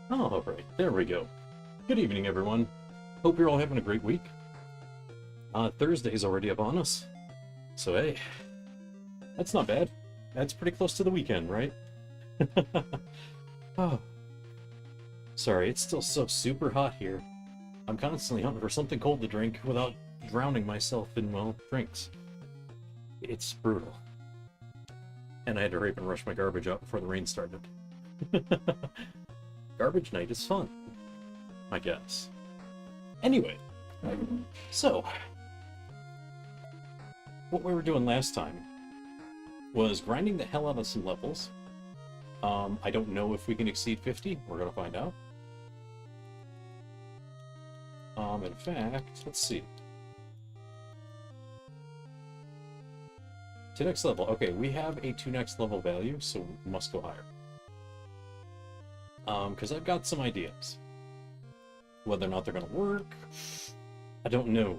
All right, there we go. Good evening, everyone. Hope you're all having a great week. Thursday's already upon us. So hey, that's not bad. That's pretty close to the weekend, right? Oh, sorry, it's still so super hot here. I'm constantly hunting for something cold to drink without drowning myself in, well, drinks. It's brutal. And I had to rape and rush my garbage out before the rain started. Garbage night is fun, I guess. Anyway, so what we were doing last time was grinding the hell out of some levels. I don't know if we can exceed 50. We're gonna find out. In fact, let's see. To next level. Okay, we have a 2 next level value, so we must go higher. Because I've got some ideas. Whether or not they're gonna work, I don't know.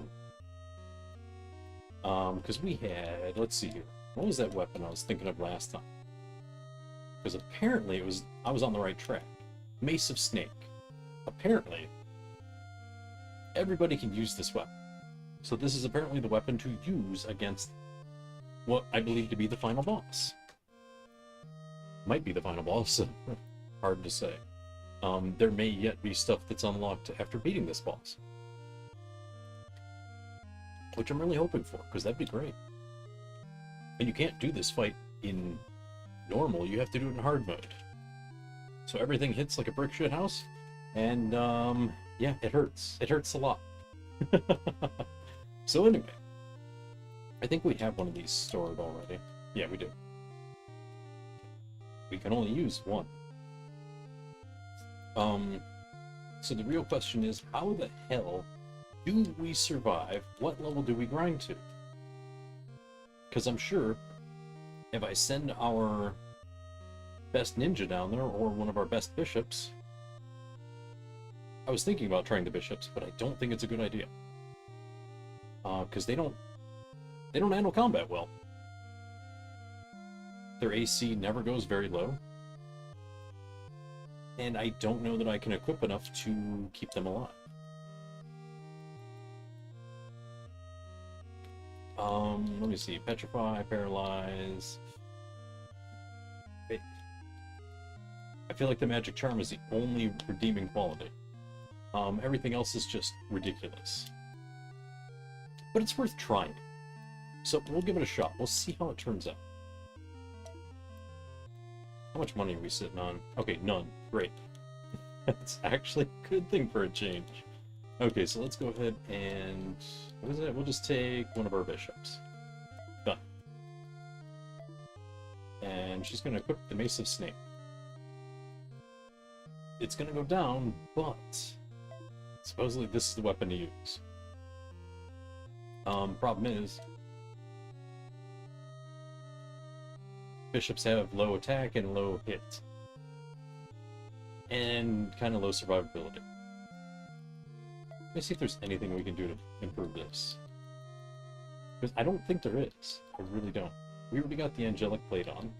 Because we had, let's see here. What was that weapon I was thinking of last time? Because apparently it was, I was on the right track. Mace of Snake. Apparently, everybody can use this weapon. So this is apparently the weapon to use against what I believe to be the final boss. Might be the final boss. Hard to say. There may yet be stuff that's unlocked after beating this boss. Which I'm really hoping for, because that'd be great. And you can't do this fight in normal, you have to do it in hard mode. So everything hits like a brick shit house, and yeah, it hurts. It hurts a lot. So anyway, I think we have one of these stored already. Yeah, we do. We can only use one. So the real question is, how the hell do we survive? What level do we grind to? Because I'm sure if I send our best ninja down there, or one of our best bishops, I was thinking about trying the bishops, but I don't think it's a good idea. Because they don't handle combat well. Their AC never goes very low. And I don't know that I can equip enough to keep them alive. Let me see. Petrify, Paralyze. Wait. I feel like the Magic Charm is the only redeeming quality. Everything else is just ridiculous. But it's worth trying. So we'll give it a shot. We'll see how it turns out. How much money are we sitting on? Okay, none. Great. That's actually a good thing for a change. Okay, so let's go ahead and... what is it? We'll just take one of our bishops. Done. And she's going to equip the Mace of Snake. It's going to go down, but... supposedly this is the weapon to use. Problem is... bishops have low attack and low hit. And kind of low survivability. Let me see if there's anything we can do to improve this. Because I don't think there is. I really don't. We already got the Angelic Plate on.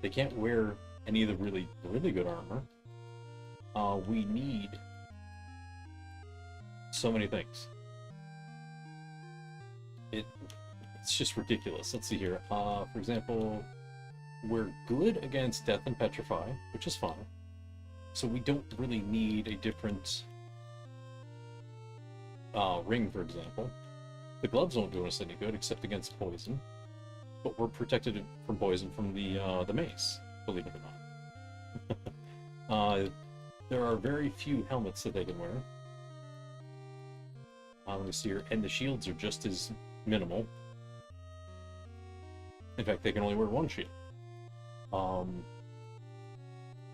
They can't wear any of the really, really good armor. We need so many things. It's just ridiculous. Let's see here. For example, we're good against Death and Petrify, which is fine. So we don't really need a different ring, for example. The gloves won't do us any good except against poison, but we're protected from poison from the mace, believe it or not. There are very few helmets that they can wear. Let me see here, and the shields are just as minimal. In fact, they can only wear one shield.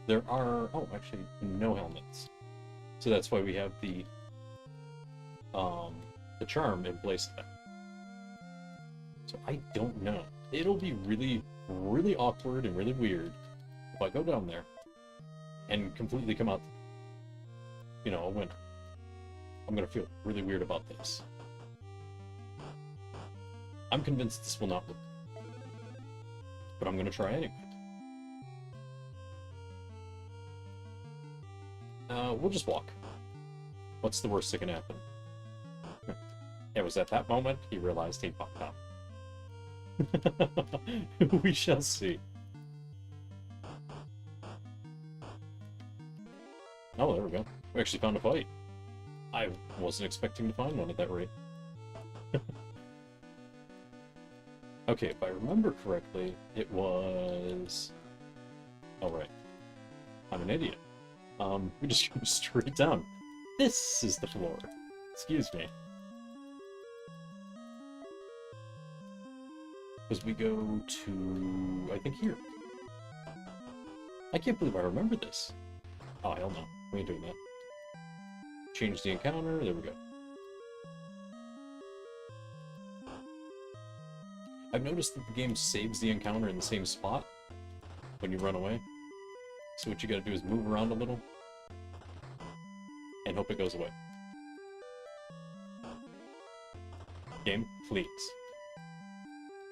There are, oh, actually, no helmets. So that's why we have the charm in place of that. So I don't know. It'll be really, really awkward and really weird if I go down there and completely come out, you know, a winner. I'm gonna feel really weird about this. I'm convinced this will not work. But I'm gonna try anyway. we'll just walk. What's the worst that can happen? It was at that moment he realized he fucked up. We shall see. Oh, there we go. We actually found a fight. I wasn't expecting to find one at that rate. Okay, if I remember correctly, it was... Oh, right. I'm an idiot. We just go straight down. This is the floor. Excuse me. Because we go to... I think here. I can't believe I remember this. Oh, hell no. We ain't doing that. Change the encounter. There we go. I've noticed that the game saves the encounter in the same spot when you run away. So what you gotta do is move around a little and hope it goes away. Game, please.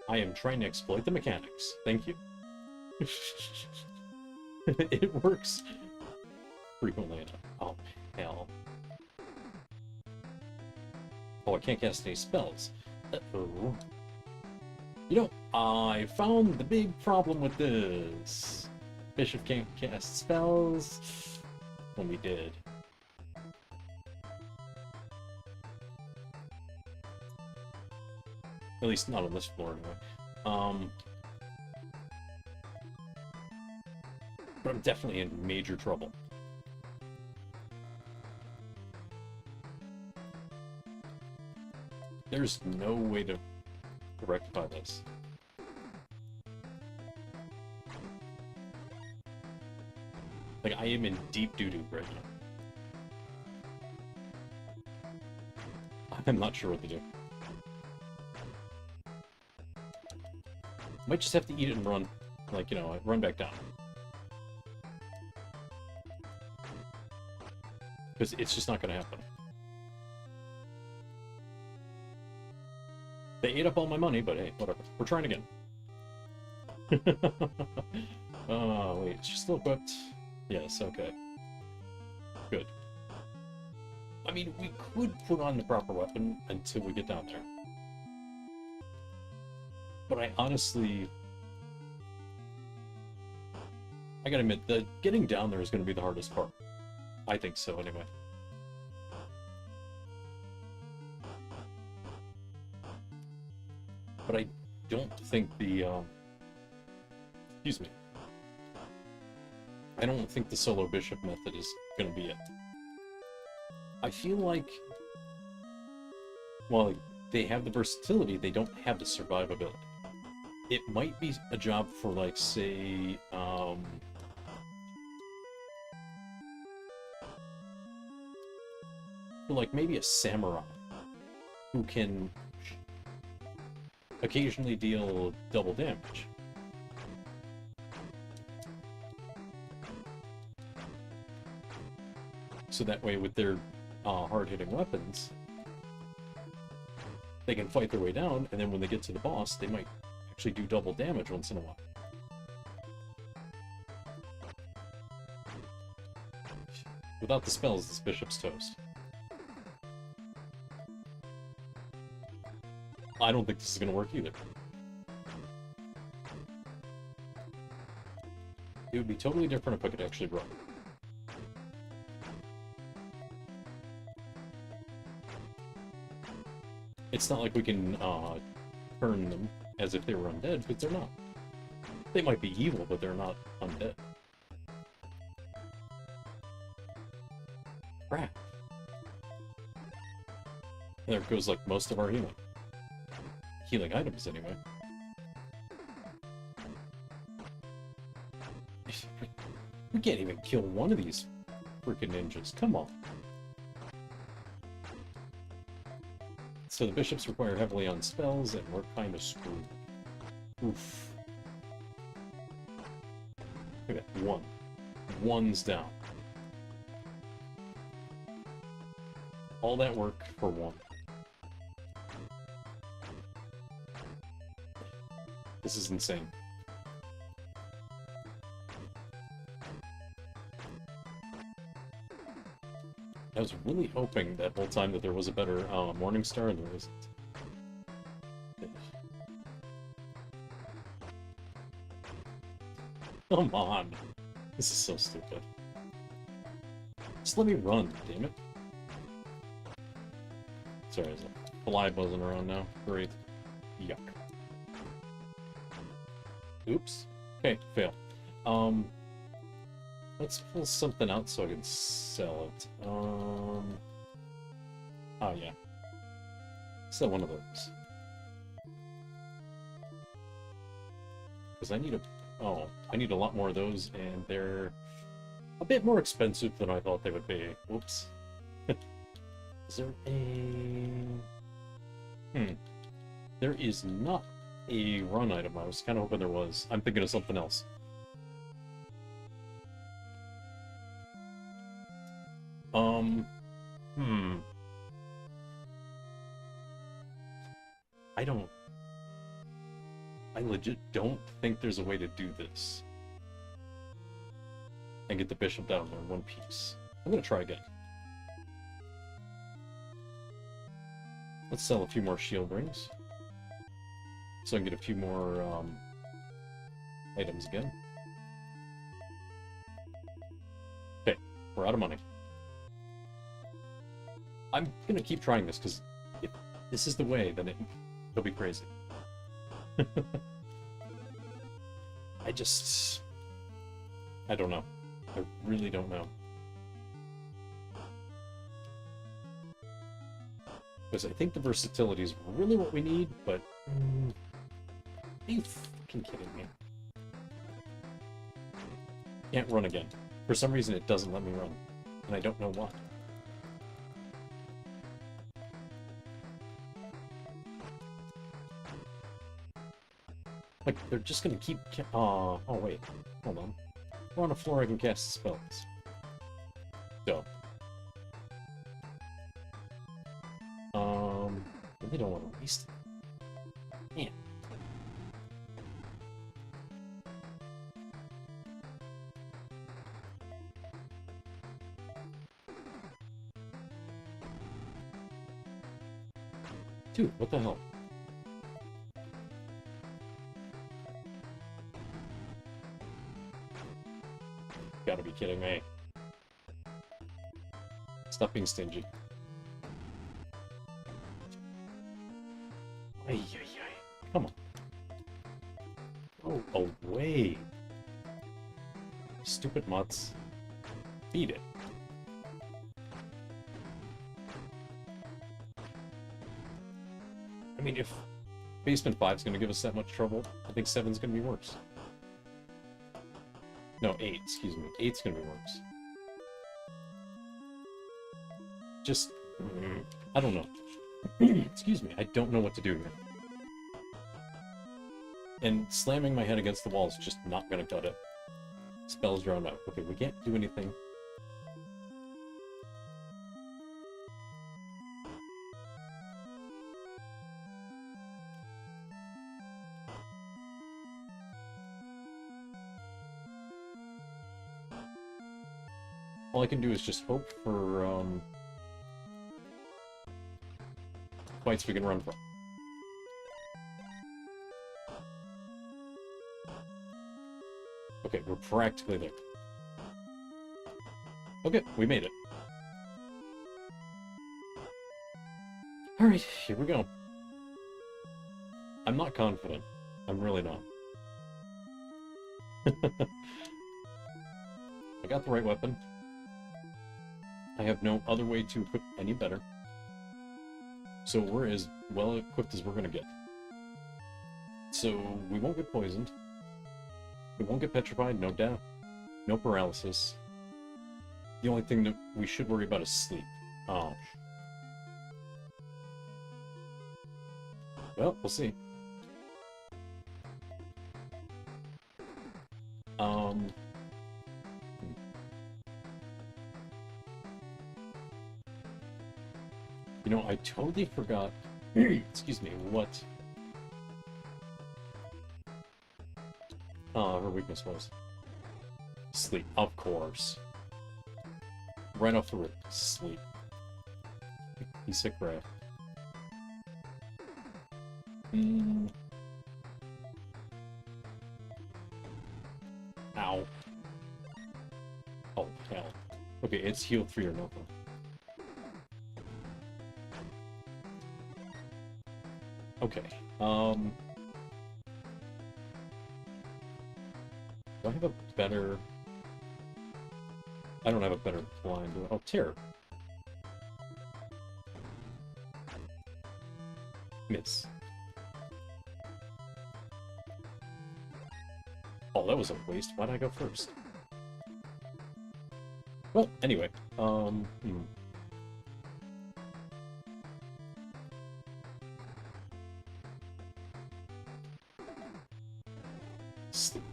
I am trying to exploit the mechanics. Thank you. It works frequently enough. Oh, hell. Oh, I can't cast any spells. Uh-oh. You know, I found the big problem with this. Bishop can't cast spells. When we did. At least not on this floor, anyway. But I'm definitely in major trouble. There's no way to rectify this. Like, I am in deep doo-doo right now. I'm not sure what to do. Might just have to eat it and run. Like, you know, run back down. Because it's just not going to happen. They ate up all my money, but hey, whatever. We're trying again. Oh, wait, she's still equipped. Yes, okay. Good. I mean, we could put on the proper weapon until we get down there. But I honestly... I gotta admit, the getting down there is gonna be the hardest part. I think so, anyway. But I don't think the, excuse me. I don't think the solo bishop method is gonna be it. I feel like, while they have the versatility, they don't have the survivability. It might be a job for, like, say, for, like, maybe a samurai who can occasionally deal double damage. So that way, with their hard-hitting weapons, they can fight their way down, and then when they get to the boss, they might actually do double damage once in a while. Without the spells, this bishop's toast. I don't think this is going to work either. It would be totally different if I could actually run. It's not like we can turn them as if they were undead, because they're not. They might be evil, but they're not undead. Crap. There goes, like, most of our healing. Healing items, anyway. We can't even kill one of these freaking ninjas. Come on. So the bishops require heavily on spells, and we're kind of screwed. Oof. Look at that. One. One's down. All that work for one. This is insane. I was really hoping that whole time that there was a better morning star, and there isn't. Come on. This is so stupid. Just let me run, damn it. Sorry, there's a fly buzzing around now. Great. Yuck. Oops. Okay, fail. Let's pull something out so I can sell it. Oh yeah. Sell one of those. Because I need I need a lot more of those, and they're a bit more expensive than I thought they would be. Whoops. Is there a... There is not a run item. I was kind of hoping there was. I'm thinking of something else. I legit don't think there's a way to do this. And get the bishop down there in one piece. I'm gonna try again. Let's sell a few more shield rings. So I can get a few more items again. Okay, we're out of money. I'm gonna keep trying this, because if this is the way, then it'll be crazy. I don't know. I really don't know. Because I think the versatility is really what we need, but... Are you fucking kidding me? Can't run again. For some reason it doesn't let me run. And I don't know why. Like, they're just gonna keep... oh, wait. Hold on. We're on a floor I can cast spells. So. Really don't want to waste it. Man. Dude, what the hell? Gotta be kidding me. Stop being stingy. Ay, ay, ay. Come on. Go away. Stupid mutts. Feed it. I mean, if Basement 5 is going to give us that much trouble, I think 7's going to be worse. No, 8, excuse me. 8's gonna be worse. Just... I don't know. Excuse me, I don't know what to do here. And slamming my head against the wall is just not gonna cut it. Spells drowned out. Okay, we can't do anything. All I can do is just hope for, fights we can run from. Okay, we're practically there. Okay, we made it. Alright, here we go. I'm not confident. I'm really not. I got the right weapon. I have no other way to equip any better. So we're as well equipped as we're gonna get. So we won't get poisoned. We won't get petrified, no death, no paralysis. The only thing that we should worry about is sleep. Oh. Well, we'll see. You know, I totally forgot, excuse me, what her weakness was. Sleep, of course. Right off the rip. Sleep. Piece of crap. Ow. Oh, hell. Okay, it's healed 3 or nothing. Okay, do I have a better... I don't have a better blind. Oh, Terror. Miss. Oh, that was a waste. Why'd I go first? Well, anyway,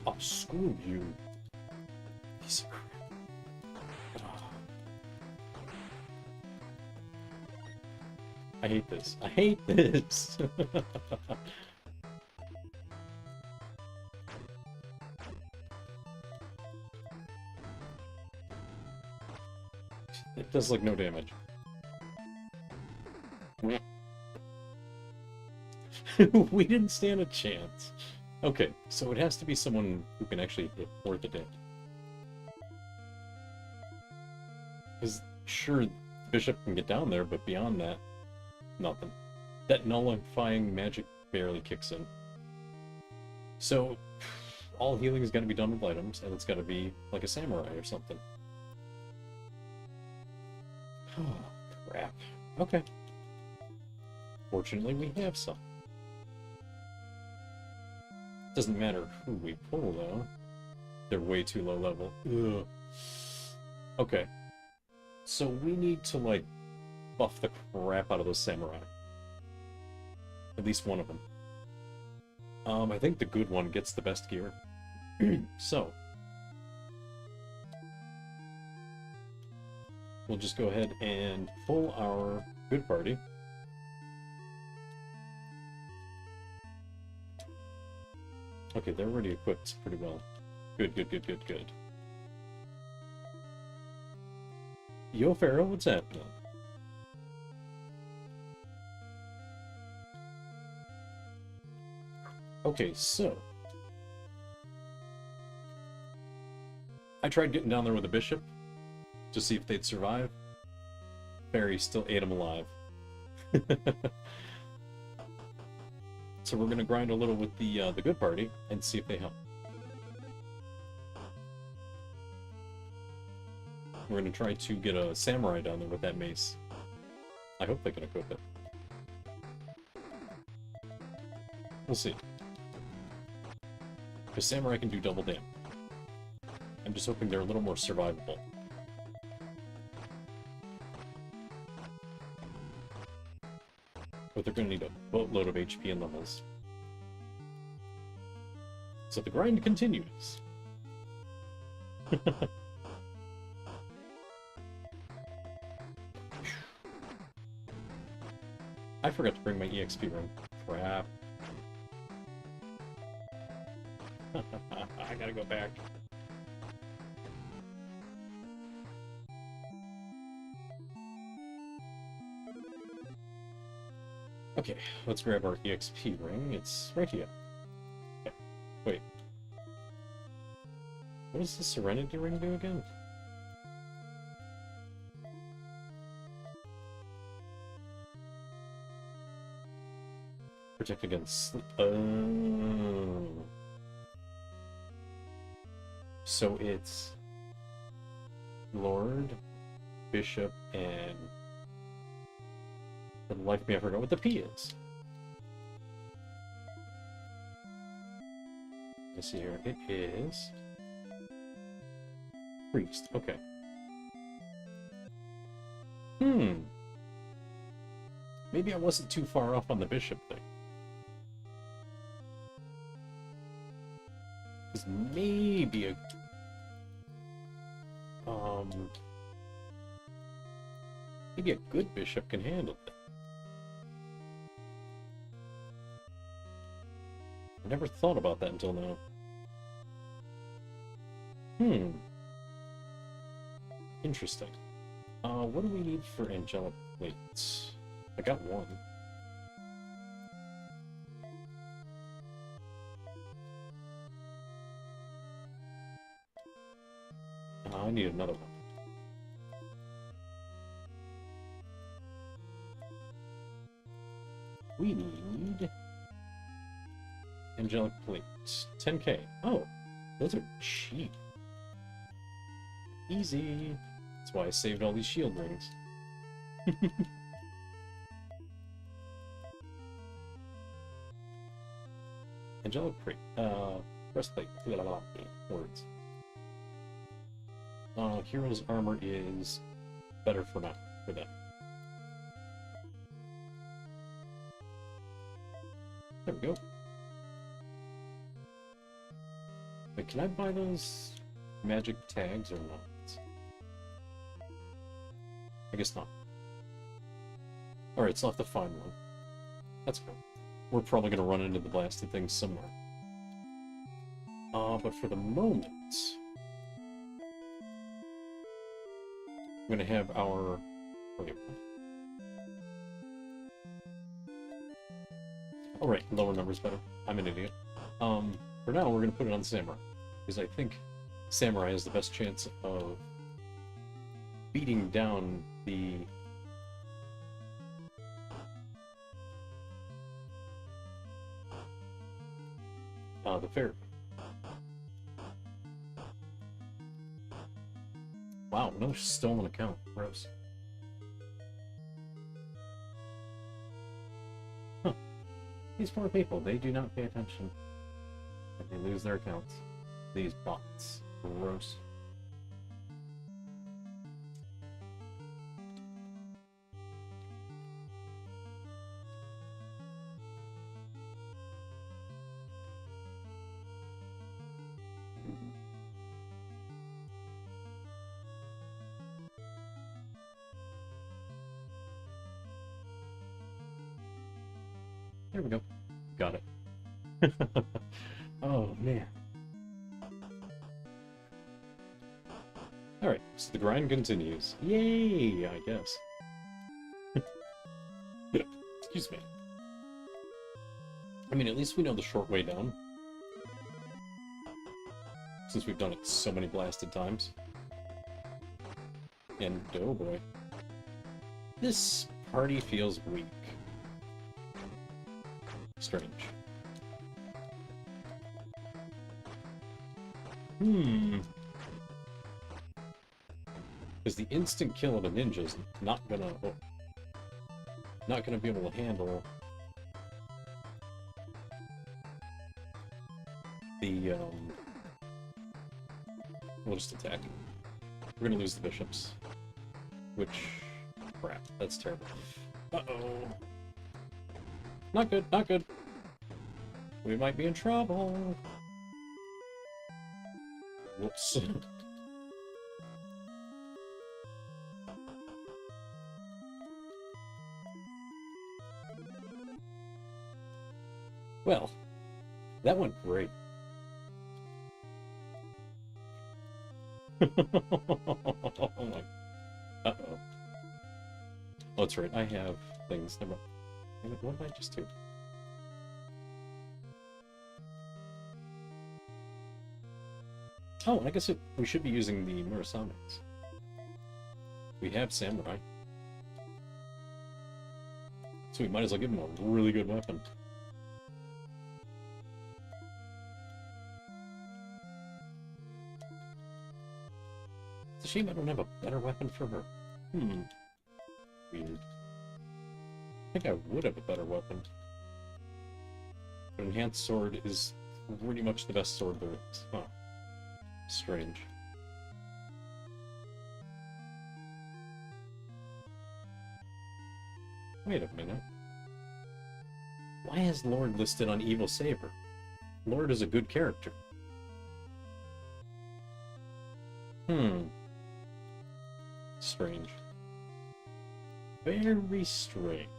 Oh, screw you. Piece of crap. I hate this. I hate this! It does like no damage. We didn't stand a chance. Okay, so it has to be someone who can actually hit worth a damage. Because, sure, Bishop can get down there, but beyond that, nothing. That nullifying magic barely kicks in. So, all healing is going to be done with items, and it's got to be like a samurai or something. Oh, crap. Okay. Fortunately, we have some. Doesn't matter who we pull, though. They're way too low level. Ugh. Okay. So we need to, like, buff the crap out of those samurai. At least one of them. I think the good one gets the best gear. So. We'll just go ahead and pull our good party. Okay, they're already equipped pretty well. Good, good, good, good, good. Yo, Pharaoh, what's happening? Okay, so... I tried getting down there with a bishop to see if they'd survive. Barry still ate them alive. So we're gonna grind a little with the good party and see if they help. We're gonna try to get a samurai down there with that mace. I hope they can equip it. We'll see. Because samurai can do double damage. I'm just hoping they're a little more survivable. But they're going to need a boatload of HP and levels. So the grind continues. I forgot to bring my EXP room. Crap. I gotta go back. Okay, let's grab our EXP ring. It's right here. Okay. Wait. What does the Serenity ring do again? Protect against sleep. Oh. So it's Lord, Bishop, and for the life of me, I forgot what the P is. Let's see here. It is Priest. Okay. Maybe I wasn't too far off on the Bishop thing. Because maybe a... maybe a good Bishop can handle it. I never thought about that until now. Interesting. What do we need for angelic plates? I got one. I need another one. We need angelic plates. 10k. Oh, those are cheap. Easy. That's why I saved all these shield rings. Angelic plate. Breastplate. Blah, blah, blah. Words. Hero's armor is better for now, for them. There we go. Wait, can I buy those magic tags or not? I guess not. Alright, so I'll have to find one. That's cool. We're probably going to run into the blasted things somewhere. But for the moment, I'm going to have our... Alright, lower numbers better. I'm an idiot. For now, we're going to put it on Samurai. Because I think Samurai has the best chance of beating down the... the fair. Wow, another stolen account. Gross. Huh. These poor people, they do not pay attention. And they lose their accounts. These bots. Gross. There we go. Got it. Oh, man. Alright, so the grind continues. Yay, I guess. Excuse me. I mean, at least we know the short way down. Since we've done it so many blasted times. And, oh boy. This party feels weak. Strange. Because the instant kill of a ninja is not gonna be able to handle the we'll just attack. We're gonna lose the bishops. Which crap, that's terrible. Uh-oh. Not good, not good. We might be in trouble. Whoops. Well, that went great. Oh my. Uh-oh. Oh, that's right, I have things. Never mind. What did I just do? Oh, I guess we should be using the Murasami's. We have Samurai. So we might as well give him a really good weapon. It's a shame I don't have a better weapon for her. Weird. I think I would have a better weapon. But enhanced sword is pretty much the best sword there is. Huh. Strange. Wait a minute. Why is Lord listed on Evil Saber? Lord is a good character. Strange. Very strange.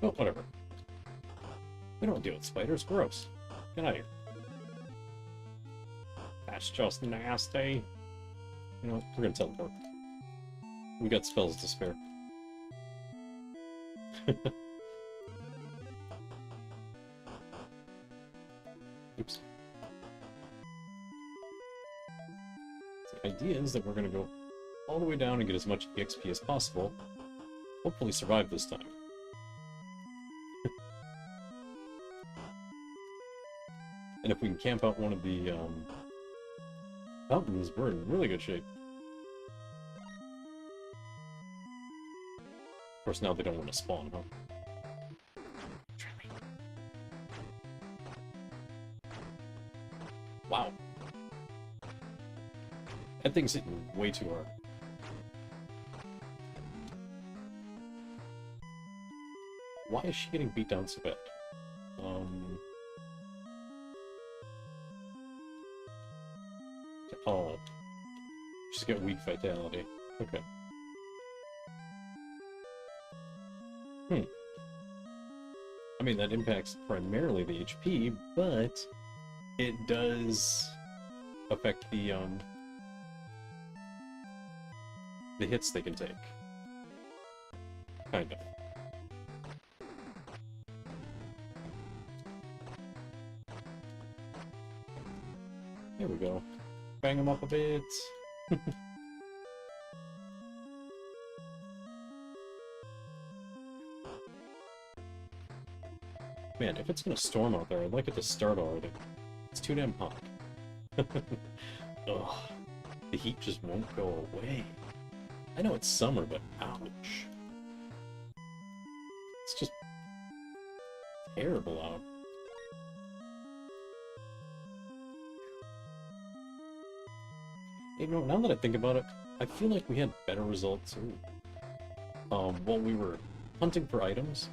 Oh, whatever. We don't deal with spiders. Gross. Get out of here. That's just nasty. You know what? We're gonna teleport. We got spells to spare. Oops. The idea is that we're gonna go all the way down and get as much EXP as possible. Hopefully survive this time. And if we can camp out one of the fountains, we're in really good shape. Of course, now they don't want to spawn, huh? Wow. That thing's hitting way too hard. Why is she getting beat down so bad? Oh. She's got weak vitality. Okay. I mean, that impacts primarily the HP, but it does affect the hits they can take. Kind of. There we go. Bang them up a bit. Man, if it's gonna storm out there, I'd like it to start already. It's too damn hot. Ugh. The heat just won't go away. I know it's summer, but ouch. It's just terrible out. You know, now that I think about it, I feel like we had better results while we were hunting for items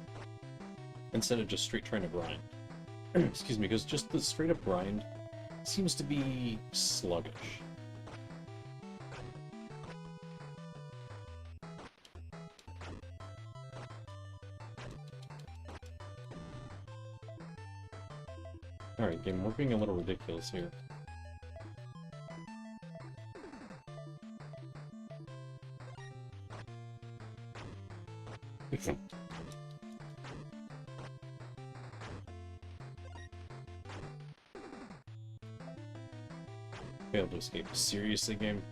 instead of just straight trying to grind. Excuse me, because just the straight up grind seems to be sluggish. Alright, game, we're being a little ridiculous here. Failed to escape. Seriously, game?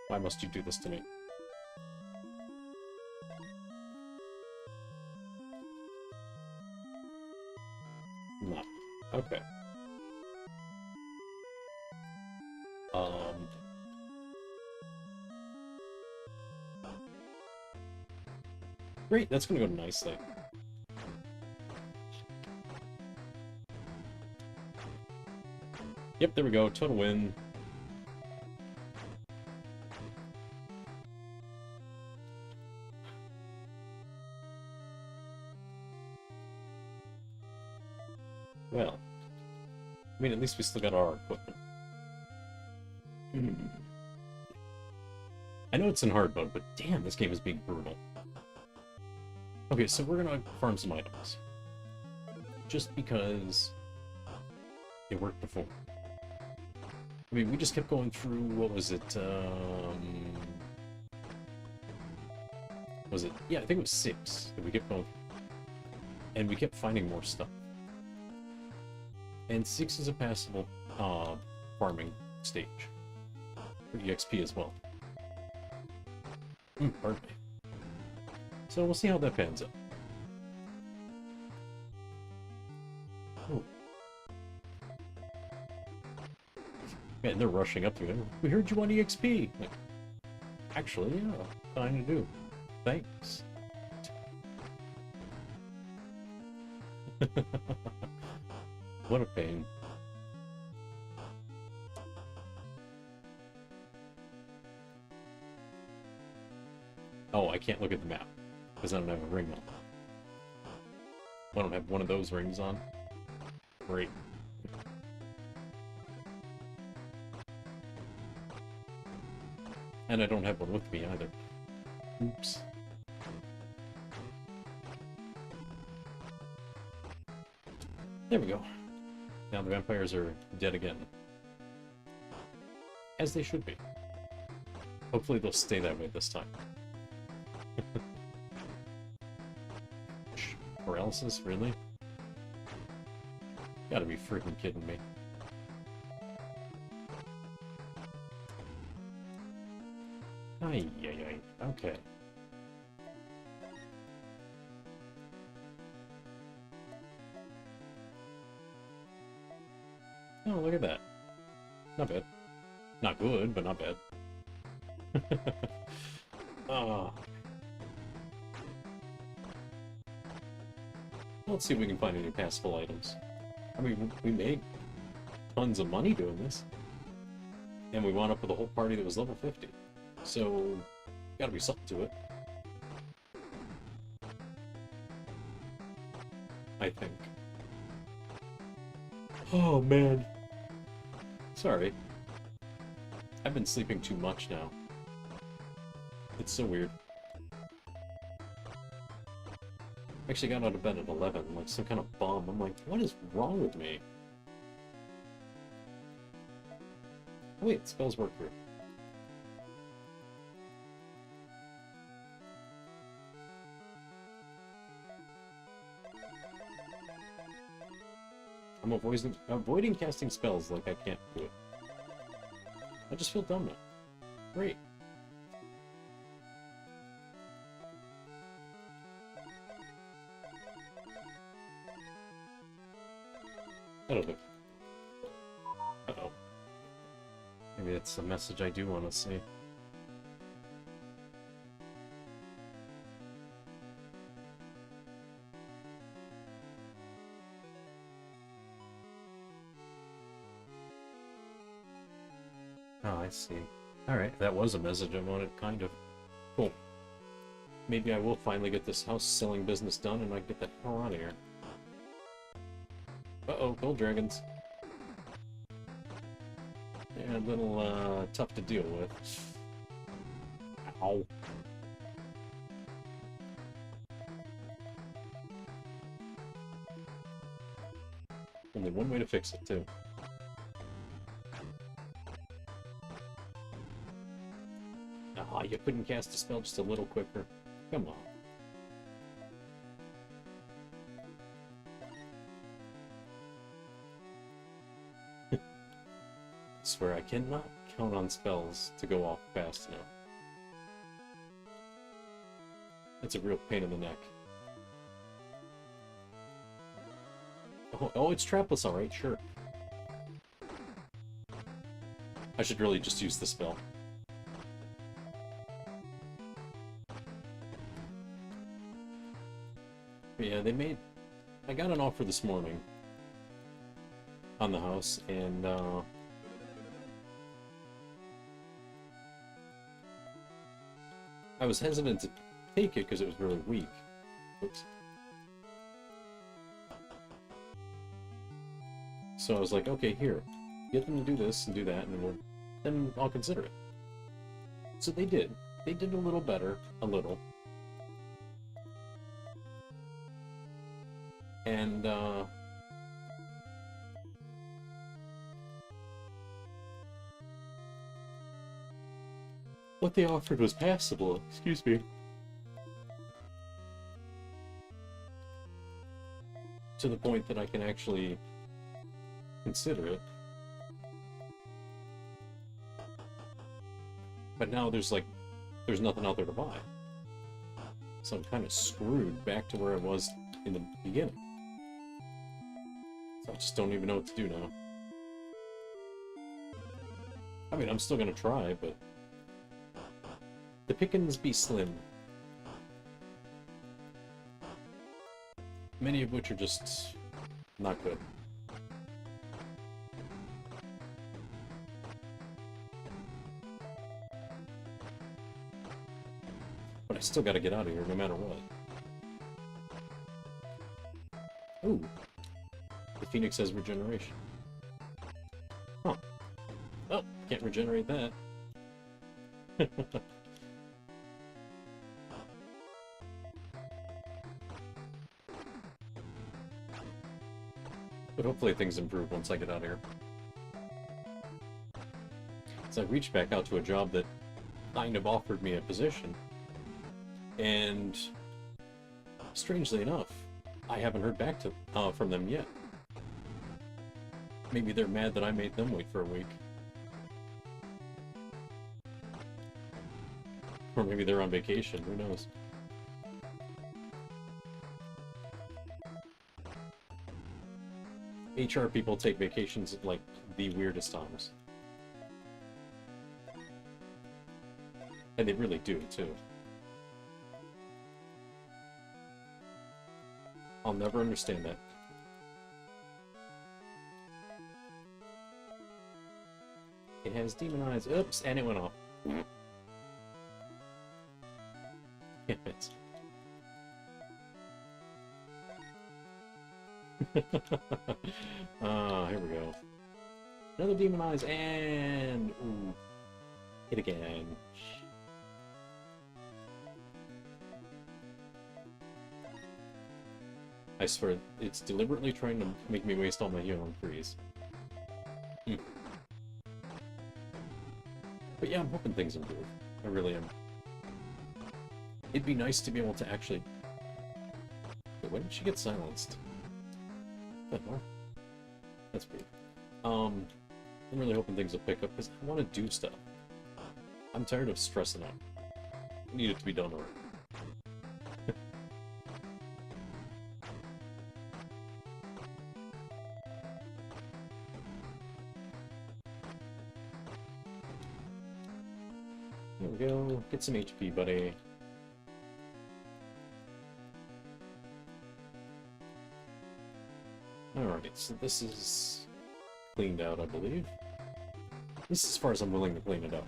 Why must you do this to me? No. Okay. Great, that's gonna go nicely. Yep, there we go. Total win. Well, I mean, at least we still got our equipment. I know it's in hard mode, but damn, this game is being brutal. Okay, so we're gonna farm some items. Just because it worked before. I mean, we just kept going through, what was it, was it? Yeah, I think it was 6 that we kept going through. And we kept finding more stuff. And 6 is a passable farming stage. For EXP as well. Pardon me. So we'll see how that pans out. Oh. Man, they're rushing up to him. We heard you want EXP. Like, actually, yeah, fine to do. Thanks. What a pain. Oh, I can't look at the map because I don't have a ring on. I don't have one of those rings on. Great. And I don't have one with me either. Oops. There we go. Now the vampires are dead again. As they should be. Hopefully they'll stay that way this time. Paralysis, really? Gotta be freaking kidding me. Ay, ay, ay. Okay. Oh, look at that. Not bad. Not good, but not bad. Oh. Let's see if we can find any passable items. I mean, we made tons of money doing this. And we wound up with a whole party that was level 50. So, gotta be something to it. I think. Oh, man. Sorry. I've been sleeping too much now. It's so weird. Actually got out of bed at 11, like some kind of bum. I'm like, what is wrong with me? Oh, wait, spells work through. I'm avoiding casting spells like I can't do it. I just feel dumb now. Great. I don't know. Uh-oh. Maybe it's a message I do want to see. Oh, I see. Alright, that was a message I wanted, kind of. Cool. Maybe I will finally get this house selling business done and I can get the hell out of here. Uh-oh, gold dragons. Yeah, a little, tough to deal with. Ow. Only one way to fix it, too. Ah, you couldn't cast a spell just a little quicker. Come on. I swear I cannot count on spells to go off fast enough. It's a real pain in the neck. Oh, it's trapless, alright, sure. I should really just use the spell. Yeah, they made... I got an offer this morning on the house, and, I was hesitant to take it because it was really weak. Oops. So I was like, okay, here. Get them to do this and do that, and then I'll consider it. So they did. They did a little better. A little. And, what they offered was passable, excuse me. To the point that I can actually consider it. But now there's nothing out there to buy. So I'm kind of screwed back to where I was in the beginning. So I just don't even know what to do now. I mean, I'm still gonna try, but the pickings be slim. Many of which are just not good. But I still gotta get out of here no matter what. Ooh. The Phoenix has regeneration. Huh. Oh, can't regenerate that. But hopefully things improve once I get out of here. So I reached back out to a job that kind of offered me a position, and strangely enough, I haven't heard back from them yet. Maybe they're mad that I made them wait for a week. Or maybe they're on vacation, who knows? HR people take vacations at, like, the weirdest times. And they really do, too. I'll never understand that. It has demon eyes. Oops, and it went off. Damn it. Here we go. Another demon eyes, and... Ooh. Hit again. I swear, it's deliberately trying to make me waste all my healing freeze. But yeah, I'm hoping things improve. I really am. It'd be nice to be able to actually... Wait, when did she get silenced? That more? That's weird. I'm really hoping things will pick up, because I want to do stuff. I'm tired of stressing out. I need it to be done already. There we go. Get some HP, buddy. Alright, so this is cleaned out, I believe. This is as far as I'm willing to clean it up.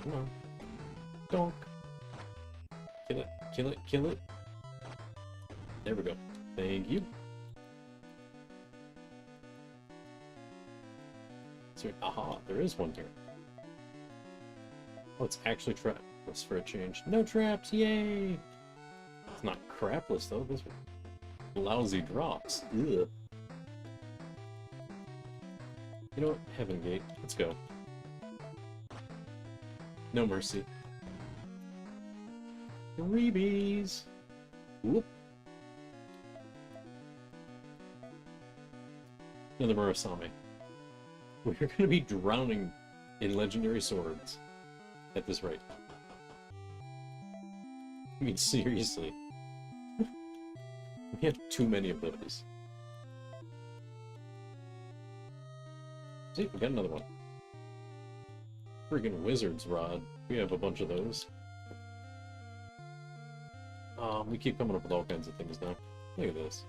Come on. Donk. Kill it, kill it, kill it. There we go. Thank you. Sweet. Aha, there is one here. Oh, it's actually trapless for a change. No traps, yay! It's not crapless though, those are lousy drops. Ugh. You know what? Heaven Gate. Let's go. No mercy. Reebies! Whoop. Another Murasame. We're gonna be drowning in legendary swords at this rate. I mean, seriously. We have too many of those. See, we got another one. Friggin' Wizard's Rod. We have a bunch of those. We keep coming up with all kinds of things now. Look at this.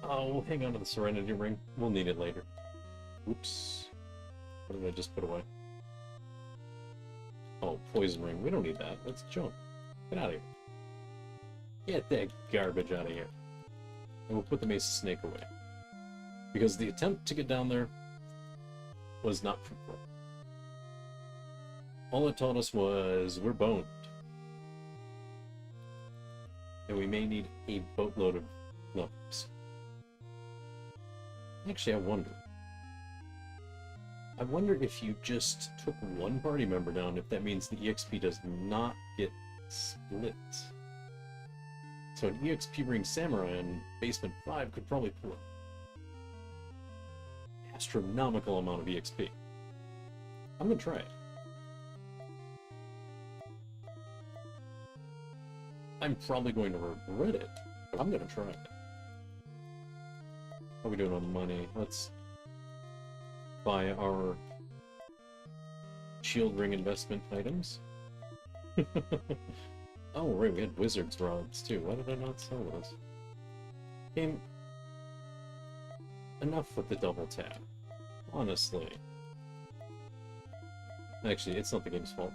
Oh, we'll hang on to the Serenity Ring. We'll need it later. Oops. What did I just put away? Oh, Poison Ring. We don't need that. That's junk. Get out of here. Get that garbage out of here. And we'll put the Mace of Snake away. Because the attempt to get down there was not fruitful. All it taught us was we're boned. And we may need a boatload of levels. Actually, I wonder if you just took one party member down, if that means the EXP does not get split. So an EXP Ring Samurai in Basement 5 could probably pull an astronomical amount of EXP. I'm gonna try it. I'm probably going to regret it, but I'm gonna try it. How are we doing on money? Let's buy our shield ring investment items. Oh, right, we had Wizard's Rods too. Why did I not sell those? Game. Enough with the double tap. Honestly. Actually, it's not the game's fault.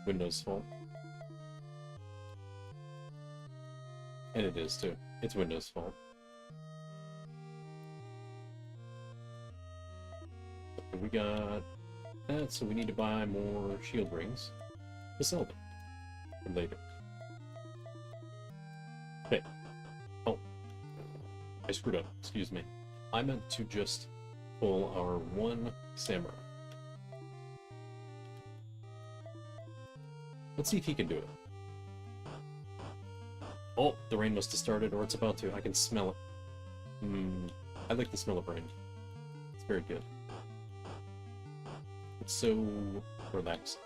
Windows' fault. And it is too. It's Windows' fault. We got that, so we need to buy more shield rings to sell them. for later. Okay. Oh. I screwed up. Excuse me. I meant to just pull our one samurai. Let's see if he can do it. Oh, the rain must have started, or it's about to. I can smell it. I like the smell of rain. It's very good. It's so relaxing.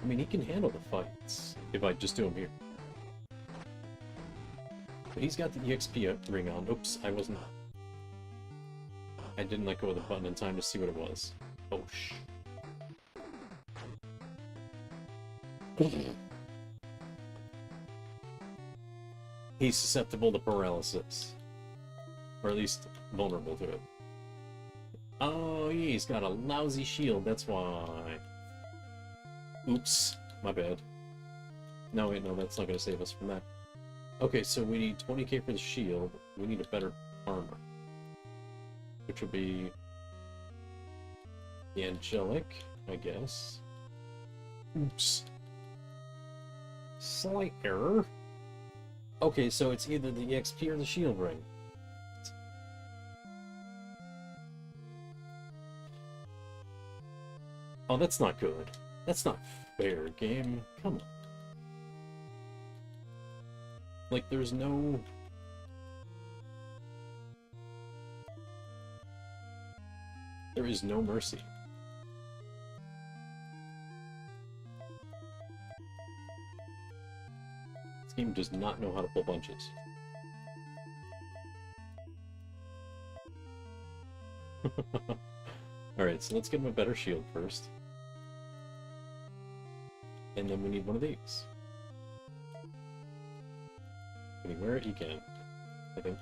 I mean, he can handle the fights if I just do him here. But he's got the EXP ring on. Oops, I didn't let go of the button in time to see what it was. Oh, shh. He's susceptible to paralysis. Or at least vulnerable to it. Oh, yeah, he's got a lousy shield, that's why. Oops, my bad. No, wait, no, that's not going to save us from that. Okay, so we need 20k for the shield. We need a better armor. Which will be the angelic, I guess. Oops. Slight error. Okay, so it's either the EXP or the shield ring. Oh, that's not good. That's not fair, game. Come on. Like, there's no... There is no mercy. This game does not know how to pull punches. Alright, so let's give him a better shield first. And then we need one of these. Can he wear it? He can, I think.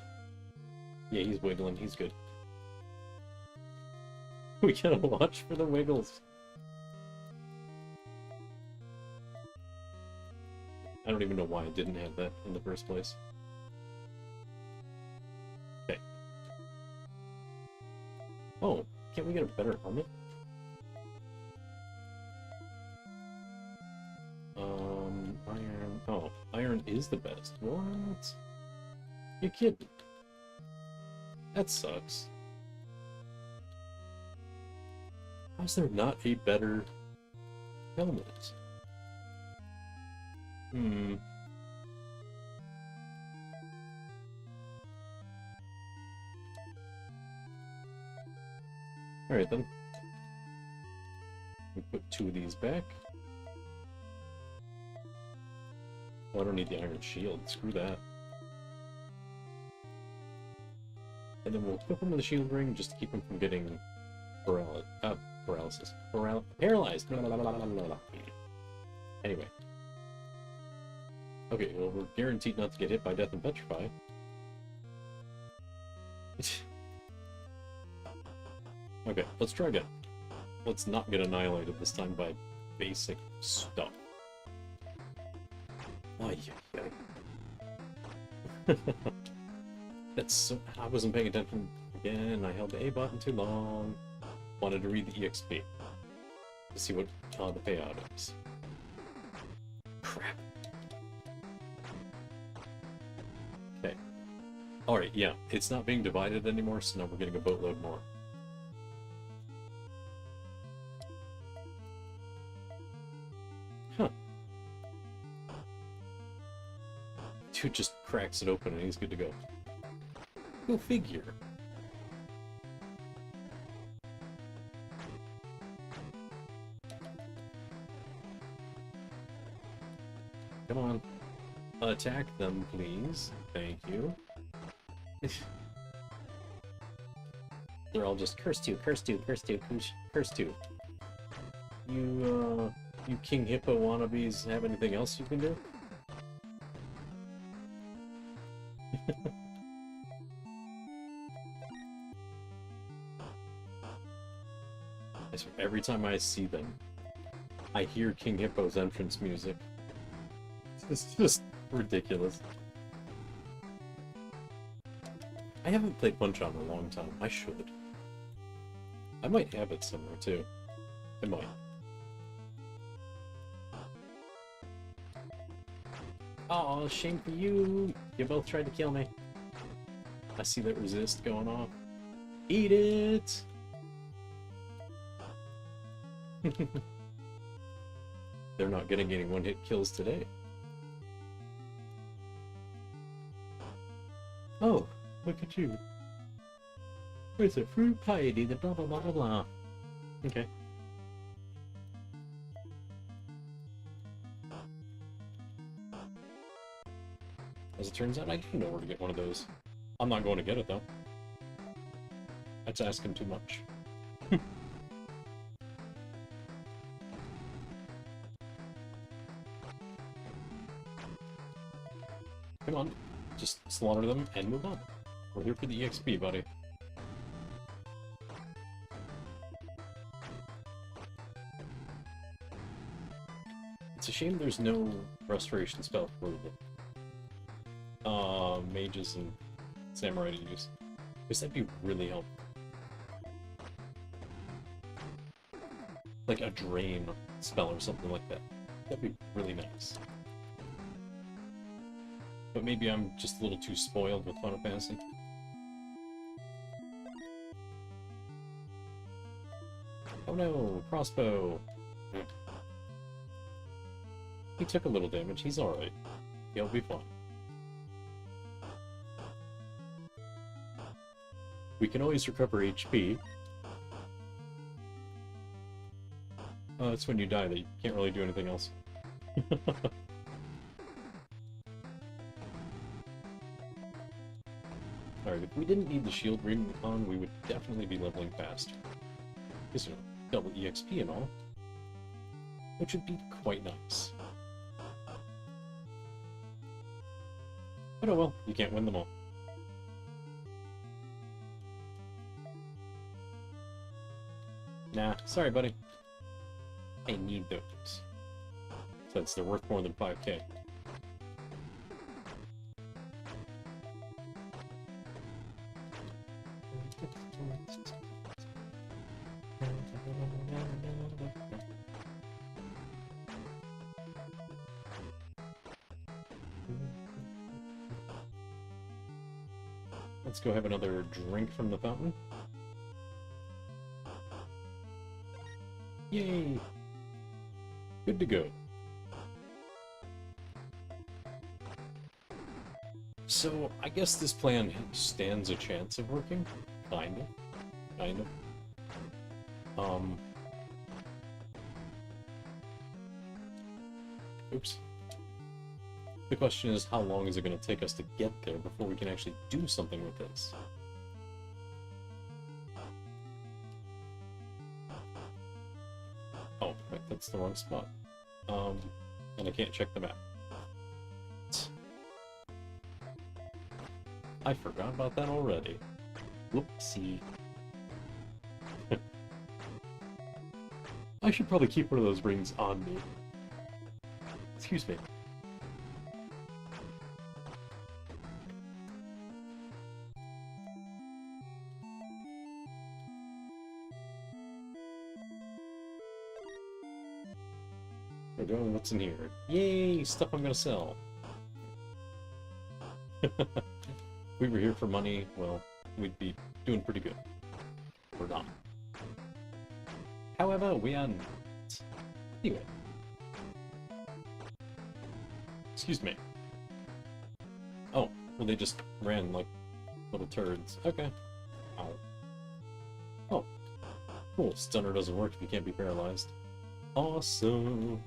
Yeah, he's wiggling. He's good. We gotta watch for the wiggles. I don't even know why I didn't have that in the first place. Okay. Oh, can't we get a better helmet? Iron. Oh, iron is the best. What? You kidding? That sucks. How's there not a better helmet? Alright then. We put 2 of these back. Oh, I don't need the iron shield. Screw that. And then we'll equip him with the shield ring just to keep him from getting paralysis. Paralyzed! Anyway. Okay, well, we're guaranteed not to get hit by death and petrify. Okay, let's try again. Let's not get annihilated this time by basic stuff. Ay, ay, ay. That's so... I wasn't paying attention again. I held the A button too long. Wanted to read the EXP to see what the payout is. Crap. Okay. Alright, yeah. It's not being divided anymore, so now we're getting a boatload more. Huh. Dude just cracks it open and he's good to go. Go figure. Come on. Attack them, please. Thank you. They're all just curse 2, curse 2, curse 2, curse 2. You King Hippo wannabes have anything else you can do? I swear, every time I see them, I hear King Hippo's entrance music. It's just ridiculous. I haven't played Punch-On in a long time. I should. I might have it somewhere too. It might. Oh, shame for you. You both tried to kill me. I see that resist going off. Eat it! They're not getting any one-hit kills today. Oh, look at you. There's a fruit piety, the blah blah blah blah blah. Okay. As it turns out, I do know where to get one of those. I'm not going to get it, though. That's asking too much. Come on. Just slaughter them and move on. We're here for the EXP, buddy. It's a shame there's no restoration spell for the mages and samurai to use. Because that'd be really helpful. Like a drain spell or something like that. That'd be really nice. But maybe I'm just a little too spoiled with Final Fantasy. Oh no, crossbow! He took a little damage, he's alright. He'll be fine. We can always recover HP. Oh, it's when you die that you can't really do anything else. Alright, if we didn't need the shield recon, we would definitely be leveling faster. Because, you know, double EXP and all. Which would be quite nice. But oh well, you can't win them all. Nah, sorry buddy. I need those. Since they're worth more than 5k. Let's go have another drink from the fountain. Yay! Good to go. So, I guess this plan stands a chance of working. Kind of. Kind of. Oops. The question is, how long is it going to take us to get there before we can actually do something with this? Oh, right, that's the wrong spot. And I can't check the map. I forgot about that already. Whoopsie. I should probably keep one of those rings on me. Excuse me. We're going, what's in here? Yay! Stuff I'm gonna sell. If we were here for money, well, we'd be doing pretty good. We're not. However, we are not. Anyway. Excuse me. Oh, well they just ran like little turds. Okay. Ow. Oh. Cool. Stunner doesn't work if you can't be paralyzed. Awesome.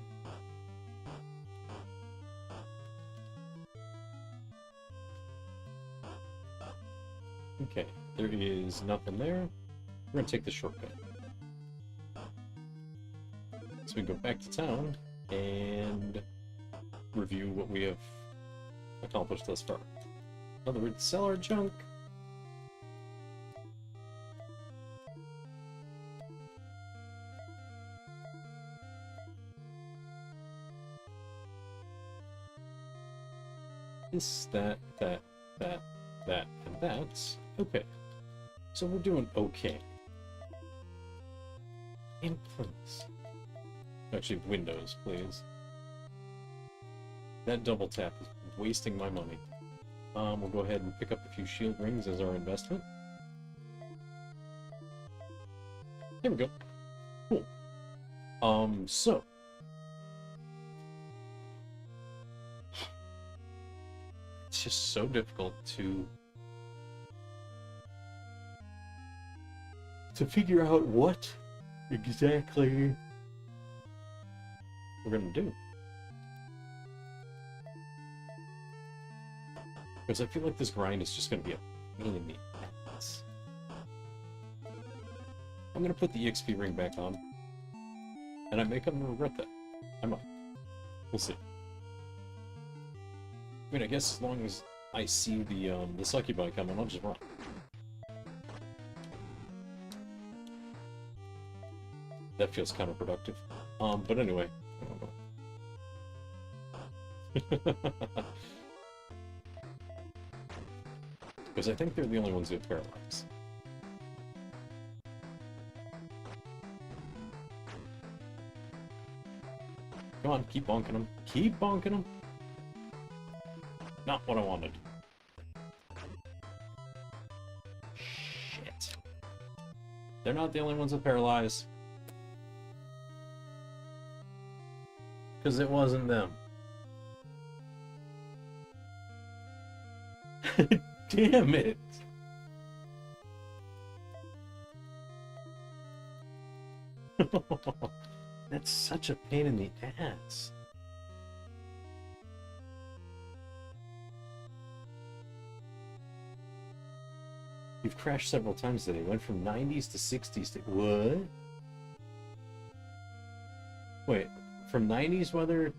Okay, there is nothing there. We're gonna take the shortcut. So we go back to town and review what we have accomplished thus far. In other words, sell our junk. This, that, and that. Okay. So we're doing okay. In place. Actually, Windows, please. That double tap is wasting my money. We'll go ahead and pick up a few shield rings as our investment. There we go. Cool. So. It's just so difficult to figure out what exactly we're gonna do. Because I feel like this grind is just gonna be a pain in the ass. I'm gonna put the EXP ring back on. And I may come to regret that. I might. We'll see. I mean, I guess as long as I see the succubi coming, I'll just run. That feels counterproductive. But anyway. Because I think they're the only ones who have parallax. Come on, keep bonking them. Keep bonking them. Not what I wanted. Shit. They're not the only ones with paralyze. Because it wasn't them. Damn it! That's such a pain in the ass. You've crashed several times today. Went from 90s to 60s to... What? Wait, from 90s weather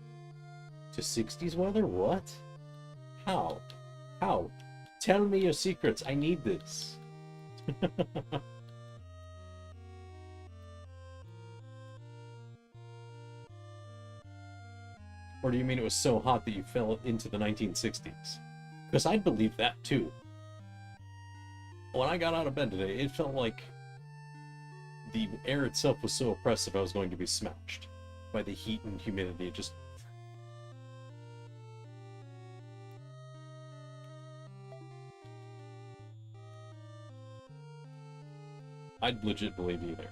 to 60s weather? What? How? How? Tell me your secrets. I need this. Or do you mean it was so hot that you fell into the 1960s? Because I'd believe that too. When I got out of bed today, it felt like the air itself was so oppressive I was going to be smashed by the heat and humidity. It just... I'd legit believe either.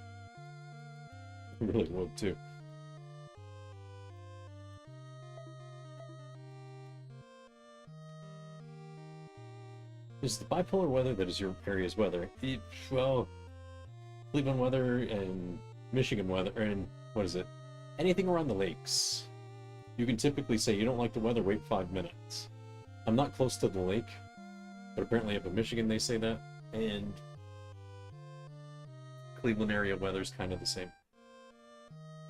I really would too. Is the bipolar weather that is your area's weather? Well, Cleveland weather and Michigan weather, and what is it? Anything around the lakes. You can typically say you don't like the weather, wait 5 minutes. I'm not close to the lake, but apparently up in Michigan they say that, and Cleveland area weather's kind of the same.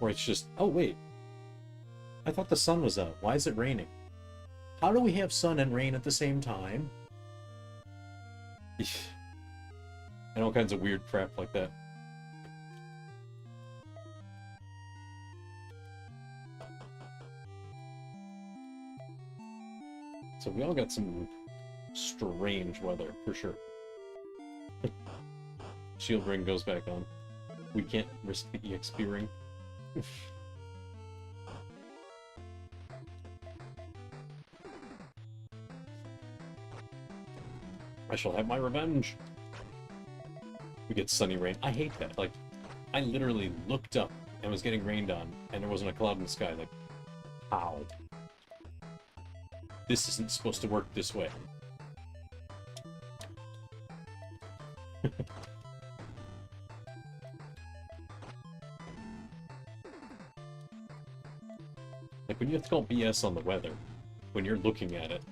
Or it's just, oh wait, I thought the sun was out. Why is it raining? How do we have sun and rain at the same time? And all kinds of weird crap like that. So we all got some strange weather, for sure. Shield ring goes back on. We can't risk the EXP ring. I shall have my revenge. We get sunny rain. I hate that. Like, I literally looked up and was getting rained on, and there wasn't a cloud in the sky. Like, how? This isn't supposed to work this way. Like, when you have to call BS on the weather, when you're looking at it,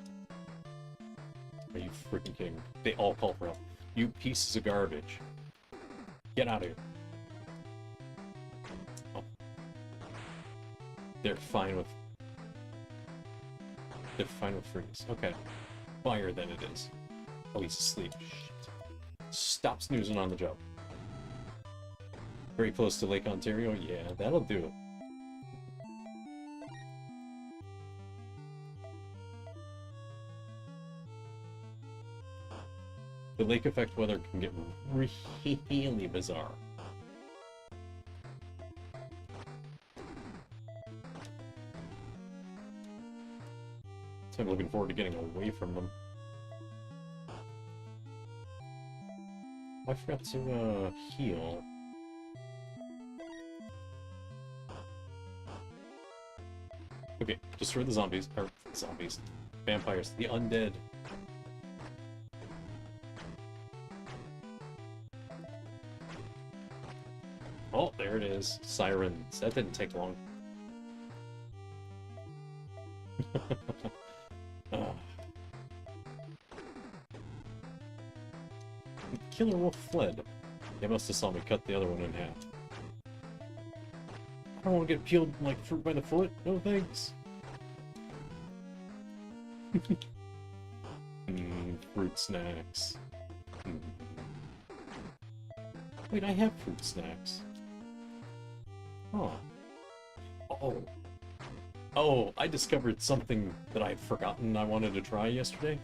are you freaking kidding me? They all call for help. You pieces of garbage. Get out of here. Oh. They're fine with freeze. Okay. Fire then it is. Oh, he's asleep. Shit. Stop snoozing on the job. Very close to Lake Ontario? Yeah, that'll do it. The lake effect weather can get really bizarre. So I'm looking forward to getting away from them. I forgot to heal. Okay, destroy the zombies, or zombies, vampires, the undead. Oh, there it is. Sirens. That didn't take long. The killer wolf fled. They must have saw me cut the other one in half. I don't want to get peeled like fruit by the foot. No thanks. Fruit snacks. Wait, I have fruit snacks. Huh. Oh, I discovered something that I'd forgotten I wanted to try yesterday.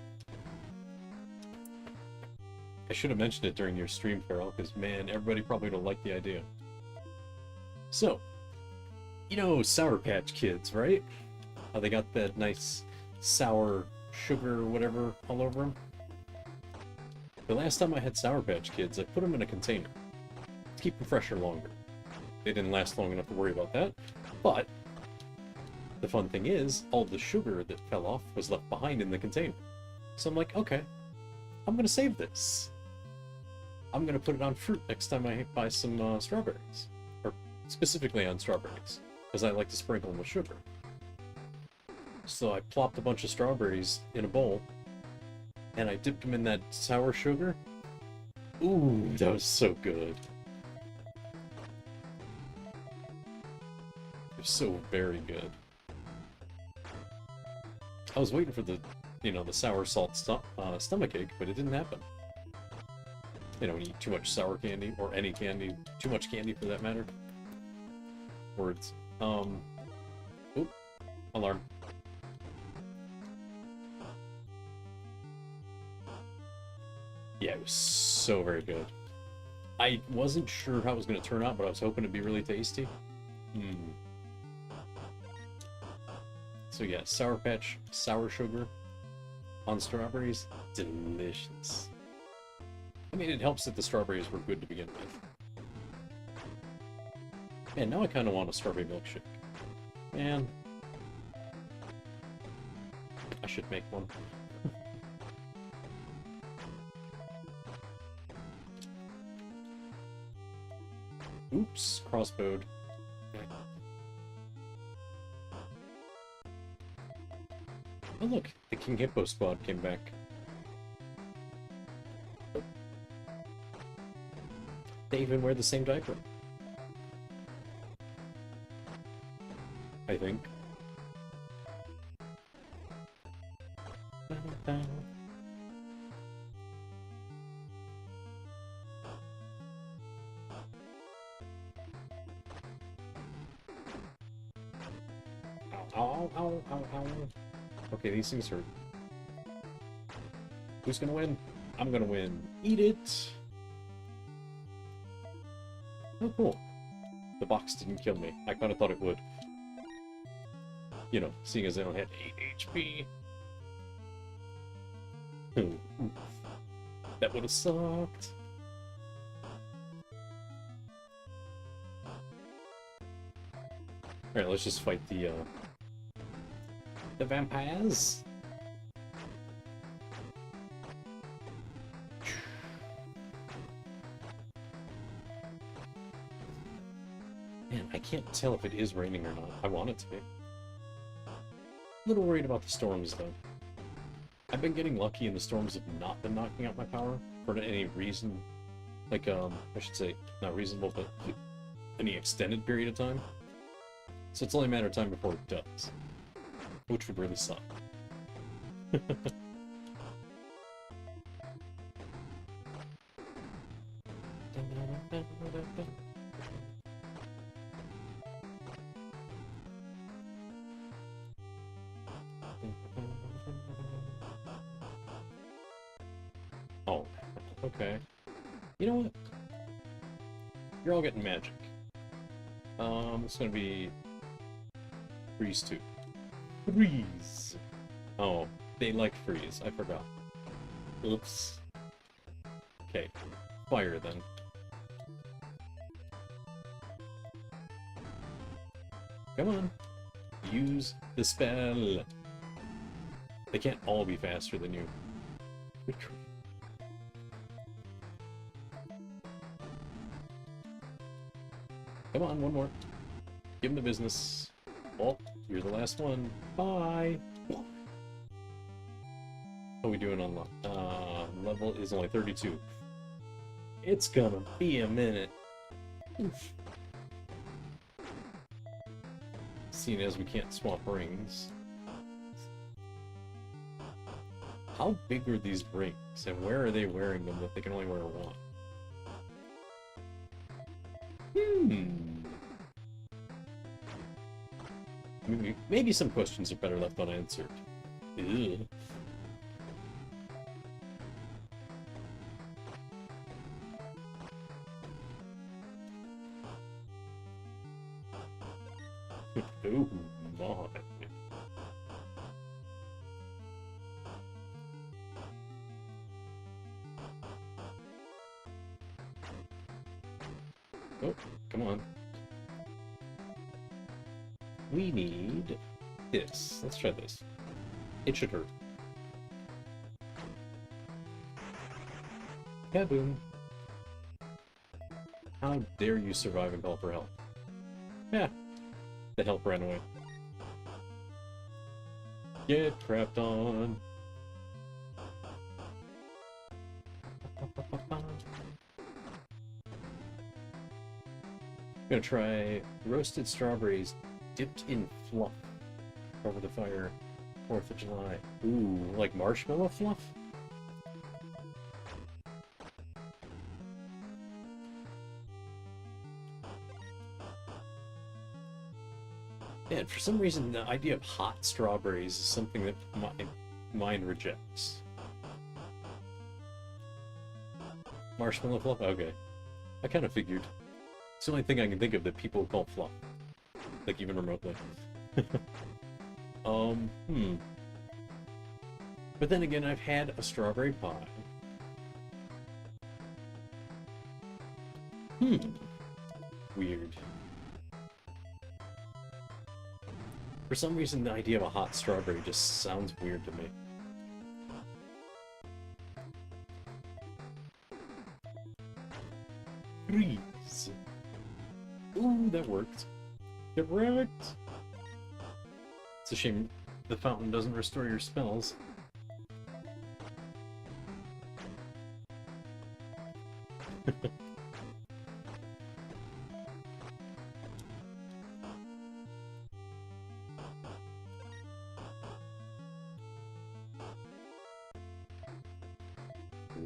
I should have mentioned it during your stream, Carol, because, man, everybody probably don't like the idea. So, you know Sour Patch Kids, right? How they got that nice sour sugar or whatever all over them? The last time I had Sour Patch Kids, I put them in a container to keep them fresher longer. They didn't last long enough to worry about that, but the fun thing is, all the sugar that fell off was left behind in the container. So I'm like, okay, I'm gonna save this. I'm gonna put it on fruit next time I buy some strawberries. Or specifically on strawberries, because I like to sprinkle them with sugar. So I plopped a bunch of strawberries in a bowl, and I dipped them in that sour sugar. Ooh, that was so good. It was so very good. I was waiting for the, you know, the sour salt stomachache, but it didn't happen. You know, when you eat too much sour candy, or any candy, too much candy for that matter. Words. Oop. Alarm. Yeah, it was so very good. I wasn't sure how it was going to turn out, but I was hoping it'd be really tasty. So yeah, Sour Patch, sour sugar on strawberries, delicious. I mean, it helps that the strawberries were good to begin with. Man, now I kind of want a strawberry milkshake. Man. I should make one. Oops, crossbowed. Oh look, the King Hippo squad came back. They even wear the same diaper. I think. Ow, ow, ow, ow. Okay, these things hurt. Who's gonna win? I'm gonna win. Eat it! Oh, cool. The box didn't kill me. I kinda thought it would. You know, seeing as I only had 8 HP. That would've sucked. Alright, let's just fight the vampires. Man, I can't tell if it is raining or not. I want it to be. A little worried about the storms, though. I've been getting lucky and the storms have not been knocking out my power for any reason. Like, I should say, not reasonable, but any extended period of time. So it's only a matter of time before it does. Which would really suck. Oh, okay. You know what? You're all getting magic. It's gonna be Freeze 2. Freeze! Oh, they like freeze. I forgot. Oops. Okay. Fire, then. Come on. Use the spell. They can't all be faster than you. Come on, one more. Give him the business. Oh, you're the last one. Bye. How are we doing on level is only 32. It's gonna be a minute. Oof. Seeing as we can't swap rings. How big are these rings, and where are they wearing them that they can only wear one? Maybe some questions are better left unanswered. Ew. Oh my. Oh, come on. We need this. Let's try this. It should hurt. Kaboom. How dare you survive and call for help? Yeah. The help ran away. Get crapped on. I'm gonna try roasted strawberries dipped in fluff over the fire. 4th of July. Ooh, like marshmallow fluff? Man, for some reason the idea of hot strawberries is something that my mind rejects. Marshmallow fluff? Okay. I kind of figured. It's the only thing I can think of that people call fluff. Like, even remotely. But then again, I've had a strawberry pie. Weird. For some reason, the idea of a hot strawberry just sounds weird to me. Freeze. Ooh, that worked. Correct. It's a shame the fountain doesn't restore your spells.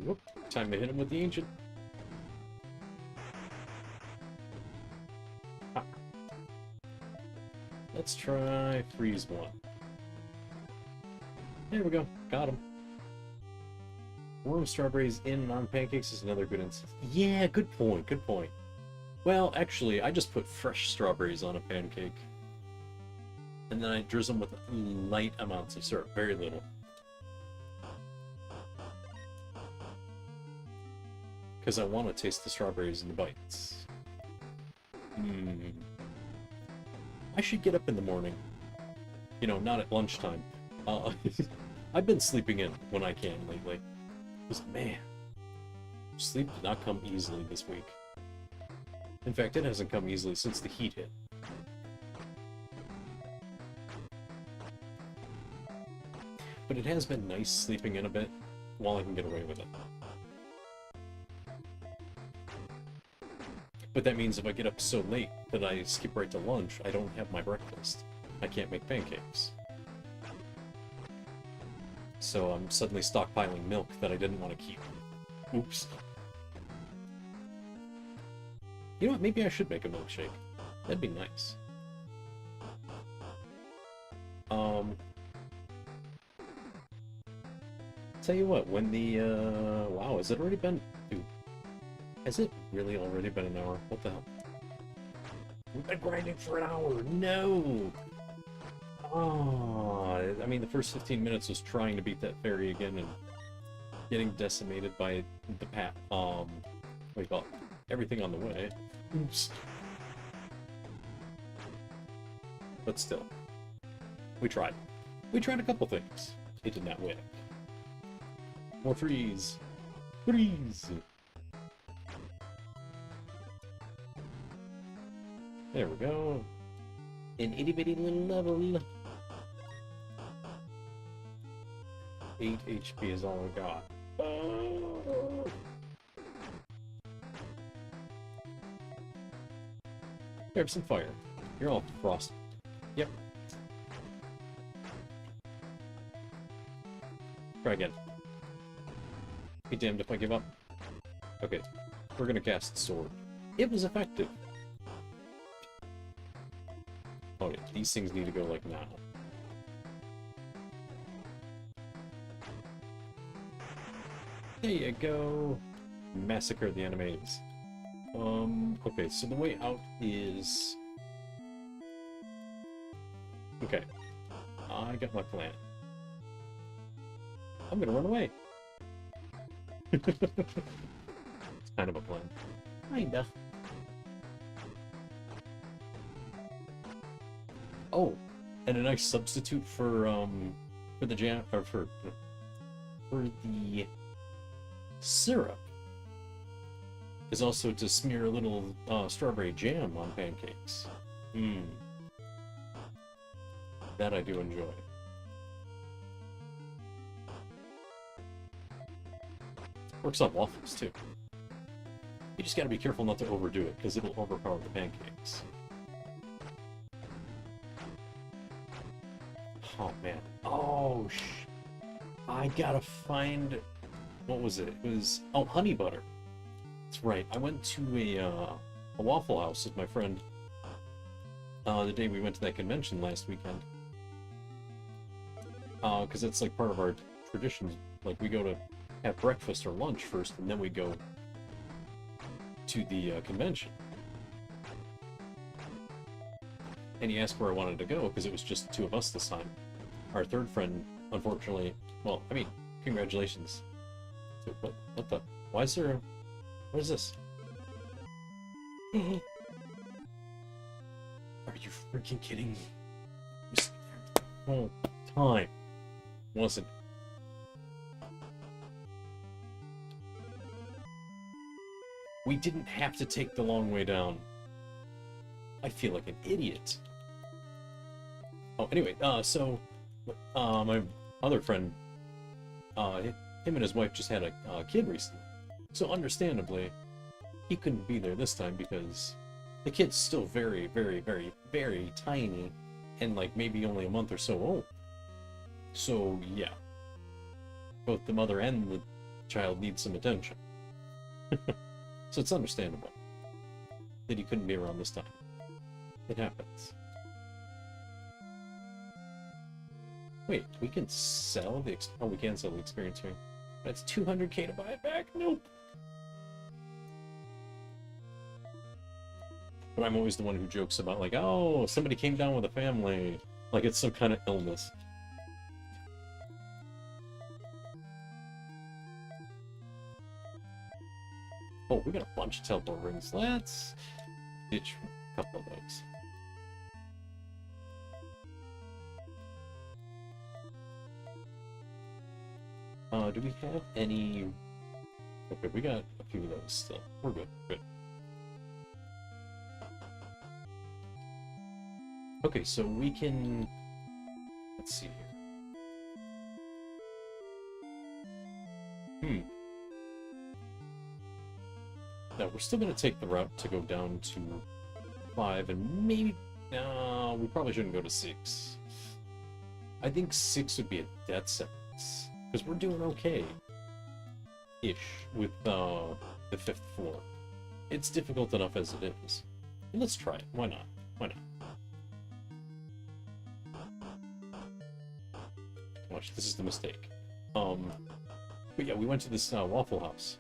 Whoop. Time to hit him with the ancient. Ah. Let's try freeze one. There we go. Got him. Warm strawberries in and on pancakes is another good instance. Yeah, good point, good point. Well, actually, I just put fresh strawberries on a pancake. And then I drizzle them with light amounts of syrup, very little. Because I want to taste the strawberries in the bites. I should get up in the morning. You know, not at lunchtime. I've been sleeping in when I can lately. Because, man, sleep did not come easily this week. In fact, it hasn't come easily since the heat hit. But it has been nice sleeping in a bit while I can get away with it. But that means if I get up so late that I skip right to lunch, I don't have my breakfast. I can't make pancakes. So I'm suddenly stockpiling milk that I didn't want to keep. Oops. You know what, maybe I should make a milkshake. That'd be nice. Tell you what, when the, wow, has it already been, dude, has it really already been an hour? What the hell? We've been grinding for an hour, no! Oh, I mean, the first 15 minutes was trying to beat that fairy again and getting decimated by the what do you call it? Everything on the way. Oops. But still, we tried. We tried a couple things. It did not win. More freeze. Freeze! There we go. An itty bitty little level. 8 HP is all I got. Grab some fire. You're all frosted. Yep. Try again. Be damned if I give up. Okay, we're gonna cast Sword. It was effective. Oh yeah, these things need to go like now. There you go. Massacre the enemies. Okay, so the way out is... Okay. I got my plan. I'm gonna run away. It's kind of a plan. Kinda. Oh, and a nice substitute for the jam, or for the syrup is also to smear a little strawberry jam on pancakes. Mmm. That I do enjoy. Works on waffles too. You just gotta be careful not to overdo it, because it'll overpower the pancakes. Oh man. Oh I gotta find... What was it? It was... Oh, honey butter. That's right. I went to a Waffle House with my friend the day we went to that convention last weekend. Because it's like part of our traditions. Like, we go to have breakfast or lunch first, and then we go to the convention. And he asked where I wanted to go, because it was just two of us this time. Our third friend, unfortunately... Well, I mean, congratulations. What the... Why is there a... What is this? Are you freaking kidding me? Just the whole time. Wasn't. We didn't have to take the long way down. I feel like an idiot. Oh, anyway, so my other friend, him and his wife just had a kid recently. So understandably, he couldn't be there this time because the kid's still very, very, very, very tiny and like maybe only a month or so old. So yeah, both the mother and the child need some attention. So it's understandable that he couldn't be around this time. It happens. Wait, we can sell the... Oh, we can sell the experience ring. That's 200k to buy it back? Nope. But I'm always the one who jokes about, like, oh, somebody came down with a family. Like it's some kind of illness. Oh, we got a bunch of teleport rings. Let's ditch a couple of those. Do we have any... Okay, we got a few of those still. We're good, good. Okay, so we can... Let's see here. Now, we're still going to take the route to go down to 5, and maybe... No, we probably shouldn't go to 6. I think 6 would be a death sentence. Because we're doing okay-ish with the 5th floor. It's difficult enough as it is. And let's try it. Why not? Why not? Watch, this is the mistake. But yeah, we went to this Waffle House.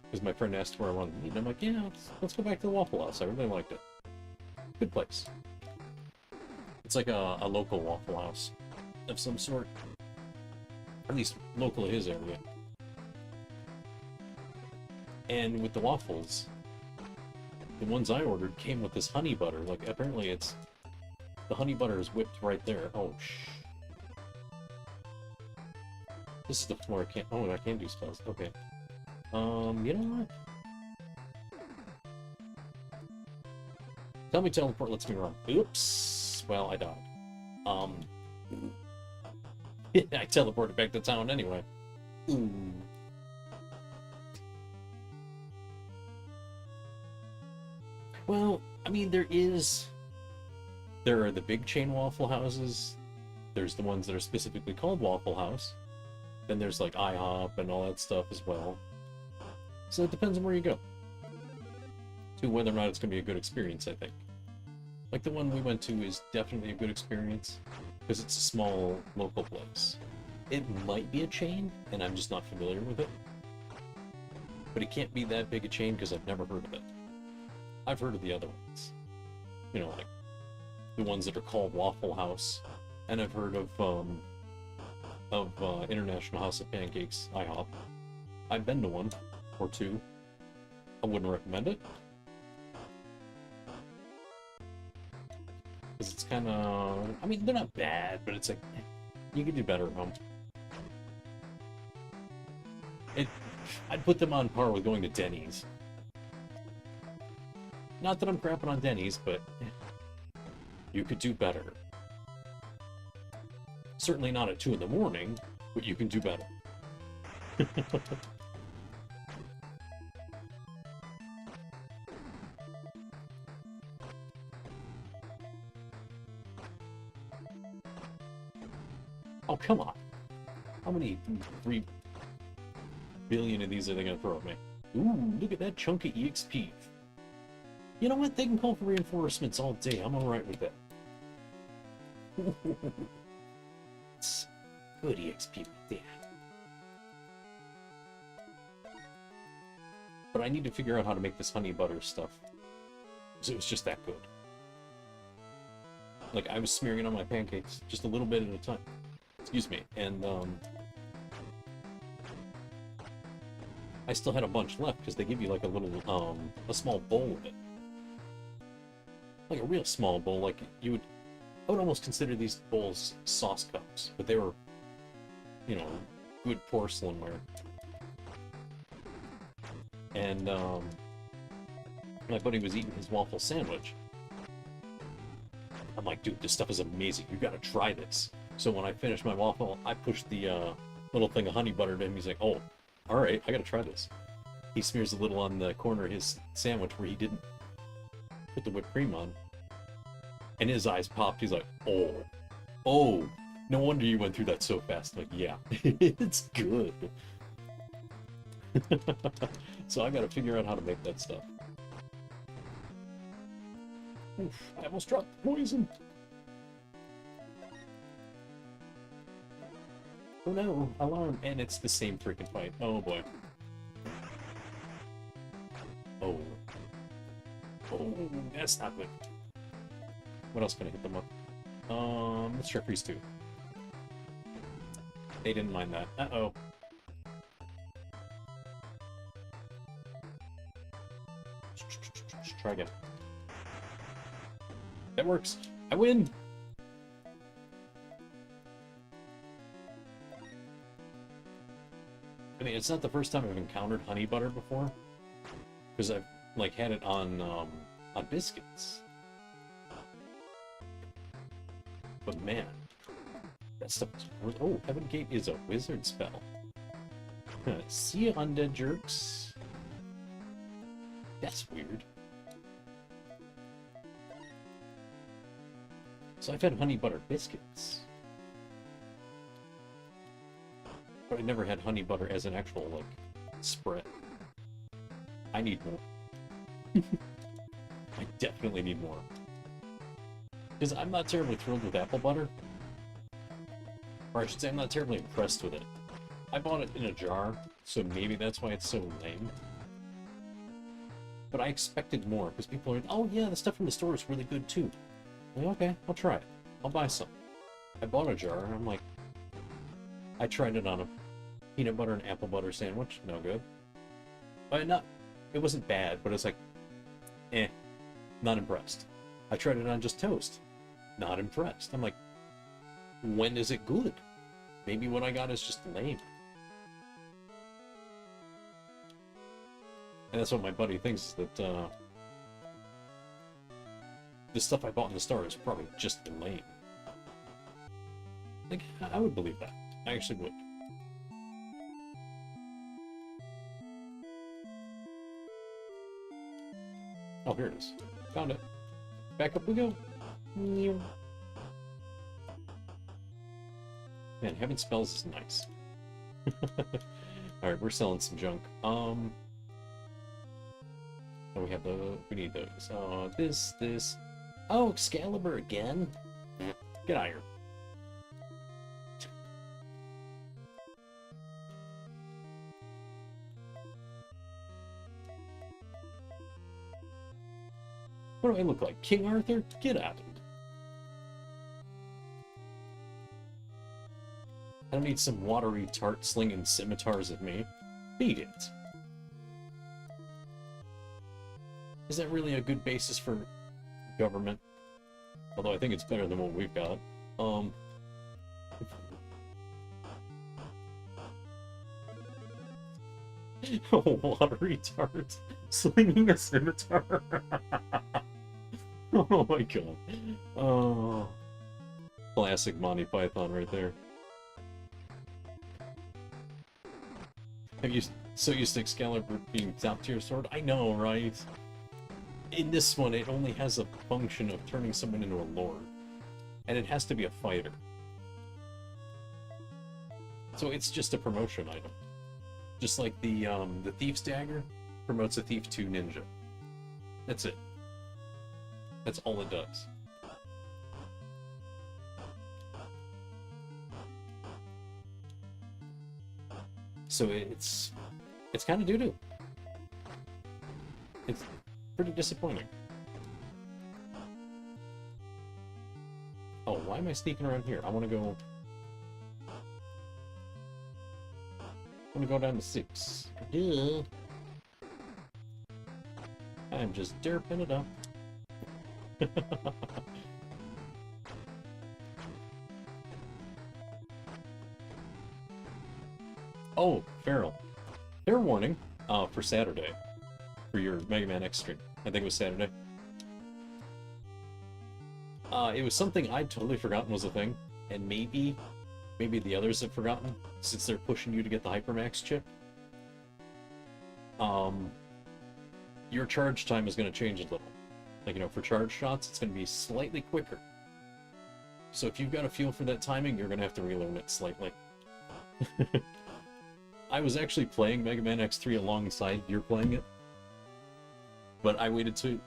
Because my friend asked where I wanted to eat, and I'm like, yeah, let's go back to the Waffle House. I really liked it. Good place. It's like a local Waffle House of some sort. At least local to his area. And with the waffles, the ones I ordered came with this honey butter. Like, apparently it's... The honey butter is whipped right there. Oh, shh. This is the floor I can't... Oh, I can do spells. Okay. You know what? Tell me teleport lets me run. Oops. Well, I died. I teleported back to town anyway. Ooh. Well, I mean, there are the big chain Waffle Houses. There's the ones that are specifically called Waffle House. Then there's like IHOP and all that stuff as well. So it depends on where you go. To whether or not it's going to be a good experience, I think. Like the one we went to is definitely a good experience because it's a small local place. It might be a chain, and I'm just not familiar with it. But it can't be that big a chain because I've never heard of it. I've heard of the other ones. You know, like the ones that are called Waffle House. And I've heard of International House of Pancakes, IHOP. I've been to one or two. I wouldn't recommend it. Because it's kind of... I mean, they're not bad, but it's like... You could do better at home. I'd put them on par with going to Denny's. Not that I'm crapping on Denny's, but... You could do better. Certainly not at 2 in the morning, but you can do better. Oh, come on. How many 3 billion of these are they going to throw at me? Ooh, look at that chunk of EXP. You know what? They can call for reinforcements all day. I'm alright with that. It's good EXP right there. But I need to figure out how to make this honey butter stuff. Because it was just that good. Like, I was smearing it on my pancakes just a little bit at a time. Excuse me. And, I still had a bunch left because they give you like a little, a small bowl of it. Like a real small bowl, like I would almost consider these bowls sauce cups, but they were, you know, good porcelainware. And, my buddy was eating his waffle sandwich. I'm like, dude, this stuff is amazing. You gotta try this. So when I finished my waffle, I pushed the, little thing of honey butter to him. He's like, oh, alright, I gotta try this. He smears a little on the corner of his sandwich where he didn't put the whipped cream on. And his eyes popped. He's like, oh, no wonder you went through that so fast. I'm like, yeah, it's good. So I gotta figure out how to make that stuff. Oof, I almost dropped poison. Oh no, alarm. And it's the same freaking fight. Oh boy. Oh, that's not good. What else can I hit them up? Let's try freeze 2. They didn't mind that. Uh-oh. Try again. That works. I win! I mean, it's not the first time I've encountered honey butter before. Because I've, like, had it on biscuits. But man, that stuff is... Oh, Heaven Gate is a wizard spell. See ya, undead jerks. That's weird. So I've had honey butter biscuits. But I never had honey butter as an actual, like, spread. I need more. I definitely need more. Because I'm not terribly thrilled with apple butter. Or I should say I'm not terribly impressed with it. I bought it in a jar, so maybe that's why it's so lame. But I expected more, because people are like, oh yeah, the stuff from the store is really good too. I'm like, okay, I'll try it. I'll buy some. I bought a jar, and I'm like, I tried it on a peanut butter and apple butter sandwich. No good. But it wasn't bad, but it's like, not impressed. I tried it on just toast. Not impressed. I'm like, when is it good? Maybe what I got is just lame. And that's what my buddy thinks, is that the stuff I bought in the store is probably just lame. Like, I would believe that. I actually would. Oh, here it is. Found it. Back up we go. Man, having spells is nice. Alright, we're selling some junk. Oh, we need those. This. Oh, Excalibur again? Get out of here. What do I look like? King Arthur? Get out of it. I don't need some watery tart slinging scimitars at me. Beat it. Is that really a good basis for government? Although I think it's better than what we've got. Watery tart slinging a scimitar. Oh my god. Oh, classic Monty Python right there. Have you so used to Excalibur being top tier sword? I know, right? In this one, it only has a function of turning someone into a lord, and it has to be a fighter. So it's just a promotion item, just like the Thief's Dagger promotes a Thief 2 ninja. That's it. That's all it does. So it's kind of doo-doo. It's pretty disappointing. Oh, why am I sneaking around here? I want to go down to 6. Duh. I'm just derping it up. Oh, Feral. Fair warning for Saturday. For your Mega Man X stream. I think it was Saturday. It was something I'd totally forgotten was a thing. And maybe the others have forgotten, since they're pushing you to get the Hypermax chip. Your charge time is going to change a little. Like, you know, for charge shots, it's going to be slightly quicker. So if you've got a feel for that timing, you're going to have to relearn it slightly. I was actually playing Mega Man X3 alongside you're playing it. But I waited to...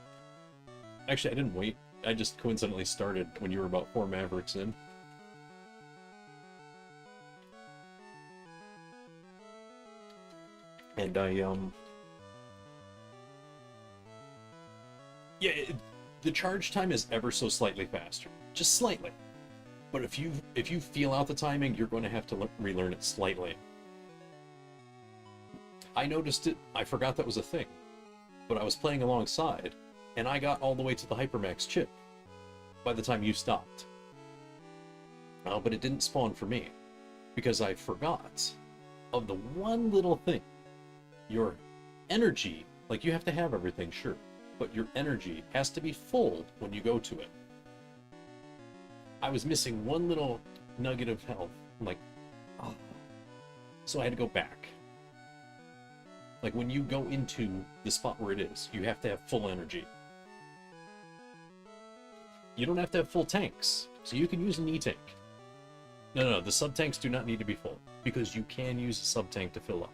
Actually, I didn't wait. I just coincidentally started when you were about 4 Mavericks in. And yeah, the charge time is ever so slightly faster. Just slightly. But if you feel out the timing, you're going to have to relearn it slightly. I noticed it. I forgot that was a thing. But I was playing alongside, and I got all the way to the Hypermax chip by the time you stopped. But it didn't spawn for me, because I forgot of the one little thing. Your energy, like, you have to have everything, sure, but your energy has to be full when you go to it. I was missing one little nugget of health. I'm like, oh. So I had to go back. Like, when you go into the spot where it is, you have to have full energy. You don't have to have full tanks, so you can use an E-tank. No, the sub-tanks do not need to be full, because you can use a sub-tank to fill up.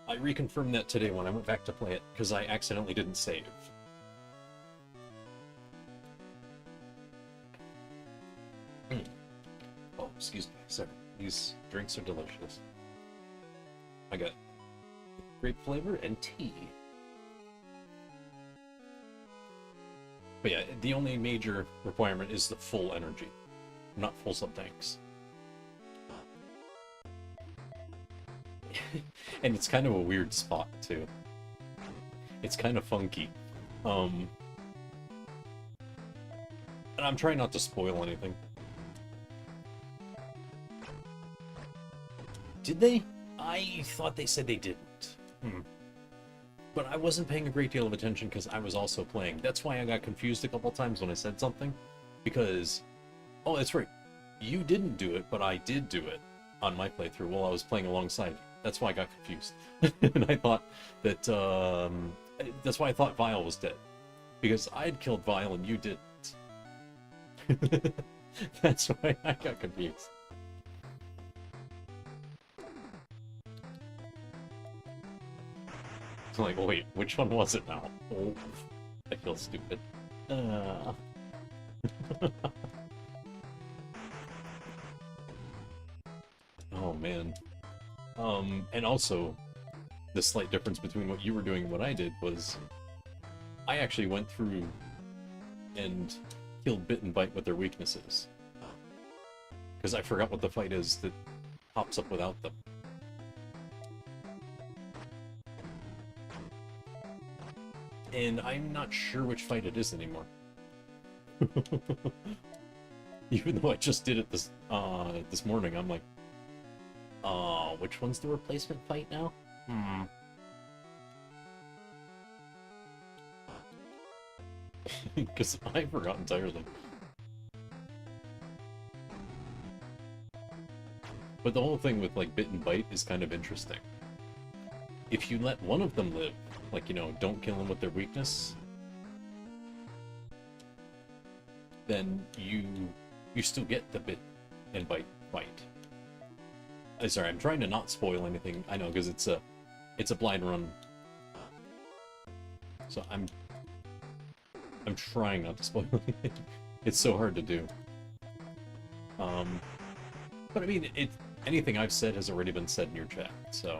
I reconfirmed that today when I went back to play it, because I accidentally didn't save. Oh, excuse me, sorry. These drinks are delicious. I got grape flavor, and tea. But yeah, the only major requirement is the full energy, not full sub-tanks. And it's kind of a weird spot, too. It's kind of funky. And I'm trying not to spoil anything. Did they? I thought they said they didn't. But I wasn't paying a great deal of attention because I was also playing. That's why I got confused a couple times when I said something. Because, oh, that's right. You didn't do it, but I did do it on my playthrough while I was playing alongside. That's why I got confused. And I thought that, that's why I thought Vile was dead. Because I had killed Vile and you didn't. That's why I got confused. It's like, wait, which one was it now? Oh, I feel stupid. Oh, man. And also, the slight difference between what you were doing and what I did was I actually went through and killed Bit and Bite with their weaknesses. Because I forgot what the fight is that pops up without them. And I'm not sure which fight it is anymore. Even though I just did it this morning, I'm like, which one's the replacement fight now? Because I forgot entirely. But the whole thing with, like, Bit and Bite is kind of interesting. If you let one of them live, like, you know, don't kill them with their weakness, then you still get the Bit and Bite fight. Sorry, I'm trying to not spoil anything. I know, because it's a blind run. So I'm trying not to spoil anything. It's so hard to do. But I mean, anything I've said has already been said in your chat, so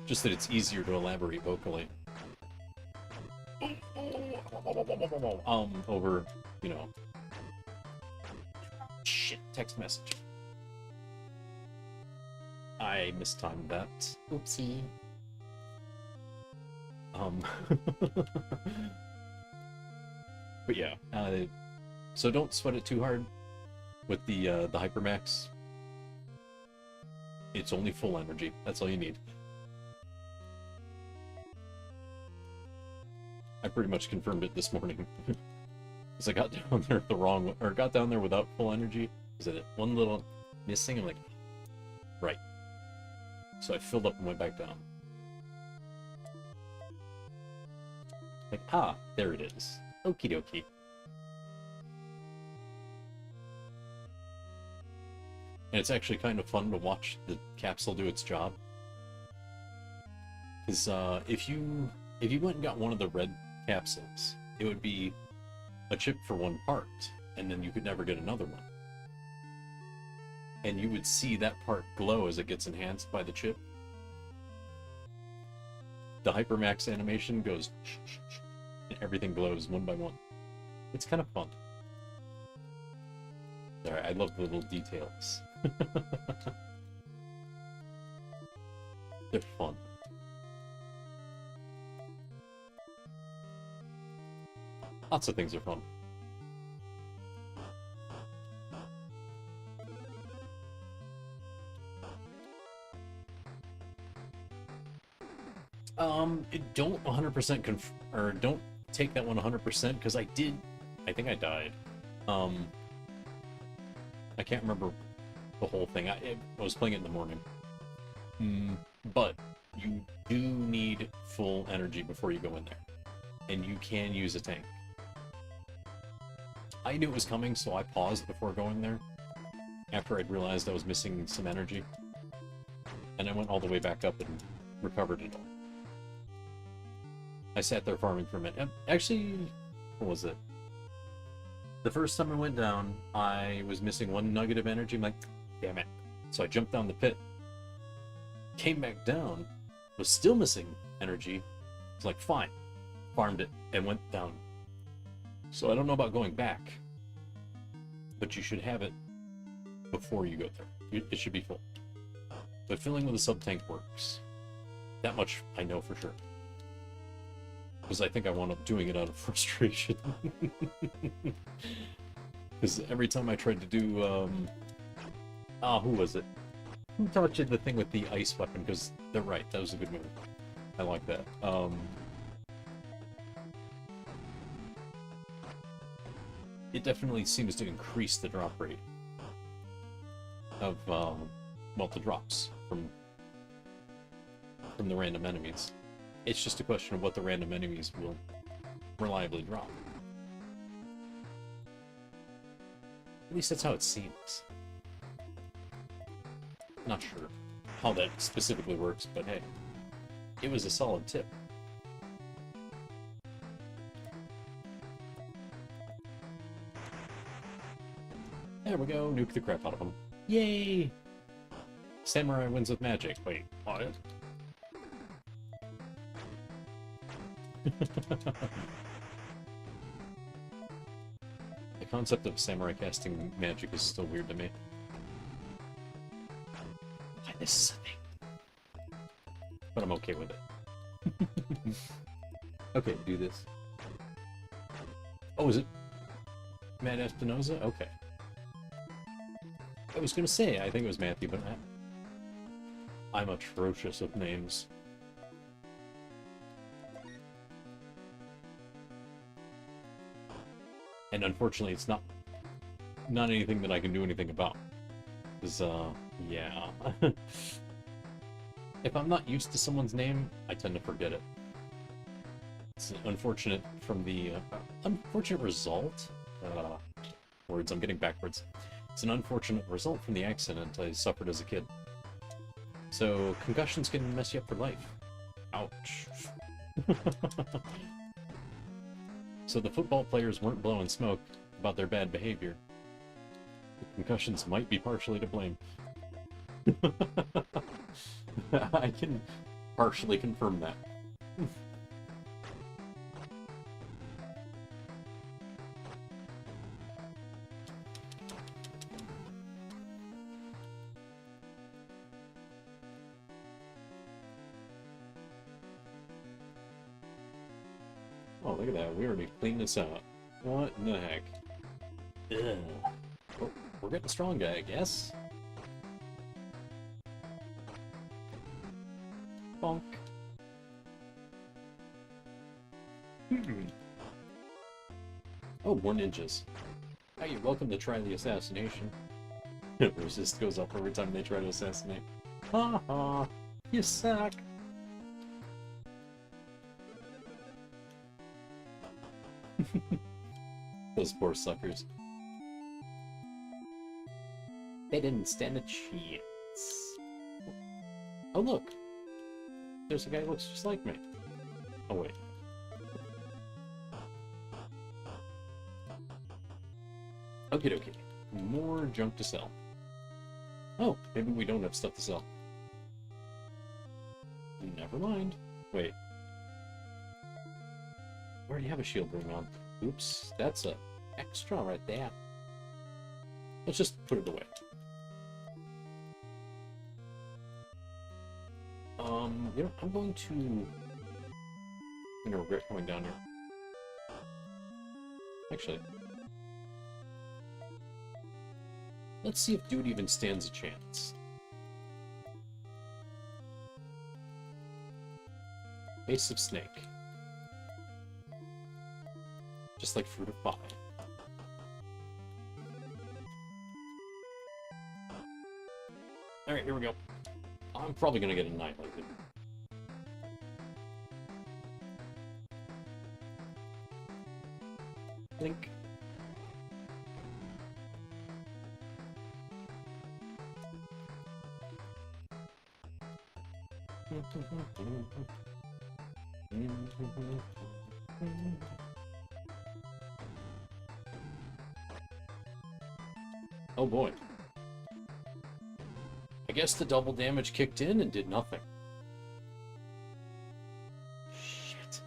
just that it's easier to elaborate vocally. Over, you know, shit, text message. I mistimed that. Oopsie. But yeah, so don't sweat it too hard with the Hypermax. It's only full energy. That's all you need. I pretty much confirmed it this morning. Because I got down there the wrong way, or got down there without full energy. Was it one little missing? I'm like, right. So I filled up and went back down. Like, there it is. Okie dokie. And it's actually kind of fun to watch the capsule do its job. Because if you went and got one of the red capsules, it would be a chip for one part, and then you could never get another one. And you would see that part glow as it gets enhanced by the chip. The Hypermax animation goes and everything glows one by one. It's kind of fun. Sorry, I love the little details. They're fun. Lots of things are fun. Don't 100% or don't take that one 100% because I think I died. I can't remember the whole thing. I was playing it in the morning. But you do need full energy before you go in there. And you can use a tank. I knew it was coming, so I paused before going there. After I'd realized I was missing some energy. And I went all the way back up and recovered it all. I sat there farming for a minute. Actually, what was it? The first time I went down, I was missing one nugget of energy. I'm like, damn it. So I jumped down the pit. came back down, was still missing energy. It's like, fine, farmed it, and went down. So I don't know about going back, but you should have it before you go there. It should be full. But filling with a sub-tank works. That much I know for sure. Because I think I wound up doing it out of frustration. Because every time I tried to do, who was it? Who taught you the thing with the ice weapon? Because they're right, that was a good move. I like that. It definitely seems to increase the drop rate of, well, the drops from the random enemies. It's just a question of what the random enemies will reliably drop. At least that's how it seems. Not sure how that specifically works, but hey, it was a solid tip. There we go, nuke the crap out of them. Yay! Samurai wins with magic. Wait, what? The concept of samurai casting magic is still weird to me. Why this is a thing? But I'm okay with it. Okay, do this. Oh, is it Matt Espinoza? Okay. I was gonna say, I think it was Matthew, but I'm atrocious with names. And unfortunately, it's not anything that I can do anything about. Because, yeah. If I'm not used to someone's name, I tend to forget it. It's unfortunate from the, unfortunate result. Words, I'm getting backwards. It's an unfortunate result from the accident I suffered as a kid. So, concussions can mess you up for life. Ouch. So the football players weren't blowing smoke about their bad behavior. The concussions might be partially to blame. I can partially confirm that. Oh, look at that. We already cleaned this out. What in the heck? Ugh. Oh, we're getting strong guy, I guess. Bonk. Oh, more ninjas. Hi, you're welcome to try the assassination. Resist goes up every time they try to assassinate. Ha ha! You suck! Those poor suckers. They didn't stand a chance. Oh look! There's a guy who looks just like me. Oh wait. Okie dokie. More junk to sell. Oh, maybe we don't have stuff to sell. Never mind. Wait. We already have a shield ring on. Oops, that's a extra right there. Let's just put it away. You know, I'm going to regret coming down here. Actually, let's see if dude even stands a chance. Face of Snake. Just like Fruit of Fire. Alright, here we go. I'm probably gonna get annihilated. Blink. Oh boy. I guess the double damage kicked in and did nothing. Shit.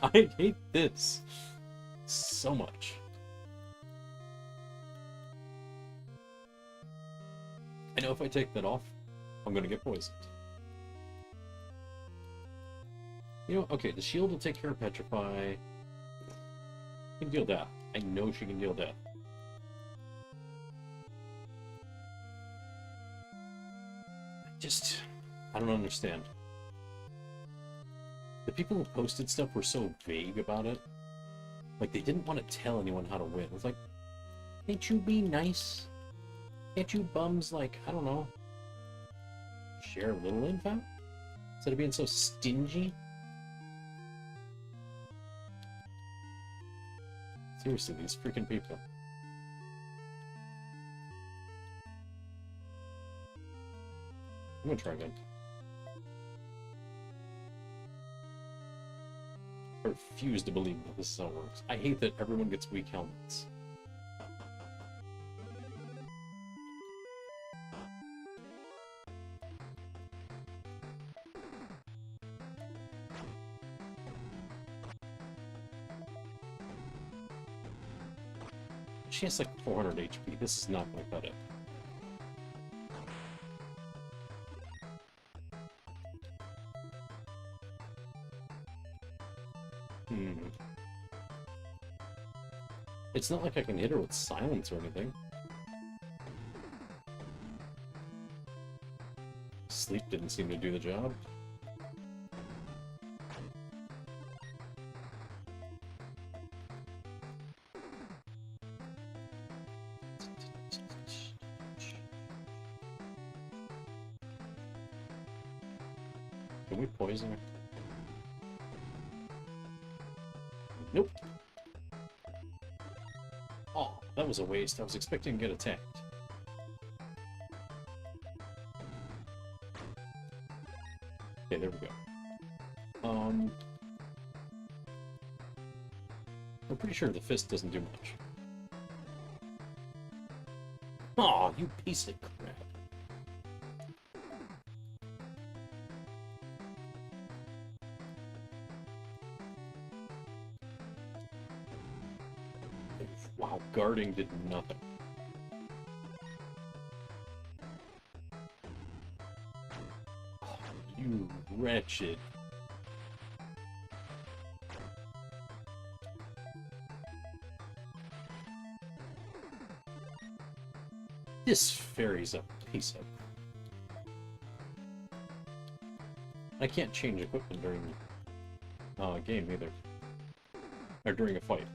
I hate this so much. I know if I take that off, I'm gonna get poisoned. You know, okay, the shield will take care of Petrify. She can deal death. I know she can deal death. I don't understand. The people who posted stuff were so vague about it. Like, they didn't want to tell anyone how to win. It was like, can't you be nice? Can't you bums, like, I don't know, share a little info? Instead of being so stingy? Seriously, these freaking people. I'm gonna try again. I refuse to believe that this is how it works. I hate that everyone gets weak helmets. She has like 400 HP. This is not going to cut it. It's not like I can hit her with silence or anything. Sleep didn't seem to do the job. Can we poison her? Nope. Oh, that was a waste. I was expecting to get attacked. Okay, there we go. I'm pretty sure the fist doesn't do much. Aw, you piece of crap. Wow, guarding did nothing. Oh, you wretched. This fairy's a piece of... I can't change equipment during a game either. Or during a fight.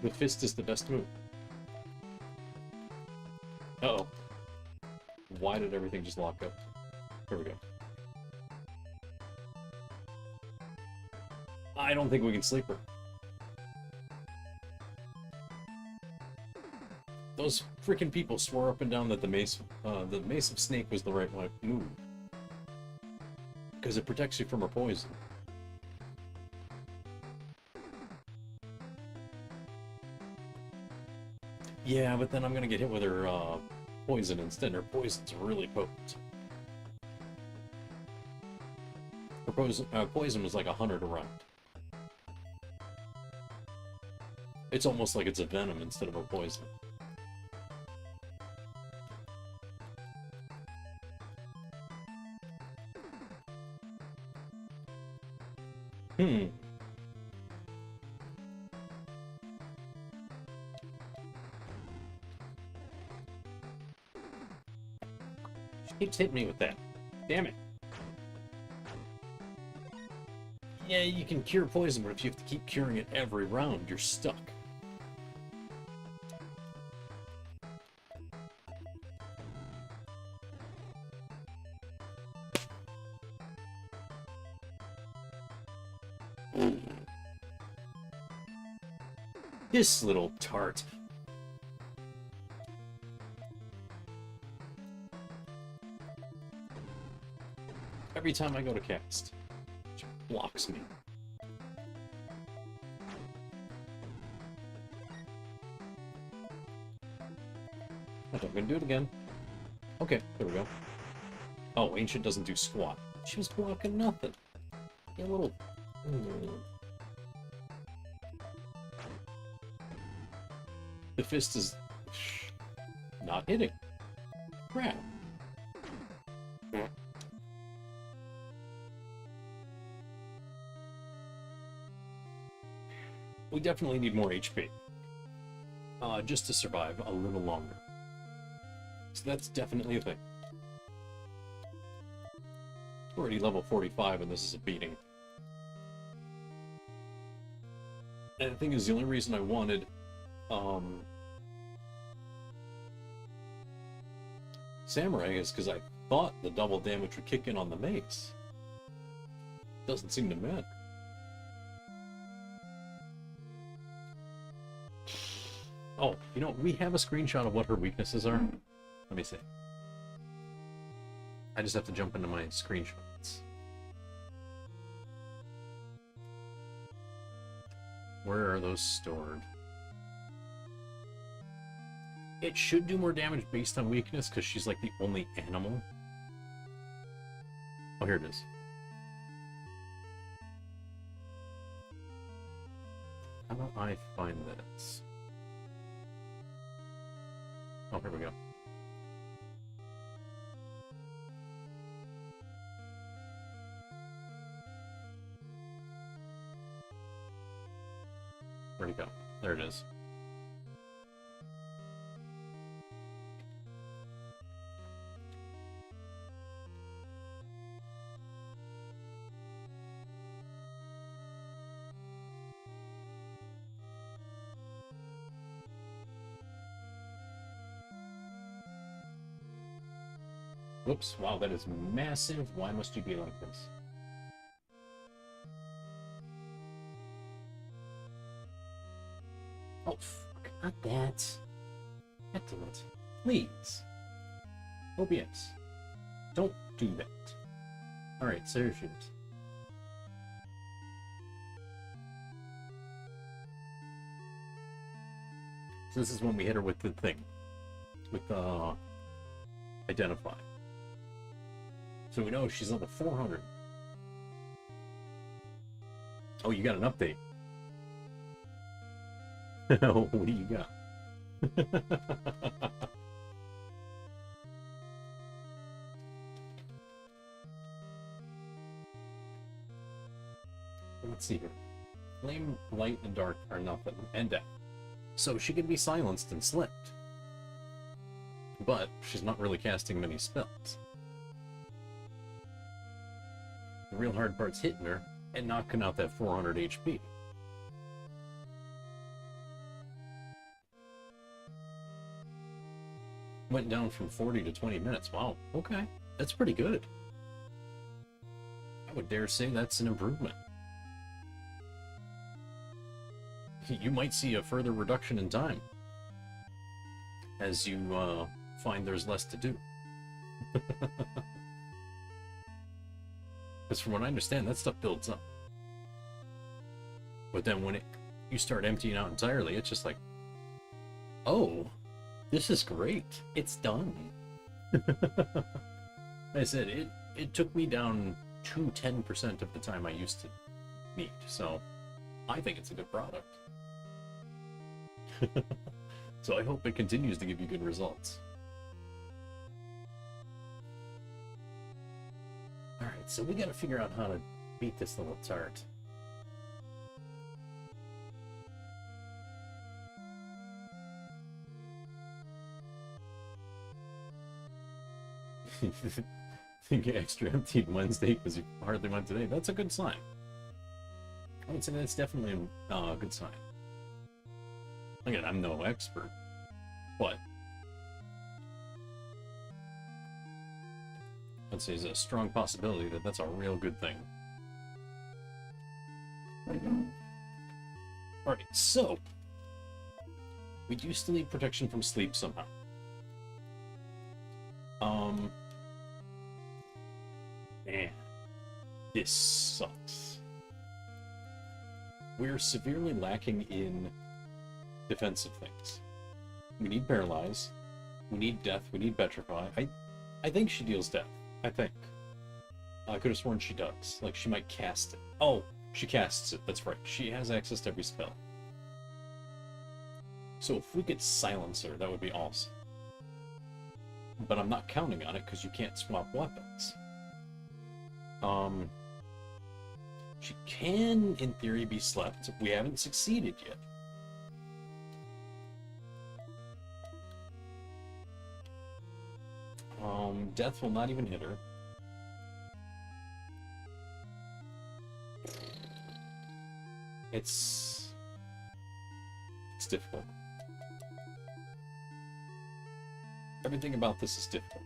The fist is the best move. Uh-oh. Why did everything just lock up? Here we go. I don't think we can sleep her. Those freaking people swore up and down that the Mace of Snake was the right move. Because it protects you from her poison. Yeah, but then I'm gonna get hit with her poison instead. Her poison's really potent. Her poison was like 100 a round. It's almost like it's a venom instead of a poison. She keeps hitting me with that. Damn it. Yeah, you can cure poison, but if you have to keep curing it every round, you're stuck. This little tart. every time I go to cast. She blocks me. I'm gonna do it again. Okay, there we go. Oh, Ancient doesn't do squat. She was blocking nothing. You little... The fist is... not hitting. Crap. We definitely need more HP. Just to survive a little longer. So that's definitely a thing. We're already level 45 and this is a beating. And the thing is, the only reason I wanted Samurai is because I thought the double damage would kick in on the mace. Doesn't seem to matter. Oh, you know, we have a screenshot of what her weaknesses are. Let me see. I just have to jump into my screenshots. Where are those stored? It should do more damage based on weakness, because she's like the only animal. Oh, here it is. How do I find this? Oh, here we go. Where'd it go? There it is. Whoops, wow, that is massive. Why must you be like this? Oh, fuck, not that. Excellent. Please. OBS. Don't do that. Alright, so here she is. So this is when we hit her with the thing. With the... identify. So we know she's level 400. Oh, you got an update. What do you got? Let's see here. Flame, light, and dark are nothing. And death. So she can be silenced and slipped. But she's not really casting many spells. The real hard part's hitting her and knocking out that 400 HP. Went down from 40 to 20 minutes. Wow, okay. That's pretty good. I would dare say that's an improvement. You might see a further reduction in time as you find there's less to do. Because from what I understand, that stuff builds up. But then when you start emptying out entirely, it's just like, oh, this is great. It's done. I said, it took me down to 10% of the time I used to need. So I think it's a good product. So I hope it continues to give you good results. Alright, so we gotta figure out how to beat this little tart. Think you extra emptied Wednesday because you hardly went today. That's a good sign. I would say that's definitely a good sign. Again, I'm no expert, but I'd say there's a strong possibility that that's a real good thing. Alright, so we do still need protection from sleep somehow. Man, This sucks. We're severely lacking in defensive things. We need Paralyze. We need Death. We need Petrify. I think she deals Death. I think. I could have sworn she does. Like, she might cast it. Oh, she casts it. That's right. She has access to every spell. So if we could silence her, that would be awesome. But I'm not counting on it because you can't swap weapons. She can, in theory, be slept. We haven't succeeded yet. Death will not even hit her. It's difficult. Everything about this is difficult.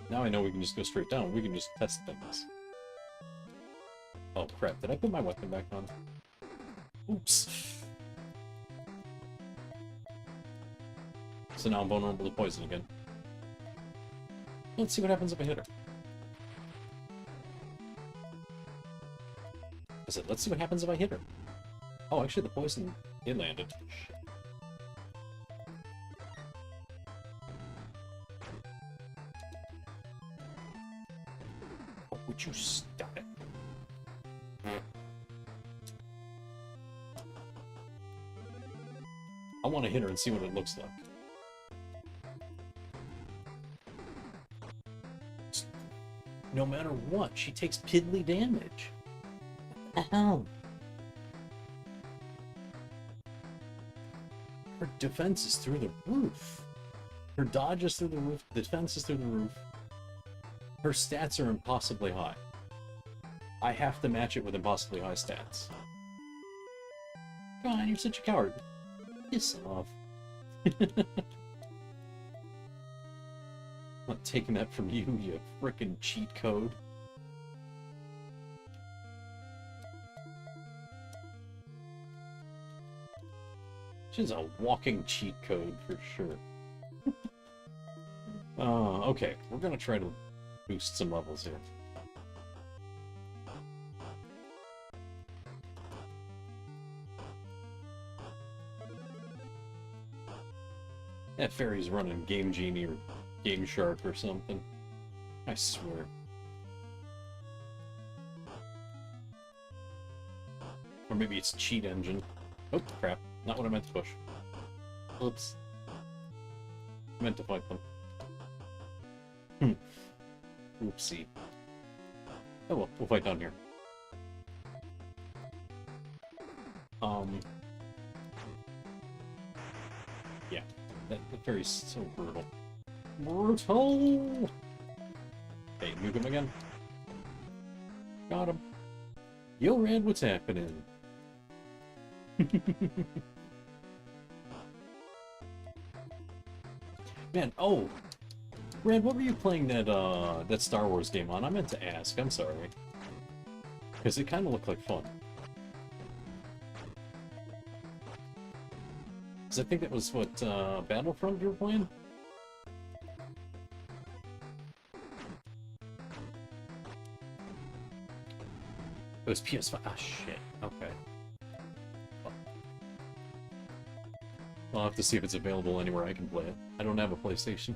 Now I know we can just go straight down. We can just test things. Oh crap, did I put my weapon back on? Oops. So now I'm vulnerable to poison again. Let's see what happens if I hit her. I said, let's see what happens if I hit her. Oh, actually the poison, it landed. Shit. Oh, would you stop it? I want to hit her and see what it looks like. No matter what, she takes piddly damage. What the hell? Her defense is through the roof. Her dodge is through the roof. The defense is through the roof. Her stats are impossibly high. I have to match it with impossibly high stats. God, you're such a coward. Piss off. I'm not taking that from you, you frickin' cheat code. She's a walking cheat code for sure. Okay, we're gonna try to boost some levels here. That fairy's running Game Genie or Game Shark or something. I swear. Or maybe it's Cheat Engine. Oh, crap. Not what I meant to push. Oops. I meant to fight them. Oopsie. Oh well, we'll fight down here. Yeah. The fairy's so brutal. Brutal! Hey, nuke him again. Got him. Yo, Rand, what's happening? Man, oh! Rand, what were you playing that Star Wars game on? I meant to ask, I'm sorry. Because it kind of looked like fun. Because I think that was, what, Battlefront you were playing? It was PS5. Ah, shit. Okay. I'll have to see if it's available anywhere I can play it. I don't have a PlayStation.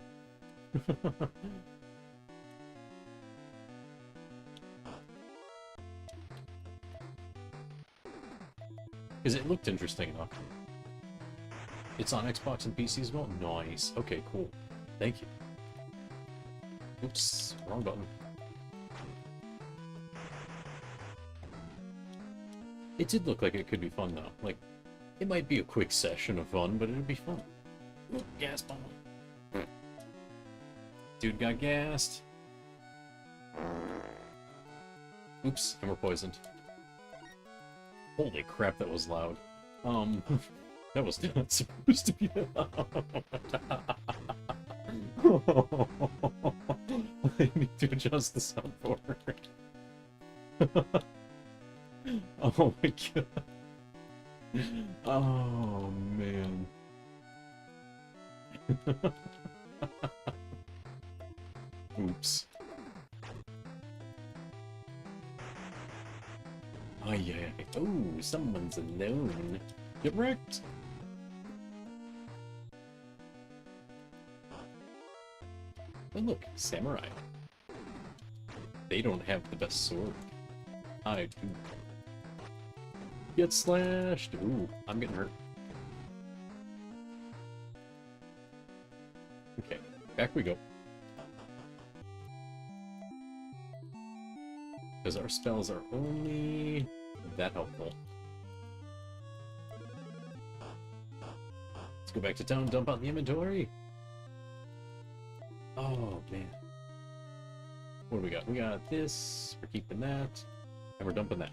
Because it looked interesting enough. It's on Xbox and PC as well? Nice. Okay, cool. Thank you. Oops. Wrong button. It did look like it could be fun, though. Like, it might be a quick session of fun, but it'd be fun. Ooh, gas bomb. Dude got gassed. Oops, and we're poisoned. Holy crap, that was loud. That was not supposed to be that loud. I need to adjust the soundboard. Oh my god. Oh man. Oops. Oh yeah. Oh, someone's alone. Get wrecked. Oh look, samurai. They don't have the best sword. I do. Get slashed. Ooh, I'm getting hurt. Okay, back we go. Because our spells are only that helpful. Let's go back to town, dump out the inventory. Oh, man. What do we got? We got this. We're keeping that. And we're dumping that.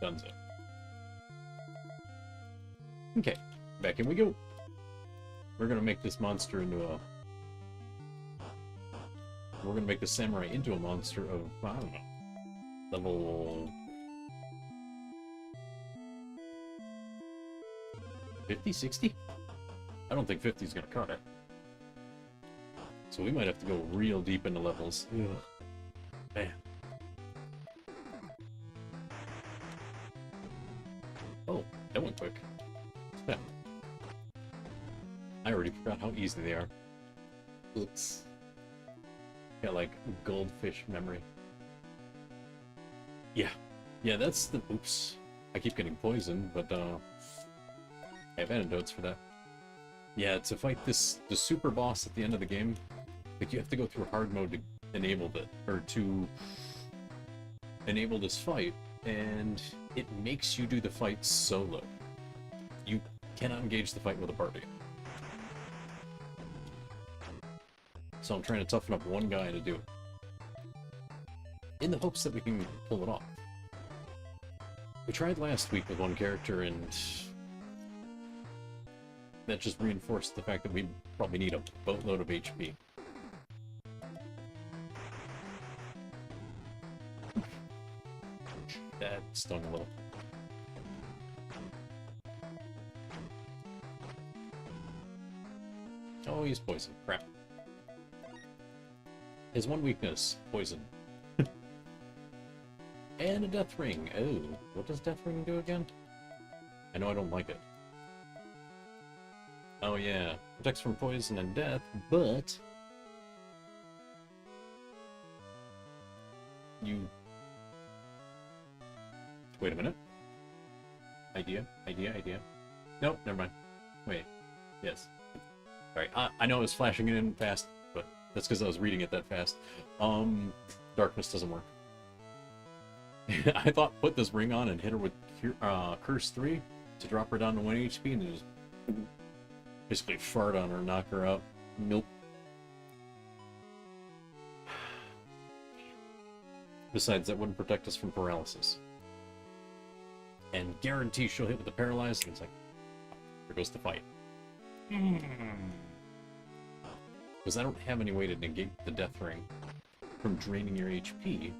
Donezo. Okay. Back in we go. We're going to make this monster into a... We're going to make the samurai into a monster of, I don't know, level 50, 60? I don't think 50 is going to cut it. So we might have to go real deep into levels. Ugh. Man. Oh, that went quick. Yeah. I already forgot how easy they are. Oops. Got like goldfish memory. Yeah. Yeah, that's the... Oops. I keep getting poisoned, but I have antidotes for that. Yeah, to fight the super boss at the end of the game, like you have to go through hard mode to enable it, or to enable this fight, and it makes you do the fight solo. You cannot engage the fight with a party. So I'm trying to toughen up one guy to do it. In the hopes that we can pull it off. We tried last week with one character, and that just reinforced the fact that we probably need a boatload of HP. That stung a little. Oh, he's poisoned. Crap. His one weakness, poison. And a death ring. Oh, what does death ring do again? I know I don't like it. Oh yeah, protects from poison and death, but you... Wait a minute. Idea. Nope, never mind. Wait. Yes. Sorry, I know I was flashing it in fast, but that's because I was reading it that fast. Darkness doesn't work. I thought put this ring on and hit her with Curse 3 to drop her down to 1 HP and just basically fart on her, knock her out. Nope. Besides, that wouldn't protect us from paralysis. And guarantee she'll hit with the paralyzed, and it's like, there goes the fight. Because I don't have any way to negate the death ring from draining your HP.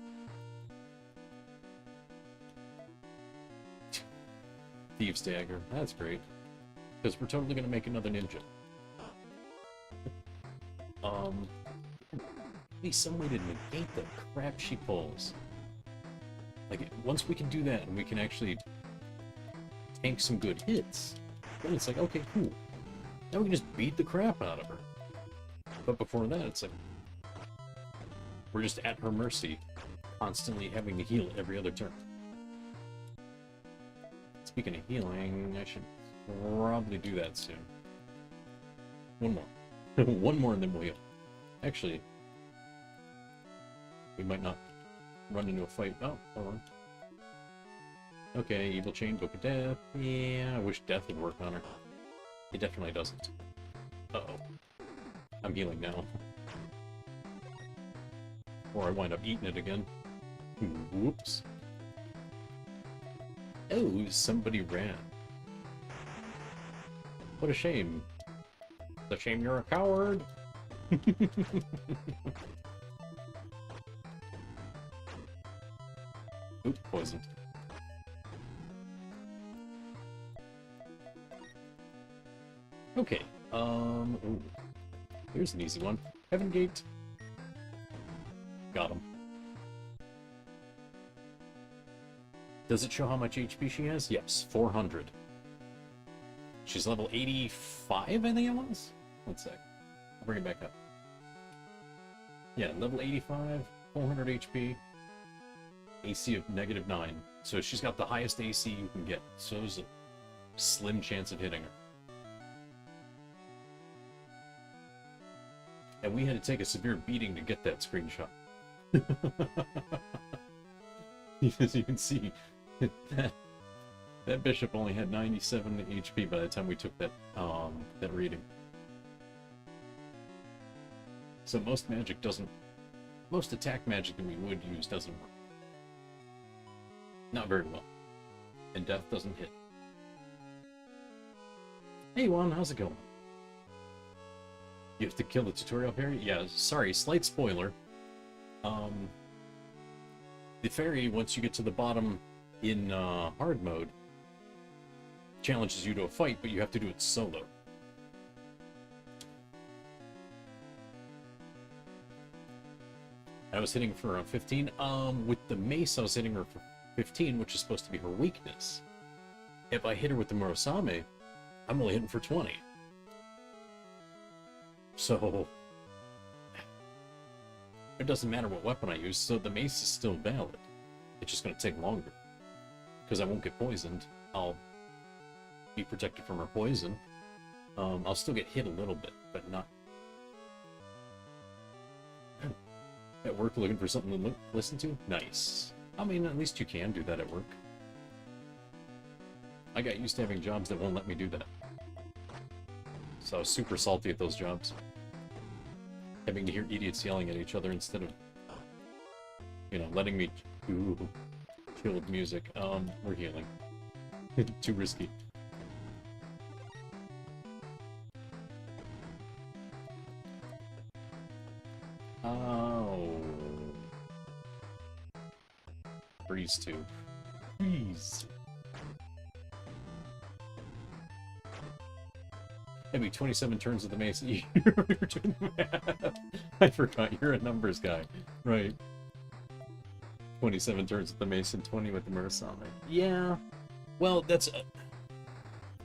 Thieves Dagger, that's great. Because we're totally gonna make another ninja. Be some way to negate the crap she pulls. Like, once we can do that and we can actually tank some good hits, then it's like, okay, cool. Now we can just beat the crap out of her. But before that, it's like, we're just at her mercy, constantly having to heal every other turn. Speaking of healing, I should probably do that soon. One more. One more and then we'll heal. Actually, we might not run into a fight. Oh, hold on. Okay, Evil Chain, Book of Death. Yeah, I wish Death would work on her. It definitely doesn't. Uh-oh. I'm healing now. Or I wind up eating it again. Whoops. Oh, somebody ran. What a shame. It's a shame you're a coward. Oop, poisoned. Okay, Ooh. Here's an easy one. Heaven Gate. Got him. Does it show how much HP she has? Yes, 400. She's level 85, I think it was? One sec. I'll bring it back up. Yeah, level 85, 400 HP, AC of -9. So she's got the highest AC you can get. So there's a slim chance of hitting her. And we had to take a severe beating to get that screenshot. As you can see, that bishop only had 97 HP by the time we took that that reading. So most attack magic that we would use doesn't work. Not very well. And death doesn't hit. Hey Juan, how's it going? You have to kill the tutorial fairy? Yeah, sorry, slight spoiler. The fairy, once you get to the bottom in hard mode, challenges you to a fight, but you have to do it solo. I was hitting for 15. With the mace, I was hitting her for 15, which is supposed to be her weakness. If I hit her with the Murasame, I'm only hitting for 20. So it doesn't matter what weapon I use, so the mace is still valid. It's just going to take longer. Because I won't get poisoned. I'll be protected from her poison. I'll still get hit a little bit, but not... At work looking for something to listen to? Nice. I mean, at least you can do that at work. I got used to having jobs that won't let me do that. So I was super salty at those jobs. Having to hear idiots yelling at each other instead of, you know, letting me do chilled music. We're healing. Too risky. Oh. Freeze tube. Freeze. Maybe 27 turns of the mace. You're doing the math. I forgot you're a numbers guy. Right. 27 turns with the mace and 20 with the Murasame. Yeah. Well, that's...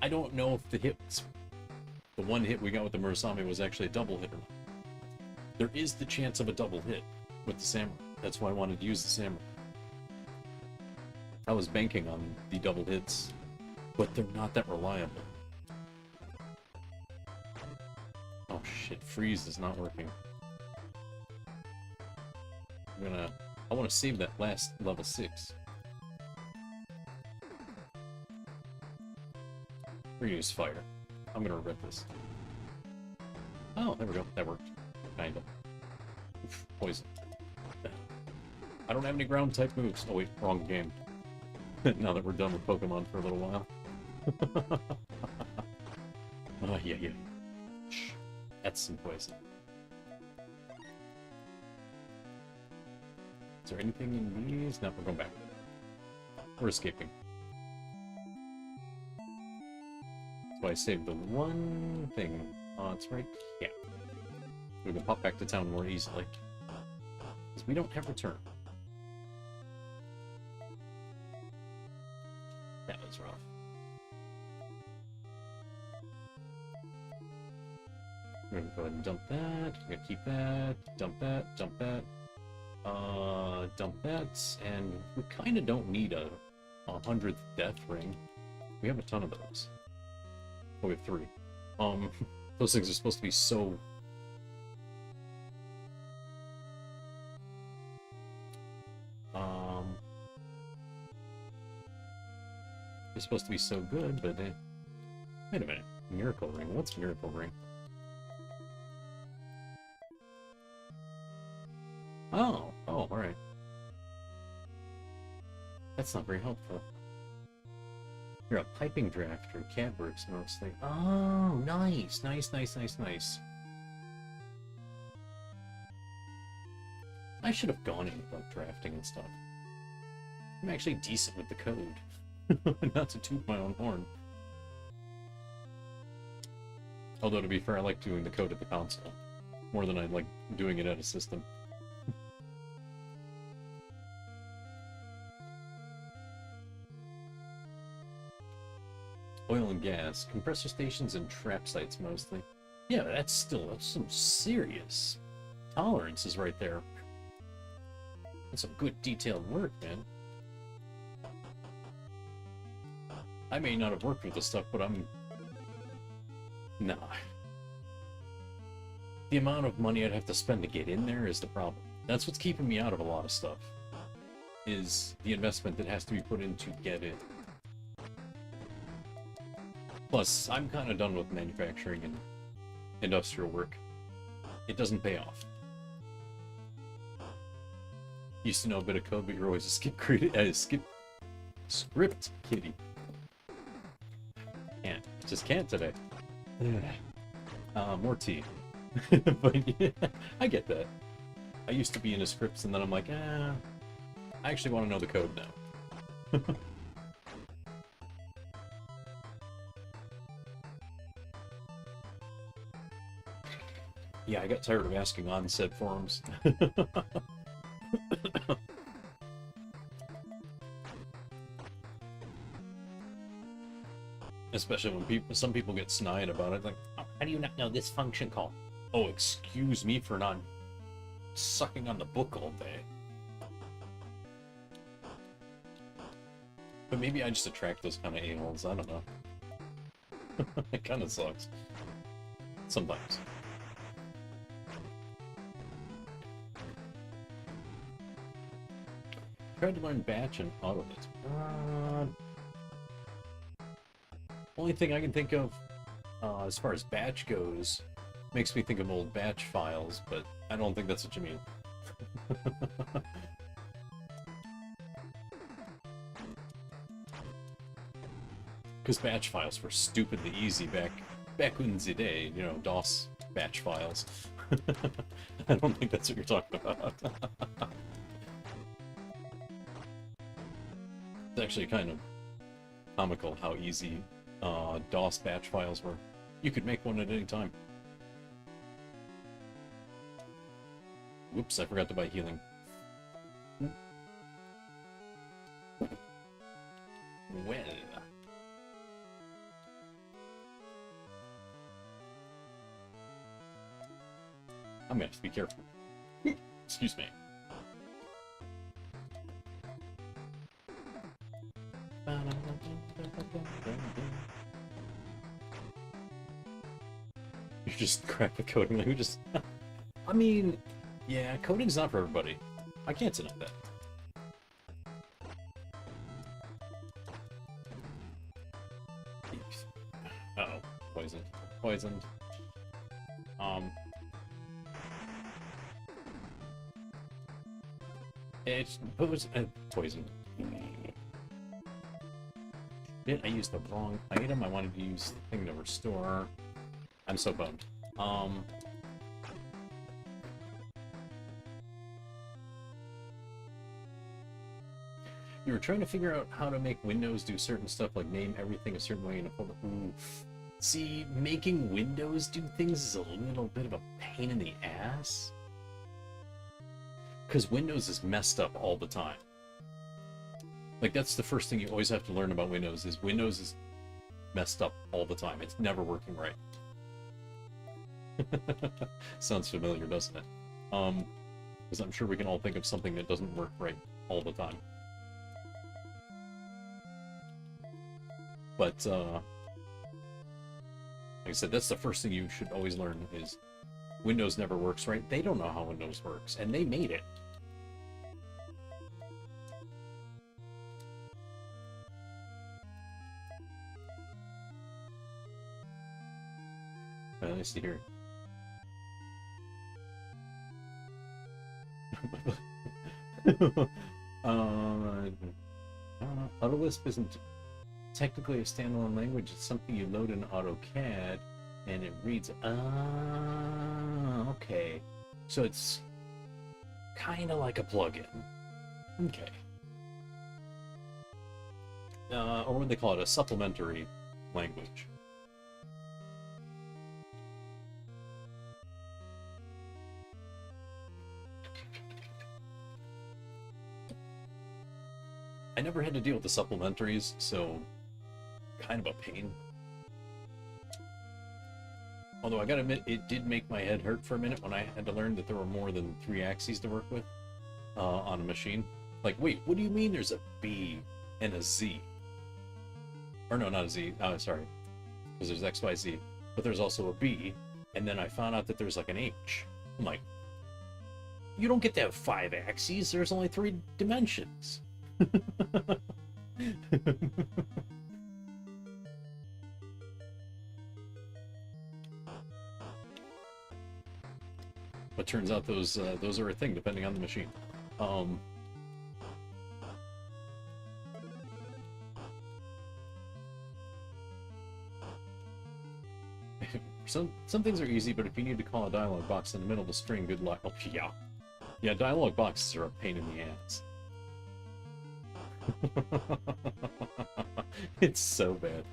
I don't know if the hits... The one hit we got with the Murasame was actually a double hit or not. There is the chance of a double hit with the samurai. That's why I wanted to use the samurai. I was banking on the double hits, but they're not that reliable. Oh shit, freeze is not working. I want to save that last level 6. We're gonna use fire. I'm gonna rip this. Oh, there we go. That worked. Kinda. Oof, poison. I don't have any ground type moves. Oh wait, wrong game. Now that we're done with Pokemon for a little while. Oh, yeah. Shh. That's some poison. Is there anything in these? No, we're going back. We're escaping. So I saved the one thing. Oh, it's right here. We can pop back to town more easily. Because we don't have return. That was rough. We're gonna go ahead and dump that. We're gonna keep that. Dump that. Dump that. Dump that. And we kind of don't need a 100th death ring. We have a ton of those. Oh, we have 3. Those things are supposed to be so... They're supposed to be so good, but wait a minute. Miracle Ring. What's Miracle Ring? Oh, alright. That's not very helpful. You're a piping drafter, Cadworks, and it's like, oh, nice. I should have gone in like drafting and stuff. I'm actually decent with the code. Not to toot my own horn. Although, to be fair, I like doing the code at the console more than I like doing it at a system. Oil and gas, compressor stations and trap sites mostly. Yeah, that's some serious tolerances right there. That's some good detailed work, man. I may not have worked with this stuff, but nah. The amount of money I'd have to spend to get in there is the problem. That's what's keeping me out of a lot of stuff. Is the investment that has to be put in to get in. Plus, I'm kind of done with manufacturing and industrial work. It doesn't pay off. Used to know a bit of code, but you're always a script kitty. Just can't today. More tea. But yeah, I get that. I used to be into scripts, and then I'm like, I actually want to know the code now. Yeah, I got tired of asking on said forums. Especially when some people get snide about it, like, oh, how do you not know this function call? Oh, excuse me for not sucking on the book all day. But maybe I just attract those kind of a-holes, I don't know. It kind of sucks. Sometimes. Tried to learn batch and automate. Only thing I can think of, as far as batch goes, makes me think of old batch files, but I don't think that's what you mean. Because batch files were stupidly easy back in the day, you know, DOS batch files. I don't think that's what you're talking about. It's actually kind of comical how easy DOS batch files were. You could make one at any time. Whoops, I forgot to buy healing. Well. I'm gonna have to be careful. Excuse me. You're just crap at coding languages. I mean, yeah, coding's not for everybody. I can't deny that. Uh-oh. Poisoned. Poisoned. It's poisoned. I used the wrong item. I wanted to use the thing to restore. I'm so bummed. You were trying to figure out how to make Windows do certain stuff, like name everything a certain way in a folder. Ooh. See, making Windows do things is a little bit of a pain in the ass. Because Windows is messed up all the time. Like, that's the first thing you always have to learn about Windows, is Windows is messed up all the time. It's never working right. Sounds familiar, doesn't it? Because I'm sure we can all think of something that doesn't work right all the time. But, like I said, that's the first thing you should always learn, is Windows never works right. They don't know how Windows works, and they made it. Nice to hear. AutoLisp isn't technically a standalone language. It's something you load in AutoCAD, and it reads. Okay. So it's kind of like a plugin. Okay. Or what they call it, a supplementary language. I never had to deal with the supplementaries, so kind of a pain. Although I gotta admit, it did make my head hurt for a minute when I had to learn that there were more than 3 axes to work with on a machine. Like, wait, what do you mean there's a B and a Z? Or no, not a Z, sorry. Because there's X, Y, Z. But there's also a B, and then I found out that there's like an H. I'm like, you don't get to have 5 axes, there's only 3 dimensions. But turns out those are a thing depending on the machine. Some things are easy, but if you need to call a dialogue box in the middle of a string, good luck. Oh yeah, yeah. Dialogue boxes are a pain in the ass. It's so bad.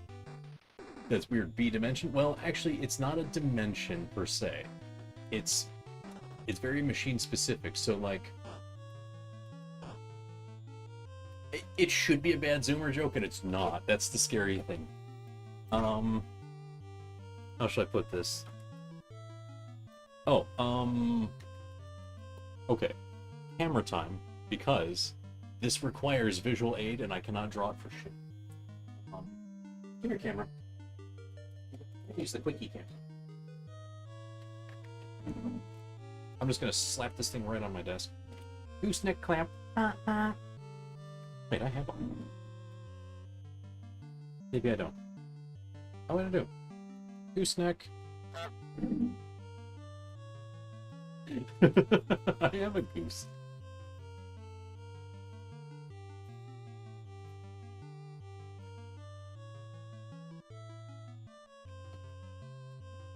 That's weird. B dimension. Well, actually, it's not a dimension per se. It's very machine specific. So like, it should be a bad Zoomer joke, and it's not. That's the scary thing. How should I put this? Oh, okay. Camera time, because this requires visual aid, and I cannot draw it for shit. Come here, camera. Use the quickie camera. I'm just gonna slap this thing right on my desk. Gooseneck clamp. Wait, I have one. Maybe I don't. How would I do? Gooseneck. I have a goose.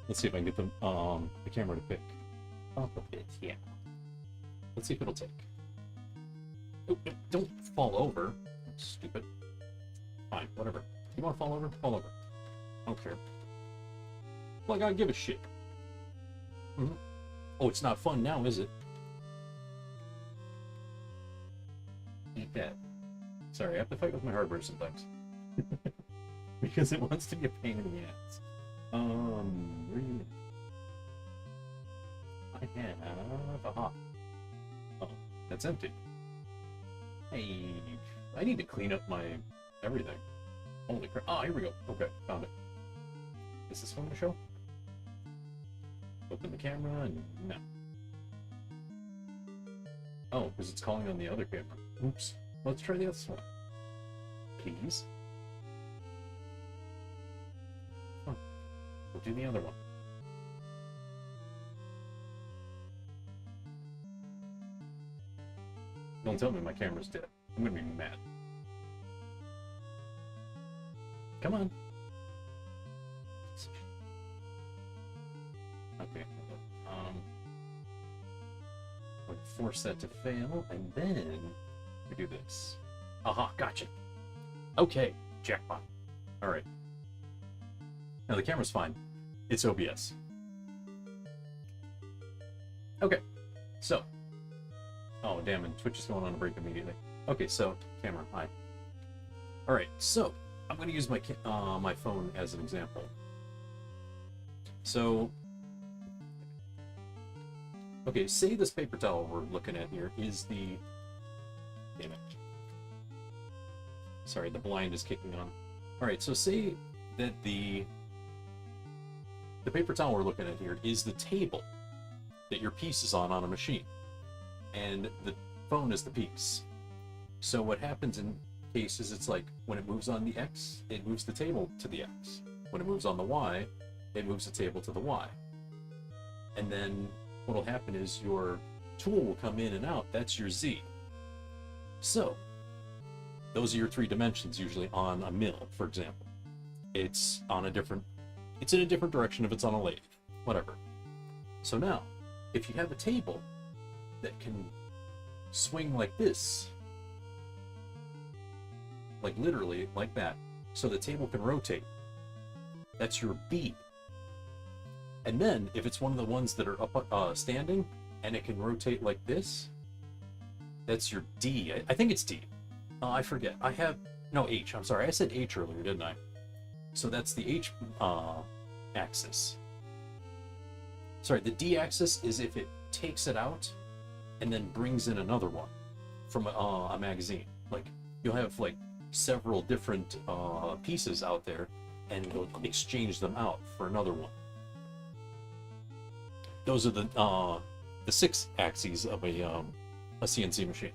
Let's see if I can get the camera to pick up a bit. Yeah. Let's see if it'll take. Oh, don't fall over. Stupid. Fine, whatever. You want to fall over? Fall over. I don't care. Like, I give a shit. Oh, it's not fun now, is it? Ain't bad. Sorry, I have to fight with my hardware sometimes. Because it wants to be a pain in the ass. Where are you? I have a hop. Oh, that's empty. Hey, I need to clean up my everything. Holy crap. Oh, here we go. Okay, found it. Is this one to show? Open the camera and no. Oh, because it's calling on the other camera. Oops. Let's try the other one. Please. Oh, we'll do the other one. Don't tell me my camera's dead. I'm gonna be mad. Come on. Okay. We'll force that to fail, and then we do this. Aha, gotcha. Okay, jackpot. All right. Now the camera's fine. It's OBS. Okay, so. Oh, damn, and Twitch is going on a break immediately. Okay, so, camera, hi. All right, so I'm going to use my my phone as an example. So, okay, say this paper towel we're looking at here is the, damn it. Sorry, the blind is kicking on. All right, so say that the paper towel we're looking at here is the table that your piece is on a machine, and the phone is the piece. So what happens in cases, it's like when it moves on the X, it moves the table to the X. When it moves on the Y, it moves the table to the Y. And then what will happen is your tool will come in and out. That's your Z. So those are your 3 dimensions usually on a mill, for example. It's in a different direction if it's on a lathe, whatever. So now, if you have a table that can swing like this, like literally like that, so the table can rotate, that's your B. And then if it's one of the ones that are up standing and it can rotate like this, that's your D. I think it's D. I forget. I have no H. I'm sorry. I said H earlier, didn't I? So that's the H axis. Sorry, the D axis is if it takes it out and then brings in another one from a magazine. Like you'll have like several different pieces out there, and it'll exchange them out for another one. Those are the 6 axes of a CNC machine.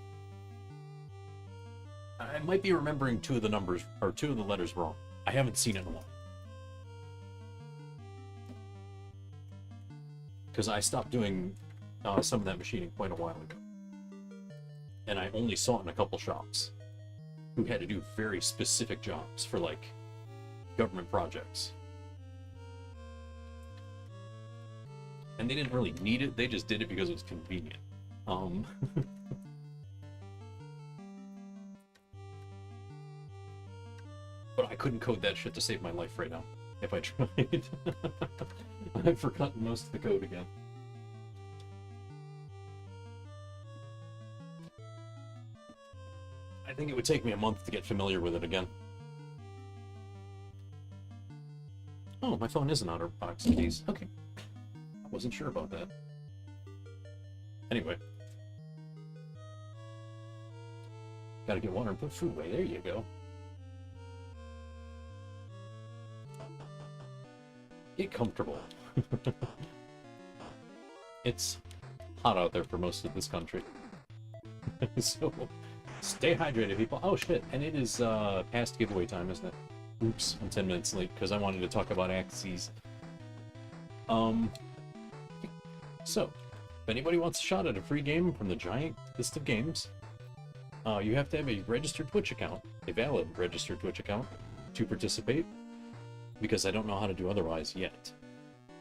I might be remembering 2 of the numbers or 2 of the letters wrong. I haven't seen it in a while. Because I stopped doing some of that machining quite a while ago. And I only saw it in a couple shops who had to do very specific jobs for like government projects. And they didn't really need it, they just did it because it was convenient. But I couldn't code that shit to save my life right now, if I tried. I've forgotten most of the code again. I think it would take me a month to get familiar with it again. Oh, my phone is an outer box case. Okay. I wasn't sure about that. Anyway. Gotta get water and put food away. There you go. Get comfortable. It's hot out there for most of this country. So, stay hydrated, people. Oh, shit. And it is past giveaway time, isn't it? Oops, I'm 10 minutes late because I wanted to talk about axes. So, if anybody wants a shot at a free game from the giant list of games, you have to have a registered Twitch account, a valid registered Twitch account, to participate, because I don't know how to do otherwise yet.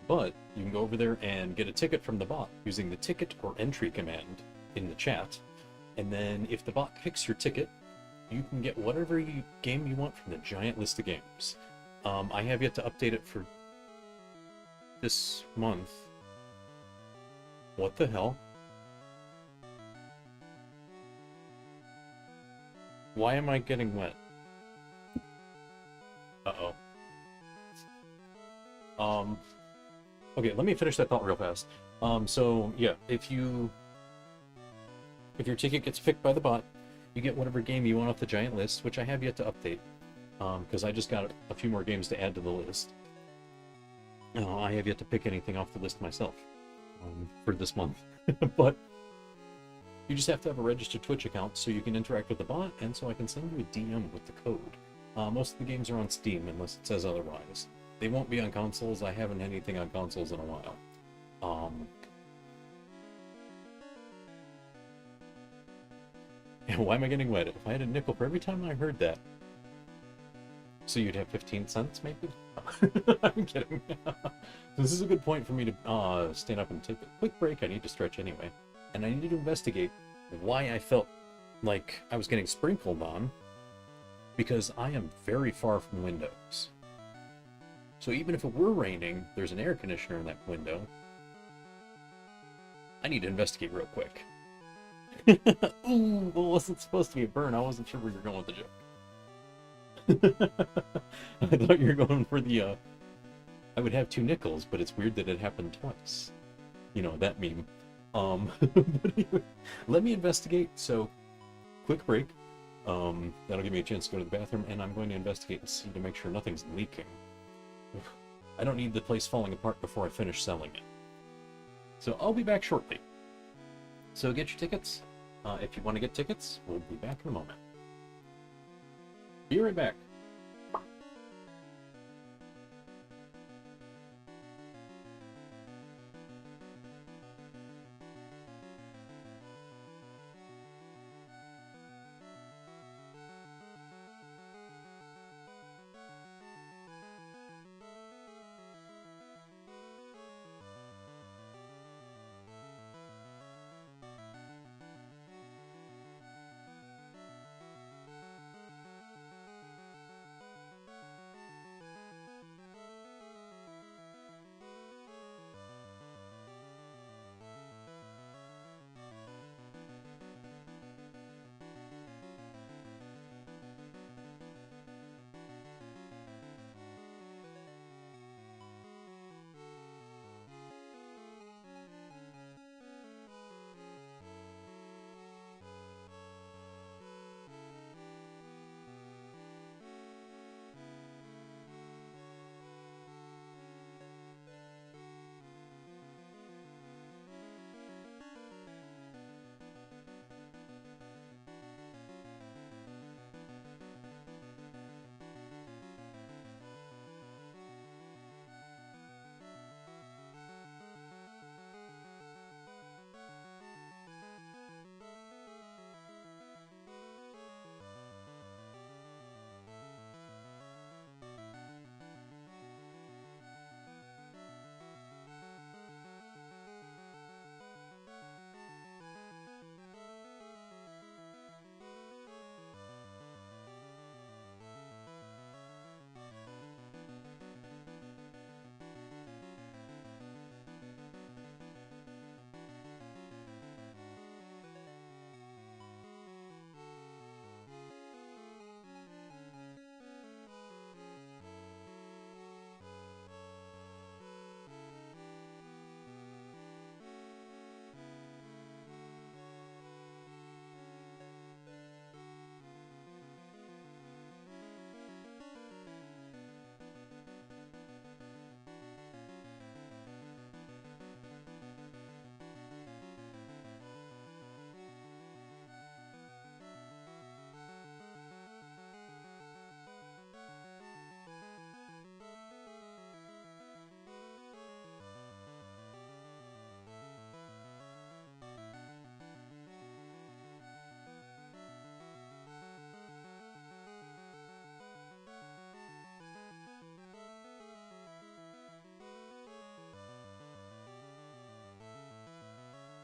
But you can go over there and get a ticket from the bot using the ticket or entry command in the chat, and then if the bot picks your ticket, you can get whatever game you want from the giant list of games. I have yet to update it for this month. What the hell? Why am I getting wet? Uh-oh. Okay, let me finish that thought real fast. So yeah, if your ticket gets picked by the bot, you get whatever game you want off the giant list, which I have yet to update, because I just got a few more games to add to the list. I have yet to pick anything off the list myself for this month. But you just have to have a registered Twitch account so you can interact with the bot, and so I can send you a DM with the code. Most of the games are on Steam unless it says otherwise. They won't be on consoles. I haven't had anything on consoles in a while. And why am I getting wet? If I had a nickel for every time I heard that. So you'd have 15 cents, maybe? I'm kidding. This is a good point for me to stand up and take a quick break. I need to stretch anyway. And I need to investigate why I felt like I was getting sprinkled on, because I am very far from windows. So even if it were raining, there's an air conditioner in that window. I need to investigate real quick. Ooh, well, it wasn't supposed to be a burn. I wasn't sure where you're going with the joke. I thought you were going for the, I would have 2 nickels, but it's weird that it happened twice. You know, that meme. But anyway, let me investigate. So, quick break. That'll give me a chance to go to the bathroom, and I'm going to investigate and see to make sure nothing's leaking. I don't need the place falling apart before I finish selling it. So I'll be back shortly. So get your tickets. If you want to get tickets, we'll be back in a moment. Be right back.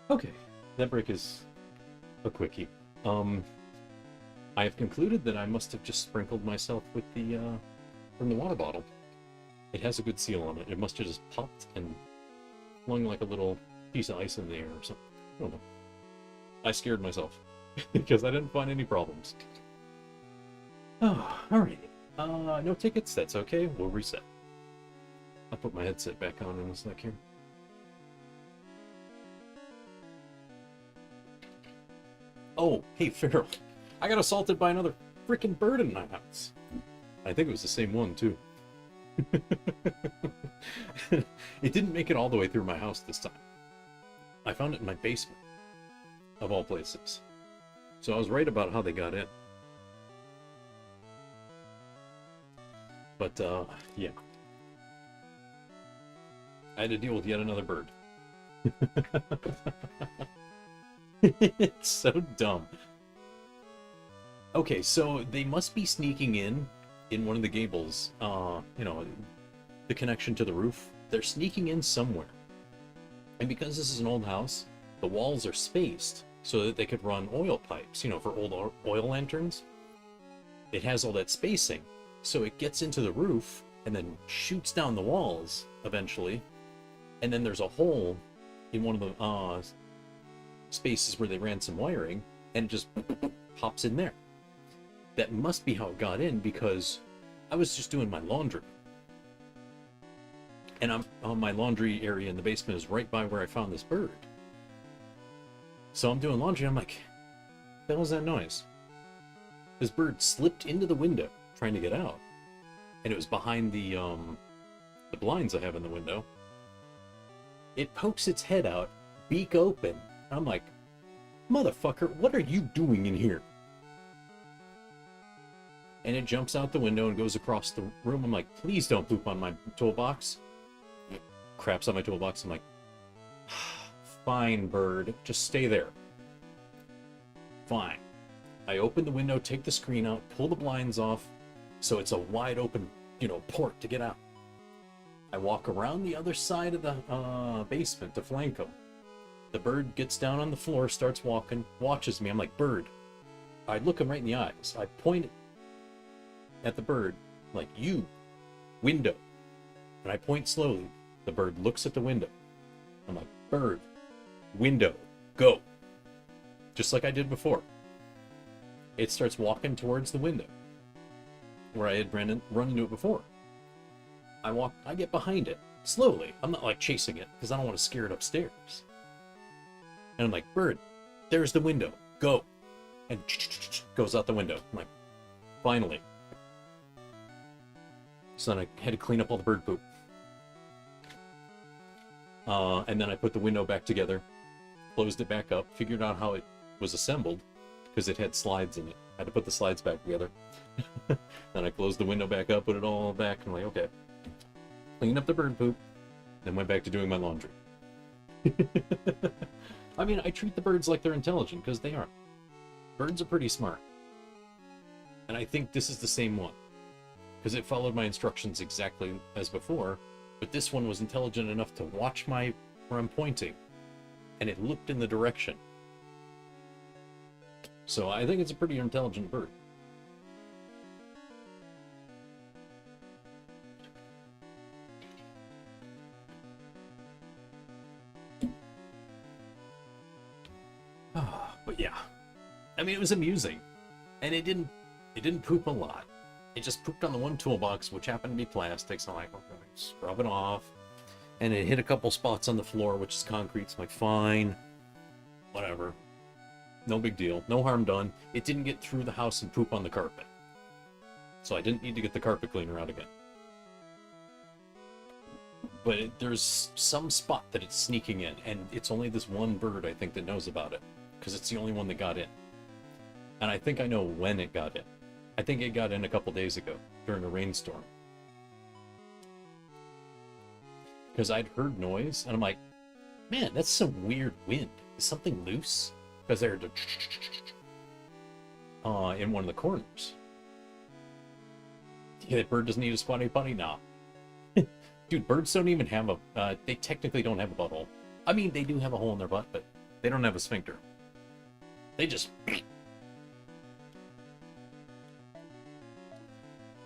Okay, that break is a quickie. I have concluded that I must have just sprinkled myself with the from the water bottle. It has a good seal on it. It must have just popped and flung like a little piece of ice in the air or something. I don't know. I scared myself because I didn't find any problems. Oh, alrighty. No tickets. That's okay. We'll reset. I'll put my headset back on in a sec here. Oh, hey, Farrell. I got assaulted by another freaking bird in my house. I think it was the same one, too. It didn't make it all the way through my house this time. I found it in my basement, of all places. So I was right about how they got in. But, yeah. I had to deal with yet another bird. It's so dumb. Okay, so they must be sneaking in one of the gables, you know, the connection to the roof. They're sneaking in somewhere. And because this is an old house, the walls are spaced so that they could run oil pipes, you know, for old oil lanterns. It has all that spacing, so it gets into the roof and then shoots down the walls eventually. And then there's a hole in one of the spaces where they ran some wiring, and it just pops in there. That must be how it got in, because I was just doing my laundry. And my laundry area in the basement is right by where I found this bird. So I'm doing laundry, and I'm like, what the hell is that noise? This bird slipped into the window trying to get out. And it was behind the blinds I have in the window. It pokes its head out, beak open. I'm like, motherfucker, what are you doing in here? And it jumps out the window and goes across the room. I'm like, please don't poop on my toolbox. It craps on my toolbox. I'm like, fine, bird, just stay there. Fine. I open the window, take the screen out, pull the blinds off, so it's a wide open, you know, port to get out. I walk around the other side of the basement to flank him. The bird gets down on the floor, starts walking, watches me. I'm like, bird. I look him right in the eyes. I point at the bird, like, you, window. And I point slowly. The bird looks at the window. I'm like, bird, window, go. Just like I did before. It starts walking towards the window where I had run into it before. I get behind it, slowly. I'm not like chasing it, because I don't want to scare it upstairs. And I'm like, bird, there's the window, go. And goes out the window. I'm like, finally. So then I had to clean up all the bird poop. And then I put the window back together, closed it back up, figured out how it was assembled, because it had slides in it. I had to put the slides back together. Then I closed the window back up, put it all back, and I'm like, okay. Cleaned up the bird poop, then went back to doing my laundry. I mean, I treat the birds like they're intelligent, because they are. Birds are pretty smart. And I think this is the same one, because it followed my instructions exactly as before, but this one was intelligent enough to watch where I'm pointing, and it looked in the direction. So I think it's a pretty intelligent bird. But yeah, I mean, it was amusing, and it didn't poop a lot. It just pooped on the one toolbox, which happened to be plastic. So I'm like, okay, scrub it off, and it hit a couple spots on the floor, which is concrete. So I'm like, fine, whatever, no big deal, no harm done. It didn't get through the house and poop on the carpet, so I didn't need to get the carpet cleaner out again. But there's some spot that it's sneaking in, and it's only this one bird, I think, that knows about it, because it's the only one that got in. And I think I know when it got in. I think it got in a couple days ago during a rainstorm. Because I'd heard noise, and I'm like, man, that's some weird wind. Is something loose? Because I heard the in one of the corners. Yeah, that bird doesn't need a squatty potty? Nah. Dude, birds don't even have they technically don't have a butthole. I mean, they do have a hole in their butt, but They don't have a sphincter. They just... Like,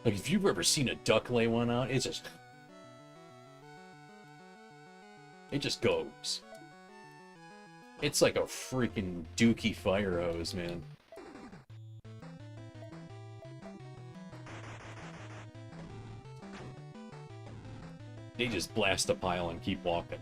if you've ever seen a duck lay one out, it's just... It just goes. It's like a freaking dookie fire hose, man. They just blast a pile and keep walking.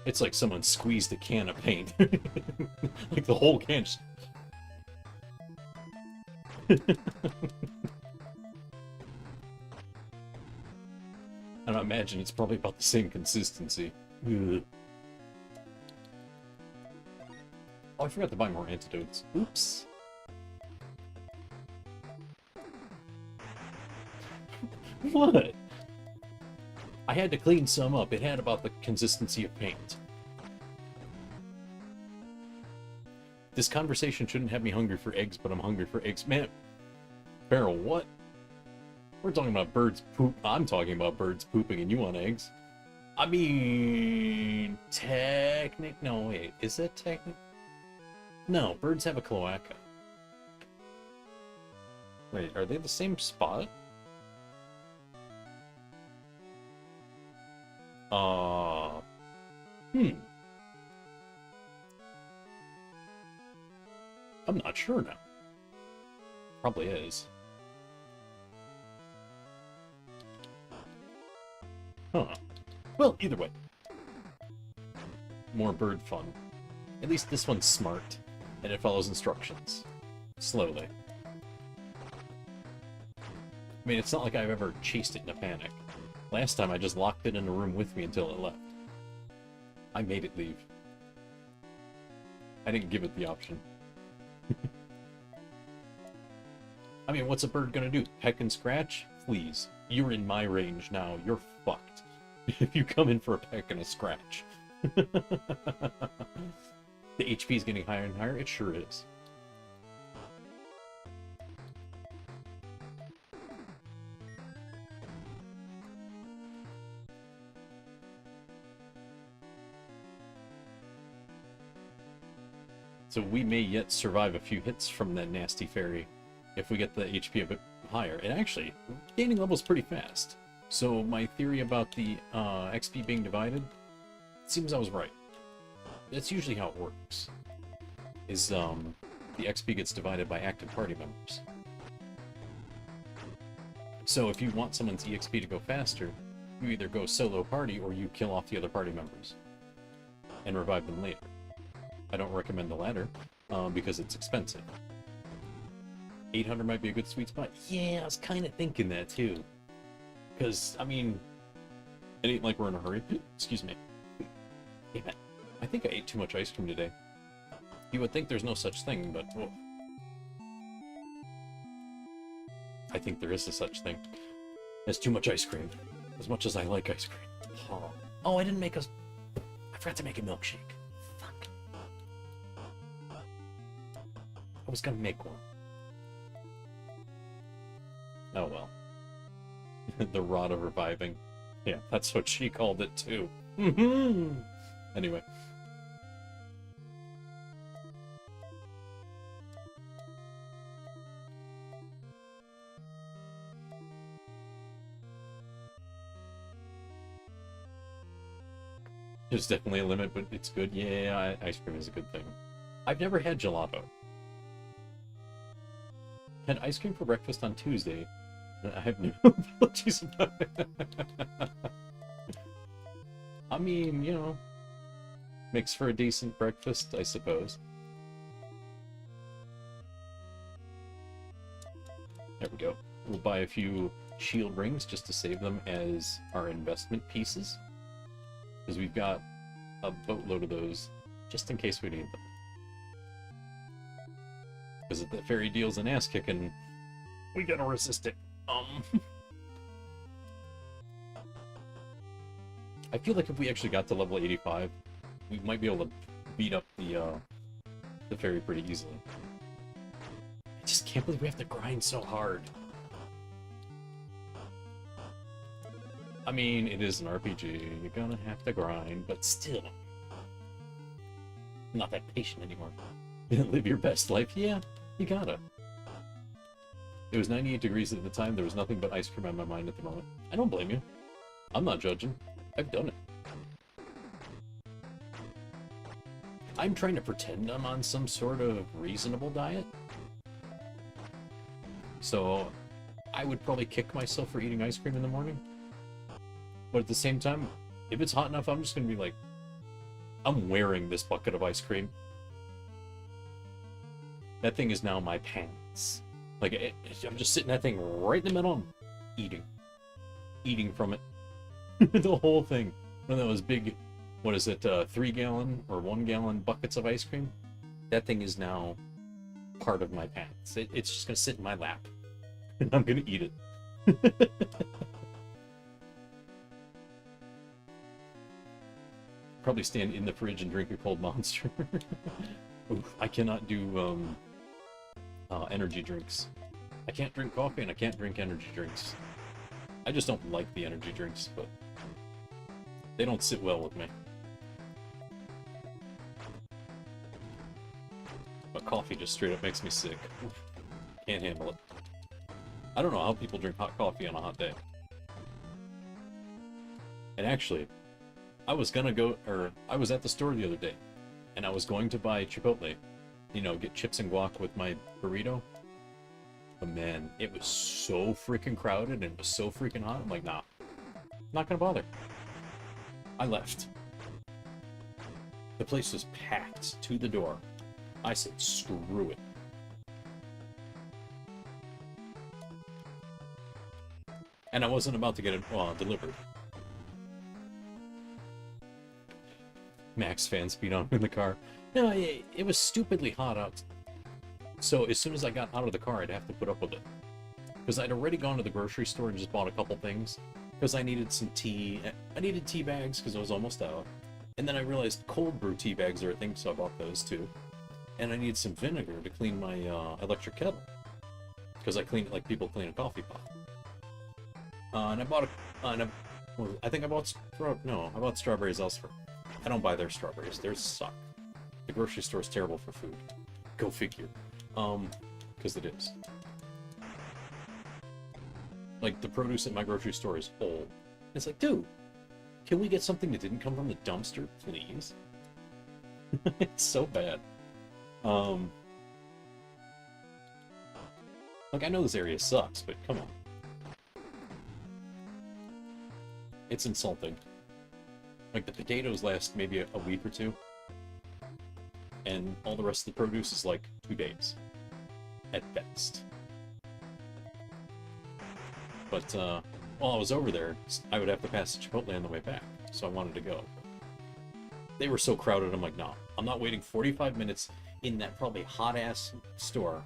It's like someone squeezed a can of paint. Like the whole can just... I don't imagine it's probably about the same consistency. Ugh. Oh, I forgot to buy more antidotes. Oops. What? I had to clean some up. It had about the consistency of paint. This conversation shouldn't have me hungry for eggs, but I'm hungry for eggs. Man, Barrel, what? We're talking about birds poop. I'm talking about birds pooping and you want eggs. I mean, no, wait. Is that technic? No, birds have a cloaca. Wait, are they the same spot? I'm not sure now. Probably is. Huh. Well, either way. More bird fun. At least this one's smart, and it follows instructions. Slowly. I mean, it's not like I've ever chased it in a panic. Last time I just locked it in a room with me until it left. I made it leave. I didn't give it the option. I mean, what's a bird gonna do? Peck and scratch? Please. You're in my range now. You're fucked. If you come in for a peck and a scratch. The HP is getting higher and higher? It sure is. So we may yet survive a few hits from that nasty fairy if we get the HP a bit higher. And actually, gaining levels pretty fast. So my theory about the XP being divided, it seems I was right. That's usually how it works. Is the XP gets divided by active party members. So if you want someone's EXP to go faster, you either go solo party or you kill off the other party members and revive them later. I don't recommend the latter, because it's expensive. 800 might be a good sweet spot. Yeah, I was kind of thinking that too. Because, I mean, it ain't like we're in a hurry. Excuse me. Damn it. I think I ate too much ice cream today. You would think there's no such thing, but... Well, I think there is a such thing. There's too much ice cream. As much as I like ice cream. Oh, I didn't make a... I forgot to make a milkshake. I was gonna make one. Oh well. The rod of reviving. Yeah, that's what she called it too. Anyway. There's definitely a limit, but it's good. Yeah, ice cream is a good thing. I've never had gelato. Had ice cream for breakfast on Tuesday. I have no apologies about it. I mean, you know, makes for a decent breakfast, I suppose. There we go. We'll buy a few shield rings just to save them as our investment pieces. Because we've got a boatload of those just in case we need them. Because if the fairy deals an ass kicking, we gotta resist it. I feel like if we actually got to level 85, we might be able to beat up the fairy pretty easily. I just can't believe we have to grind so hard. I mean, it is an RPG. You're gonna have to grind, but still. I'm not that patient anymore. Live your best life? Yeah, you gotta. It was 98 degrees at the time. There was nothing but ice cream on my mind at the moment. I don't blame you. I'm not judging. I've done it. I'm trying to pretend I'm on some sort of reasonable diet. So, I would probably kick myself for eating ice cream in the morning. But at the same time, if it's hot enough, I'm just going to be like, I'm wearing this bucket of ice cream. That thing is now my pants. Like, I'm just sitting that thing right in the middle and eating. Eating from it. The whole thing. One of those big, what is it, 3-gallon or 1-gallon buckets of ice cream? That thing is now part of my pants. It's just going to sit in my lap. And I'm going to eat it. Probably stand in the fridge and drink a cold Monster. Oof, I cannot do energy drinks. I can't drink coffee and I can't drink energy drinks. I just don't like the energy drinks, but they don't sit well with me. But coffee just straight up makes me sick. Oof, can't handle it. I don't know how people drink hot coffee on a hot day. And actually, I was at the store the other day, and I was going to buy Chipotle, you know, get chips and guac with my burrito. But man, it was so freaking crowded and it was so freaking hot. I'm like, nah, not gonna bother. I left. The place was packed to the door. I said, screw it. And I wasn't about to get it delivered. Max fan speed on in the car. No, it was stupidly hot out. So as soon as I got out of the car, I'd have to put up with it. Because I'd already gone to the grocery store and just bought a couple things. Because I needed some tea. I needed tea bags because I was almost out. And then I realized cold brew tea bags are a thing, so I bought those too. And I needed some vinegar to clean my electric kettle. Because I clean it like people clean a coffee pot. And I bought I think I bought I bought strawberries elsewhere. I don't buy their strawberries. Theirs suck. The grocery store is terrible for food. Go figure. Because it is. Like, the produce at my grocery store is old. It's like, dude, can we get something that didn't come from the dumpster, please? It's so bad. Like, I know this area sucks, but come on. It's insulting. Like, the potatoes last maybe a week or two. And all the rest of the produce is like 2 days. At best. But, while I was over there, I would have to pass Chipotle on the way back. So I wanted to go. They were so crowded, I'm like, nah. I'm not waiting 45 minutes in that probably hot-ass store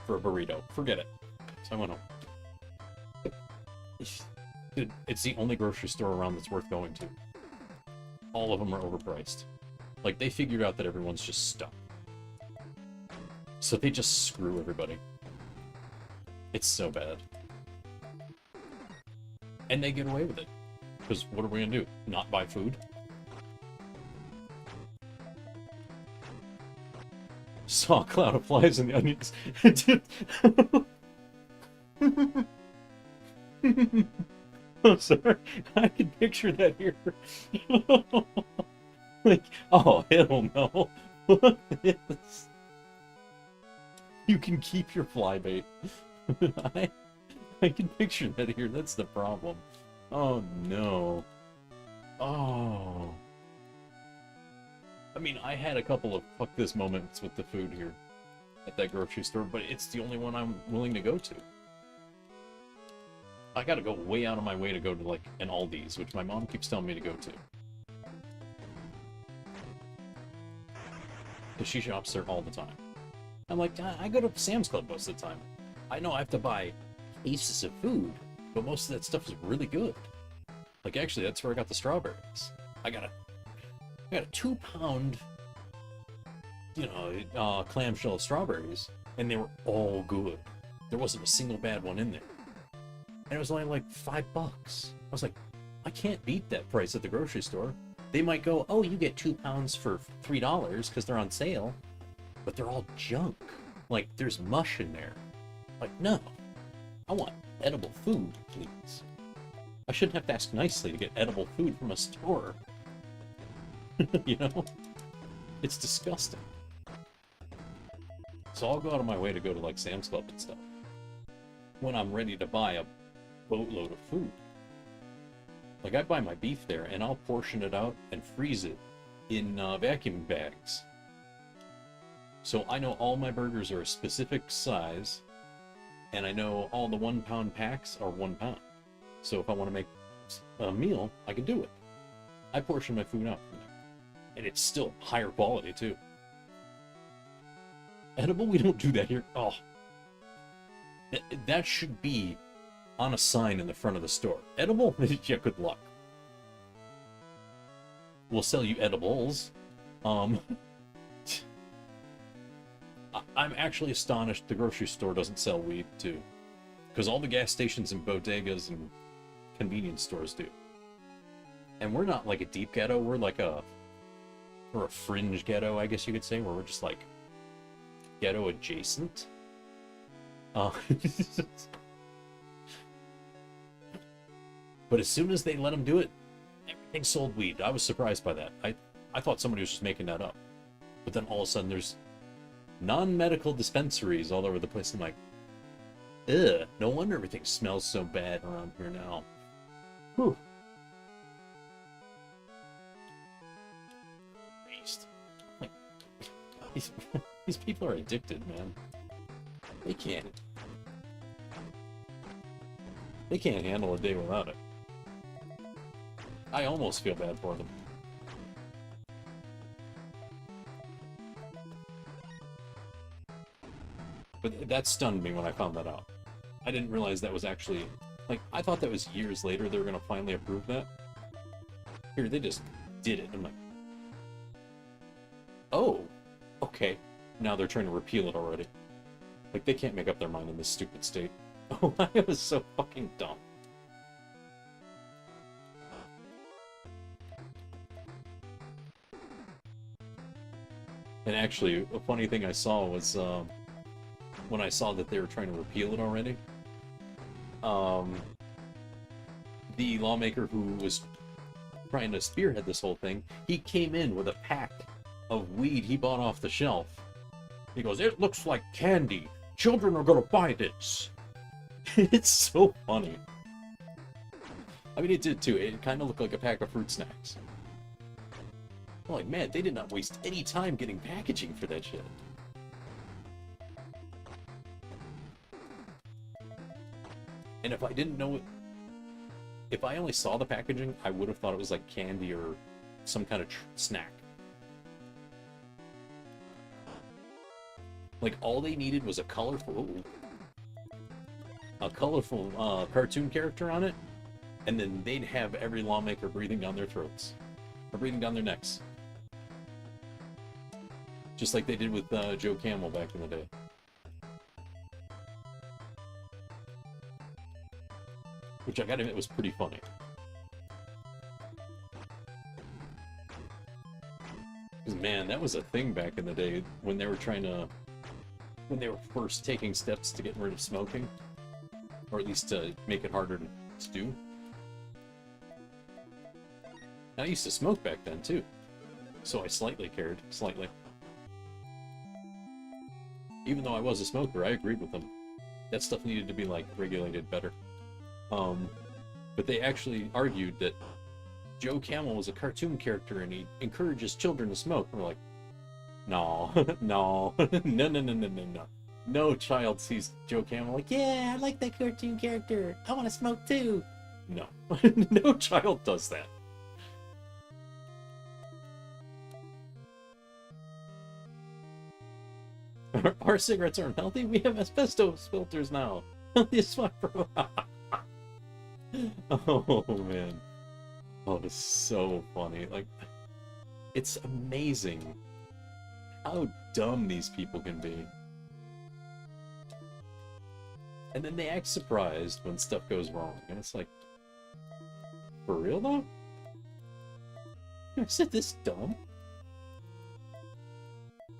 for a burrito. Forget it. So I went home. Dude, it's the only grocery store around that's worth going to. All of them are overpriced. Like, they figured out that everyone's just stuck. So they just screw everybody. It's so bad. And they get away with it. Because what are we gonna do? Not buy food? Saw a cloud of flies in the onions. I'm sorry. I can picture that here. Like, oh, hell no. What is? You can keep your fly bait. I can picture that here. That's the problem. Oh, no. Oh. I mean, I had a couple of fuck this moments with the food here at that grocery store, but it's the only one I'm willing to go to. I gotta go way out of my way to go to, like, an Aldi's, which my mom keeps telling me to go to. Because she shops there all the time. I'm like, I go to Sam's Club most of the time. I know I have to buy cases of food, but most of that stuff is really good. Like, actually, that's where I got the strawberries. I got a 2-pound, you know, clamshell of strawberries, and they were all good. There wasn't a single bad one in there. And it was only like $5. was like, I can't beat that price at the grocery store. They might go, oh, you get 2 pounds for $3 because they're on sale, but they're all junk. Like, there's mush in there. Like, no, I want edible food, please. I shouldn't have to ask nicely to get edible food from a store. You know? It's disgusting. So I'll go out of my way to go to, like, Sam's Club and stuff when I'm ready to buy a boatload of food. Like, I buy my beef there, and I'll portion it out and freeze it in vacuum bags. So I know all my burgers are a specific size, and I know all the 1 pound packs are 1 pound. So if I want to make a meal, I can do it. I portion my food out from there. And it's still higher quality, too. Edible, we don't do that here. Oh. That should be on a sign in the front of the store. Edible? Yeah, good luck. We'll sell you edibles. I'm actually astonished the grocery store doesn't sell weed, too. Because all the gas stations and bodegas and convenience stores do. And we're not like a deep ghetto, we're like a fringe ghetto, I guess you could say, where we're just like ghetto adjacent. But as soon as they let them do it, everything sold weed. I was surprised by that. I thought somebody was just making that up. But then all of a sudden there's non-medical dispensaries all over the place. I'm like, ugh, no wonder everything smells so bad around here now. Whew. Like, these people are addicted, man. They can't handle a day without it. I almost feel bad for them. But that stunned me when I found that out. I didn't realize that was actually... Like, I thought that was years later they were going to finally approve that. Here, they just did it. I'm like... Oh! Okay. Now they're trying to repeal it already. Like, they can't make up their mind in this stupid state. Oh, I was so fucking dumb. And actually, a funny thing I saw was, when I saw that they were trying to repeal it already, the lawmaker who was trying to spearhead this whole thing, he came in with a pack of weed he bought off the shelf. He goes, "It looks like candy. Children are gonna buy this." It's so funny. I mean, it did too. It kind of looked like a pack of fruit snacks. I'm like, man, they did not waste any time getting packaging for that shit. And if I didn't know it, if I only saw the packaging, I would have thought it was like candy or some kind of snack. Like, all they needed was a colorful cartoon character on it, and then they'd have every lawmaker breathing down their throats. Or breathing down their necks. Just like they did with Joe Camel back in the day. Which I gotta admit was pretty funny. Because, man, that was a thing back in the day when they were trying to... When they were first taking steps to get rid of smoking. Or at least to make it harder to do. I used to smoke back then, too. So I slightly cared. Slightly. Even though I was a smoker, I agreed with them. That stuff needed to be, like, regulated better. But they actually argued that Joe Camel was a cartoon character and he encourages children to smoke. We're like, no, no, no. No child sees Joe Camel like, yeah, I like that cartoon character. I want to smoke too. No. No child does that. Our cigarettes aren't healthy. We have asbestos filters now. This one, bro. Oh man. Oh, it's so funny. Like, it's amazing how dumb these people can be. And then they act surprised when stuff goes wrong. And it's like, For real, though? Is it this dumb?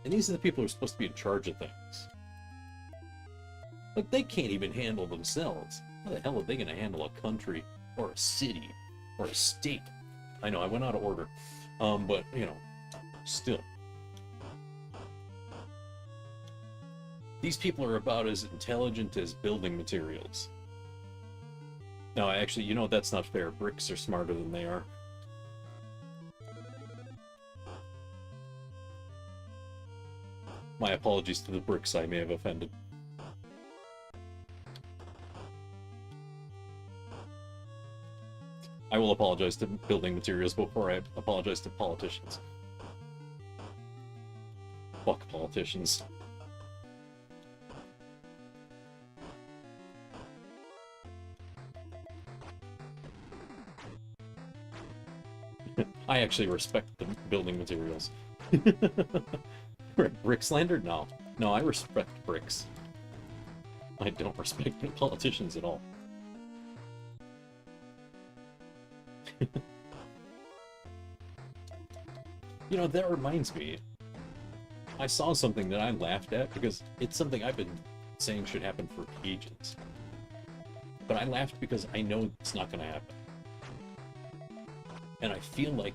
And these are the people who are supposed to be in charge of things. Like, they can't even handle themselves. How the hell are they going to handle a country, or a city, or a state? I know, I went out of order. But, you know, still. These people are about as intelligent as building materials. No, actually, you know, that's not fair. Bricks are smarter than they are. My apologies to the bricks I may have offended. I will apologize to building materials before I apologize to politicians. Fuck politicians. I actually respect the building materials. Brick slandered? No. No, I respect bricks. I don't respect politicians at all. You know, that reminds me. I saw something that I laughed at because it's something I've been saying should happen for ages. But I laughed because I know it's not going to happen. And I feel like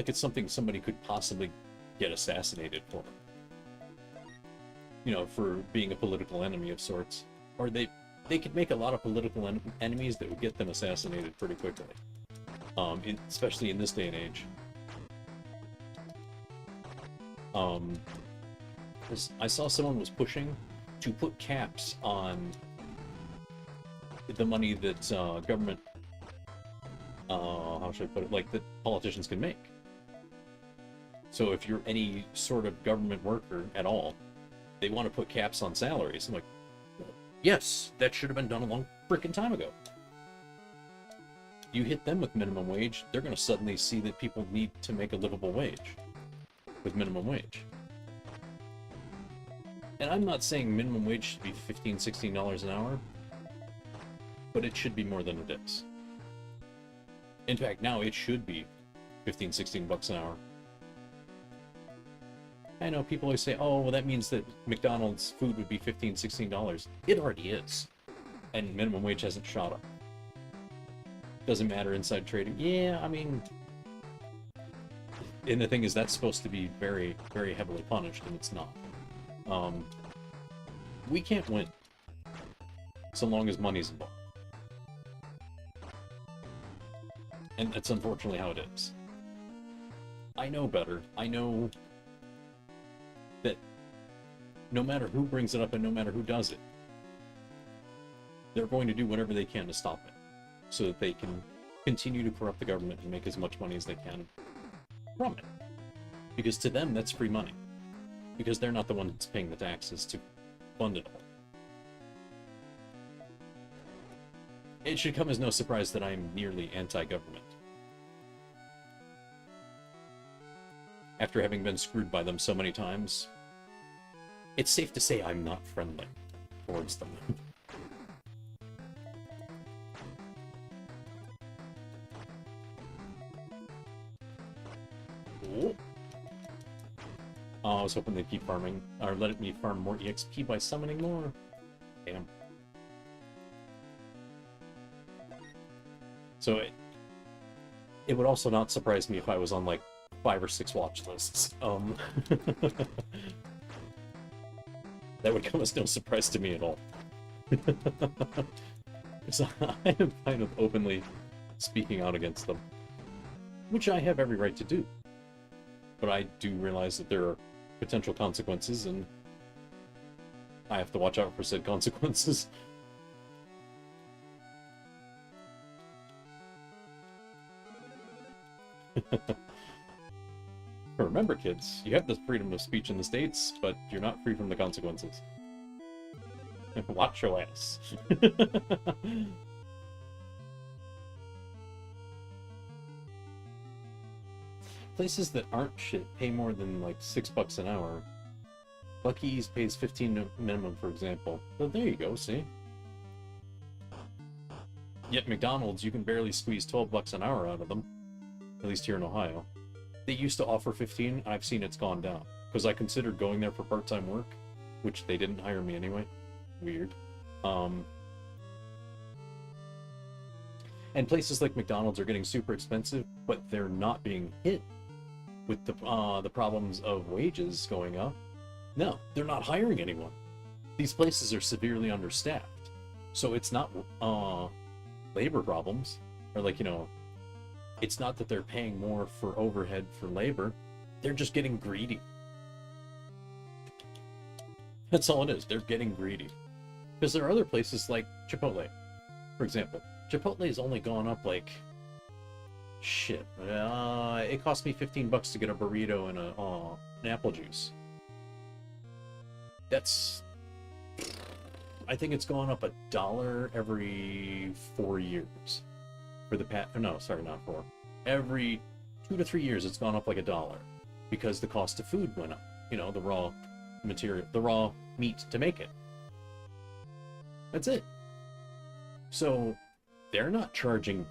it's something somebody could possibly get assassinated for. You know, for being a political enemy of sorts. Or they could make a lot of political enemies that would get them assassinated pretty quickly. Especially in this day and age. I saw someone was pushing to put caps on the money that government, how should I put it, like, that politicians can make. So if you're any sort of government worker at all, they want to put caps on salaries. I'm like, yes, that should have been done a long frickin' time ago. You hit them with minimum wage, they're going to suddenly see that people need to make a livable wage with minimum wage. And I'm not saying minimum wage should be $15, $16 an hour, but it should be more than it is. In fact, now it should be 15, 16 bucks an hour. I know people always say, oh, well, that means that McDonald's food would be $15, $16. It already is. And minimum wage hasn't shot up. Doesn't matter inside trading. Yeah, I mean... And the thing is, that's supposed to be very, very heavily punished, and it's not. We can't win. So long as money's involved. And that's unfortunately how it is. I know better. I know that no matter who brings it up and no matter who does it, they're going to do whatever they can to stop it, so that they can continue to corrupt the government and make as much money as they can from it. Because to them, that's free money. Because they're not the one that's paying the taxes to fund it all. It should come as no surprise that I'm nearly anti-government. After having been screwed by them so many times, it's safe to say I'm not friendly towards them. Oh, I was hoping they'd keep farming, or letting me farm more EXP by summoning more. Damn. So it would also not surprise me if I was on like 5 or 6 watch lists. That would come as no surprise to me at all. So I am kind of openly speaking out against them, which I have every right to do. But I do realize that there are potential consequences, and I have to watch out for said consequences. Remember, kids, you have the freedom of speech in the States, but you're not free from the consequences. Watch your ass. Places that aren't shit pay more than like $6 an hour. Buc-ee's pays 15 minimum, for example. So there you go, see? Yet McDonald's, you can barely squeeze 12 bucks an hour out of them, at least here in Ohio. They used to offer 15, I've seen it's gone down. Because I considered going there for part-time work, which they didn't hire me anyway. Weird. And places like McDonald's are getting super expensive, but they're not being hit with the problems of wages going up. No, they're not hiring anyone. These places are severely understaffed. So it's not labor problems, or like, you know, it's not that they're paying more for overhead for labor. They're just getting greedy. That's all it is. They're getting greedy. Because there are other places like Chipotle, for example. Chipotle has only gone up like shit. It cost me 15 bucks to get a burrito and an apple juice. That's, I think it's gone up $1 every 4 years. For the no, sorry, not 4. Every 2 to 3 years, it's gone up like $1 because the cost of food went up. You know, the raw material, the raw meat to make it. That's it. So they're not charging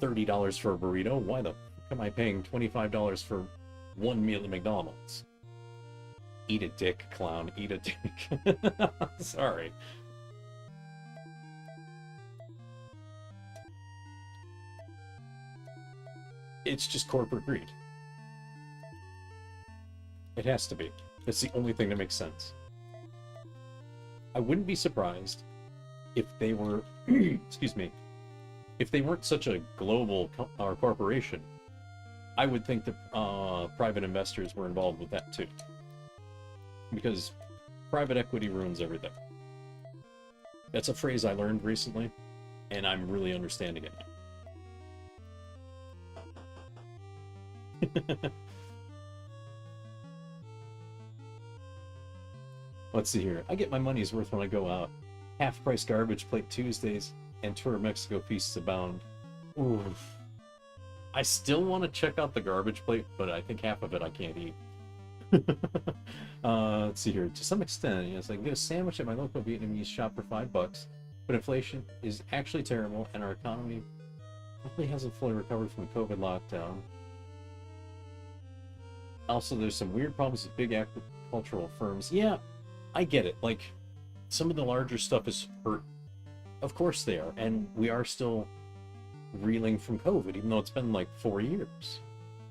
$30 for a burrito. Why the fuck am I paying $25 for one meal at McDonald's? Eat a dick, clown. Eat a dick. Sorry. It's just corporate greed. It has to be. It's the only thing that makes sense. I wouldn't be surprised if they were, excuse me, if they weren't such a global corporation. I would think that private investors were involved with that too. Because private equity ruins everything. That's a phrase I learned recently, and I'm really understanding it now. Let's see here. I get my money's worth when I go out. Half-price garbage plate Tuesdays and tour of Mexico feasts abound. Oof. I still want to check out the garbage plate, but I think half of it I can't eat. Let's see here. To some extent, yes, I can get a sandwich at my local Vietnamese shop for $5, but inflation is actually terrible, and our economy probably hasn't fully recovered from the COVID lockdown. Also, there's some weird problems with big agricultural firms. Yeah, I get it. Like, some of the larger stuff is hurt. Of course they are, and we are still reeling from COVID, even though it's been like 4 years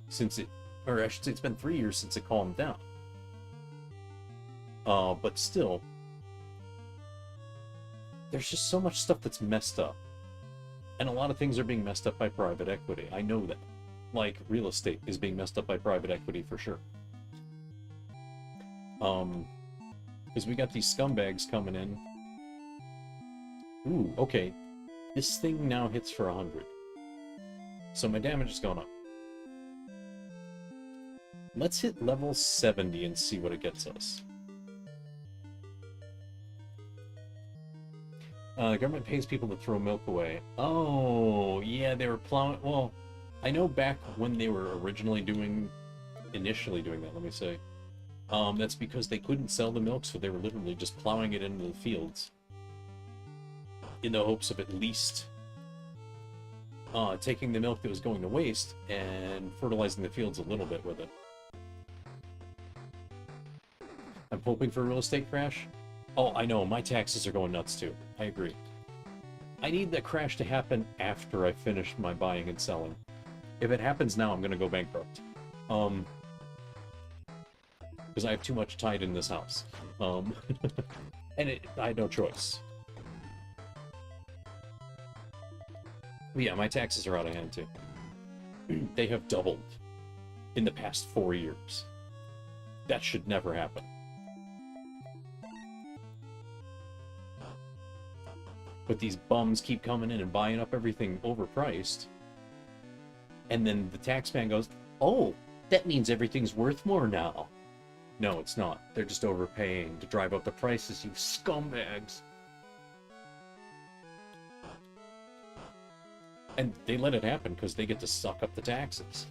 since it, or I should say it's been 3 years since it calmed down. But still, there's just so much stuff that's messed up. And a lot of things are being messed up by private equity. I know that. Like, real estate is being messed up by private equity for sure. Because we got these scumbags coming in. Ooh, okay. This thing now hits for 100. So my damage has gone up. Let's hit level 70 and see what it gets us. The government pays people to throw milk away. Oh, yeah, they were plowing. Well, I know back when they were initially doing that, let me say. That's because they couldn't sell the milk, so they were literally just plowing it into the fields in the hopes of at least taking the milk that was going to waste and fertilizing the fields a little bit with it. I'm hoping for a real estate crash. Oh, I know, my taxes are going nuts too. I agree. I need the crash to happen after I finish my buying and selling. If it happens now, I'm going to go bankrupt. Because I have too much tied in this house. And I had no choice. But yeah, my taxes are out of hand too. They have doubled in the past 4 years. That should never happen. But these bums keep coming in and buying up everything overpriced. And then the tax man goes, oh, that means everything's worth more now. No, it's not. They're just overpaying to drive up the prices, you scumbags. And they let it happen because they get to suck up the taxes.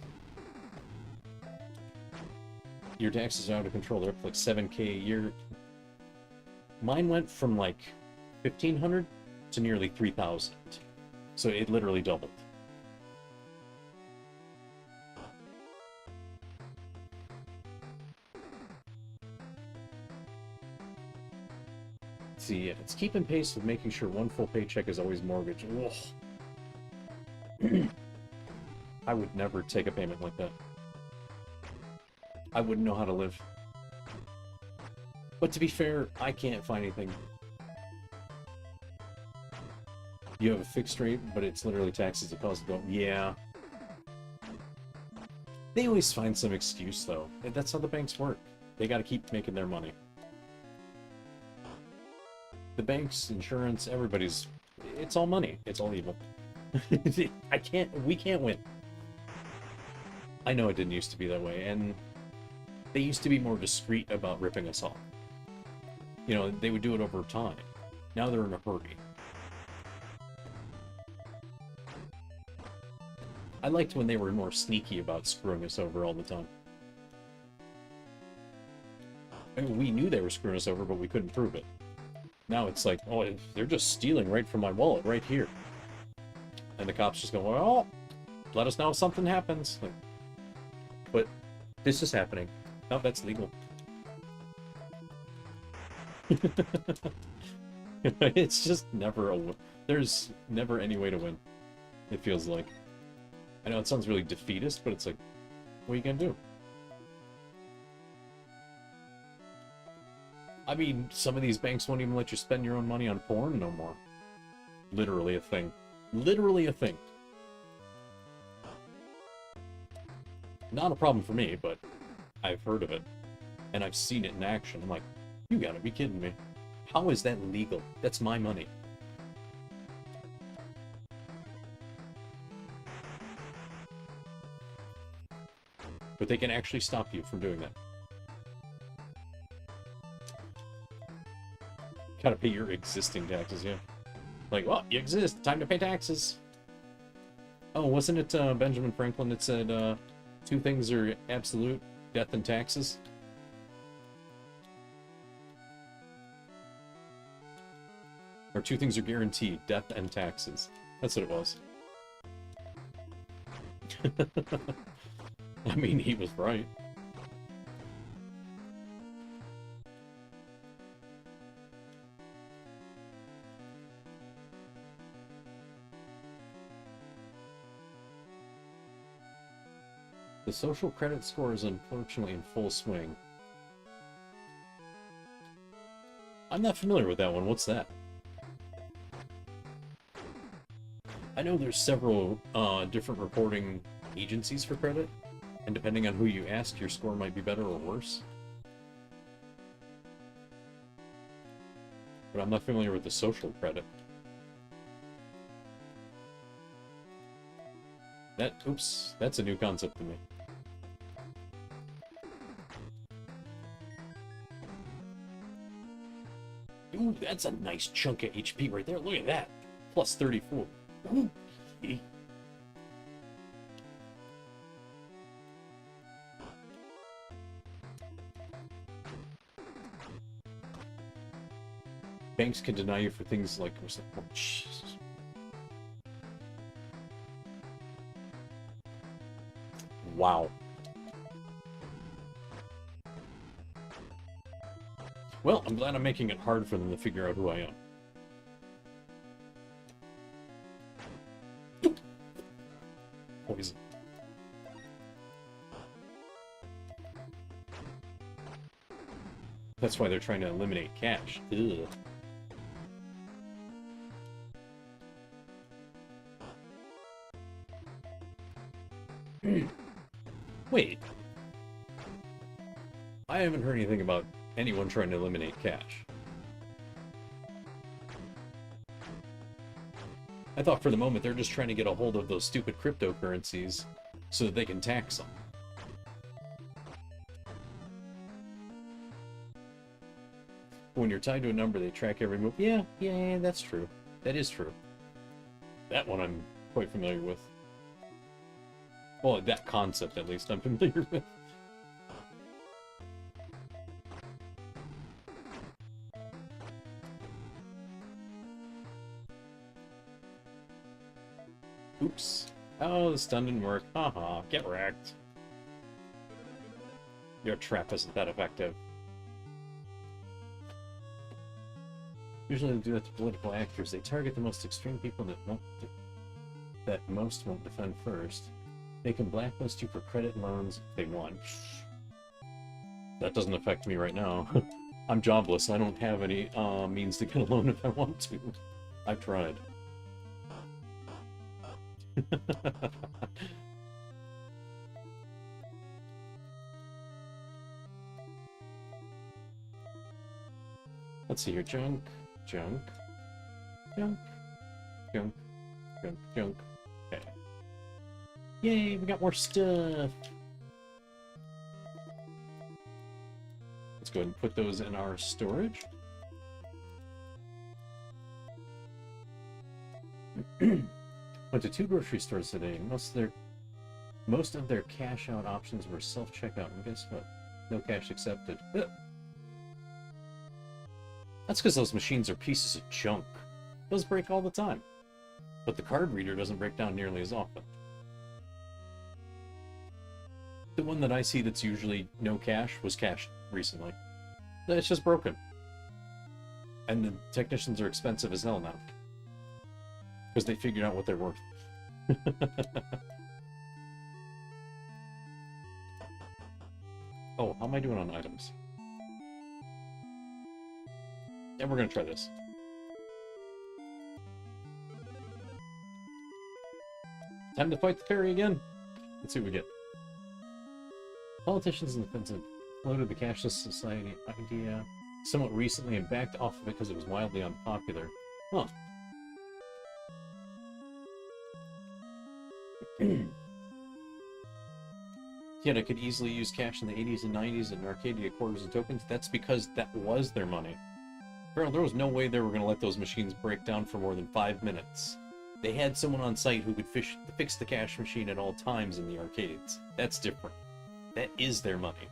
your taxes are out of control. They're up to like 7K a year. Mine went from like 1,500 to nearly 3,000. So it literally doubled. See, it's keeping pace with making sure one full paycheck is always mortgaged. I would never take a payment like that. I wouldn't know how to live. But to be fair, I can't find anything. You have a fixed rate, but it's literally taxes that cause it to go. Yeah. They always find some excuse, though. And that's how the banks work. They gotta keep making their money. The banks, insurance, everybody's... It's all money. It's all evil. We can't win. I know it didn't used to be that way, and they used to be more discreet about ripping us off. You know, they would do it over time. Now they're in a hurry. I liked when they were more sneaky about screwing us over all the time. I mean, we knew they were screwing us over, but we couldn't prove it. Now it's like, oh, they're just stealing right from my wallet, right here. And the cops just go, well, let us know if something happens. Like, but this is happening. No, that's legal. It's just never there's never any way to win, it feels like. I know it sounds really defeatist, but it's like, what are you gonna do? I mean, some of these banks won't even let you spend your own money on porn no more. Literally a thing. Literally a thing. Not a problem for me, but I've heard of it. And I've seen it in action. I'm like, you gotta be kidding me. How is that legal? That's my money. But they can actually stop you from doing that. Gotta pay your existing taxes, yeah. Like, well, you exist, time to pay taxes. Oh, wasn't it Benjamin Franklin that said two things are absolute, death and taxes? Or two things are guaranteed, death and taxes. That's what it was. I mean, he was right. The social credit score is unfortunately in full swing. I'm not familiar with that one. What's that? I know there's several different reporting agencies for credit, and depending on who you ask, your score might be better or worse. But I'm not familiar with the social credit. Oops, that's a new concept to me. Ooh, that's a nice chunk of HP right there. Look at that. Plus 34. Ooh. Banks can deny you for things like... Oh, Jesus. Wow. Well, I'm glad I'm making it hard for them to figure out who I am. Poison. That's why they're trying to eliminate cash. Ugh. Wait. I haven't heard anything about anyone trying to eliminate cash. I thought for the moment they're just trying to get a hold of those stupid cryptocurrencies so that they can tax them. When you're tied to a number, they track every move. Yeah, that's true. That is true. That one I'm quite familiar with. Well, that concept, at least, I'm familiar with. Oops. Oh, the stun didn't work. Haha, get wrecked. Your trap isn't that effective. Usually they do that to political actors. They target the most extreme people that most won't defend first. They can blacklist you for credit and loans if they want. That doesn't affect me right now. I'm jobless. I don't have any means to get a loan if I want to. I've tried. Let's see here. Junk, junk, junk, junk, junk, junk. Okay. Yay, we got more stuff. Let's go ahead and put those in our storage. Went to 2 grocery stores today. Most of their cash out options were self-checkout, and guess what? No cash accepted. Ugh. That's because those machines are pieces of junk. Those break all the time. But the card reader doesn't break down nearly as often. The one that I see that's usually no cash was cashed recently. It's just broken. And the technicians are expensive as hell now. Because they figured out what they're worth. Oh, how am I doing on items? Yeah, we're gonna try this. Time to fight the fairy again. Let's see what we get. Politicians in the fence have floated the cashless society idea somewhat recently and backed off of it because it was wildly unpopular. Huh. Yet I could easily use cash in the 80s and 90s in Arcadia quarters and tokens. That's because that was their money. Bro, there was no way they were going to let those machines break down for more than 5 minutes. They had someone on site who could fix the cash machine at all times in the arcades. That's different. That is their money.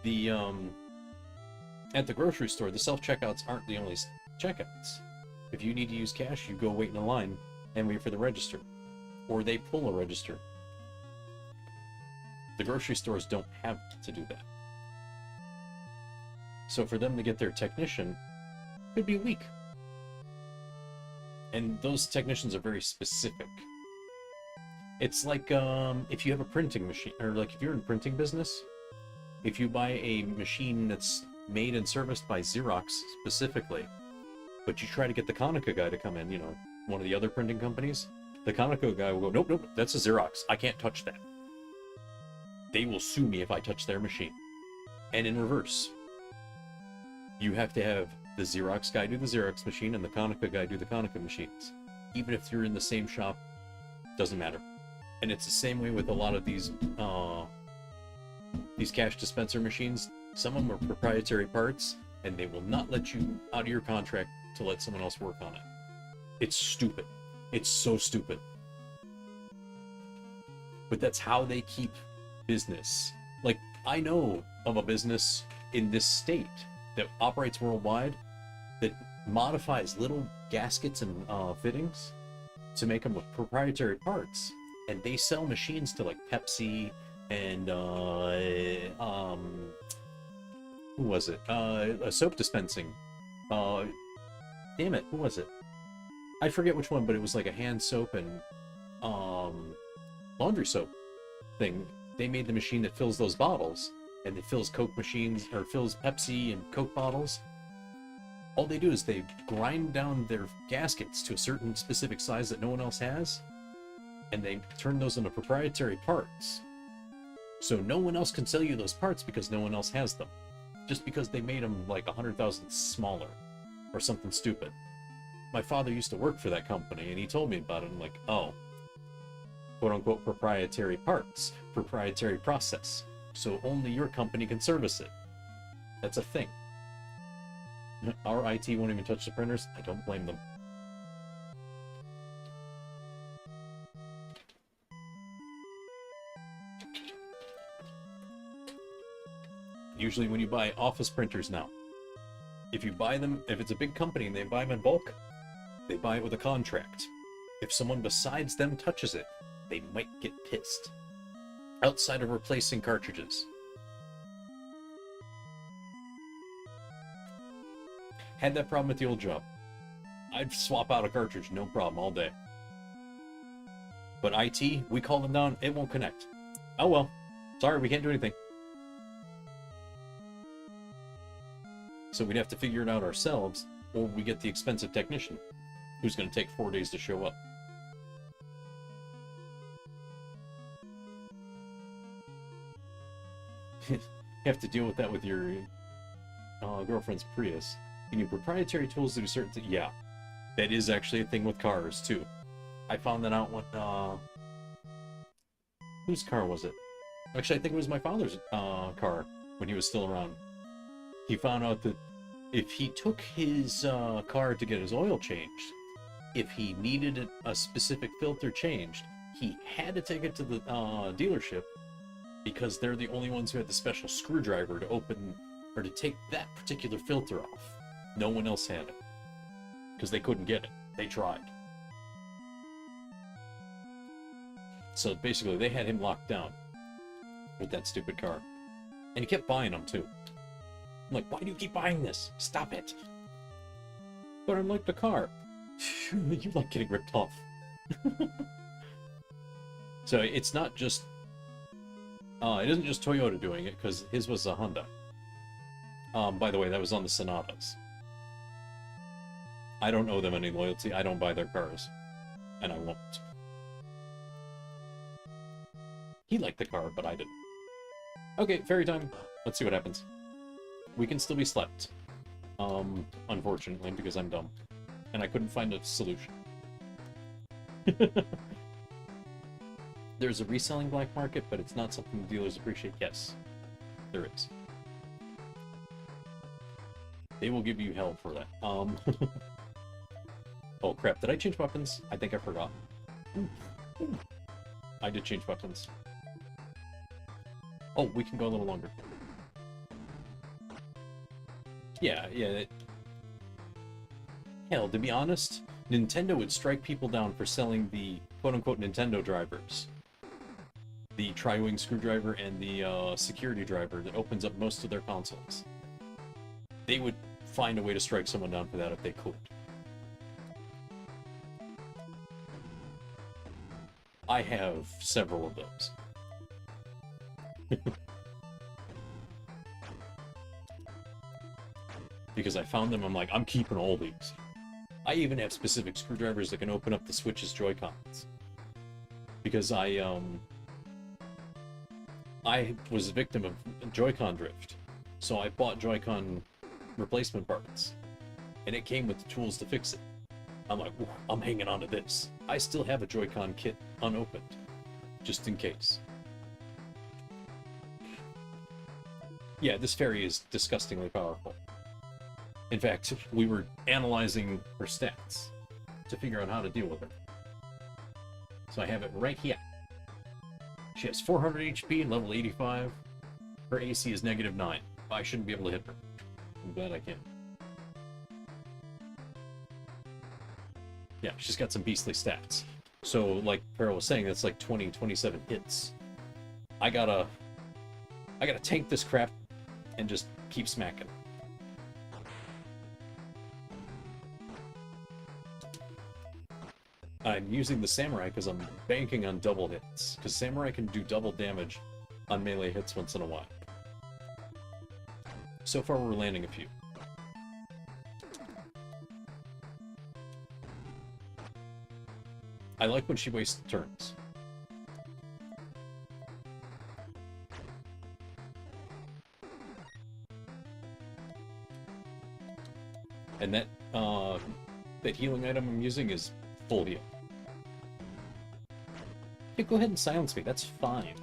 The, at the grocery store, the self-checkouts aren't the only checkouts. If you need to use cash, you go wait in a line and wait for the register. Or they pull a register. The grocery stores don't have to do that. So for them to get their technician, could be a week. And those technicians are very specific. It's like if you have a printing machine, or like if you're in the printing business, if you buy a machine that's made and serviced by Xerox specifically, but you try to get the Konica guy to come in, you know, one of the other printing companies, the Konica guy will go, nope, nope, that's a Xerox. I can't touch that. They will sue me if I touch their machine. And in reverse. You have to have the Xerox guy do the Xerox machine and the Konica guy do the Konica machines. Even if you're in the same shop, doesn't matter. And it's the same way with a lot of these cash dispenser machines. Some of them are proprietary parts, and they will not let you out of your contract to let someone else work on it. It's stupid. It's so stupid. But that's how they keep business. Like, I know of a business in this state that operates worldwide that modifies little gaskets and fittings to make them with proprietary parts, and they sell machines to like Pepsi and who was it? A soap dispensing. Damn it, who was it? I forget which one, but it was like a hand soap and laundry soap thing. They made the machine that fills those bottles, and it fills Coke machines, or fills Pepsi and Coke bottles. All they do is they grind down their gaskets to a certain specific size that no one else has, and they turn those into proprietary parts. So no one else can sell you those parts because no one else has them. Just because they made them like 100,000 smaller, or something stupid. My father used to work for that company, and he told me about it. I'm like, oh, quote-unquote proprietary parts, proprietary process. So only your company can service it. That's a thing. Our IT won't even touch the printers. I don't blame them. Usually when you buy office printers now, if you buy them, if it's a big company and they buy them in bulk, they buy it with a contract. If someone besides them touches it, they might get pissed. Outside of replacing cartridges. Had that problem at the old job. I'd swap out a cartridge, no problem, all day. But IT, we call them down, it won't connect. Oh well. Sorry, we can't do anything. So we'd have to figure it out ourselves, or we get the expensive technician, who's going to take 4 days to show up. You have to deal with that with your girlfriend's Prius. You need proprietary tools to do certain things. Yeah, that is actually a thing with cars, too. I found that out when, whose car was it? Actually, I think it was my father's car when he was still around. He found out that if he took his car to get his oil changed, if he needed a specific filter changed, he had to take it to the dealership because they're the only ones who had the special screwdriver to open or to take that particular filter off. No one else had it because they couldn't get it. They tried. So basically, they had him locked down with that stupid car. And he kept buying them, too. I'm like, why do you keep buying this? Stop it. But I'm like the car. You like getting ripped off. So it's not just... it isn't just Toyota doing it, because his was a Honda. By the way, that was on the Sonatas. I don't owe them any loyalty. I don't buy their cars. And I won't. He liked the car, but I didn't. Okay, fairy time. Let's see what happens. We can still be slept. Unfortunately, because I'm dumb. And I couldn't find a solution. There's a reselling black market, but it's not something the dealers appreciate. Yes, there is. They will give you hell for that. Oh crap, did I change weapons? I think I forgot. I did change weapons. Oh, we can go a little longer. Yeah. Hell, to be honest, Nintendo would strike people down for selling the quote-unquote Nintendo drivers. The tri-wing screwdriver and the security driver that opens up most of their consoles. They would find a way to strike someone down for that if they could. I have several of those. Because I found them, I'm like, I'm keeping all these. I even have specific screwdrivers that can open up the Switch's Joy-Cons. Because I was a victim of Joy-Con drift. So I bought Joy-Con replacement parts. And it came with the tools to fix it. I'm like, I'm hanging on to this. I still have a Joy-Con kit unopened. Just in case. Yeah, this fairy is disgustingly powerful. In fact, we were analyzing her stats to figure out how to deal with her. So I have it right here. She has 400 HP and level 85. Her AC is -9. I shouldn't be able to hit her. I'm glad I can. Yeah, she's got some beastly stats. So, like Farrell was saying, that's like 27 hits. I gotta tank this crap and just keep smacking. I'm using the Samurai because I'm banking on double hits. Because Samurai can do double damage on melee hits once in a while. So far we're landing a few. I like when she wastes turns. And that healing item I'm using is full heal. Yeah, go ahead and silence me, that's fine.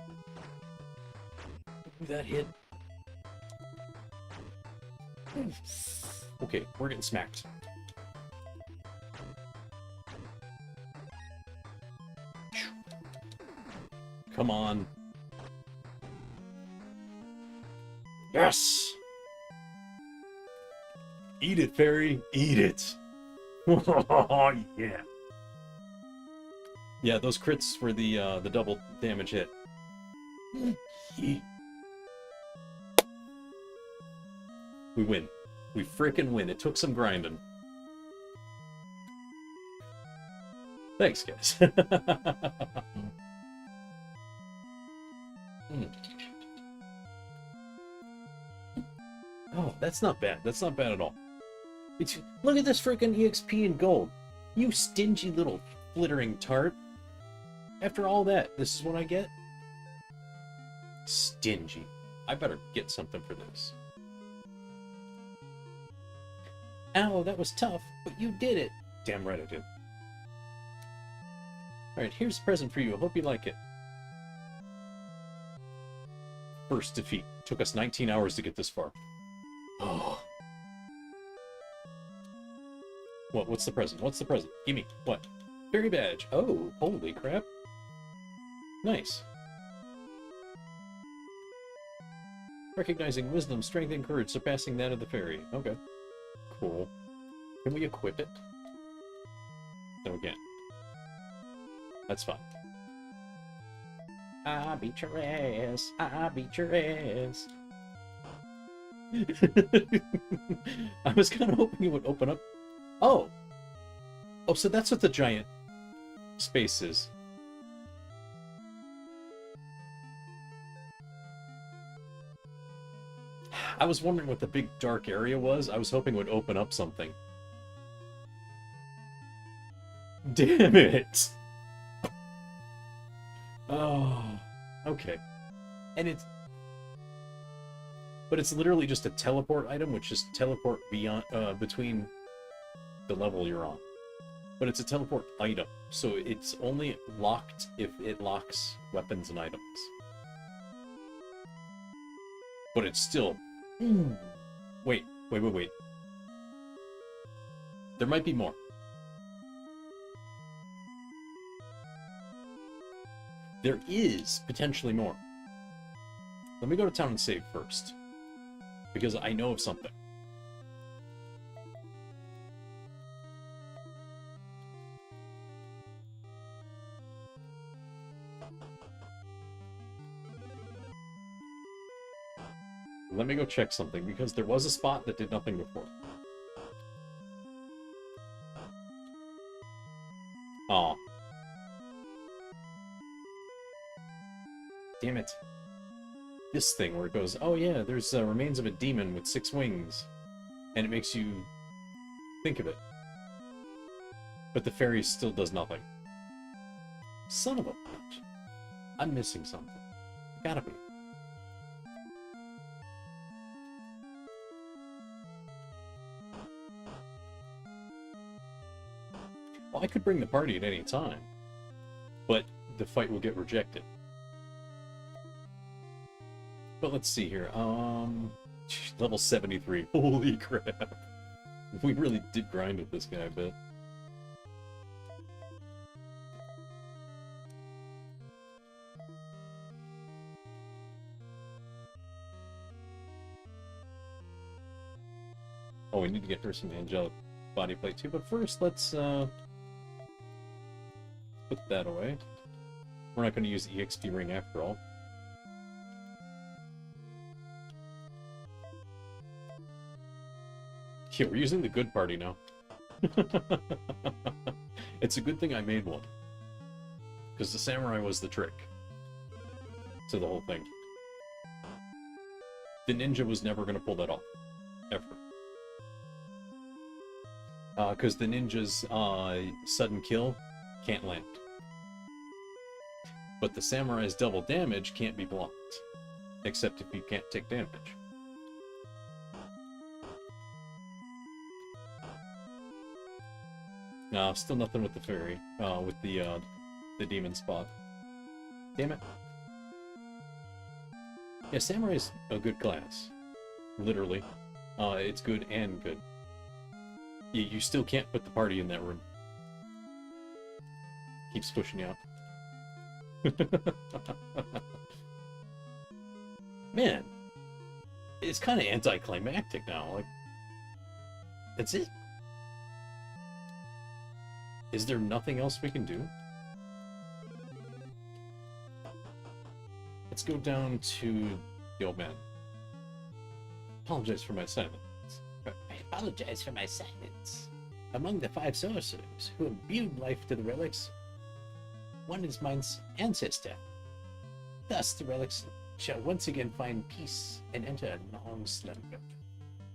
That hit. Okay, we're getting smacked. Come on. Yes! Eat it, fairy. Eat it. Oh, yeah. Yeah, those crits for the double damage hit. We win. We frickin' win. It took some grinding. Thanks, guys. Oh, that's not bad. That's not bad at all. Look at this freaking EXP in gold. You stingy little flittering tart. After all that, this is what I get? Stingy. I better get something for this. Ow, that was tough, but you did it. Damn right I did. Alright, here's a present for you. I hope you like it. First defeat. Took us 19 hours to get this far. Oh. What's the present? What's the present? Gimme. What? Fairy badge. Oh, holy crap. Nice. Recognizing wisdom, strength, and courage, surpassing that of the fairy. Okay. Cool. Can we equip it? No, we can't. That's fine. I beat your ass. I beat your ass. I was kind of hoping it would open up. Oh! Oh, so that's what the giant space is. I was wondering what the big dark area was. I was hoping it would open up something. Damn it! Oh, okay. And it's... But it's literally just a teleport item, which is teleport beyond, between the level you're on. But it's a teleport item, so it's only locked if it locks weapons and items. But it's still... Wait. There might be more. There is potentially more. Let me go to town and save first. Because I know of something. Let me go check something, because there was a spot that did nothing before. Aw. Damn it. This thing where it goes, oh yeah, there's remains of a demon with 6 wings. And it makes you think of it. But the fairy still does nothing. Son of a bitch. I'm missing something. Gotta be. Well, I could bring the party at any time. But the fight will get rejected. But let's see here. Level 73. Holy crap. We really did grind with this guy a bit. Oh, we need to get her some angelic body plate too, but first let's put that away. We're not going to use the EXP ring after all. Yeah, we're using the good party now. It's a good thing I made one. Because the samurai was the trick to the whole thing. The ninja was never going to pull that off. Ever. Because the ninja's sudden kill can't land. But the samurai's double damage can't be blocked. Except if you can't take damage. No, still nothing with the fairy. With the demon spot. Damn it. Yeah, samurai's a good class. Literally. It's good and good. You still can't put the party in that room. Keeps pushing you out. Man. It's kind of anticlimactic now. Like, that's it. Is there nothing else we can do? let's go down to the old man. Apologize for my silence. I apologize for my silence. Among the 5 sorcerers who imbued life to the relics, one is mine's ancestor. Thus, the relics shall once again find peace and enter a long slumber.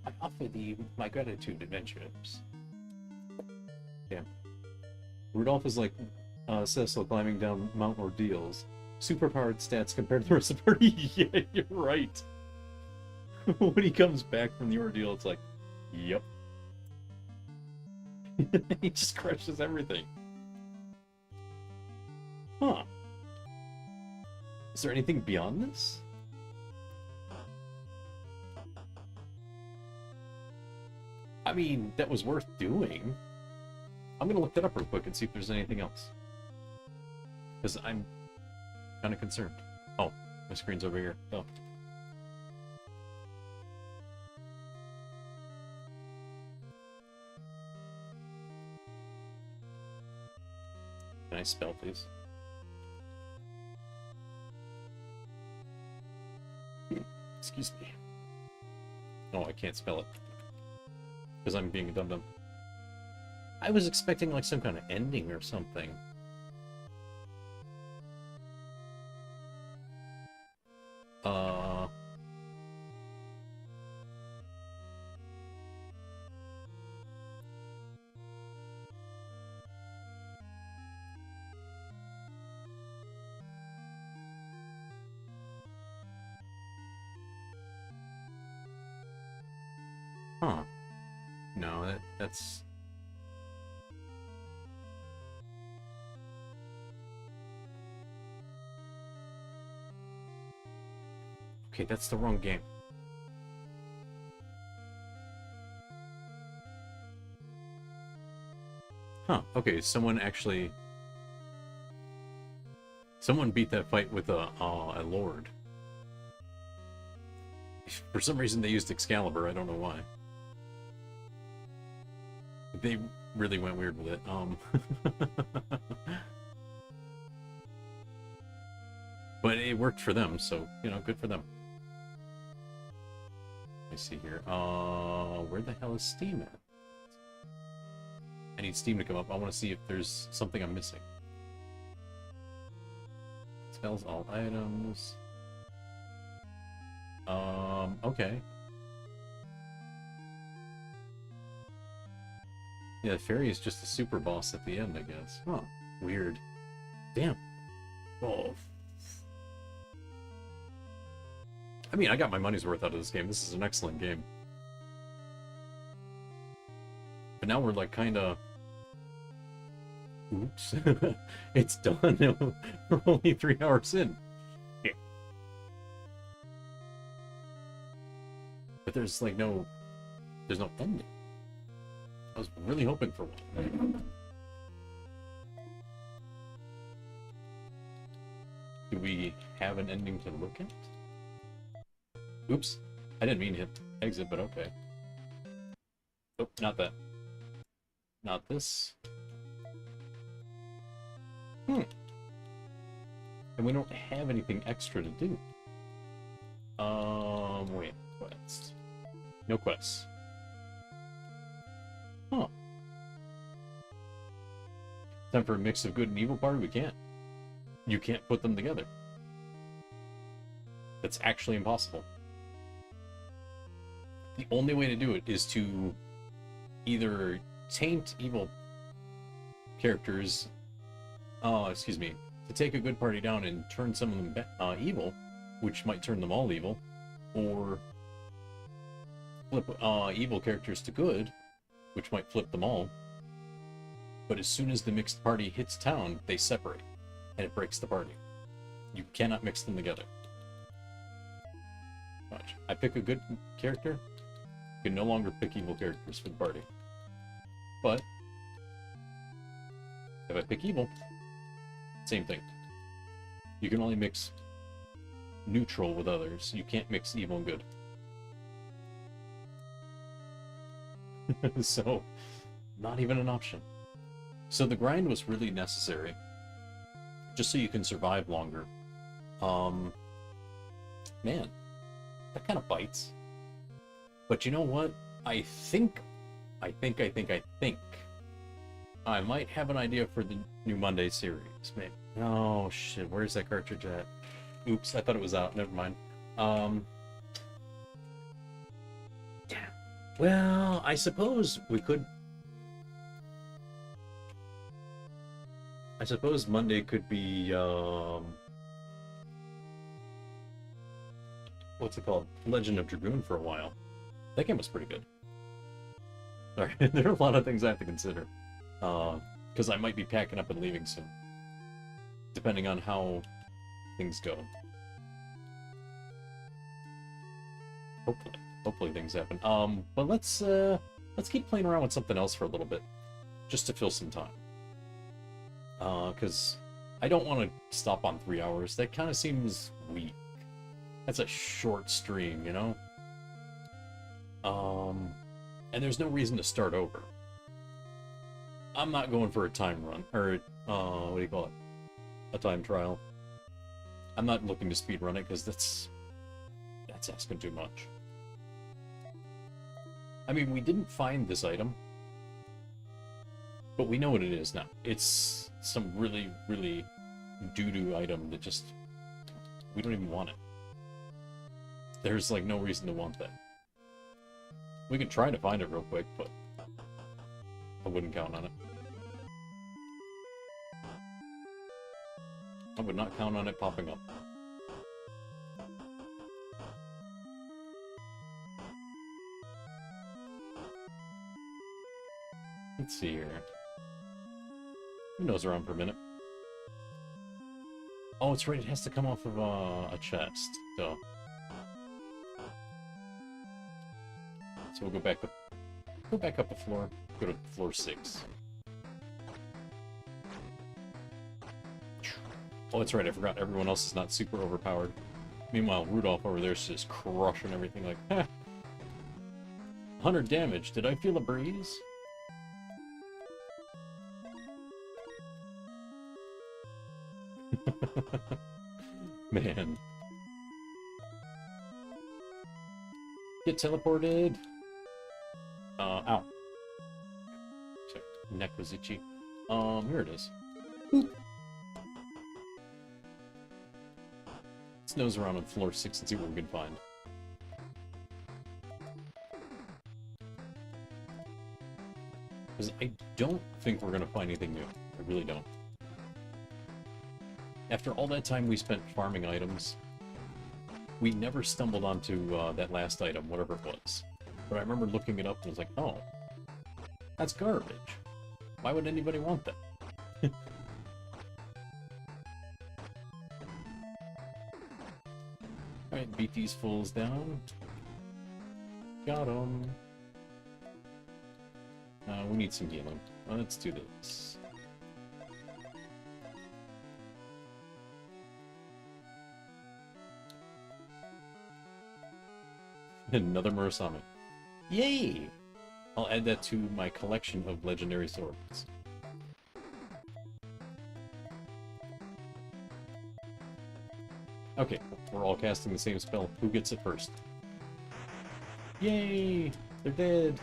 I offer thee my gratitude, adventurers. Yeah. Rudolph is like Cecil climbing down Mount Ordeals. Superpowered stats compared to the rest of the party. Yeah, you're right. When he comes back from the ordeal, it's like, yep. He just crushes everything. Huh. Is there anything beyond this? I mean, that was worth doing. I'm gonna look that up real quick and see if there's anything else. Because I'm kind of concerned. Oh, my screen's over here. Oh. Can I spell, please? Excuse me. Oh, I can't spell it. Because I'm being a dum-dum. I was expecting like some kind of ending or something. Huh. No, that's... Okay, that's the wrong game. Huh, okay, someone beat that fight with a lord. For some reason they used Excalibur, I don't know why. They really went weird with it. But it worked for them, so, you know, good for them. Let me see here. Where the hell is Steam at? I need Steam to come up. I want to see if there's something I'm missing. Spells all items. Okay. Yeah, the fairy is just a super boss at the end, I guess. Huh. Weird. Damn. Oh. I mean, I got my money's worth out of this game. This is an excellent game. But now we're like kind of... Oops. It's done. We're only 3 hours in. Yeah. But there's like no... There's no ending. I was really hoping for one. Do we have an ending to look at? Oops. I didn't mean to hit exit, but okay. Oh, not that. Not this. And we don't have anything extra to do. Wait. Quest. No quests. Huh. Time for a mix of good and evil party? We can't. You can't put them together. That's actually impossible. The only way to do it is to either taint evil characters, to take a good party down and turn some of them evil, which might turn them all evil, or flip evil characters to good, which might flip them all. But as soon as the mixed party hits town, they separate, and it breaks the party. You cannot mix them together. Watch. I pick a good character, you can no longer pick evil characters for the party. But if I pick evil, same thing. You can only mix neutral with others. You can't mix evil and good. So, not even an option. So the grind was really necessary, just so you can survive longer. Man, that kind of bites. But you know what? I think I might have an idea for the new Monday series. Maybe. Oh shit, where's that cartridge at? Oops, I thought it was out. Never mind. Damn. Well, I suppose we could. I suppose Monday could be what's it called? Legend of Dragoon for a while. That game was pretty good. Sorry, there are a lot of things I have to consider. Because I might be packing up and leaving soon. Depending on how things go. Hopefully things happen. But let's keep playing around with something else for a little bit. Just to fill some time. Because I don't want to stop on 3 hours. That kind of seems weak. That's a short stream, you know? And there's no reason to start over. I'm not going for a time run, or, what do you call it? A time trial. I'm not looking to speed run it, because that's asking too much. I mean, we didn't find this item, but we know what it is now. It's some really, really doo-doo item that just, we don't even want it. There's, like, no reason to want that. We can try to find it real quick, but I wouldn't count on it. I would not count on it popping up. Let's see here. Who knows around per minute? Oh, it's right. It has to come off of a chest. So we'll go back up. Go back up a floor. Go to floor 6. Oh, that's right. I forgot. Everyone else is not super overpowered. Meanwhile, Rudolph over there is just crushing everything like, ha! 100 damage. Did I feel a breeze? Man. Get teleported. Ow. Sorry, neck was itchy. Here it is. Boop. Let's nose around on floor 6 and see what we can find. Because I don't think we're gonna find anything new. I really don't. After all that time we spent farming items, we never stumbled onto that last item, whatever it was. But I remember looking it up and was like, oh, that's garbage. Why would anybody want that? Alright, beat these fools down. Got them. We need some healing. Let's do this. Another Murasame. Yay! I'll add that to my collection of legendary swords. Okay, we're all casting the same spell. Who gets it first? Yay! They're dead!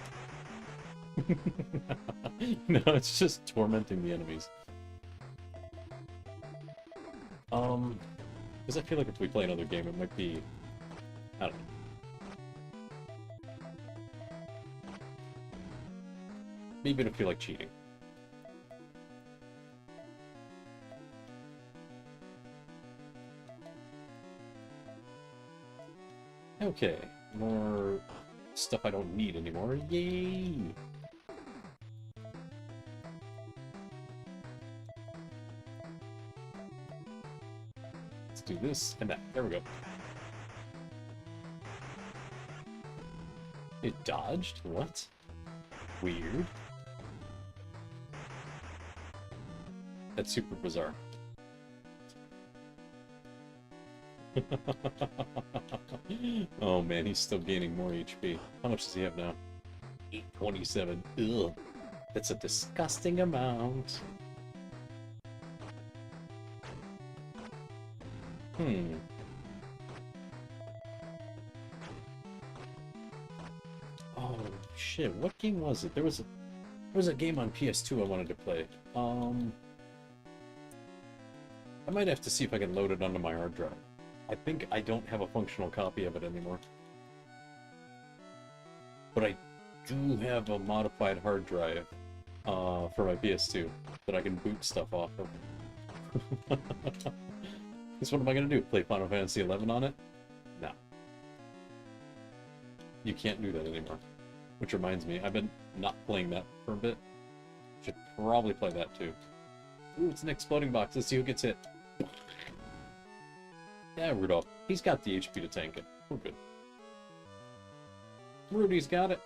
No, it's just tormenting the enemies. Because I feel like if we play another game, it might be... I don't know. Maybe it'll feel like cheating. Okay, more stuff I don't need anymore. Yay! Let's do this and that. There we go. It dodged? What? Weird. That's super bizarre. Oh man, he's still gaining more HP. How much does he have now? 827. Ugh. That's a disgusting amount. shit, what game was it? There was a game on PS2 I wanted to play. I might have to see if I can load it onto my hard drive. I think I don't have a functional copy of it anymore. But I do have a modified hard drive for my PS2 that I can boot stuff off of. Guess what am I gonna do? Play Final Fantasy XI on it? No. You can't do that anymore. Which reminds me, I've been not playing that for a bit. Should probably play that too. Ooh, it's an exploding box. Let's see who gets hit. Yeah, Rudolph. He's got the HP to tank it. We're good. Rudy's got it.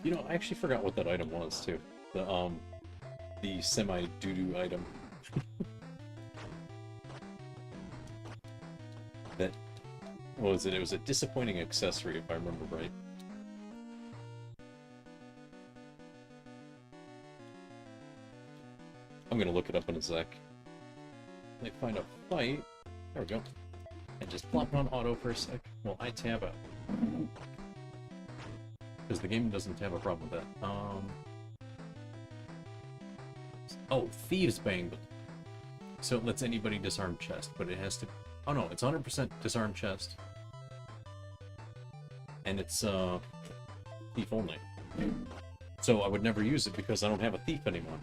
You know, I actually forgot what that item was too. The semi-doo-doo item. That, what was it? It was a disappointing accessory, if I remember right. I'm gonna look it up in a sec. They find a fight. There we go. And just plop it on auto for a sec. Well, I tab out. Because the game doesn't have a problem with that. Oh, Thieves Bangle. So it lets anybody disarm chest, but it has to... Oh no, it's 100% disarm chest. And it's, thief only. So I would never use it because I don't have a thief anymore.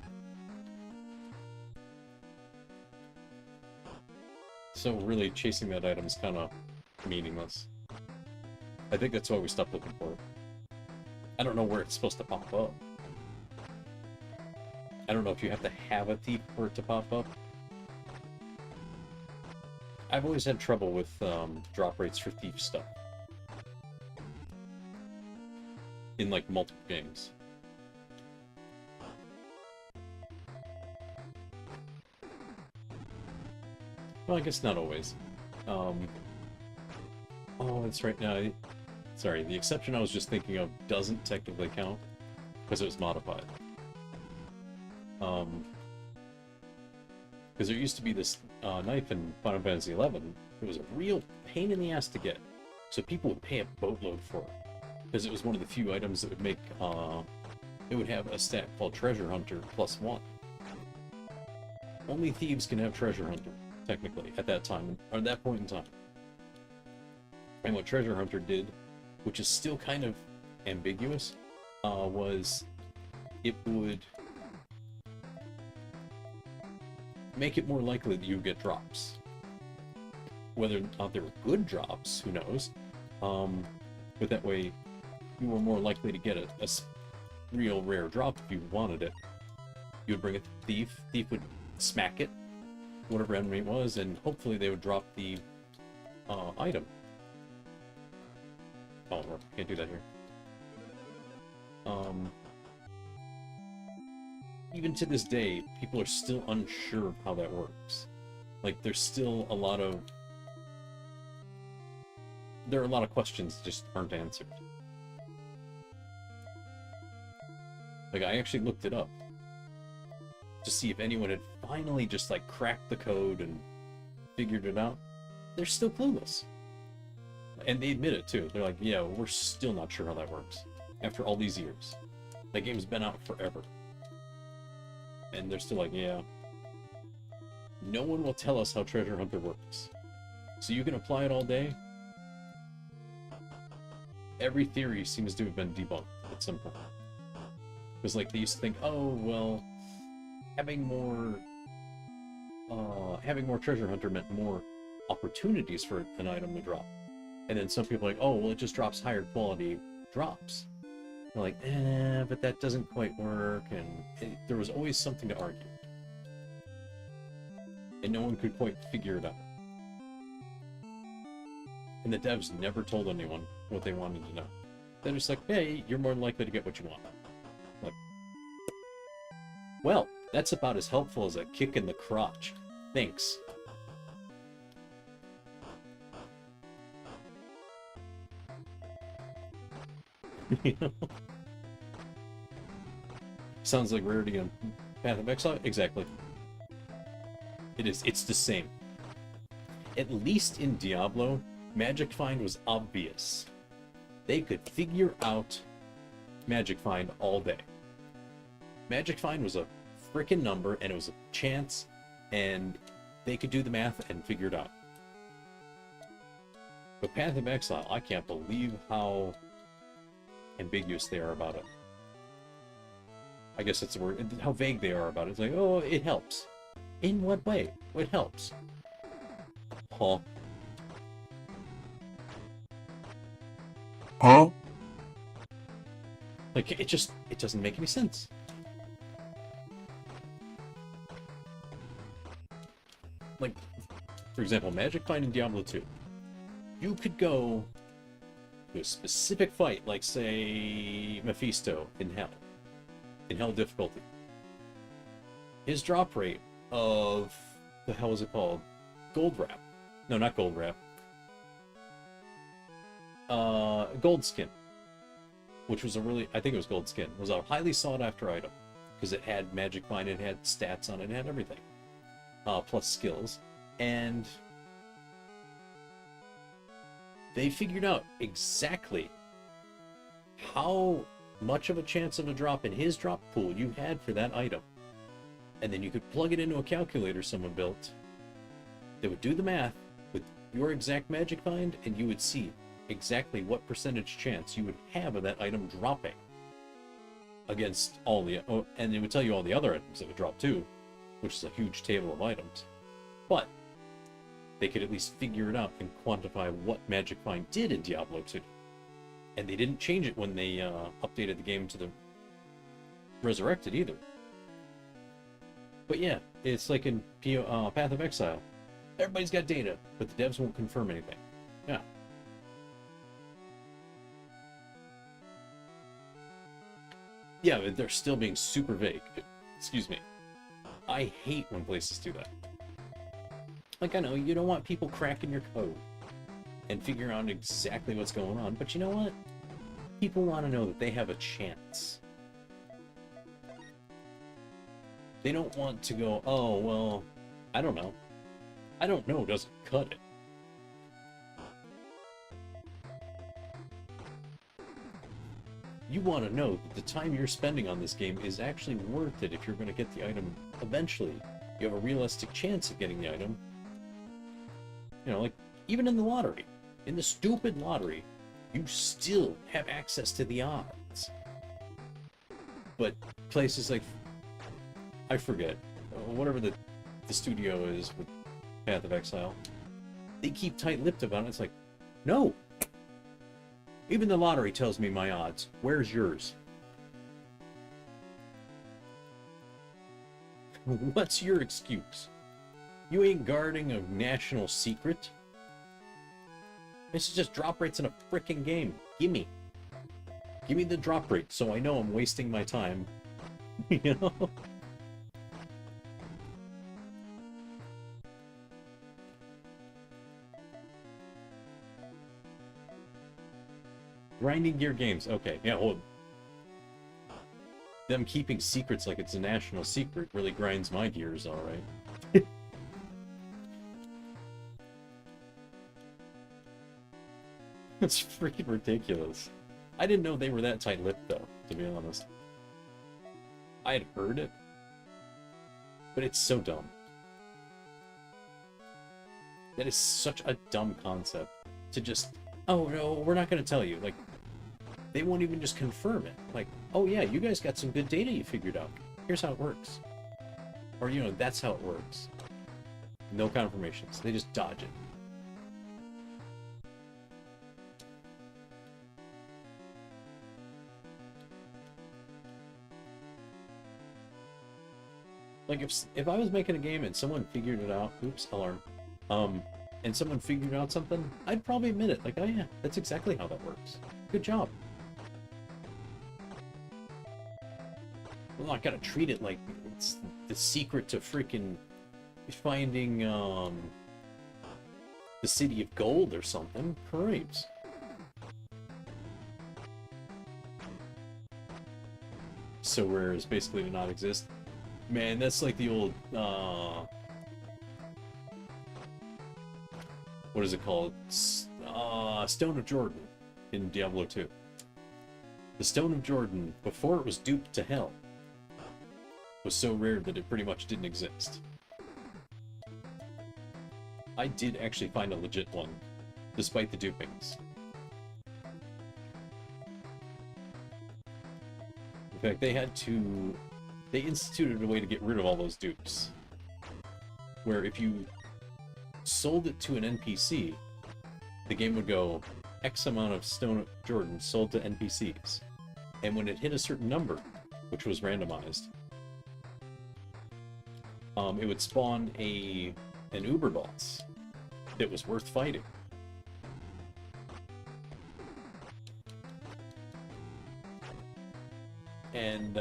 So really, chasing that item is kind of meaningless. I think that's why we stopped looking for it. I don't know where it's supposed to pop up. I don't know if you have to have a thief for it to pop up. I've always had trouble with drop rates for thief stuff. In, like, multiple games. Well, I guess not always. Oh, that's right now. Sorry, the exception I was just thinking of doesn't technically count because it was modified. Because there used to be this knife in Final Fantasy XI. It was a real pain in the ass to get, so people would pay a boatload for it because it was one of the few items that would make. It would have a stat called Treasure Hunter +1. Only thieves can have Treasure Hunter, technically, at that time, or at that point in time. And what Treasure Hunter did, which is still kind of ambiguous, was it would make it more likely that you get drops. Whether or not they were good drops, who knows? But that way, you were more likely to get a real rare drop if you wanted it. You would bring a thief, thief would smack it, whatever enemy it was, and hopefully they would drop the item. Oh, can't do that here. Even to this day, people are still unsure of how that works. Like, there's still a lot of... There are a lot of questions that just aren't answered. Like, I actually looked it up to see if anyone had finally just, like, cracked the code and figured it out. They're still clueless. And they admit it, too. They're like, yeah, we're still not sure how that works. After all these years. That game's been out forever. And they're still like, yeah. No one will tell us how Treasure Hunter works. So you can apply it all day. Every theory seems to have been debunked at some point. Because, like, they used to think, oh, well, having more Treasure Hunter meant more opportunities for an item to drop. And then some people are like, oh, well, it just drops higher quality drops. They're like, but that doesn't quite work, and there was always something to argue. And no one could quite figure it out. And the devs never told anyone what they wanted to know. They're just like, hey, you're more likely to get what you want. Like, well, that's about as helpful as a kick in the crotch. Thanks. You know? Sounds like Rarity on Path of Exile? Exactly. It is. It's the same. at least in Diablo, Magic Find was obvious. They could figure out Magic Find all day. Magic Find was a freaking number, and it was a chance, and they could do the math and figure it out. But Path of Exile, I can't believe how ambiguous they are about it. I guess that's the word. How vague they are about it. It's like, oh, it helps. In what way? It helps. Huh? Huh? Like, it doesn't make any sense. Like, for example, Magic Find in Diablo 2. You could go to a specific fight, like, say, Mephisto in Hell difficulty. His drop rate of, the hell is it called? Gold Wrap. No, not Gold Wrap. Gold Skin. Which was I think it was Gold Skin. Was a highly sought after item. Because it had Magic Find, it had stats on it, it had everything. Plus skills. And they figured out exactly how much of a chance of a drop in his drop pool you had for that item. And then you could plug it into a calculator someone built that would do the math with your exact Magic Find, and you would see exactly what percentage chance you would have of that item dropping against all the... Oh, and it would tell you all the other items that would drop too, which is a huge table of items. But they could at least figure it out and quantify what Magic Find did in Diablo 2. And they didn't change it when they updated the game to the Resurrected either. But yeah, it's like in Path of Exile. Everybody's got data, but the devs won't confirm anything. Yeah. Yeah, but they're still being super vague. Excuse me. I hate when places do that. Like, I know you don't want people cracking your code and figuring out exactly what's going on, but you know what? People want to know that they have a chance. They don't want to go, oh, well, I don't know. I don't know doesn't cut it. You want to know that the time you're spending on this game is actually worth it if you're going to get the item eventually. You have a realistic chance of getting the item. You know, like, even in the lottery. In the stupid lottery, you still have access to the odds. But places like, I forget, whatever the studio is with Path of Exile, they keep tight-lipped about it. It's like, no! Even the lottery tells me my odds. Where's yours? What's your excuse? You ain't guarding a national secret. This is just drop rates in a frickin' game. Gimme. Give me the drop rate so I know I'm wasting my time. You know? Grinding gear games. Okay, yeah, hold. Them keeping secrets like it's a national secret really grinds my gears, alright. It's freaking ridiculous. I didn't know they were that tight-lipped, though, to be honest. I had heard it, but it's so dumb. That is such a dumb concept to just, oh, no, we're not going to tell you. Like, they won't even just confirm it. Like, oh, yeah, you guys got some good data you figured out. Here's how it works. Or, you know, that's how it works. No confirmations. They just dodge it. Like, if I was making a game and someone figured it out, oops, alarm, and someone figured out something, I'd probably admit it. Like, oh yeah, that's exactly how that works. Good job. I'm not gonna treat it like it's the secret to freaking finding, the city of gold or something. Great. So rare is basically to not exist. Man, that's like the old, what is it called? Stone of Jordan in Diablo 2. The Stone of Jordan, before it was duped to hell, was so rare that it pretty much didn't exist. I did actually find a legit one, despite the dupings. In fact, they instituted a way to get rid of all those dupes. Where if you sold it to an NPC, the game would go, X amount of Stone of Jordan sold to NPCs. And when it hit a certain number, which was randomized, it would spawn an Uber boss that was worth fighting. And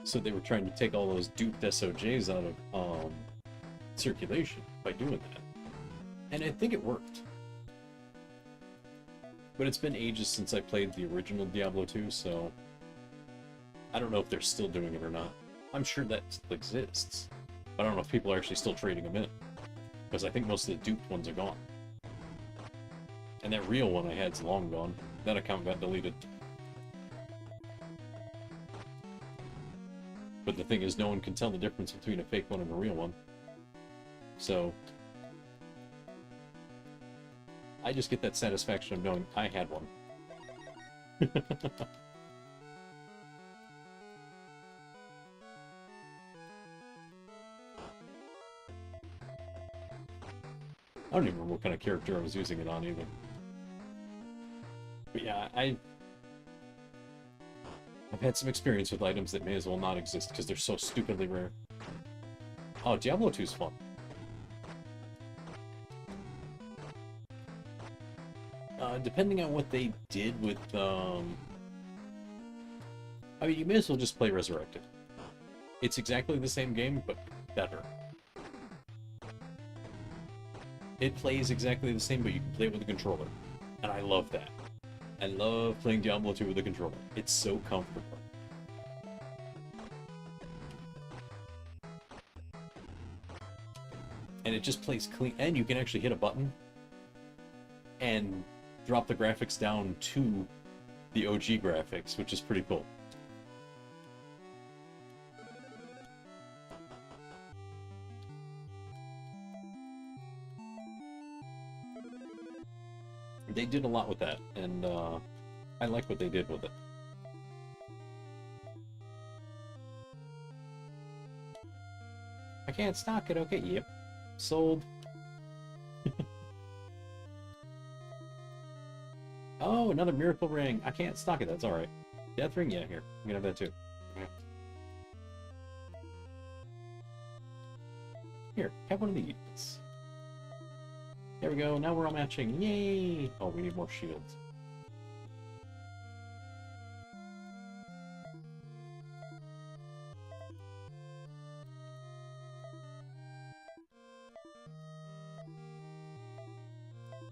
so they were trying to take all those duped SOJs out of circulation by doing that. And I think it worked. But it's been ages since I played the original Diablo 2, so I don't know if they're still doing it or not. I'm sure that still exists. I don't know if people are actually still trading them in, because I think most of the duped ones are gone. And that real one I had's long gone. That account got deleted. But the thing is, no one can tell the difference between a fake one and a real one. So I just get that satisfaction of knowing I had one. I don't even remember what kind of character I was using it on either. But yeah, I've had some experience with items that may as well not exist because they're so stupidly rare. Oh, Diablo 2's fun. Depending on what they did with, I mean, you may as well just play Resurrected. It's exactly the same game, but better. It plays exactly the same, but you can play it with a controller. And I love that. I love playing Diablo 2 with a controller. It's so comfortable. And it just plays clean, and you can actually hit a button and drop the graphics down to the OG graphics, which is pretty cool. They did a lot with that, and I like what they did with it. I can't stock it, okay, yep. Sold. Oh, another miracle ring. I can't stock it, that's alright. Death ring? Yeah, here. I'm gonna have that too. Here, have one of these. There we go, now we're all matching. Yay! Oh, we need more shields.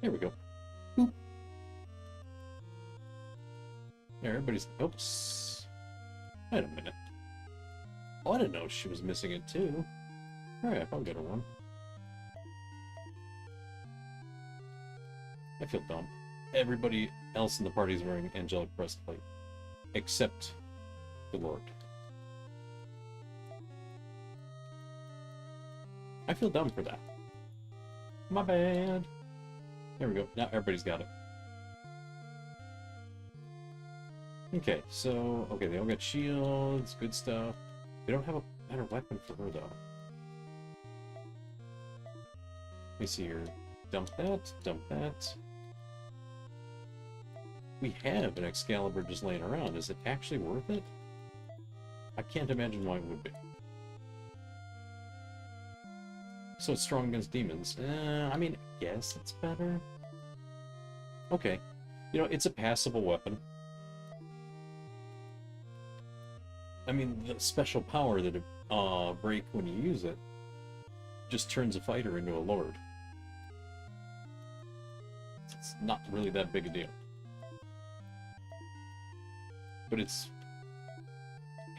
There we go. Boop. There, everybody's... Oops. Wait a minute. Oh, I didn't know she was missing it too. Alright, I'll get her one. I feel dumb. Everybody else in the party is wearing angelic breastplate. Except the Lord. I feel dumb for that. My bad. There we go. Now everybody's got it. Okay, so... Okay, they all got shields, good stuff. We don't have a better weapon for her, though. Let me see here. Dump that, dump that. We have an Excalibur just laying around. Is it actually worth it? I can't imagine why it would be. So it's strong against demons. I mean, I guess it's better. Okay. You know, it's a passable weapon. I mean, the special power that it break when you use it just turns a fighter into a lord. It's not really that big a deal. But it's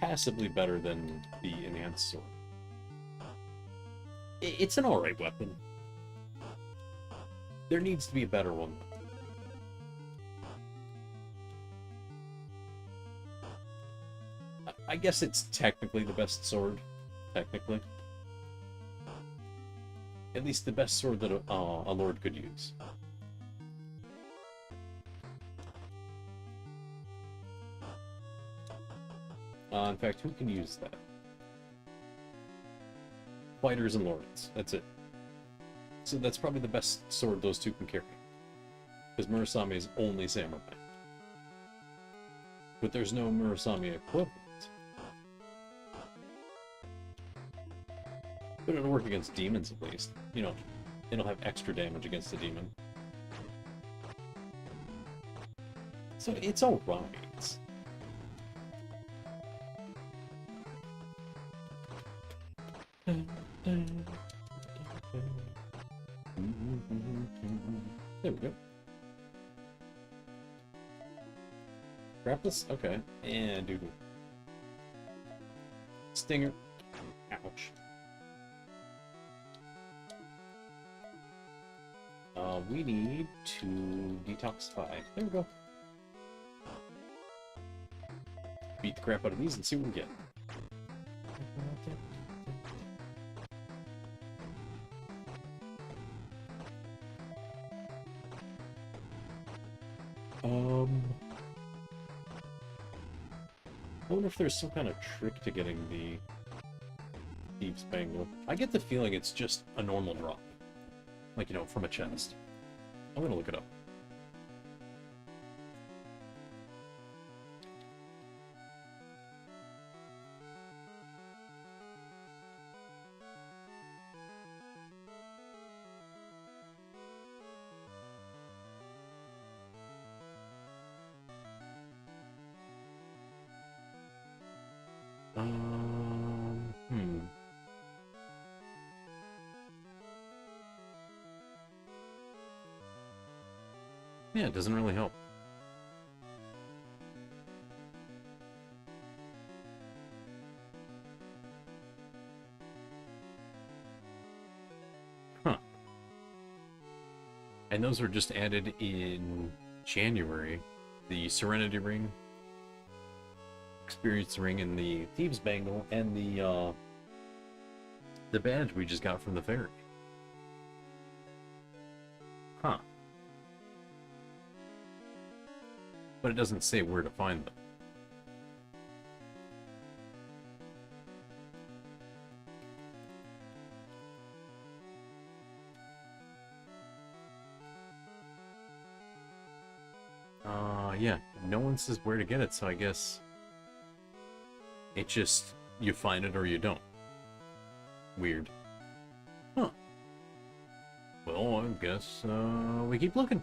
passably better than the enhanced sword. It's an alright weapon. There needs to be a better one. I guess it's technically the best sword. Technically. At least the best sword that a lord could use. In fact, who can use that? Fighters and lords. That's it. So that's probably the best sword those two can carry. Because Murasame is only samurai. But there's no Murasame equivalent. But it'll work against demons at least. You know, it'll have extra damage against the demon. So it's alright. There we go. Grab this? Okay. And do stinger. Ouch. We need to detoxify. There we go. Beat the crap out of these and see what we get. I wonder if there's some kind of trick to getting the Thieves' Bangle. I get the feeling it's just a normal drop. Like, you know, from a chest. I'm gonna look it up. Yeah, it doesn't really help. Huh. And those were just added in January. The Serenity Ring, Experience Ring, and the Thieves' Bangle, and the badge we just got from the ferry. Huh. But it doesn't say where to find them. Yeah, no one says where to get it, so I guess it's just you find it or you don't. Weird. Huh. Well, I guess we keep looking.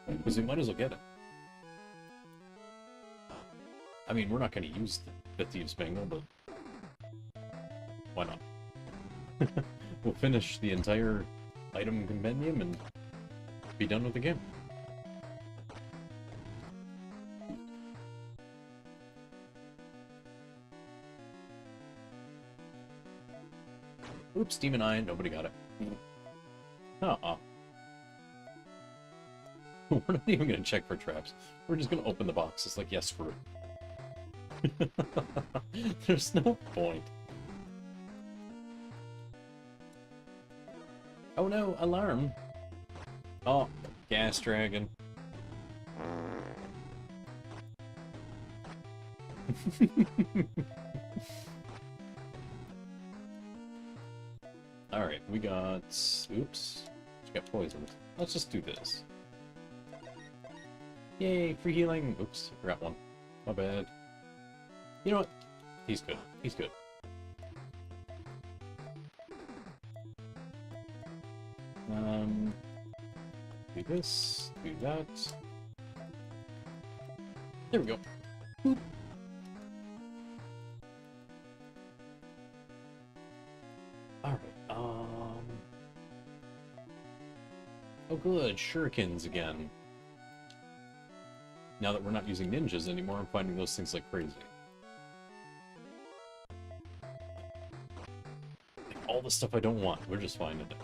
Because we might as well get it. I mean, we're not going to use the Thieves' Bangle, but why not? We'll finish the entire item compendium and be done with the game. Oops, Demon Eye, nobody got it. Uh-uh. We're not even going to check for traps. We're just going to open the boxes like, yes, screw it. There's no point. Oh no, alarm. Oh, gas dragon. Alright, we got... Oops. We got poisoned. Let's just do this. Yay, free healing. Oops, I forgot one. My bad. You know what? He's good. He's good. Do this, do that. There we go. Boop. Alright, oh good, shurikens again. Now that we're not using ninjas anymore, I'm finding those things like crazy. Like all the stuff I don't want, we're just finding it.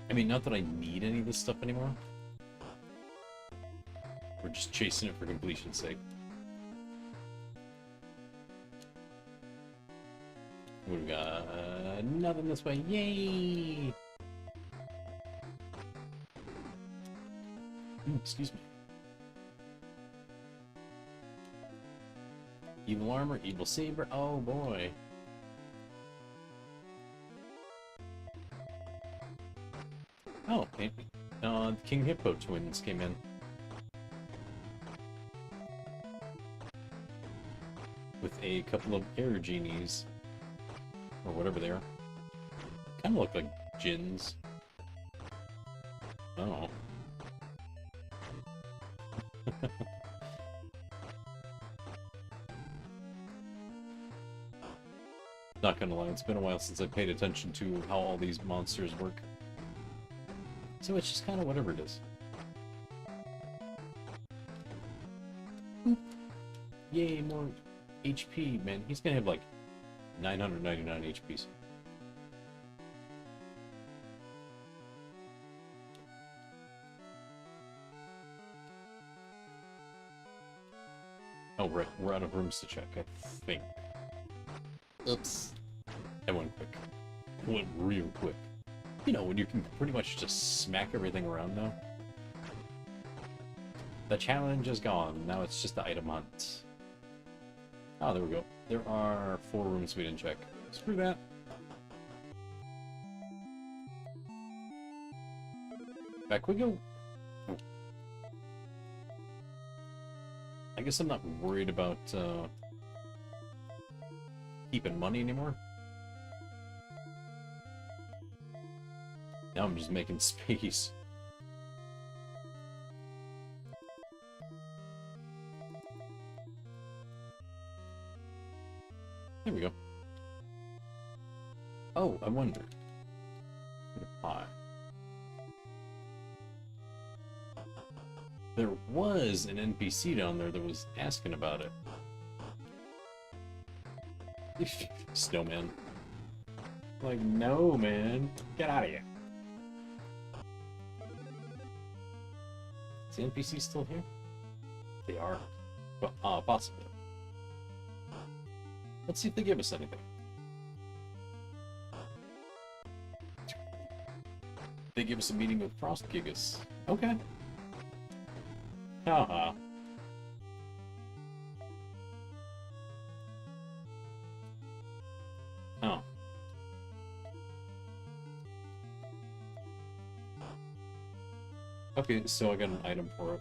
I mean, not that I need any of this stuff anymore. We're just chasing it for completion's sake. We've got nothing this way. Yay! Excuse me. Evil armor, evil saber. Oh boy. Oh, the King Hippo twins came in. With a couple of air genies. Or whatever they are. Kind of look like djinns. Oh. Not gonna lie, it's been a while since I paid attention to how all these monsters work. So it's just kind of whatever it is. Boop. Yay, more HP, man. He's gonna have like 999 HPs. Oh, right. We're out of rooms to check, I think. Oops. That went quick. It went real quick. You know, when you can pretty much just smack everything around now. The challenge is gone. Now it's just the item hunt. Oh, there we go. There are 4 rooms we didn't check. Screw that. Back we go. Oh. I guess I'm not worried about keeping money anymore. Now I'm just making space. There we go. Oh, I wonder. Why? There was an NPC down there that was asking about it. Snowman. Like, no, man. Get out of here. Is the NPC still here? They are. Well, possibly. Let's see if they give us anything. They give us a meeting with Frost Gigas. Okay. Haha. Oh. Okay, so I got an item for it.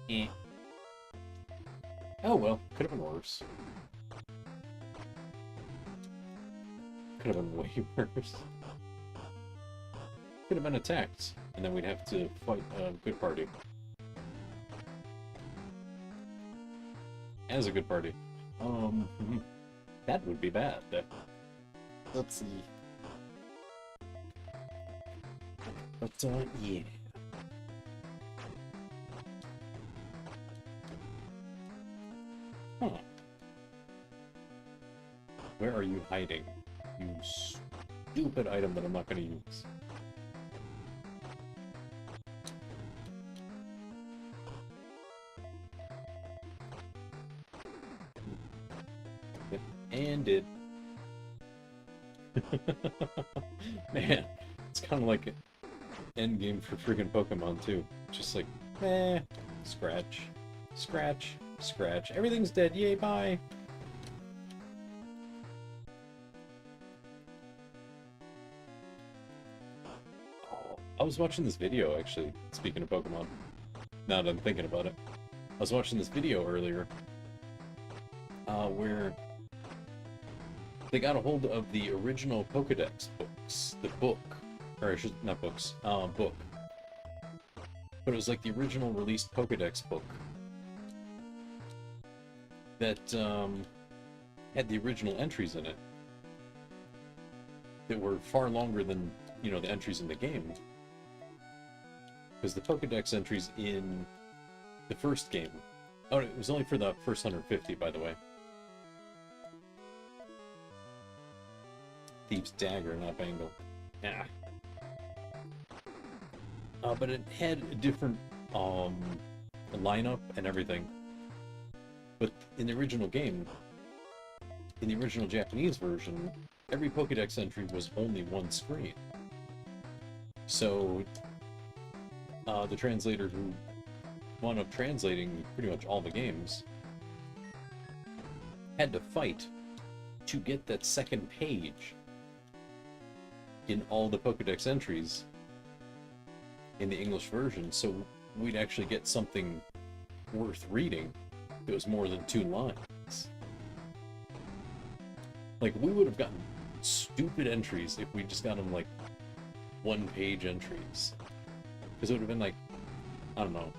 Eh. Oh well, could have been worse. Could have been way worse. Could have been attacked, and then we'd have to fight a good party. As a good party. That would be bad. Let's see. But, yeah. Huh. Where are you hiding? You stupid item that I'm not going to use. Yep, and it. Man, it's kind of like an end game for freaking Pokemon too. Just like, scratch, scratch, scratch. Everything's dead. Yay, bye. I was watching this video, actually, speaking of Pokemon. Now that I'm thinking about it. I was watching this video earlier, where they got a hold of the original Pokedex books. The book. Or I should, not books, book. But it was like the original released Pokedex book. That, had the original entries in it. That were far longer than, you know, the entries in the game. Because the Pokedex entries in the first game... Oh, it was only for the first 150, by the way. Thieves' Dagger, not Bangle. Yeah. but it had a different lineup and everything. But in the original game, in the original Japanese version, every Pokédex entry was only one screen. So the translator who wound up translating pretty much all the games had to fight to get that second page in all the Pokédex entries in the English version, so we'd actually get something worth reading that was more than 2 lines. Like, we would have gotten stupid entries if we just got them, like, 1-page entries. Because it would have been like, I don't know.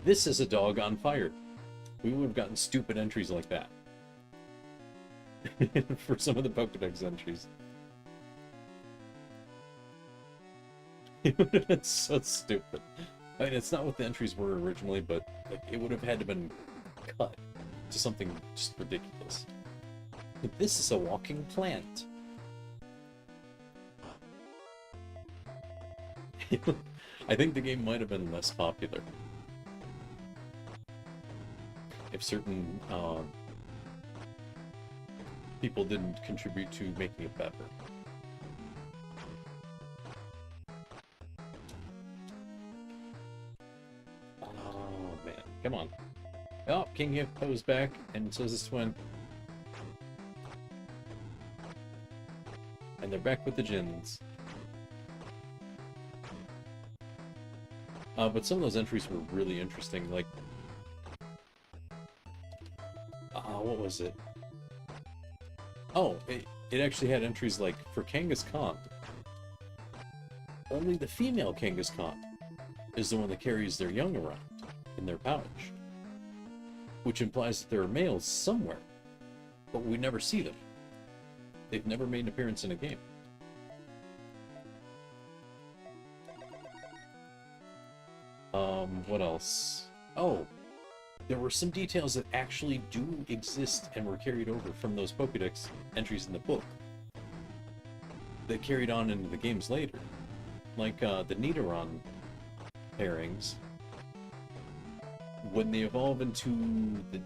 This is a dog on fire. We would have gotten stupid entries like that. For some of the Pokédex entries. It would have been so stupid. I mean, it's not what the entries were originally, but like, it would have had to been cut to something just ridiculous. But this is a walking plant. I think the game might have been less popular if certain people didn't contribute to making it better. Oh man, come on. Oh, King Hippo's back, and so is this twin. And they're back with the gins. But some of those entries were really interesting, like... what was it? Oh, it actually had entries like, for Kangaskhan, only the female Kangaskhan is the one that carries their young around in their pouch. Which implies that there are males somewhere, but we never see them. They've never made an appearance in a game. What else? Oh, there were some details that actually do exist and were carried over from those Pokédex entries in the book that carried on into the games later. Like the Nidoran pairings. When they evolve into the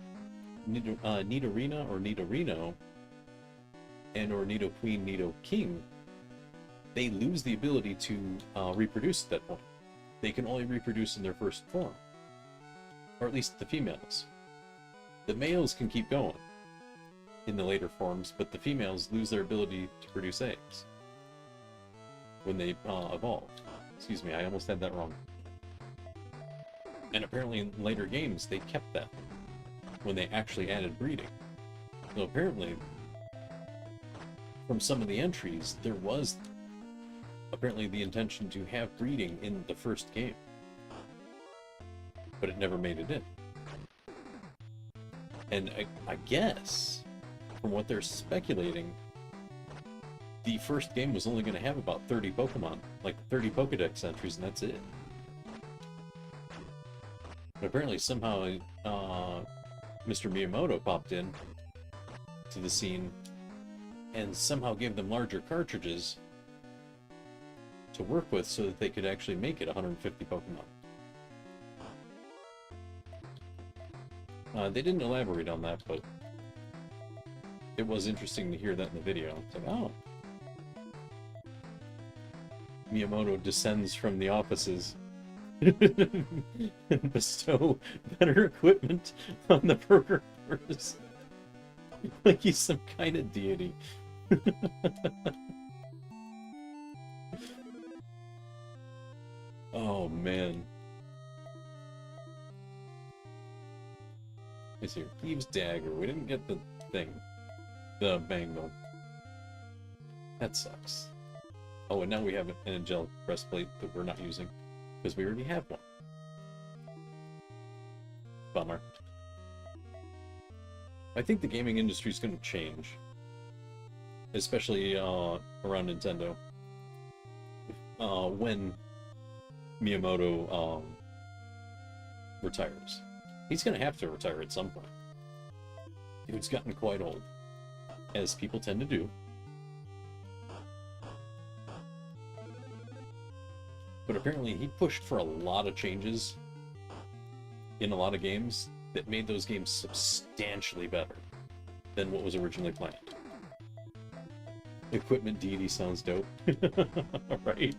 Nidorina or Nidorino and or Nidoqueen, Nidoking, they lose the ability to reproduce at that point. They can only reproduce in their first form. Or at least the females. The males can keep going in the later forms, but the females lose their ability to produce eggs when they evolve. Excuse me, I almost had that wrong. And apparently in later games, they kept that when they actually added breeding. So apparently, from some of the entries, there was apparently the intention to have breeding in the first game. But it never made it in. And I guess, from what they're speculating, the first game was only going to have about 30 Pokemon, like 30 Pokedex entries, and that's it. But apparently somehow Mr. Miyamoto popped in to the scene and somehow gave them larger cartridges to work with so that they could actually make it 150 Pokemon. They didn't elaborate on that, but it was interesting to hear that in the video. It's like, oh. Miyamoto descends from the offices and bestow better equipment on the programmers. Like he's some kind of deity. Oh, man. Let's see here. Thieves' Dagger. We didn't get the thing. The bangle. That sucks. Oh, and now we have an angelic breastplate that we're not using. Because we already have one. Bummer. I think the gaming industry is going to change. Especially around Nintendo. When Miyamoto retires. He's going to have to retire at some point. Dude's gotten quite old. As people tend to do. But apparently he pushed for a lot of changes in a lot of games that made those games substantially better than what was originally planned. Equipment deity sounds dope. Right?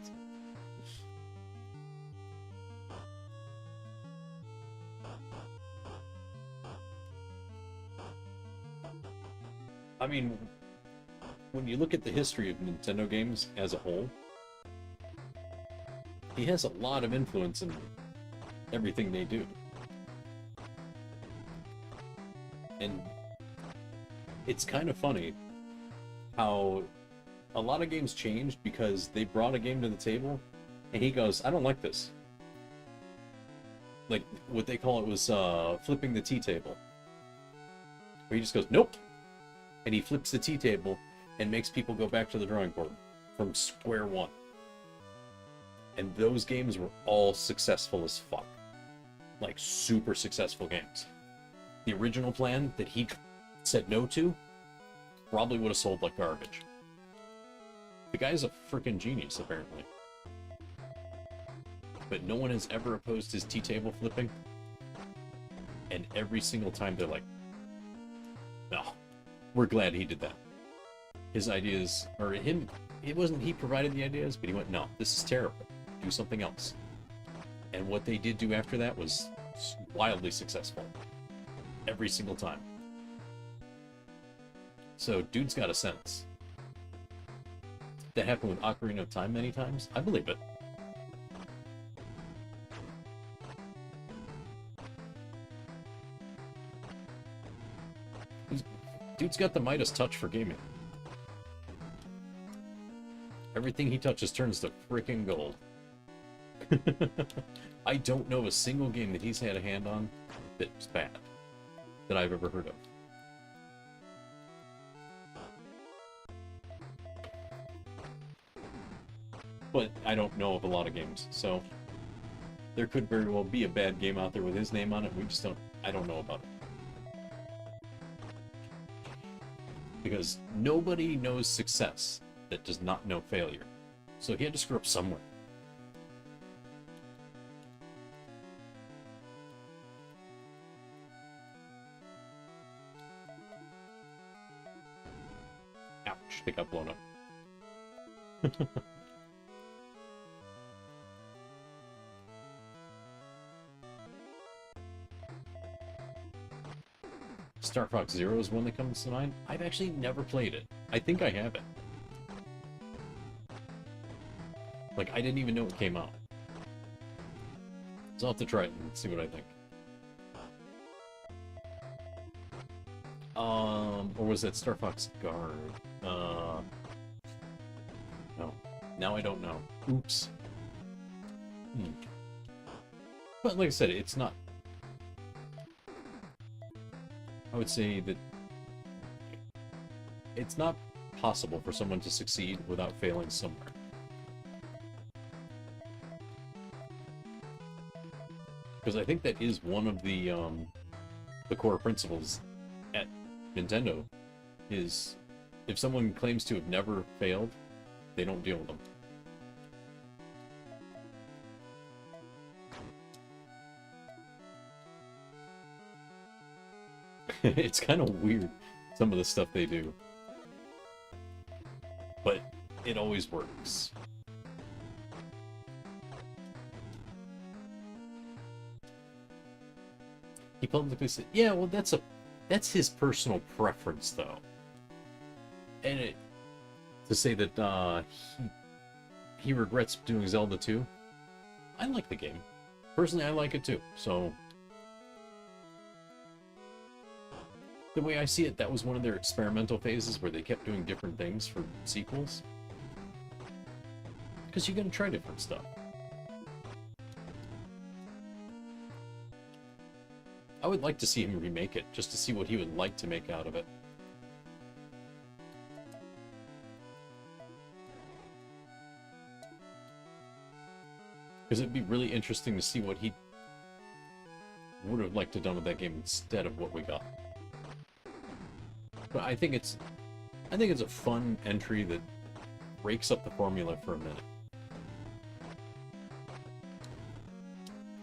I mean, when you look at the history of Nintendo games as a whole, he has a lot of influence in everything they do. And it's kind of funny how a lot of games changed because they brought a game to the table and he goes, I don't like this. Like, what they call it was flipping the tea table. Where he just goes, nope. And he flips the tea table and makes people go back to the drawing board from square one. And those games were all successful as fuck. Like, super successful games. The original plan that he said no to probably would have sold like garbage. The guy's a freaking genius, apparently. But no one has ever opposed his tea table flipping. And every single time they're like, no, we're glad he did that. His ideas, or him, it wasn't he provided the ideas, but he went, no, this is terrible. Do something else. And what they did do after that was wildly successful. Every single time. So, dude's got a sense. That happened with Ocarina of Time many times. I believe it. Dude's got the Midas touch for gaming. Everything he touches turns to freaking gold. I don't know a single game that he's had a hand on that's bad. That I've ever heard of. But I don't know of a lot of games, so there could very well be a bad game out there with his name on it. We just don't, I don't know about it. Because nobody knows success that does not know failure. So he had to screw up somewhere. Ouch, they got blown up. Star Fox Zero is one that comes to mind. I've actually never played it. I think I have it. Like, I didn't even know it came out. So I'll have to try it and see what I think. Or was that Star Fox Guard? No. Now I don't know. Oops. But like I said, it's not... I would say that it's not possible for someone to succeed without failing somewhere. Because I think that is one of the core principles at Nintendo, is if someone claims to have never failed, they don't deal with them. It's kind of weird, some of the stuff they do. But it always works. He publicly said, yeah, well, that's his personal preference, though. And to say that he regrets doing Zelda 2, I like the game. Personally, I like it too, so... The way I see it, that was one of their experimental phases where they kept doing different things for sequels. Because you're going to try different stuff. I would like to see him remake it, just to see what he would like to make out of it. Because it'd be really interesting to see what he would have liked to have done with that game instead of what we got. But I think it's a fun entry that breaks up the formula for a minute.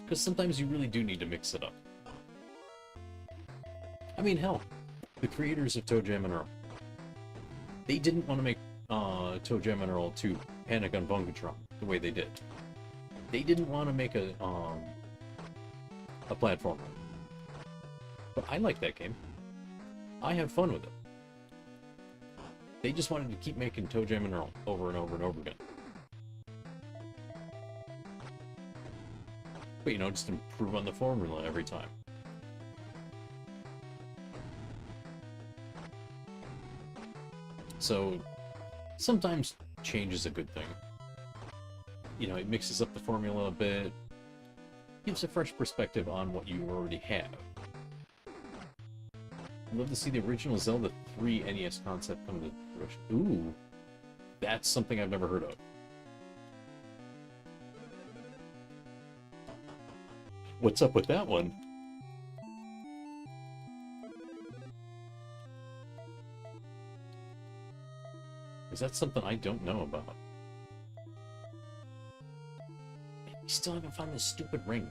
Because sometimes you really do need to mix it up. I mean, hell, the creators of Toe Jam and Earl, they didn't want to make Toe Jam and Earl 2 Panic on Funkatron the way they did. They didn't want to make a platformer. But I like that game. I have fun with it. They just wanted to keep making Toe Jam and Earl over and over and over again. But, you know, just improve on the formula every time. So, sometimes change is a good thing. You know, it mixes up the formula a bit, gives a fresh perspective on what you already have. I'd love to see the original Zelda 3 NES concept come to fruition. Ooh, that's something I've never heard of. What's up with that one? Is that something I don't know about? We still haven't found this stupid ring.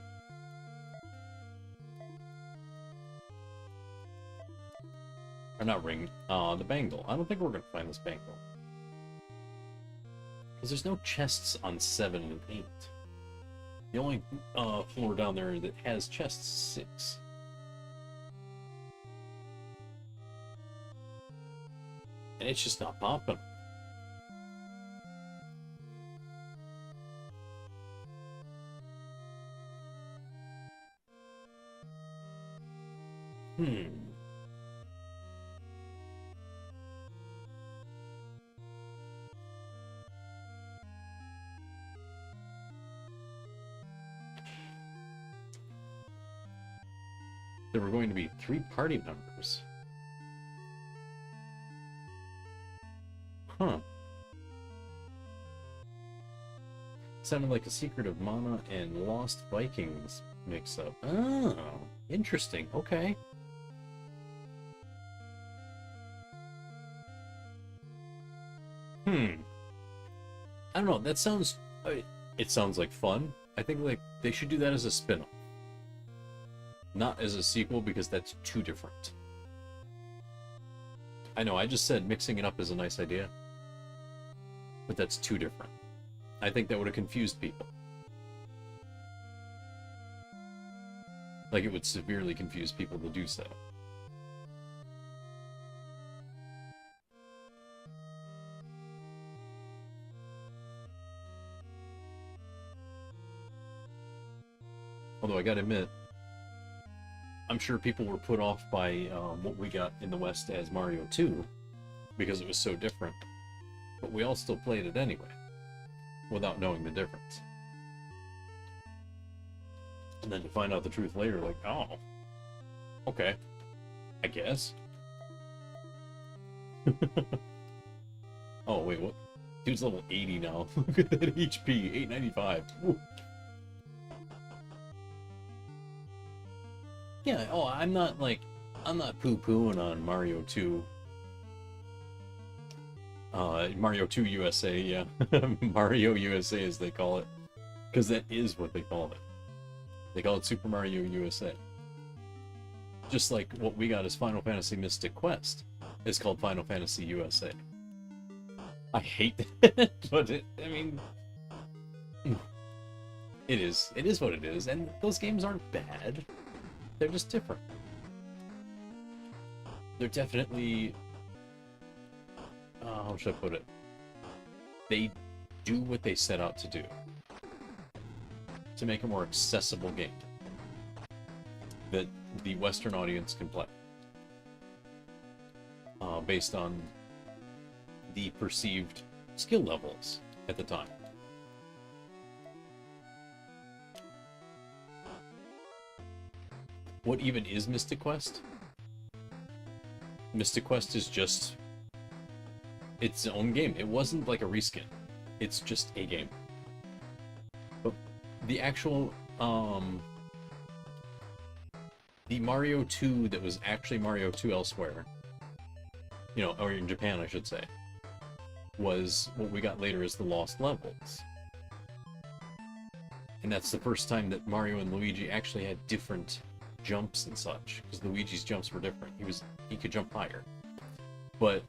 Or not ring, the bangle. I don't think we're gonna find this bangle. Because there's no chests on 7 and 8. The only floor down there that has chests is 6. And it's just not popping. There were going to be 3 party members. Huh. Sounded like a Secret of Mana and Lost Vikings mix-up. Oh, interesting. Okay. I don't know. That sounds... it sounds like fun. I think like they should do that as a spin-off. Not as a sequel, because that's too different. I know, I just said mixing it up is a nice idea. But that's too different. I think that would have confused people. Like, it would severely confuse people to do so. Although I gotta admit, I'm sure people were put off by what we got in the West as Mario 2, because it was so different. But we all still played it anyway, without knowing the difference. And then to find out the truth later, like, oh, okay, I guess. Oh, wait, what? Dude's level 80 now. Look at that HP, 895. Woo. Yeah, oh, I'm not poo-pooing on Mario 2. Mario 2 USA, yeah. Mario USA, as they call it. Because that is what they call it. They call it Super Mario USA. Just like what we got as Final Fantasy Mystic Quest is called Final Fantasy USA. I hate that, but I mean... It is what it is, and those games aren't bad. They're just different. They're definitely... how should I put it? They do what they set out to do. To make a more accessible game. That the Western audience can play. Based on the perceived skill levels at the time. What even is Mystic Quest? Mystic Quest is just its own game. It wasn't like a reskin. It's just a game. But the actual, the Mario 2 that was actually Mario 2 elsewhere, you know, or in Japan, I should say, was what we got later as the Lost Levels. And that's the first time that Mario and Luigi actually had different jumps and such, because Luigi's jumps were different. He could jump higher. But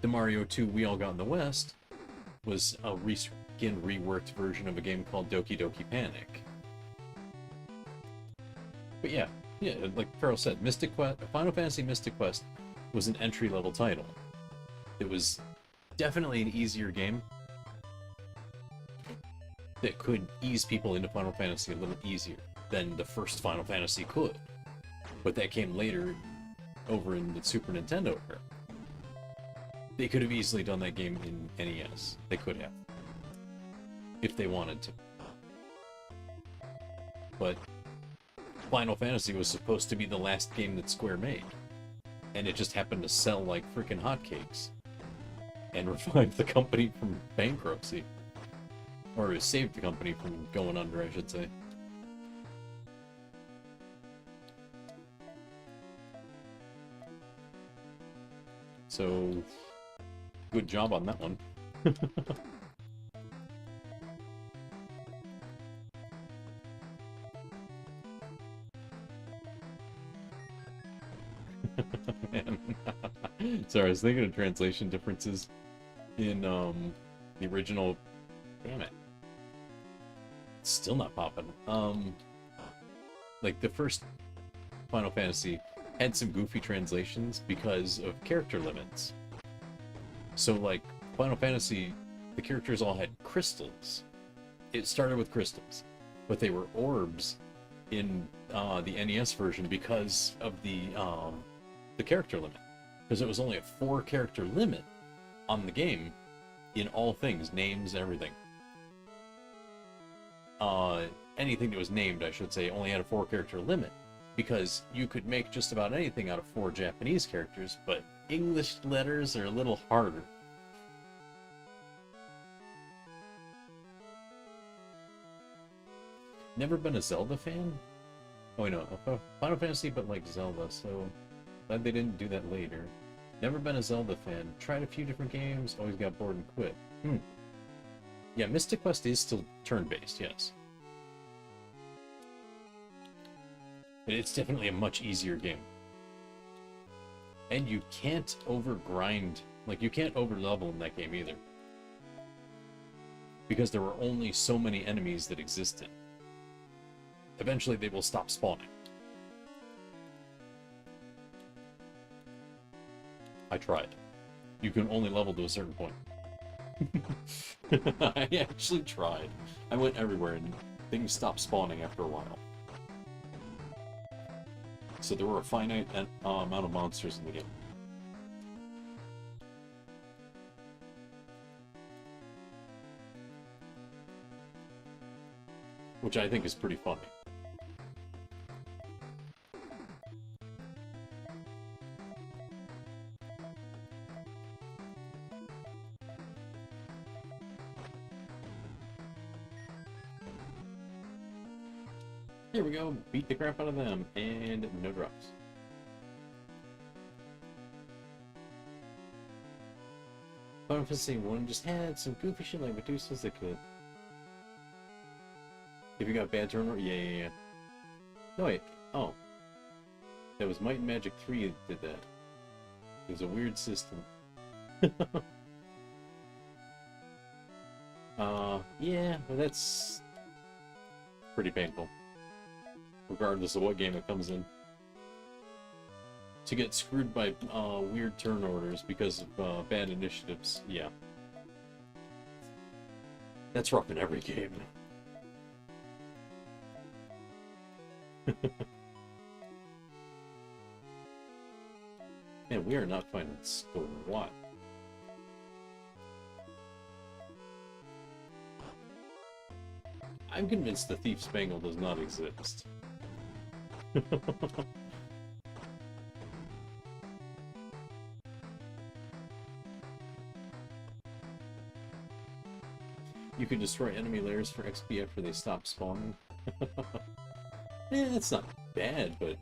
the Mario 2 we all got in the West was a reworked version of a game called Doki Doki Panic. But yeah, like Farrell said, Final Fantasy Mystic Quest was an entry-level title. It was definitely an easier game that could ease people into Final Fantasy a little easier than the first Final Fantasy could. But that came later over in the Super Nintendo era. They could have easily done that game in NES. They could have. If they wanted to. But Final Fantasy was supposed to be the last game that Square made. And it just happened to sell like freaking hotcakes. And revived the company from bankruptcy. Or it saved the company from going under, I should say. So, good job on that one. Man. Sorry, I was thinking of translation differences in the original. Damn it. It's still not popping. Like the first Final Fantasy had some goofy translations because of character limits. So like Final Fantasy, the characters all had crystals. It started with crystals, but they were orbs in the NES version because of the character limit. Because it was only a 4-character limit on the game in all things, names, everything. Anything that was named, I should say, only had a 4-character limit, because you could make just about anything out of 4 Japanese characters, but English letters are a little harder. Never been a Zelda fan? Oh, no, Final Fantasy, but like Zelda, so glad they didn't do that later. Never been a Zelda fan. Tried a few different games, always got bored and quit. Yeah, Mystic Quest is still turn-based, yes. It's definitely a much easier game. And you can't over-grind, like you can't over-level in that game either. Because there were only so many enemies that existed. Eventually they will stop spawning. I tried. You can only level to a certain point. I actually tried. I went everywhere and things stopped spawning after a while. So there were a finite amount of monsters in the game. Which I think is pretty funny. Here we go, beat the crap out of them, and no drops. Final Fantasy 1 just had some goofy shit like Medusa's that could. If you got bad turn, yeah. No, wait, oh. That was Might and Magic 3 that did that. It was a weird system. Yeah, well, that's pretty painful. Regardless of what game it comes in. To get screwed by weird turn orders because of bad initiatives, yeah. That's rough in every game. Man, we are not finding squat. I'm convinced the Thief's Bangle does not exist. You could destroy enemy layers for XP after they stop spawning. That's not bad, but...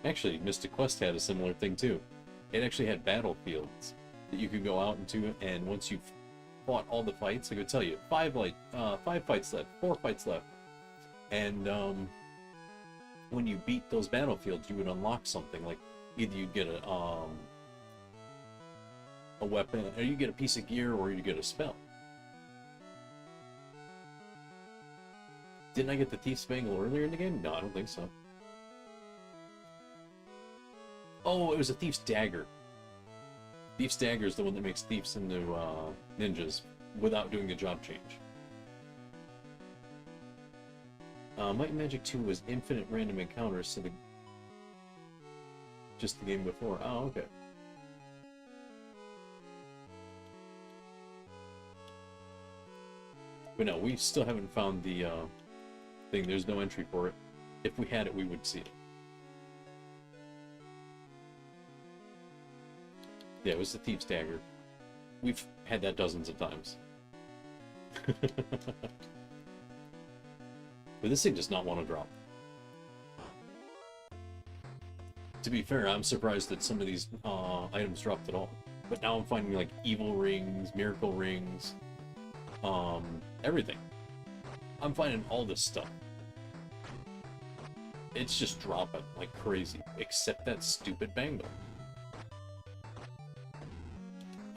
Actually, Mystic Quest had a similar thing too. It actually had battlefields that you could go out into, and once you've fought all the fights, I could tell you, 5 fights left, 4 fights left. And when you beat those battlefields, you would unlock something, like either you'd get a weapon, or you get a piece of gear, or you get a spell. Didn't I get the Thief's Bangle earlier in the game? No, I don't think so. Oh, it was a Thief's Dagger. Thief's Dagger is the one that makes thieves into ninjas without doing the job change. Might and Magic 2 was infinite random encounters, so just the game before. Oh, okay. But no, we still haven't found the thing. There's no entry for it. If we had it, we would see it. Yeah, it was the Thief's Dagger. We've had that dozens of times. But this thing does not want to drop. To be fair, I'm surprised that some of these items dropped at all. But now I'm finding like evil rings, miracle rings, everything. I'm finding all this stuff. It's just dropping like crazy, except that stupid bangle.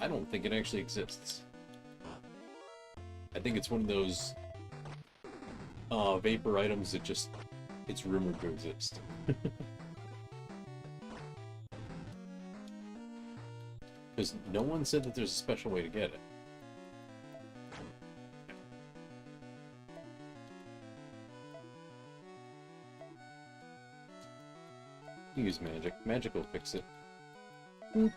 I don't think it actually exists. I think it's one of those vapor items that just, it's rumored to exist. Because no one said that there's a special way to get it. Use magic. Magic will fix it. Boop.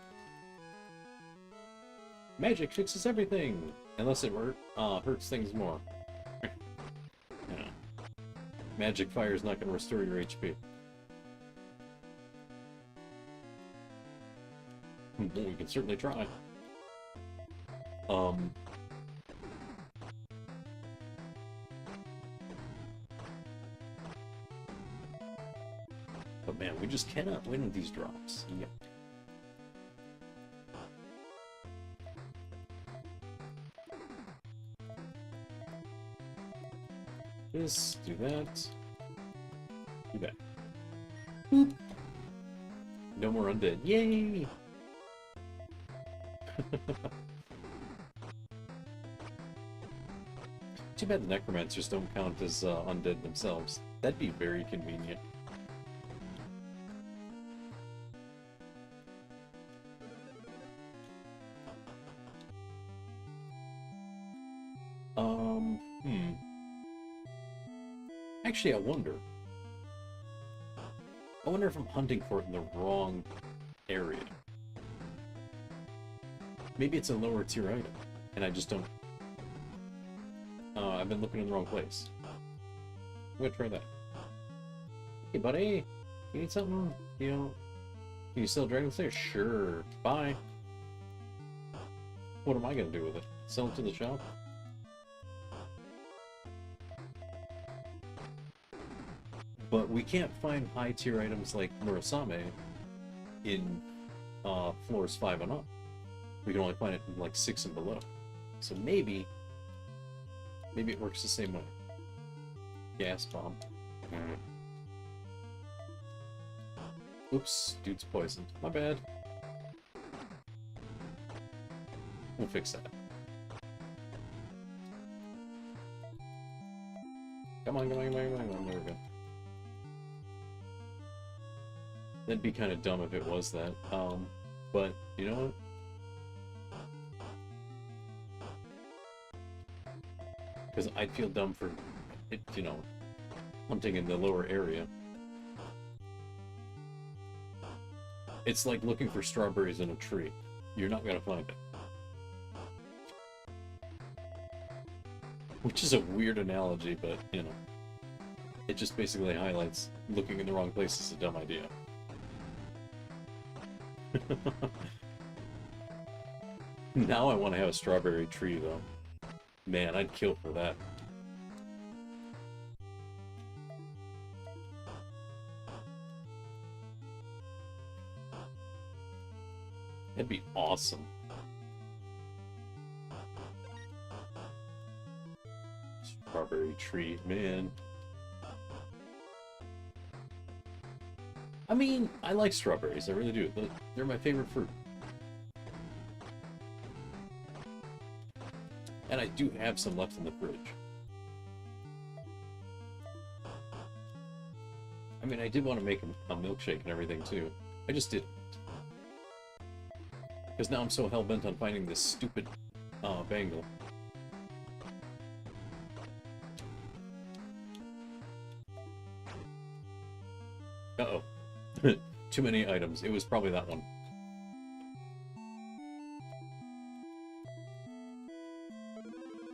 Magic fixes everything! Unless it hurts things more. Yeah. Magic fire is not going to restore your HP. We can certainly try. But man, we just cannot win with these drops. Yep. This, do that. Do that. Boop. No more undead. Yay! Too bad the necromancers don't count as undead themselves. That'd be very convenient. Actually, I wonder if I'm hunting for it in the wrong area. Maybe it's a lower tier item, and I just don't... I've been looking in the wrong place. I'm gonna try that. Hey, buddy! You need something? You know... Can you sell Dragon Slayer? Sure. Bye! What am I gonna do with it? Sell it to the shop? But we can't find high tier items like Murasame in floors 5 and up. We can only find it in like 6 and below. So maybe it works the same way. Gas bomb. Oops, dude's poisoned. My bad. We'll fix that. Come on, come on, come on, come on, come on. There we go. That'd be kind of dumb if it was that. But, you know what? Because I'd feel dumb for, it, you know, hunting in the lower area. It's like looking for strawberries in a tree. You're not going to find it. Which is a weird analogy, but, you know. It just basically highlights looking in the wrong place is a dumb idea. Now I want to have a strawberry tree, though. Man, I'd kill for that. That'd be awesome. Strawberry tree, man. I mean, I like strawberries, I really do. They're my favorite fruit. And I do have some left in the fridge. I mean, I did want to make a milkshake and everything too. I just didn't. Because now I'm so hell-bent on finding this stupid bangle. Uh-oh. Too many items. It was probably that one.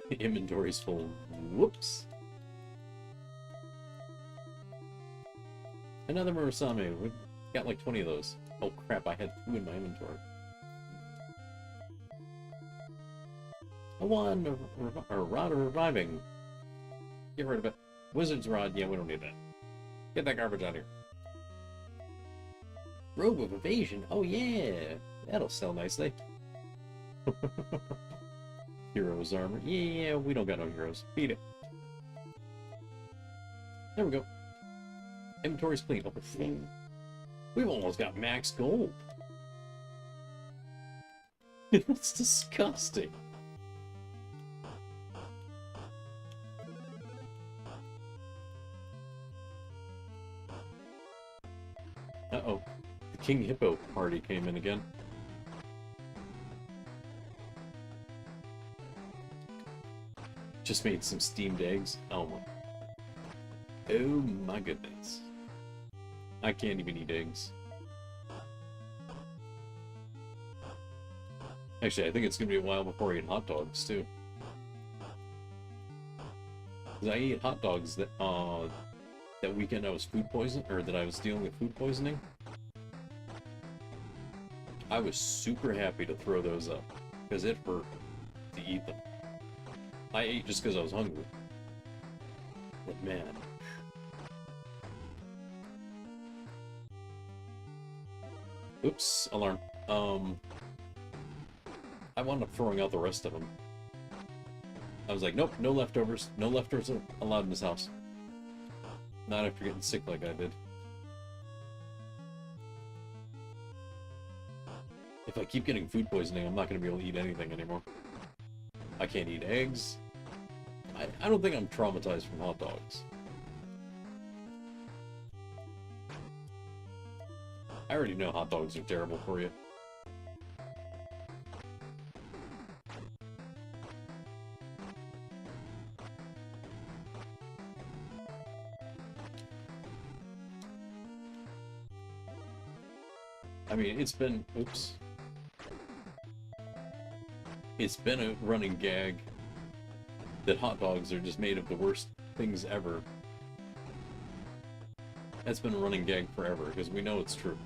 The inventory's full. Whoops. Another Murasame. We've got like 20 of those. Oh crap, I had 2 in my inventory. A wand or rod of reviving. Get rid of it. Wizard's rod. Yeah, we don't need that. Get that garbage out of here. Robe of evasion. Oh yeah, that'll sell nicely. Heroes armor. Yeah, we don't got no heroes. Beat it. There we go. Inventory's clean. Oh, we've almost got max gold. That's disgusting. Uh-oh. The King Hippo party came in again. Just made some steamed eggs. Oh my goodness. I can't even eat eggs. Actually, I think it's gonna be a while before I eat hot dogs too. 'Cause I ate hot dogs that weekend I was food poisoning, or that I was dealing with food poisoning. I was super happy to throw those up because it hurt to eat them. I ate just because I was hungry. But man. Oops, alarm. I wound up throwing out the rest of them. I was like, nope, no leftovers. No leftovers allowed in this house. Not after getting sick like I did. If I keep getting food poisoning, I'm not going to be able to eat anything anymore. I can't eat eggs. I don't think I'm traumatized from hot dogs. I already know hot dogs are terrible for you. I mean, it's been... Oops. It's been a running gag that hot dogs are just made of the worst things ever. That's been a running gag forever, because we know it's true.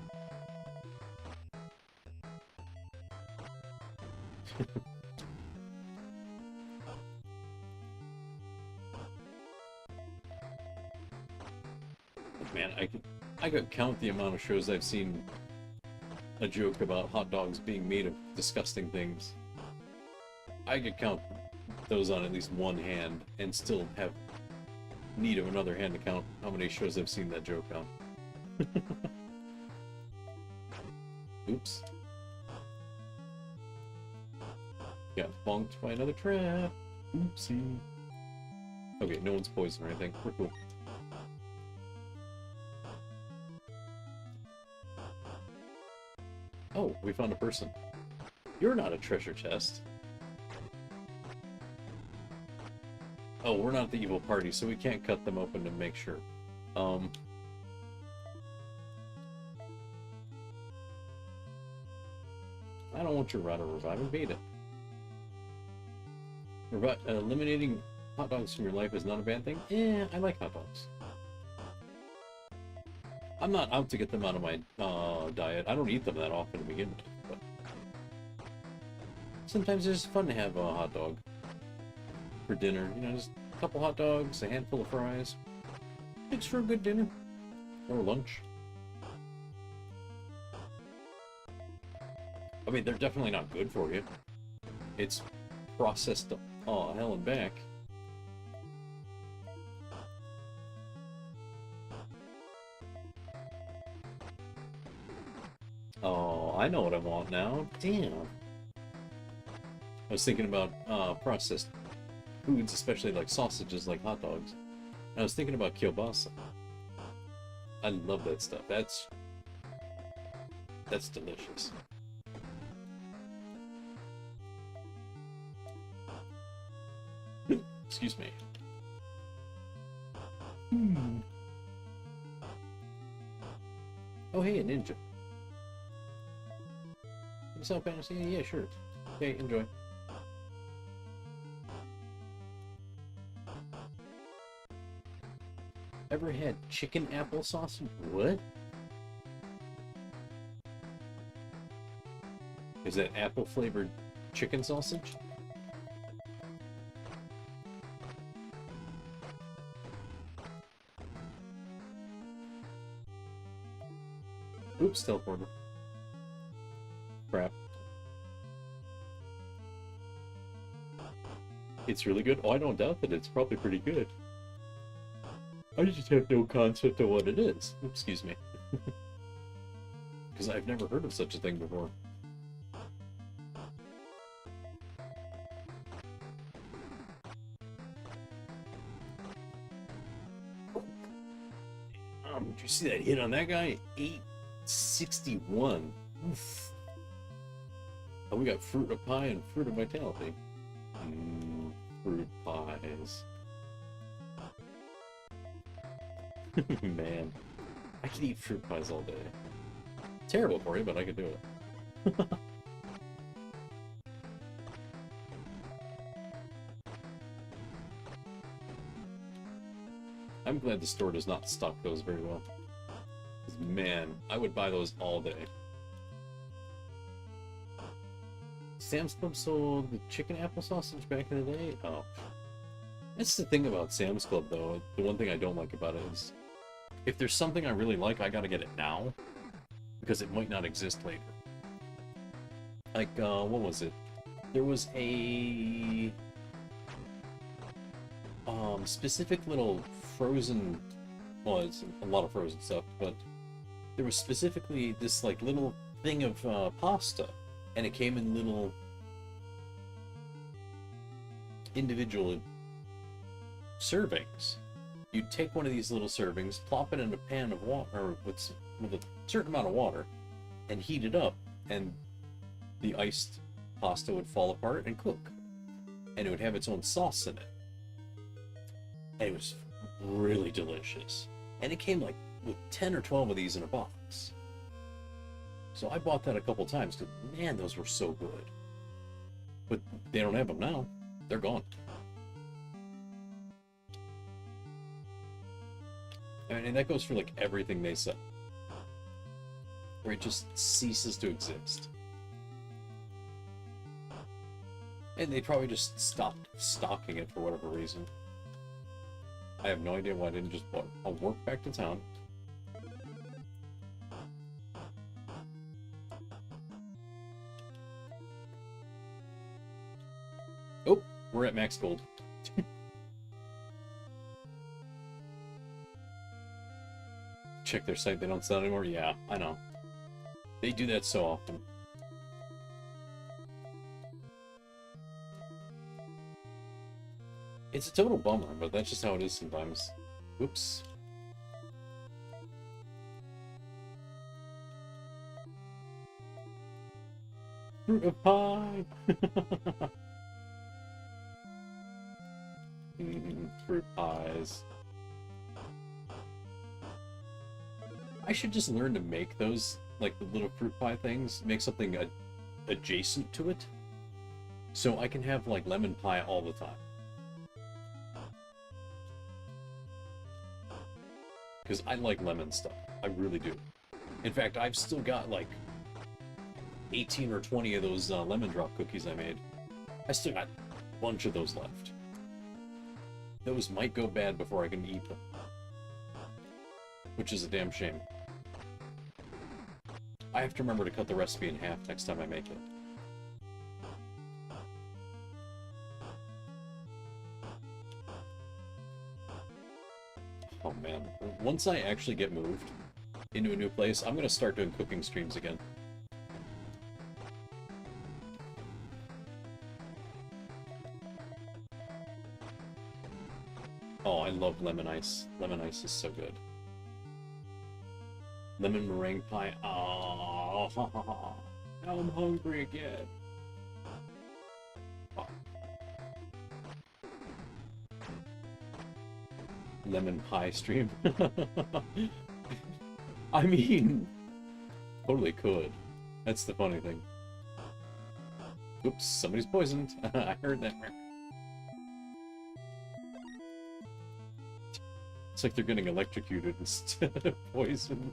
Man, I could count the amount of shows I've seen a joke about hot dogs being made of disgusting things. I could count those on at least one hand and still have need of another hand to count how many shows I've seen that joke on. Oops. Got bonked by another trap. Oopsie. Okay, no one's poisoned or anything. We're cool. Oh, we found a person. You're not a treasure chest. Oh, we're not the evil party, so we can't cut them open to make sure. I don't want your rod of reviving beta. Eliminating hot dogs from your life is not a bad thing? Yeah, I like hot dogs. I'm not out to get them out of my diet. I don't eat them that often to begin with, but sometimes it's fun to have a hot dog for dinner. You know, just a couple hot dogs, a handful of fries. Makes for a good dinner. Or lunch. I mean, they're definitely not good for you. It's processed hell and back. Oh, I know what I want now. Damn. I was thinking about processed foods, especially like sausages, like hot dogs. And I was thinking about kielbasa. I love that stuff. That's delicious. Excuse me. Oh, hey, a ninja. You sell fantasy? Yeah, sure. Okay, enjoy. Ever had chicken applesauce? What? Is that apple flavored chicken sausage? Oops, teleporter. Crap. It's really good? Oh, I don't doubt that it's probably pretty good. I just have no concept of what it is. Excuse me. Because I've never heard of such a thing before. Did you see that hit on that guy? 861. Oof. Oh, we got fruit of pie and fruit of vitality. Fruit pies. Man, I could eat fruit pies all day. Terrible for you, but I could do it. I'm glad the store does not stock those very well. 'Cause, man, I would buy those all day. Sam's Club sold the chicken apple sausage back in the day? Oh. That's the thing about Sam's Club, though. The one thing I don't like about it is, if there's something I really like, I gotta get it now, because it might not exist later. Like, what was it? There was a specific little frozen, well, it's a lot of frozen stuff, but there was specifically this like little thing of pasta, and it came in little individual servings. You'd take one of these little servings, plop it in a pan of water, or with a certain amount of water, and heat it up, and the iced pasta would fall apart and cook, and it would have its own sauce in it. And it was really delicious. And it came like with 10 or 12 of these in a box. So I bought that a couple times because, man, those were so good. But they don't have them now. They're gone. And that goes for like everything they sell. Where it just ceases to exist. And they probably just stopped stocking it for whatever reason. I have no idea why I didn't just buy it. I'll work back to town. Oh, we're at max gold. Check their site, they don't sell anymore? Yeah, I know. They do that so often. It's a total bummer, but that's just how it is sometimes. Oops. Fruit of pie! Fruit pies. I should just learn to make those, like the little fruit pie things, make something adjacent to it, so I can have like lemon pie all the time. Because I like lemon stuff. I really do. In fact, I've still got like 18 or 20 of those lemon drop cookies I made. I still got a bunch of those left. Those might go bad before I can eat them. Which is a damn shame. I have to remember to cut the recipe in half next time I make it. Oh man, once I actually get moved into a new place, I'm gonna start doing cooking streams again. Oh, I love lemon ice. Lemon ice is so good. Lemon meringue pie. Oh, now I'm hungry again. Oh. Lemon pie stream. I mean, totally could. That's the funny thing. Oops, somebody's poisoned. I heard that. It's like they're getting electrocuted instead of poisoned.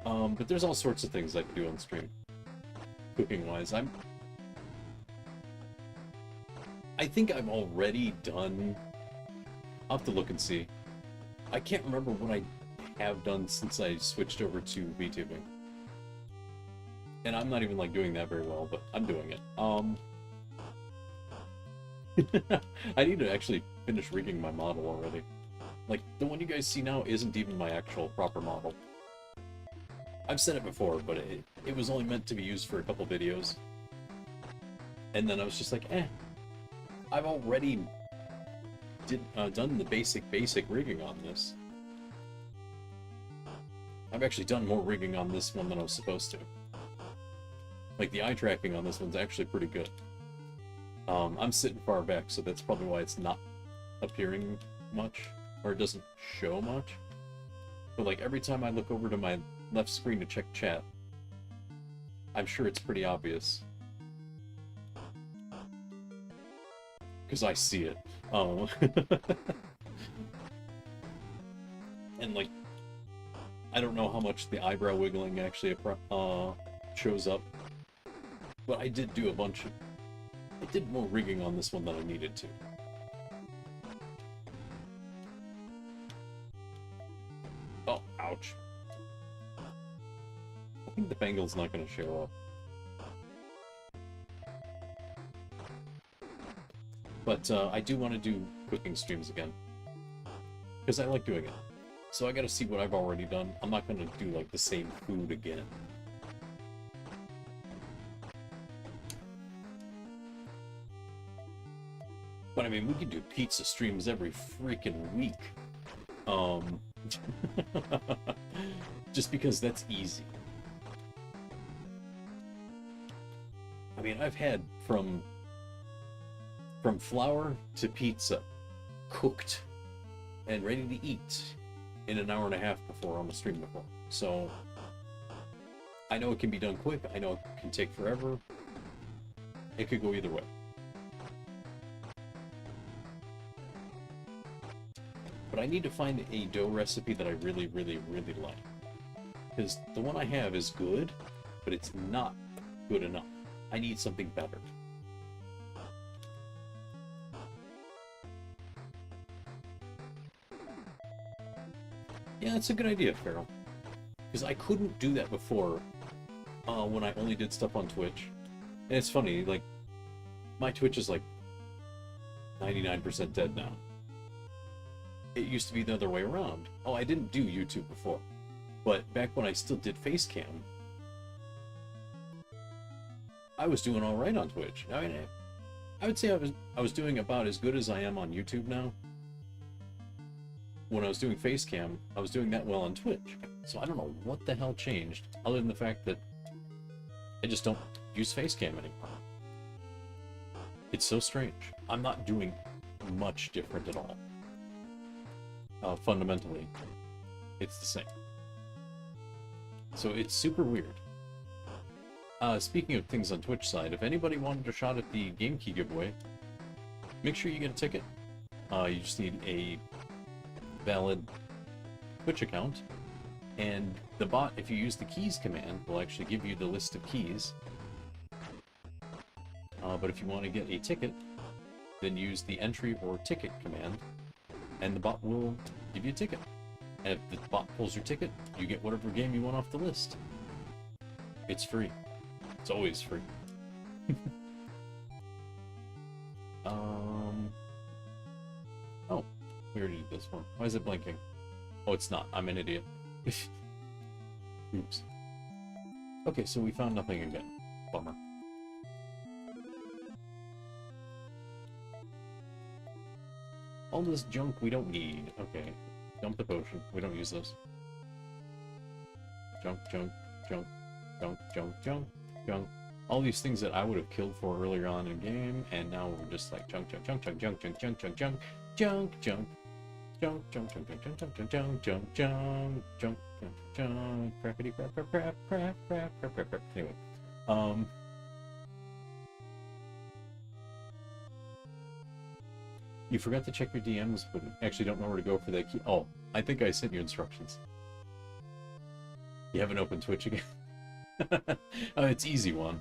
But there's all sorts of things I can do on stream, cooking-wise. I think I'm already done. I'll have to look and see. I can't remember what I have done since I switched over to VTubing. And I'm not even like doing that very well, but I'm doing it. I need to actually finish rigging my model already. Like, the one you guys see now isn't even my actual proper model. I've said it before, but it was only meant to be used for a couple videos. And then I was just like, I've already done the basic rigging on this. I've actually done more rigging on this one than I was supposed to. Like, the eye tracking on this one's actually pretty good. I'm sitting far back, so that's probably why it's not appearing much, or it doesn't show much. But like, every time I look over to my left screen to check chat, I'm sure it's pretty obvious. Because I see it. And like, I don't know how much the eyebrow wiggling actually shows up. But I did do I did more rigging on this one than I needed to. Oh, ouch. I think the bangle's not going to show up. But I do want to do cooking streams again. Because I like doing it. So I gotta see what I've already done. I'm not going to do like the same food again. But I mean, we could do pizza streams every freaking week. Just because that's easy. I mean, I've had from flour to pizza, cooked and ready to eat in an hour and a half before on the stream before. So I know it can be done quick. I know it can take forever. It could go either way. But I need to find a dough recipe that I really, really, really like. Because the one I have is good, but it's not good enough. I need something better. Yeah, that's a good idea, Farrell. Because I couldn't do that before when I only did stuff on Twitch. And it's funny, like, my Twitch is like 99% dead now. It used to be the other way around. Oh, I didn't do YouTube before. But back when I still did Facecam, I was doing all right on Twitch. I mean, I would say I was doing about as good as I am on YouTube now. When I was doing Facecam, I was doing that well on Twitch. So I don't know what the hell changed, other than the fact that I just don't use Facecam anymore. It's so strange. I'm not doing much different at all. Fundamentally, it's the same. So it's super weird. Speaking of things on Twitch side, if anybody wanted a shot at the game key giveaway, make sure you get a ticket. You just need a valid Twitch account, and the bot, if you use the keys command, will actually give you the list of keys. But if you want to get a ticket, then use the entry or ticket command, and the bot will give you a ticket. And if the bot pulls your ticket, you get whatever game you want off the list. It's free. It's always free. Oh, we already did this one. Why is it blinking? Oh, it's not. I'm an idiot. Oops. Okay, so we found nothing again. Bummer. All this junk we don't need. Okay. Dump the potion. We don't use this. Junk, junk, junk, junk, junk, junk, junk. All these things that I would have killed for earlier on in game, and now we're just like junk, junk, junk, junk, junk, junk, junk, junk, junk, junk, junk. Junk, junk, junk, junk, junk, junk, junk, junk, junk, junk, junk, junk, crappity crap, crap, crap, crap, crap, crap, crap, crap. Anyway, you forgot to check your DMs, but actually don't know where to go for that key. Oh, I think I sent you instructions. You haven't opened Twitch again? It's easy one.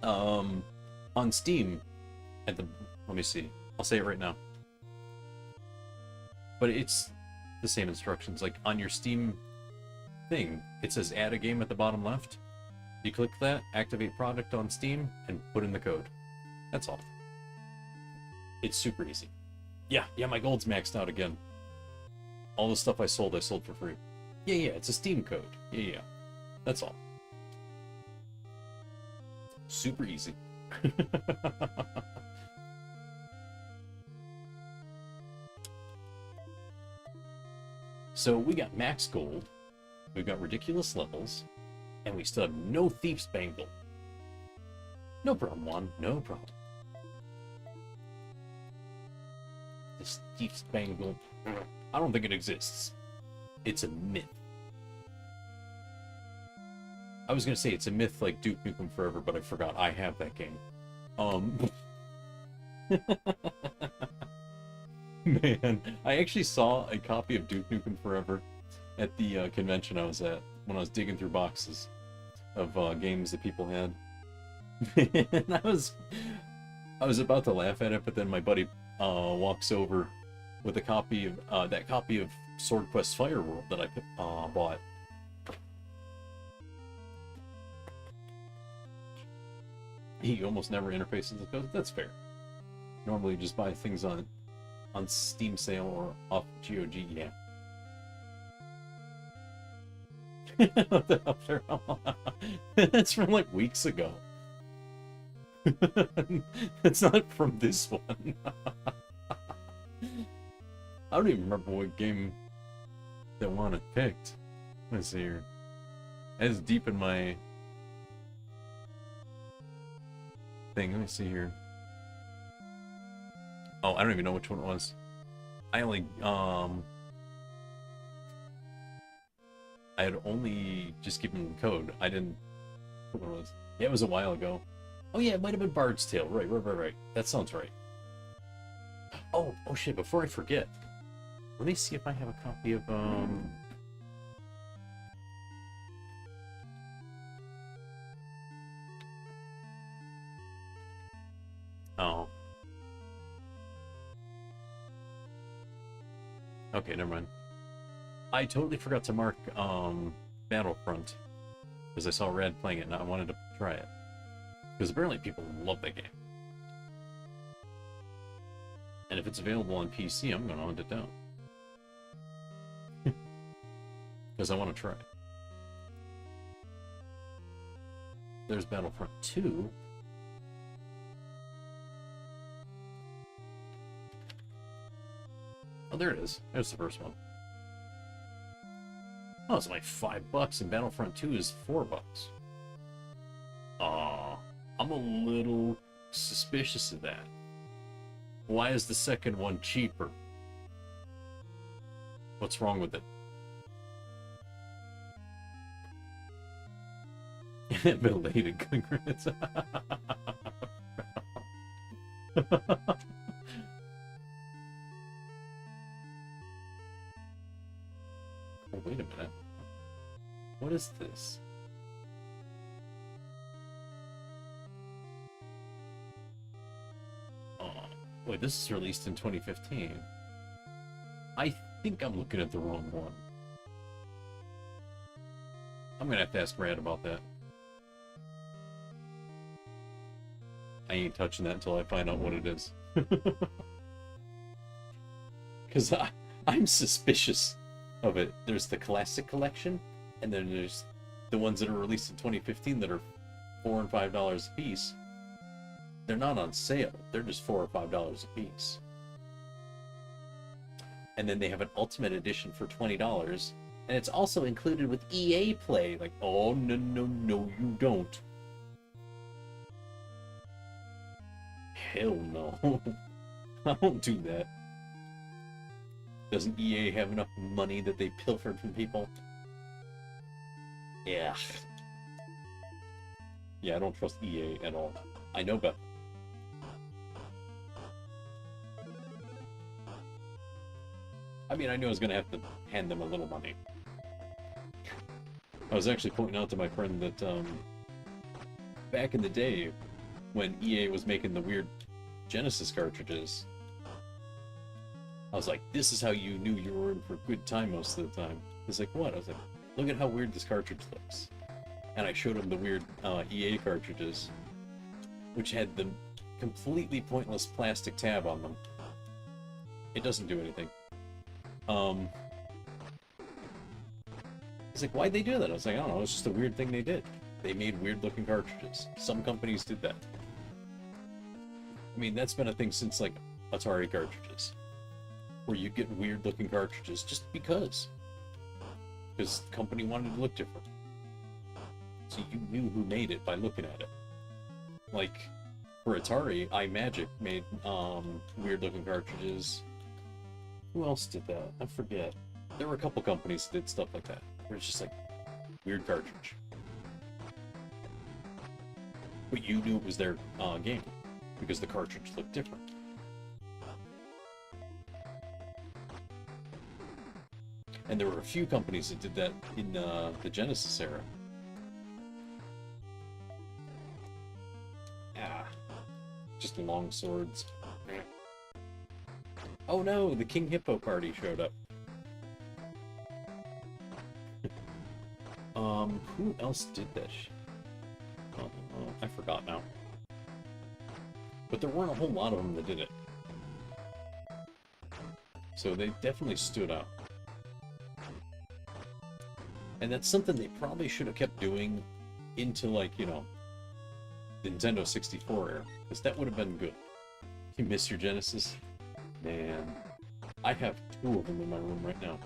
On Steam, let me see. I'll say it right now. But it's the same instructions. Like on your Steam thing, it says add a game at the bottom left. You click that, activate product on Steam, and put in the code. That's all. It's super easy. Yeah, my gold's maxed out again. All the stuff I sold for free. Yeah, it's a Steam code. Yeah. That's all. Super easy. So we got max gold, we've got ridiculous levels, and we still have no Thief's Bangle. No problem, Juan. No problem. This Thief's Bangle, I don't think it exists. It's a myth. I was gonna say it's a myth like Duke Nukem Forever, but I forgot I have that game. Man, I actually saw a copy of Duke Nukem Forever at the convention I was at when I was digging through boxes of games that people had. And I was about to laugh at it, but then my buddy walks over with a copy of that copy of Sword Quest Fireworld that I bought. He almost never interfaces with code. That's fair. Normally, you just buy things on Steam sale or off GOG. Yeah. What the hell? That's from like weeks ago. It's not from this one. I don't even remember what game that one had picked. Let's see here. It's deep in my thing. Let me see here. Oh, I don't even know which one it was. I only I had only just given the code. I didn't. What it was? Yeah, it was a while ago. Oh yeah, it might have been Bard's Tale. Right. That sounds right. Oh shit! Before I forget, let me see if I have a copy of Oh. Okay, never mind. I totally forgot to mark Battlefront because I saw Rad playing it and I wanted to try it. Because apparently people love that game. And if it's available on PC, I'm going to hunt it down. Because I want to try it. There's Battlefront 2. Oh, there it is. There's the first one. Oh, it's like $5 and Battlefront 2 is $4. Aw, I'm a little suspicious of that. Why is the second one cheaper? What's wrong with it? Belated congrats. Oh, wait a minute. What is this? Oh, wait, this is released in 2015. I think I'm looking at the wrong one. I'm gonna have to ask Rad about that. I ain't touching that until I find out what it is. Because I'm suspicious of it. There's the classic collection, and then there's the ones that are released in 2015 that are $4 and $5 a piece. They're not on sale. They're just $4 or $5 a piece. And then they have an Ultimate Edition for $20, and it's also included with EA Play. Like, oh, no, no, no, you don't. Hell no. I won't do that. Doesn't EA have enough money that they pilfered from people? Yeah. Yeah, I don't trust EA at all. I know better. I mean, I knew I was going to have to hand them a little money. I was actually pointing out to my friend that back in the day, when EA was making the weird Genesis cartridges, I was like, this is how you knew you were in for a good time most of the time. He's like, what? I was like, look at how weird this cartridge looks. And I showed him the weird EA cartridges, which had the completely pointless plastic tab on them. It doesn't do anything. He's like, why'd they do that? I was like, I don't know, it's just a weird thing they did. They made weird looking cartridges. Some companies did that. I mean, that's been a thing since, like, Atari cartridges. Where you get weird looking cartridges just because. Because the company wanted to look different. So you knew who made it by looking at it. Like, for Atari, iMagic made weird looking cartridges. Who else did that? I forget. There were a couple companies that did stuff like that. Where it's just like, weird cartridge. But you knew it was their game. Because the cartridge looked different. And there were a few companies that did that in the Genesis era. Ah. Just long swords. Oh no, the King Hippo party showed up. Who else did this? I forgot now. But there weren't a whole lot of them that did it. So they definitely stood out. And that's something they probably should have kept doing into, like, you know, the Nintendo 64 era. Because that would have been good. You miss your Genesis? Man. I have 2 of them in my room right now.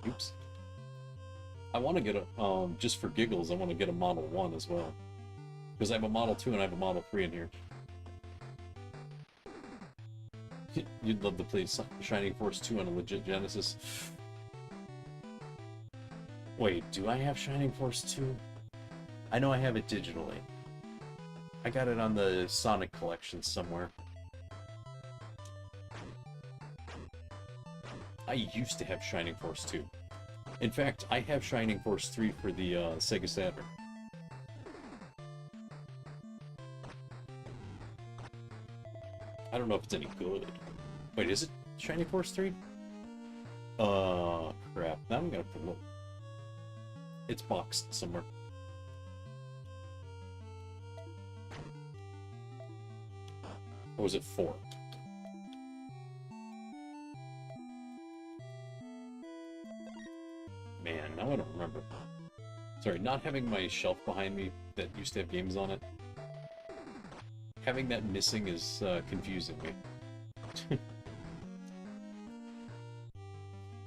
Oops. I want to get a, just for giggles, I want to get a Model 1 as well. Because I have a Model 2 and I have a Model 3 in here. You'd love to play Shining Force 2 on a legit Genesis. Wait, do I have Shining Force 2? I know I have it digitally. I got it on the Sonic collection somewhere. I used to have Shining Force 2. In fact, I have Shining Force 3 for the Sega Saturn. I don't know if it's any good. Wait, is it Shining Force 3? Crap. Now I'm gonna have to look. It's boxed somewhere. Or was it 4? Man, now I don't remember. Sorry, not having my shelf behind me that used to have games on it. Having that missing is confusing me.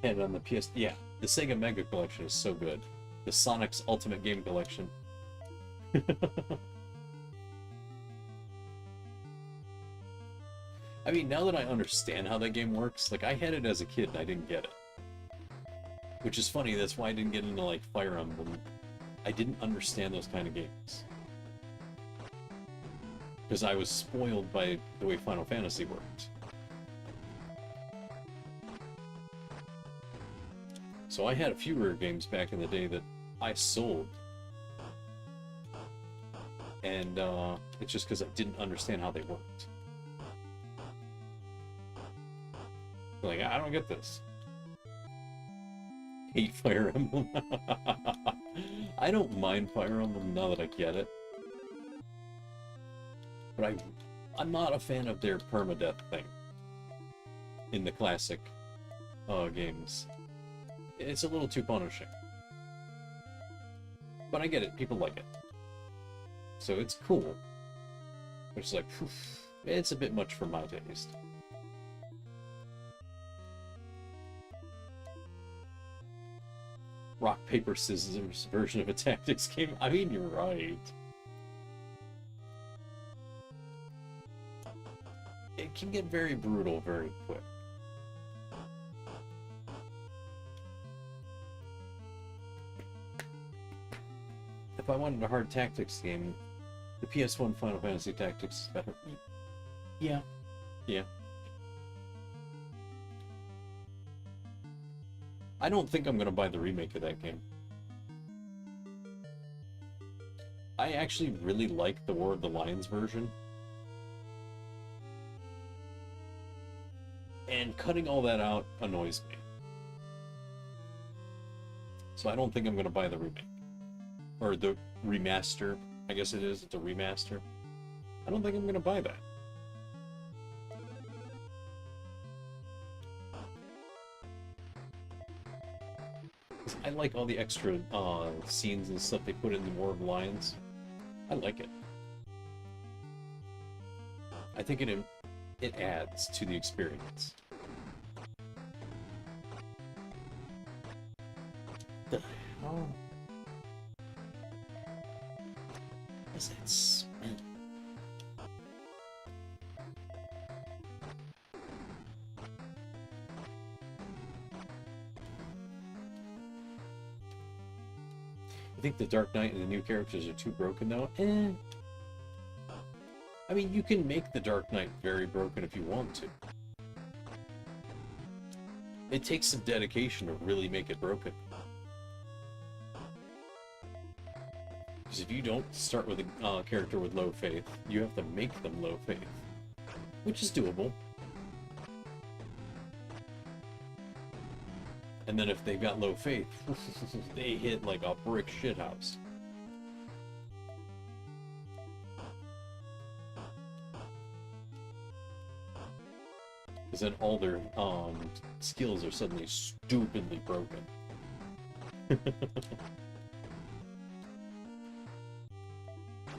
And on the PS... Yeah, the Sega Mega Collection is so good. The Sonic's Ultimate Game Collection. I mean, now that I understand how that game works, like, I had it as a kid and I didn't get it. Which is funny, that's why I didn't get into, like, Fire Emblem. I didn't understand those kind of games. Because I was spoiled by the way Final Fantasy worked. So I had a few rare games back in the day that I sold. And it's just because I didn't understand how they worked. Like, I don't get this. Hate Fire Emblem. I don't mind Fire Emblem now that I get it. But I'm not a fan of their permadeath thing. In the classic games. It's a little too punishing. But I get it, people like it. So it's cool. which is like, phew, it's a bit much for my taste. Rock, paper, scissors version of a tactics game. I mean, you're right. It can get very brutal very quick. If I wanted a hard tactics game, the PS1 Final Fantasy Tactics is better. Yeah. Yeah. I don't think I'm going to buy the remake of that game. I actually really like the War of the Lions version. And cutting all that out annoys me. So I don't think I'm going to buy the remake. Or the remaster. I guess it is. It's a remaster. I don't think I'm going to buy that. I like all the extra scenes and stuff they put in the War of the Lions. I like it. I think it adds to the experience. The hell? What's that smell? I think the Dark Knight and the new characters are too broken though. I mean, you can make the Dark Knight very broken if you want to. It takes some dedication to really make it broken. Because if you don't start with a character with low faith, you have to make them low faith. Which is doable. And then if they've got low faith, they hit like a brick shithouse. Because then all their skills are suddenly stupidly broken.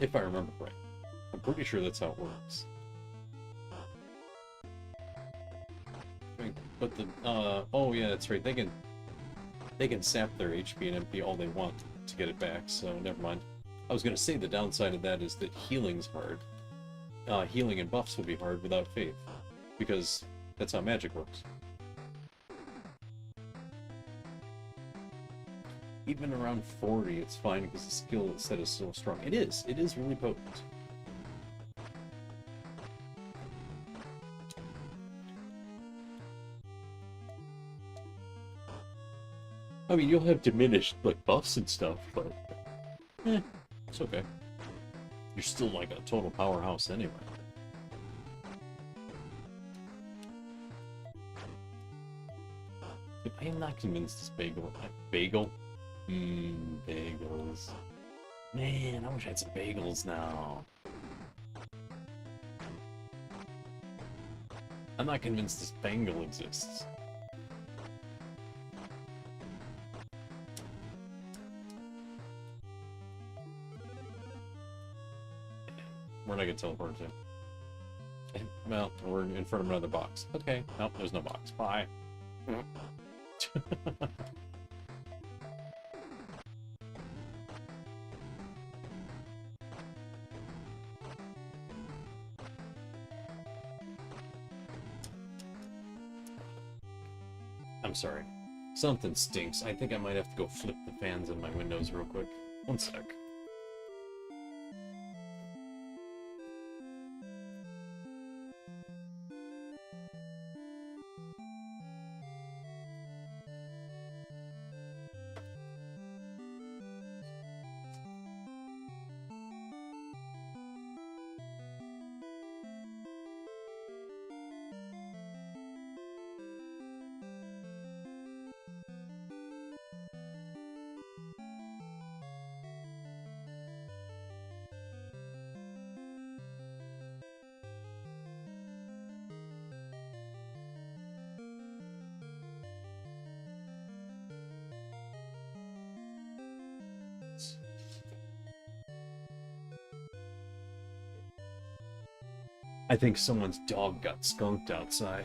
If I remember right. I'm pretty sure that's how it works. But the oh yeah, that's right. They can sap their HP and MP all they want to get it back. So never mind. I was gonna say the downside of that is that healing's hard. Healing and buffs will be hard without faith, because that's how magic works. Even around 40, it's fine because the skill set is so strong. It is really potent. I mean, you'll have diminished like buffs and stuff, but it's okay. You're still like a total powerhouse anyway. I am not convinced this bagel. Bagels. Man, I wish I had some bagels now. I'm not convinced this bangle exists. Where did I get teleported to? Well, we're in front of another box. Okay. Nope, there's no box. Bye. I'm sorry. Something stinks. I think I might have to go flip the fans in my windows real quick. One sec. I think someone's dog got skunked outside.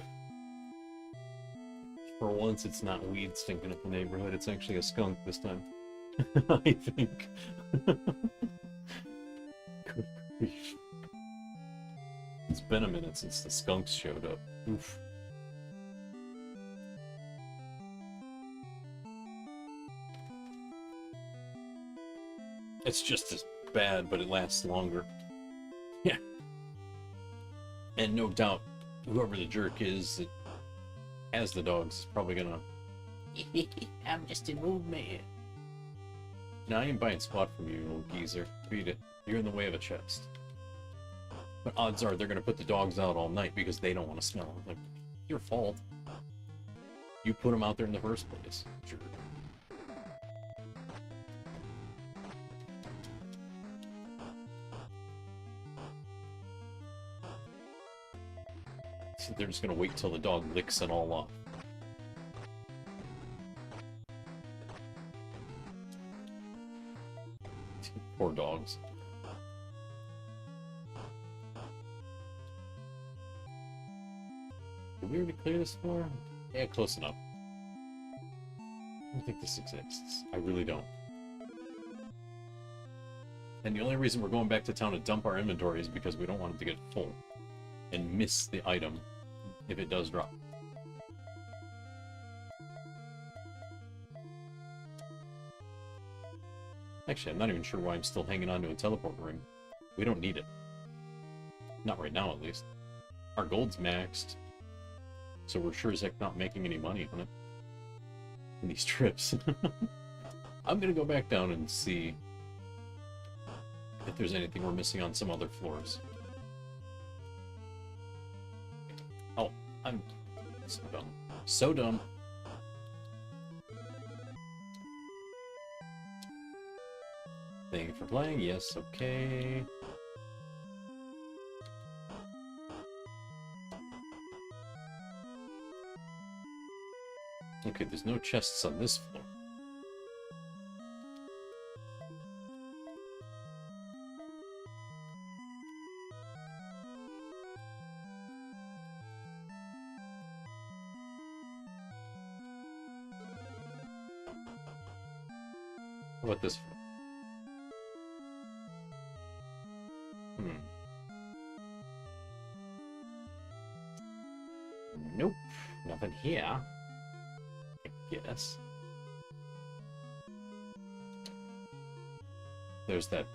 For once, it's not weed stinking up the neighborhood. It's actually a skunk this time. I think. Good grief. It's been a minute since the skunks showed up. Oof. It's just as bad, but it lasts longer. Yeah. And no doubt, whoever the jerk is that has the dogs is probably gonna... I'm just an old man. No, I ain't buying squat from you, old geezer. Beat it. You're in the way of a chest. But odds are they're gonna put the dogs out all night because they don't want to smell. Like, your fault. You put them out there in the first place. Jerk. So they're just gonna wait till the dog licks it all off. Poor dogs. Did we already clear this floor? Yeah, close enough. I don't think this exists. I really don't. And the only reason we're going back to town to dump our inventory is because we don't want it to get full and miss the item if it does drop. Actually, I'm not even sure why I'm still hanging on to a teleport ring. We don't need it. Not right now, at least. Our gold's maxed, so we're sure as heck not making any money on it. In these trips. I'm gonna go back down and see if there's anything we're missing on some other floors. Oh, I'm so dumb. So dumb. Thank you for playing. Yes, okay. Okay, there's no chests on this floor. How about this floor? Nope, nothing here. I guess. There's that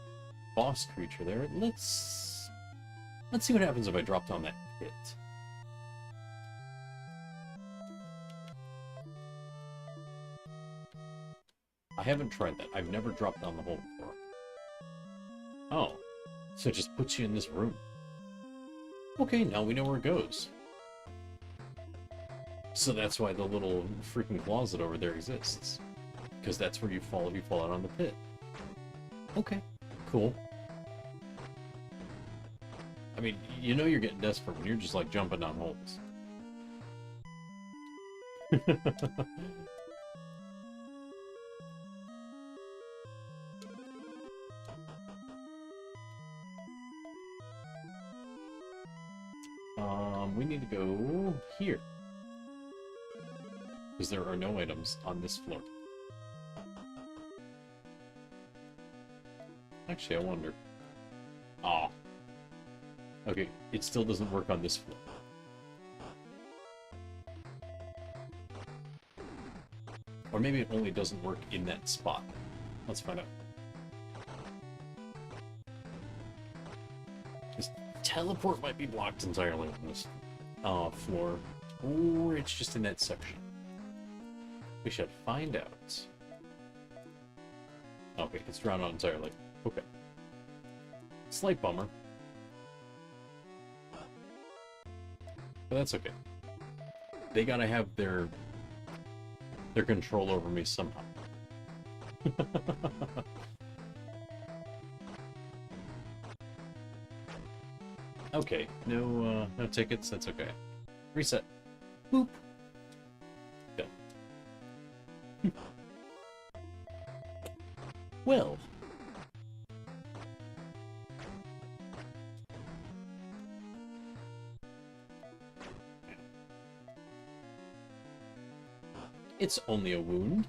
boss creature there. Let's see what happens if I drop down that pit. I haven't tried that. I've never dropped down the hole before. Oh, so it just puts you in this room. Okay, now we know where it goes. So that's why the little freaking closet over there exists. Because that's where you fall if you fall out on the pit. Okay, cool. I mean, you know you're getting desperate when you're just like jumping down holes. We need to go here. Because there are no items on this floor. Actually, I wonder. Ah. Okay, it still doesn't work on this floor. Or maybe it only doesn't work in that spot. Let's find out. This teleport might be blocked entirely on this floor. Or it's just in that section. We should find out. Okay, it's drowned out entirely. Okay. Slight bummer. But that's okay. They gotta have their control over me somehow. Okay, no tickets, that's okay. Reset. Boop. Okay. Well. It's only a wound.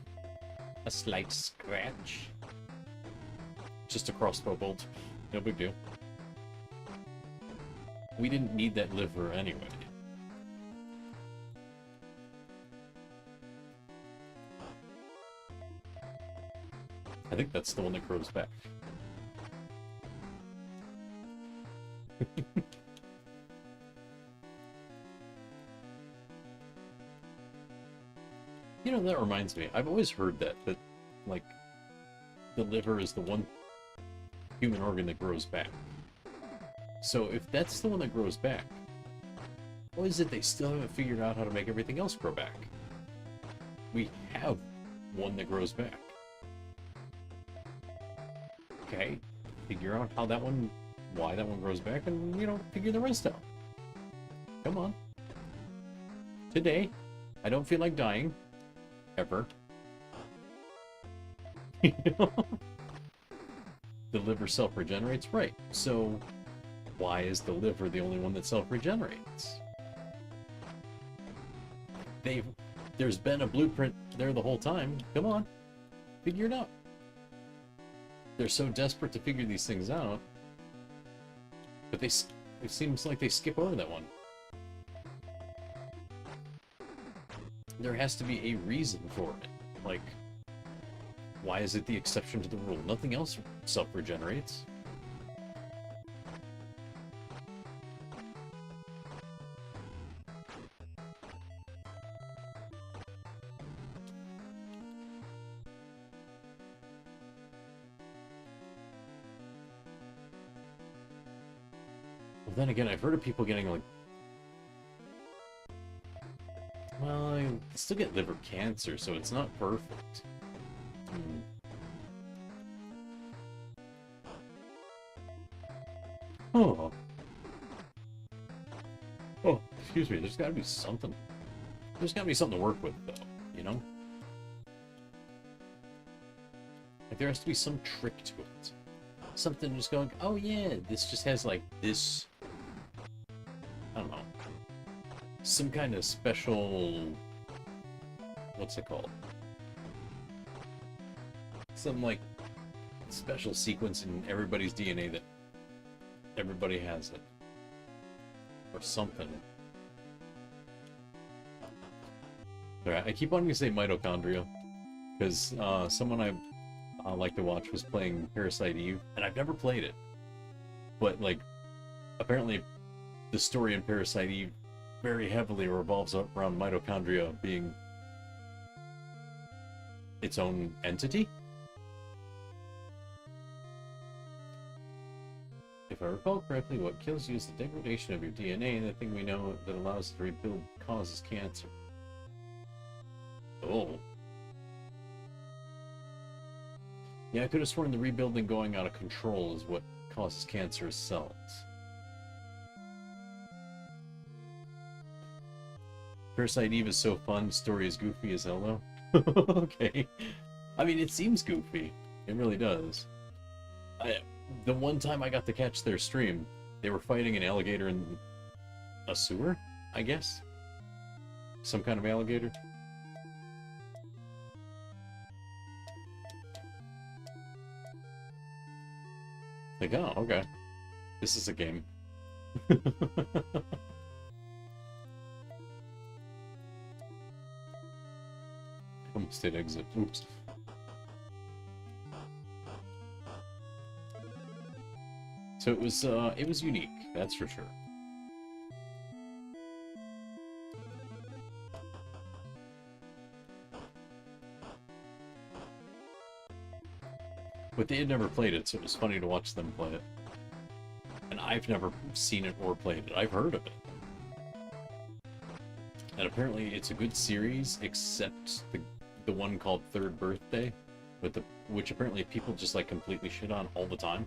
A slight scratch. Just a crossbow bolt. No big deal. We didn't need that liver anyway. I think that's the one that grows back. You know, that reminds me. I've always heard that, like, the liver is the one human organ that grows back. So if that's the one that grows back, why is it they still haven't figured out how to make everything else grow back? We have one that grows back. Okay, figure out how that one, why that one grows back, and, you know, figure the rest out. Come on. Today, I don't feel like dying. Ever. You know? The liver self-regenerates? Right. So, why is the liver the only one that self-regenerates? There's been a blueprint there the whole time. Come on. Figure it out. They're so desperate to figure these things out, but it seems like they skip over that one. There has to be a reason for it. Like, why is it the exception to the rule? Nothing else self-regenerates. Well, then again, I've heard of people getting, like, well, I still get liver cancer, so it's not perfect. Oh. Oh, excuse me, there's gotta be something. There's gotta be something to work with, though, you know? Like, there has to be some trick to it. Something just going, oh yeah, this just has, like, this... I don't know. Some kind of special... What's it called? Some, like, special sequence in everybody's DNA that everybody has it. Or something. Alright, I keep wanting to say mitochondria. Because someone I like to watch was playing Parasite Eve, and I've never played it. But, like, apparently the story in Parasite Eve very heavily revolves around mitochondria being its own entity. If I recall correctly, what kills you is the degradation of your DNA, and the thing we know that allows it to rebuild causes cancer. Oh. Yeah, I could have sworn the rebuilding going out of control is what causes cancerous cells. Parasite Eve is so fun, story is goofy as hell though. Okay. I mean, it seems goofy. It really does. The one time I got to catch their stream, they were fighting an alligator in a sewer, I guess? Some kind of alligator. Like, oh, okay. This is a game. Almost did exit. Oops. So it was unique, that's for sure. But they had never played it, so it was funny to watch them play it. And I've never seen it or played it. I've heard of it. And apparently it's a good series, except the one called Third Birthday, which apparently people just like completely shit on all the time.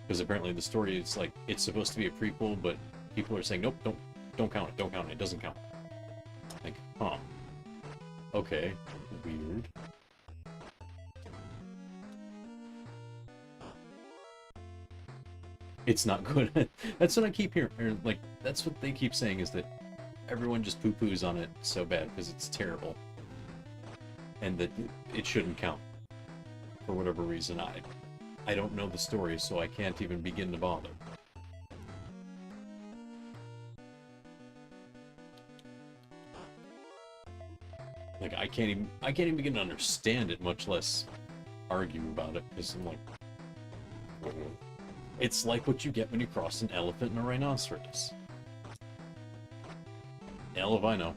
Because apparently the story is like, it's supposed to be a prequel, but people are saying, nope, don't count it, don't count it, it doesn't count. Like, huh. Okay, weird. It's not good. That's what I keep hearing. Or, like, that's what they keep saying, is that everyone just poo-poos on it so bad because it's terrible. And that it shouldn't count. For whatever reason. I don't know the story, so I can't even begin to bother. Like, I can't even begin to understand it, much less argue about it, because I'm like, it's like what you get when you cross an elephant and a rhinoceros. Hell if I know.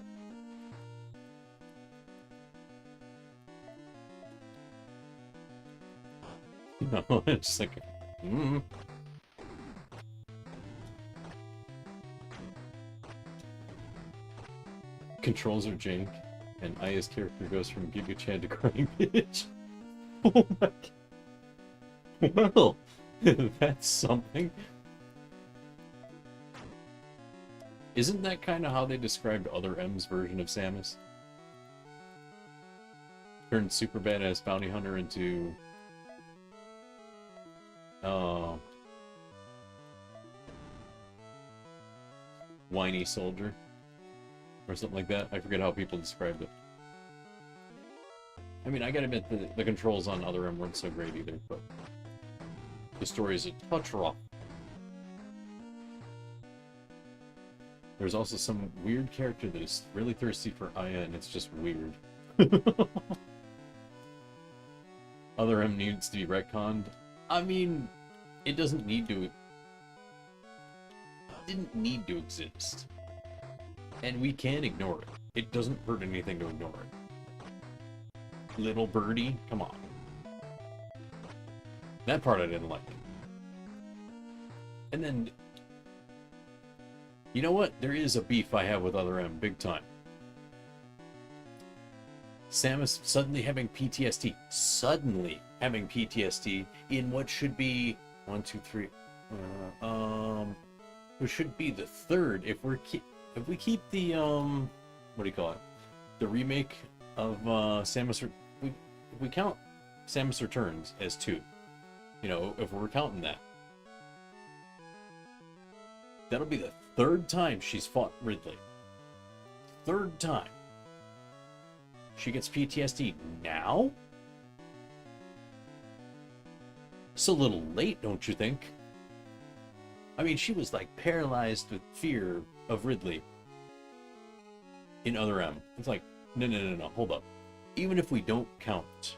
No, it's like, Controls are jank, and Aya's character goes from Giga Chad to crying bitch. Oh my god. Well, that's something. Isn't that kind of how they described Other M's version of Samus? Turned super badass bounty hunter into whiny soldier or something like that. I forget how people described it. I mean, I gotta admit the controls on Other M weren't so great either, but the story is a touch rough. There's also some weird character that is really thirsty for Aya, and it's just weird. Other M needs to be retconned. I mean, it doesn't need to. It didn't need to exist. And we can ignore it. It doesn't hurt anything to ignore it. Little birdie, come on. That part I didn't like. And then, you know what? There is a beef I have with Other M, big time. Samus suddenly having PTSD. Suddenly having PTSD in what should be 1, 2, 3. It should be the third if we keep the what do you call it? The remake of Samus. If we count Samus Returns as 2, you know, if we're counting that, that'll be the third time she's fought Ridley. Third time. She gets PTSD now? It's a little late, don't you think? I mean, she was like paralyzed with fear of Ridley in Other M. It's like, no, hold up. Even if we don't count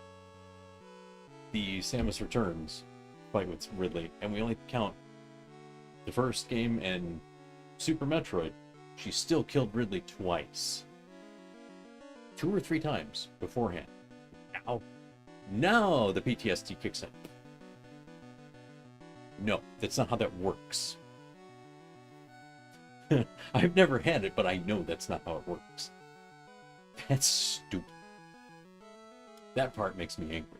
the Samus Returns fight with Ridley, and we only count the first game and Super Metroid, she still killed Ridley twice. 2 or 3 times beforehand. Now the PTSD kicks in. No, that's not how that works. I've never had it, but I know that's not how it works. That's stupid. That part makes me angry.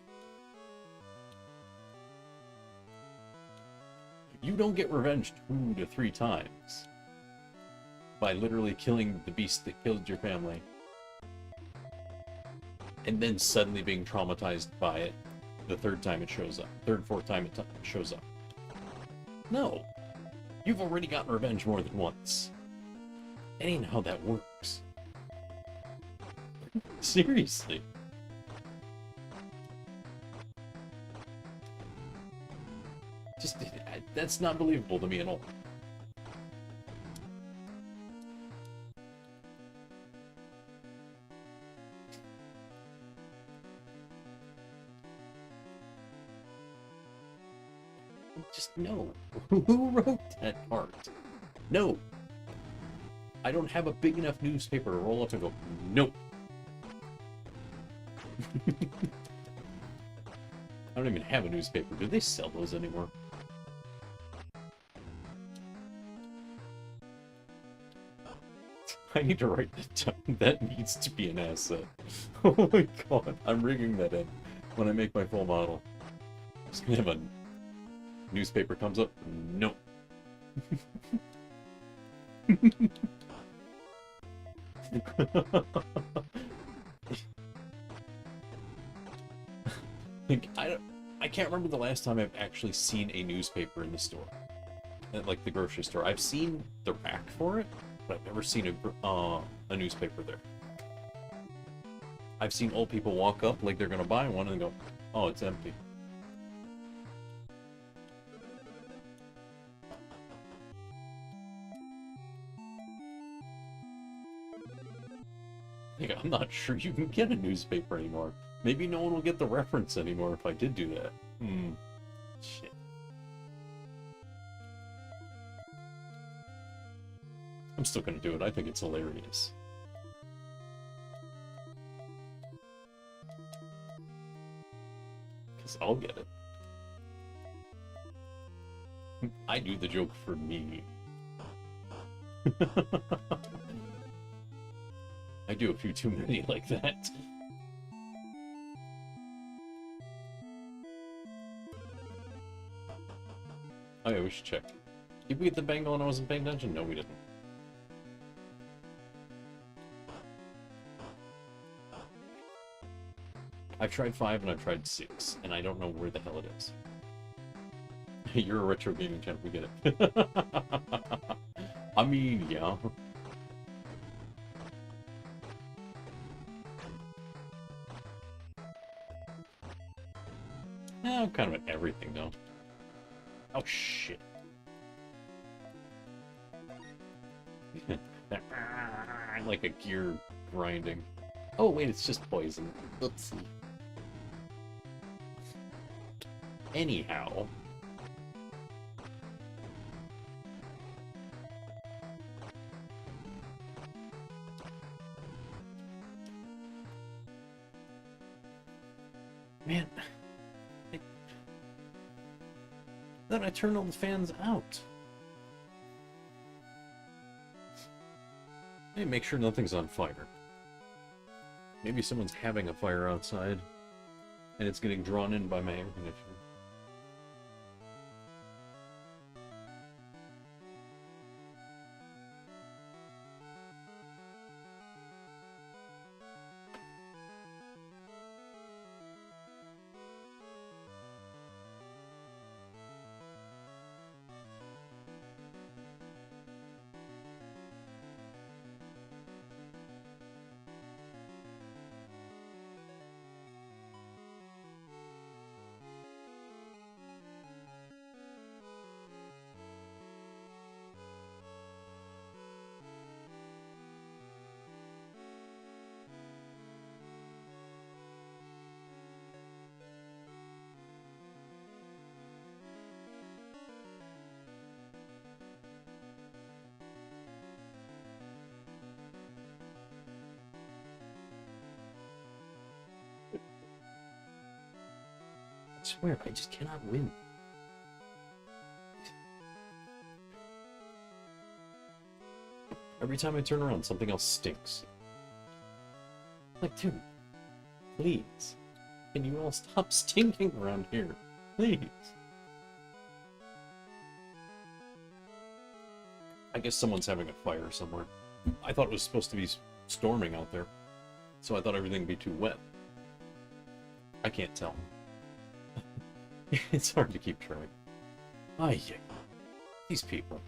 You don't get revenge 2 to 3 times by literally killing the beast that killed your family and then suddenly being traumatized by it the 3rd time it shows up. 3rd, 4th time it shows up. No. You've already gotten revenge more than once. That ain't how that works. Seriously. Just, that's not believable to me at all. Just no. Who wrote that part? No. I don't have a big enough newspaper to roll up and go, nope. I don't even have a newspaper. Do they sell those anymore? I need to write that down. That needs to be an asset. Oh my god. I'm rigging that in when I make my full model. I'm just gonna have a newspaper comes up. Nope. Like, I can't remember the last time I've actually seen a newspaper in the store. at like the grocery store. I've seen the rack for it, but I've never seen a newspaper there. I've seen old people walk up like they're gonna buy one and go, "Oh, it's empty." Like, I'm not sure you can get a newspaper anymore. Maybe no one will get the reference anymore if I did do that. Shit. I'm still gonna do it. I think it's hilarious. Because I'll get it. I do the joke for me. I do a few too many like that. Oh yeah, we should check. Did we get the bangle and I wasn't paying attention? No, we didn't. I've tried 5 and I've tried 6, and I don't know where the hell it is. You're a retro gaming champ, we get it. I mean, yeah. I'm kind of at everything, though. Oh, shit. Like a gear grinding. Oh, wait, it's just poison. Let's see. Anyhow. Man. Then I turn all the fans out. Hey, make sure nothing's on fire. Maybe someone's having a fire outside, and it's getting drawn in by my air conditioner. I swear, I just cannot win. Every time I turn around, something else stinks. Like, dude, please. Can you all stop stinking around here? Please. I guess someone's having a fire somewhere. I thought it was supposed to be storming out there, so I thought everything would be too wet. I can't tell. It's hard to keep track. Ay, these people.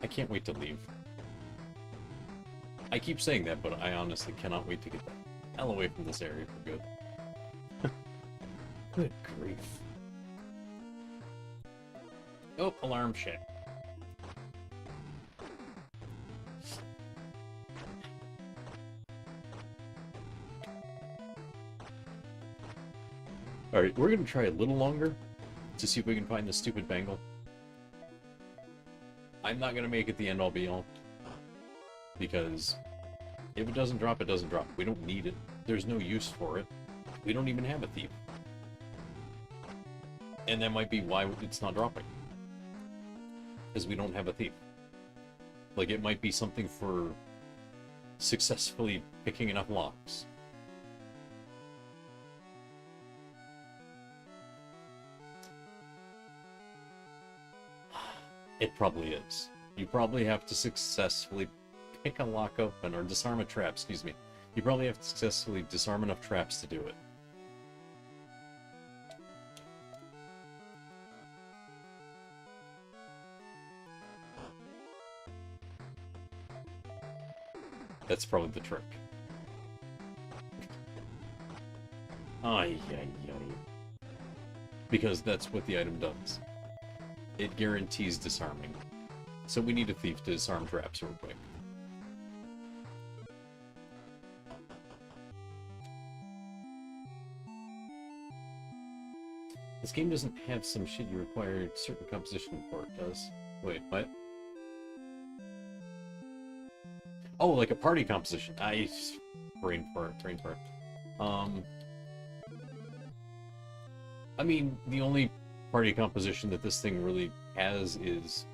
I can't wait to leave. I keep saying that, but I honestly cannot wait to get the hell away from this area for good. Good grief. Oh, alarm shit. Alright, we're gonna try a little longer to see if we can find this stupid bangle. I'm not gonna make it the end-all be-all. Because if it doesn't drop, it doesn't drop. We don't need it. There's no use for it. We don't even have a thief. And that might be why it's not dropping. Because we don't have a thief. Like, it might be something for successfully picking enough locks. It probably is. You probably have to successfully pick a lock open, or disarm a trap, excuse me. You probably have to successfully disarm enough traps to do it. That's probably the trick. Ay, ay, ay. Because that's what the item does. It guarantees disarming. So we need a thief to disarm traps real quick. This game doesn't have some shit you require certain composition for, it does. Wait, what? Oh, like a party composition. Brain fart. I mean, the only party composition that this thing really has is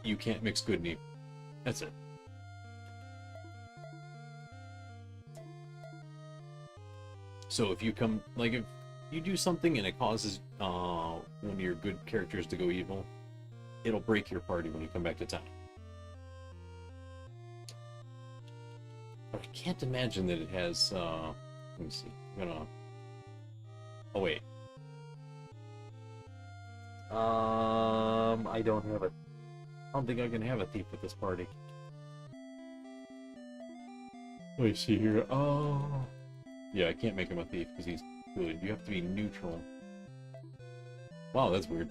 you can't mix good and evil. That's it. So if you come, like, if you do something and it causes one of your good characters to go evil, it'll break your party when you come back to town. But I can't imagine that it has, let me see, I'm gonna, oh wait. I don't have it. I don't think I can have a thief at this party. Let me see here, oh. Yeah, I can't make him a thief because he's good. You have to be neutral. Wow, that's weird.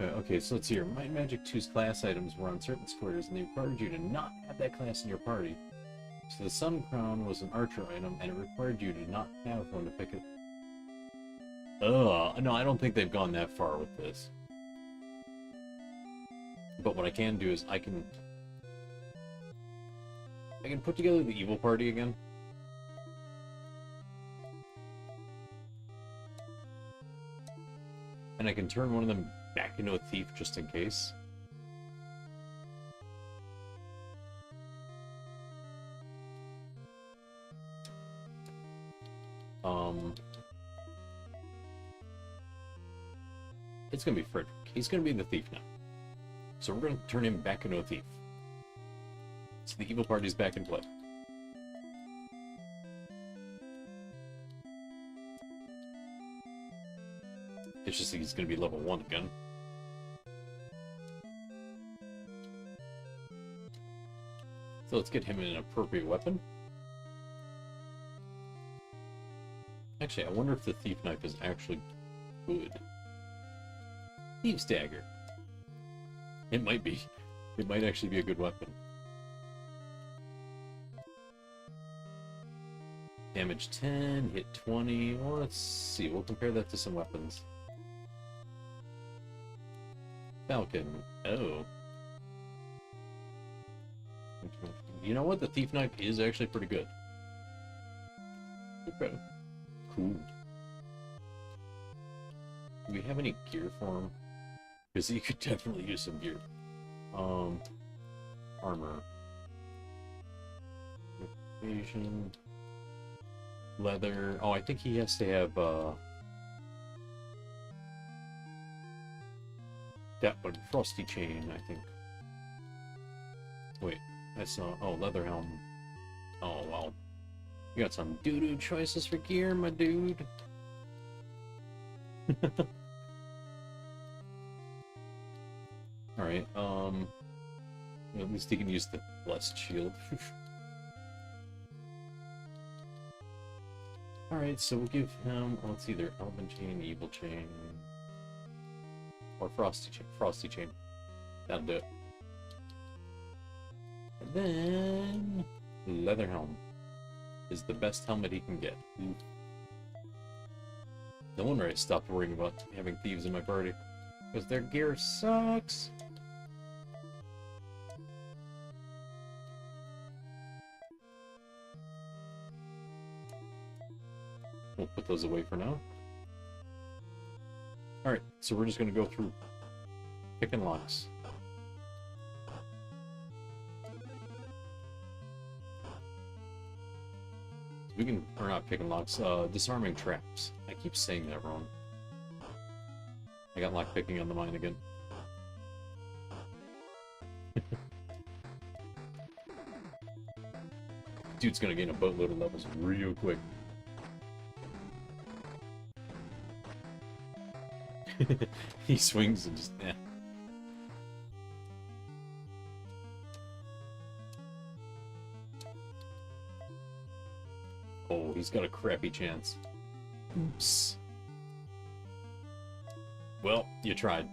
Okay, so let's see here. Might and Magic 2's class items were on certain squares, and they required you to not have that class in your party. So the Sun Crown was an archer item, and it required you to not have one to pick it. Ugh, no, I don't think they've gone that far with this. But what I can do is I can put together the evil party again. And I can turn one of them back into a thief just in case. It's gonna be Frederick. He's gonna be the thief now. So we're gonna turn him back into a thief. So the evil party's back in play. It's just he's going to be level 1 again. So let's get him an appropriate weapon. Actually, I wonder if the thief knife is actually good. Thieves' dagger. It might be. It might actually be a good weapon. Damage 10, hit 20. Well, let's see. We'll compare that to some weapons. Falcon. Oh. You know what? The thief knife is actually pretty good. Okay. Cool. Do we have any gear for him? Because he could definitely use some gear. Armor. Evasion. Leather. Oh, I think he has to have, that one. Frosty chain, I think. Wait, that's not... Oh, leather helm. Oh, wow. You got some doo-doo choices for gear, my dude. Alright, at least he can use the blessed shield. Alright, so we'll give him, well, it's either Elven Chain, Evil Chain, or Frosty Chain. Frosty Chain. That'll do it. And then, Leather Helm is the best helmet he can get. Ooh. No wonder I stopped worrying about having thieves in my party, because their gear sucks. We'll put those away for now. Alright, so we're just going to go through picking locks. We can, or not picking locks, disarming traps. I keep saying that wrong. I got lock picking on the mind again. Dude's gonna gain a boatload of levels real quick. He swings and just, eh. Oh, he's got a crappy chance. Oops. Well, you tried.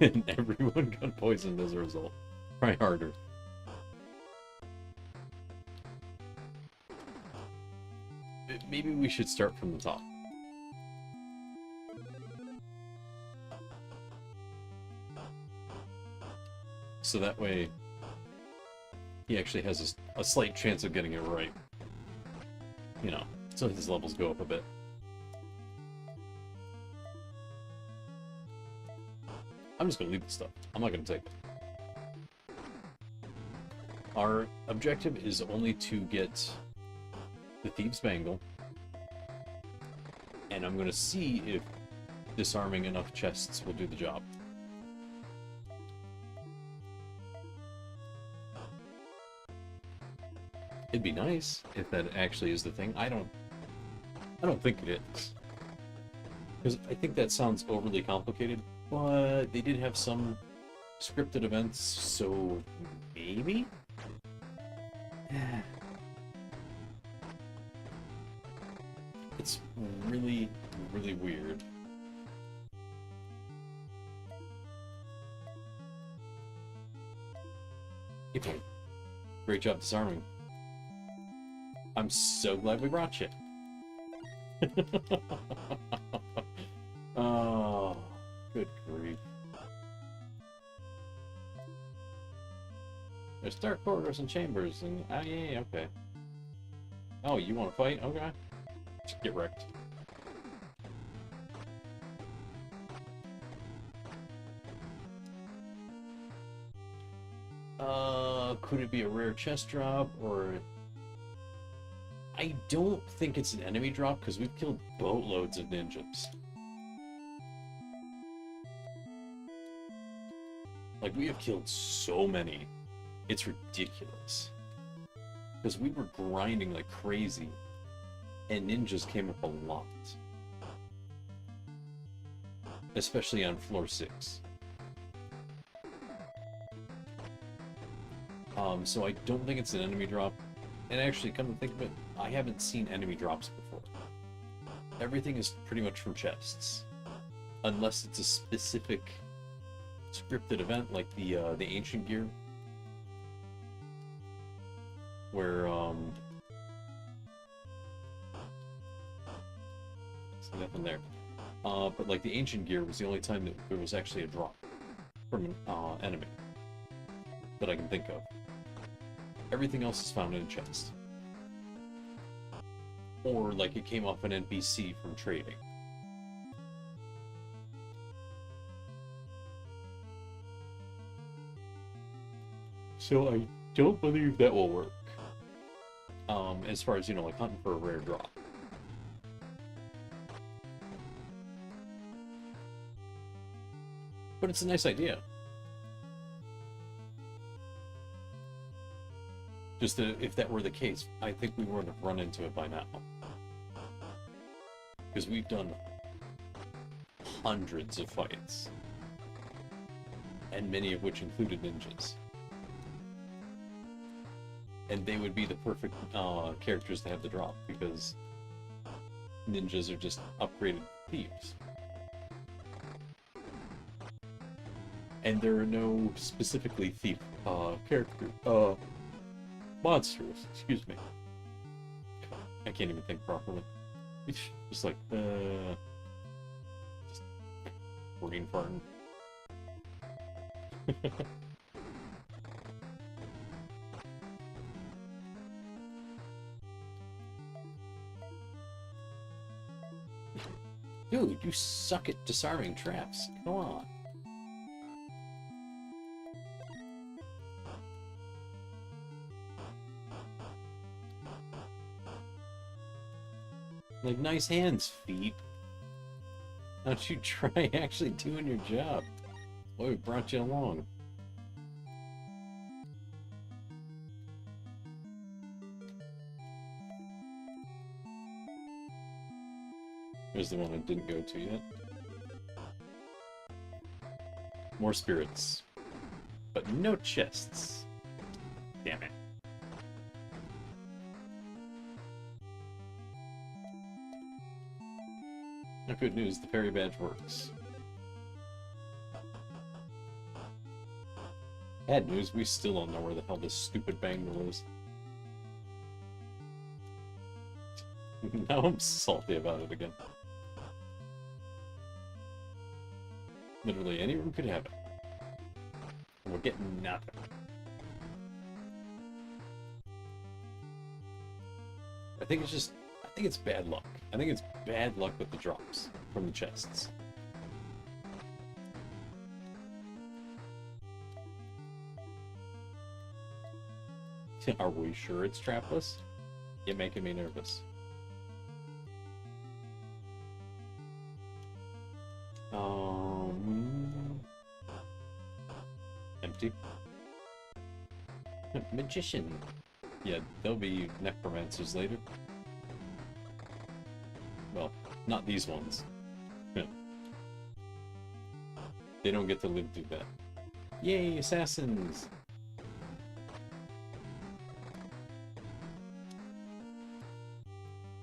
And everyone got poisoned as a result. Try harder. Maybe we should start from the top. So that way, he actually has a slight chance of getting it right. You know, so his levels go up a bit. I'm just gonna leave the stuff. I'm not gonna take it. Our objective is only to get the Thieves' Bangle. And I'm gonna see if disarming enough chests will do the job. It'd be nice if that actually is the thing. I don't think it is. Because I think that sounds overly complicated, but they did have some scripted events, so maybe? It's really, really weird. Great job disarming. I'm so glad we brought you. Oh, good grief. There's dark corridors and chambers, and yeah, okay. Oh, you want to fight? Okay. Just get wrecked. Could it be a rare chest drop, or... I don't think it's an enemy drop, because we've killed boatloads of ninjas. Like, we have killed so many. It's ridiculous. Because we were grinding like crazy, and ninjas came up a lot. Especially on floor 6. So I don't think it's an enemy drop. And actually, come to think of it, I haven't seen enemy drops before. Everything is pretty much from chests. Unless it's a specific scripted event like the ancient gear. Where, there's nothing there. But like the ancient gear was the only time that there was actually a drop from an enemy that I can think of. Everything else is found in a chest. Or like it came off an NPC from trading. So I don't believe that will work. As far as, you know, like hunting for a rare drop. But it's a nice idea. Just if that were the case, I think we would have run into it by now. Because we've done hundreds of fights. And many of which included ninjas. And they would be the perfect characters to have the drop, because ninjas are just upgraded thieves. And there are no specifically thief monsters, excuse me. I can't even think properly. Just like, just brain farting. Dude, you suck at disarming traps. Come on. Like, nice hands, feet. Why don't you try actually doing your job? Boy, we brought you along. Here's the one I didn't go to yet. More spirits. But no chests. Damn it. No good news, the fairy badge works. Bad news, we still don't know where the hell this stupid bangle is. Now I'm salty about it again. Literally any room could have it. And we're getting nothing. I think it's bad luck. I think it's bad luck with the drops from the chests. Are we sure it's trapless? You're making me nervous. Empty. Magician. Yeah, there'll be necromancers later. Well, not these ones. They don't get to live through that. Yay, assassins!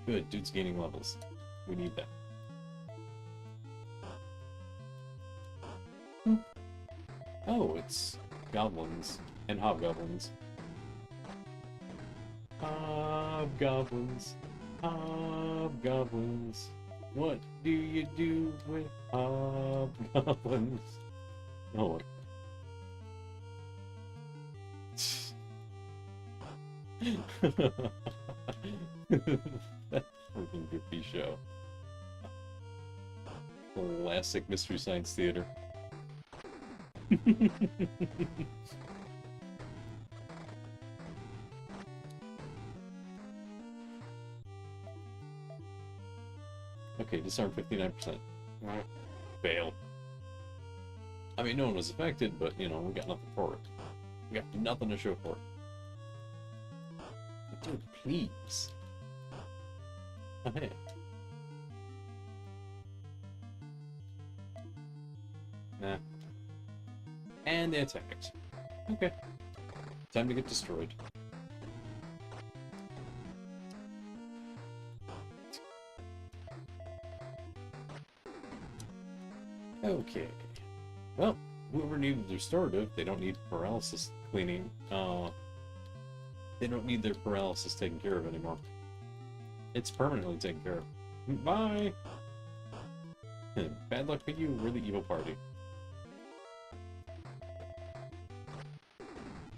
Good, dude's gaining levels. We need that. Oh, it's goblins and hobgoblins. Hobgoblins, hobgoblins. What do you do with hobgoblins? Oh, that freaking goofy show. Classic Mystery Science Theater. Okay, disarm 59%. Fail. I mean, no one was affected, but, you know, we got nothing for it. We got nothing to show for it. Dude, please. Oh, hey. Nah. And they attacked. Okay. Time to get destroyed. Okay. Well, whoever needed restorative, they don't need paralysis cleaning. They don't need their paralysis taken care of anymore. It's permanently taken care of. Bye! Bad luck for you, we're the evil party.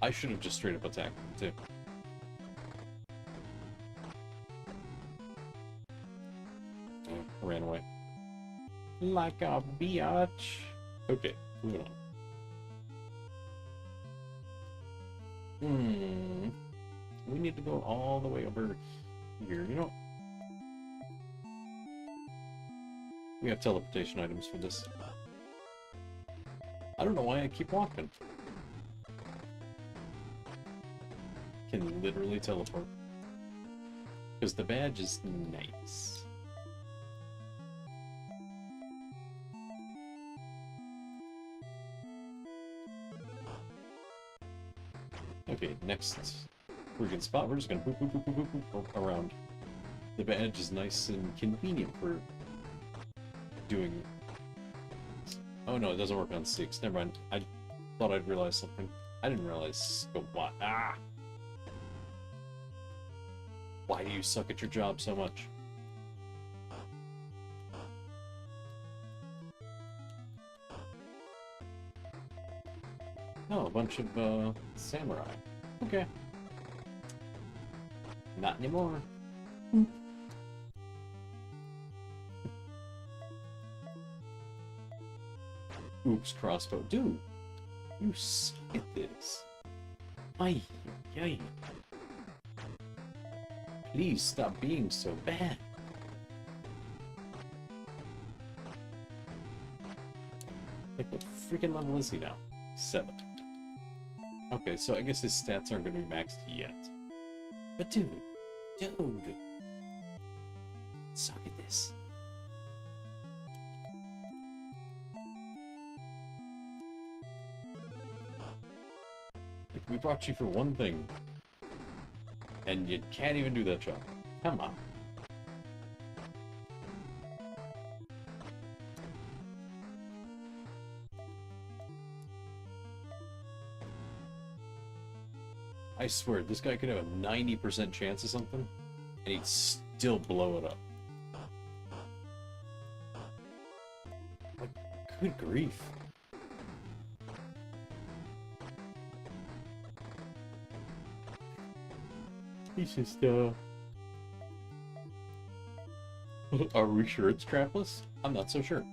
I should have just straight up attacked them, too. I ran away. Like a biatch. Okay, moving on. We need to go all the way over here, you know? We have teleportation items for this. I don't know why I keep walking. Can literally teleport. Because the badge is nice. Okay, next freaking spot. We're just gonna boop, boop, boop, boop, boop, boop around. The badge is nice and convenient for doing. Oh no, it doesn't work on 6. Never mind. I thought I'd realize something. I didn't realize scope what. Ah! Why do you suck at your job so much? Oh, a bunch of samurai. Okay. Not anymore. Oops, crossbow. Dude, you suck at this. Ay, ay. Please stop being so bad. Like, what freaking level is he now? 7. Okay, so I guess his stats aren't going to be maxed yet. But dude, suck at this. Like, we brought you for one thing, and you can't even do that job. Come on. I swear, this guy could have a 90% chance of something, and he'd still blow it up. Like, good grief. He's just, Are we sure it's trapless? I'm not so sure.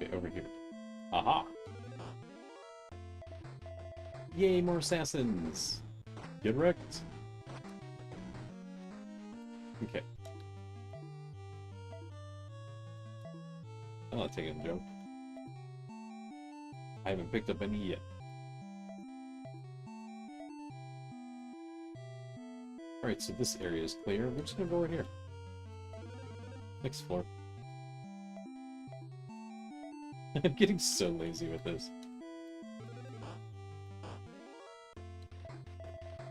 Okay, over here. Aha! Yay, more assassins! Get wrecked! Okay. I'm not taking a joke. I haven't picked up any yet. Alright, so this area is clear. We're just gonna go right here. Next floor. I'm getting so lazy with this.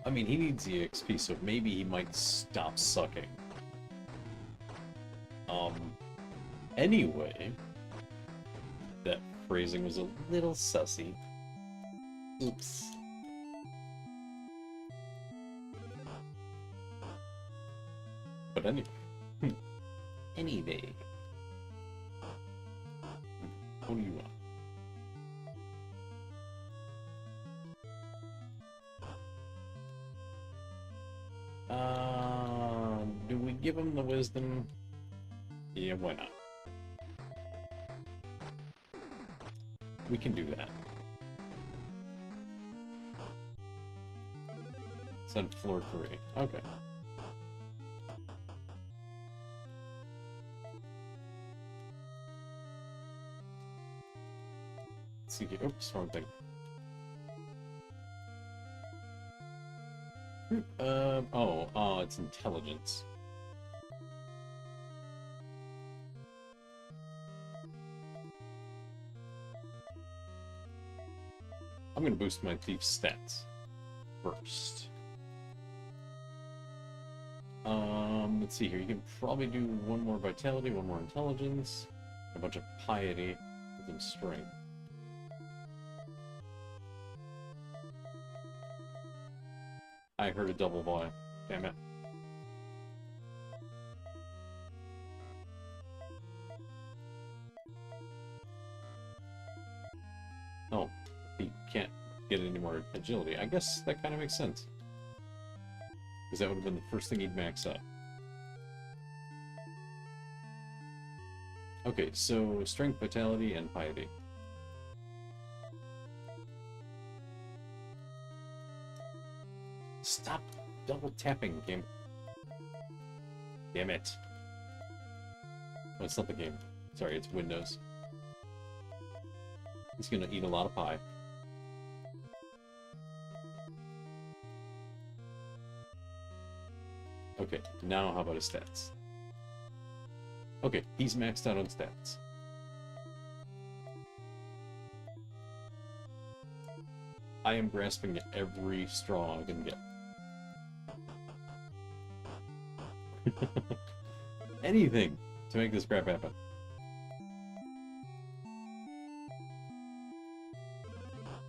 I mean, he needs the XP, so maybe he might stop sucking. Anyway, that phrasing was a little sussy. Oops. But anyway. Anyway. What do you want? Do we give him the wisdom? Yeah, why not? We can do that. It's on floor 3. Okay. Let's see here. Oops, wrong thing. It's intelligence. I'm gonna boost my thief's stats first. Let's see here. You can probably do one more vitality, one more intelligence, a bunch of piety, with some strength. I heard a double volume. Damn it. Oh, he can't get any more agility. I guess that kind of makes sense. Because that would have been the first thing he'd max up. Okay, so strength, vitality, and piety. Stop double tapping, game. Damn it. Oh, it's not the game. Sorry, it's Windows. He's gonna eat a lot of pie. Okay, now how about his stats? Okay, he's maxed out on stats. I am grasping at every straw I can get. Anything to make this crap happen.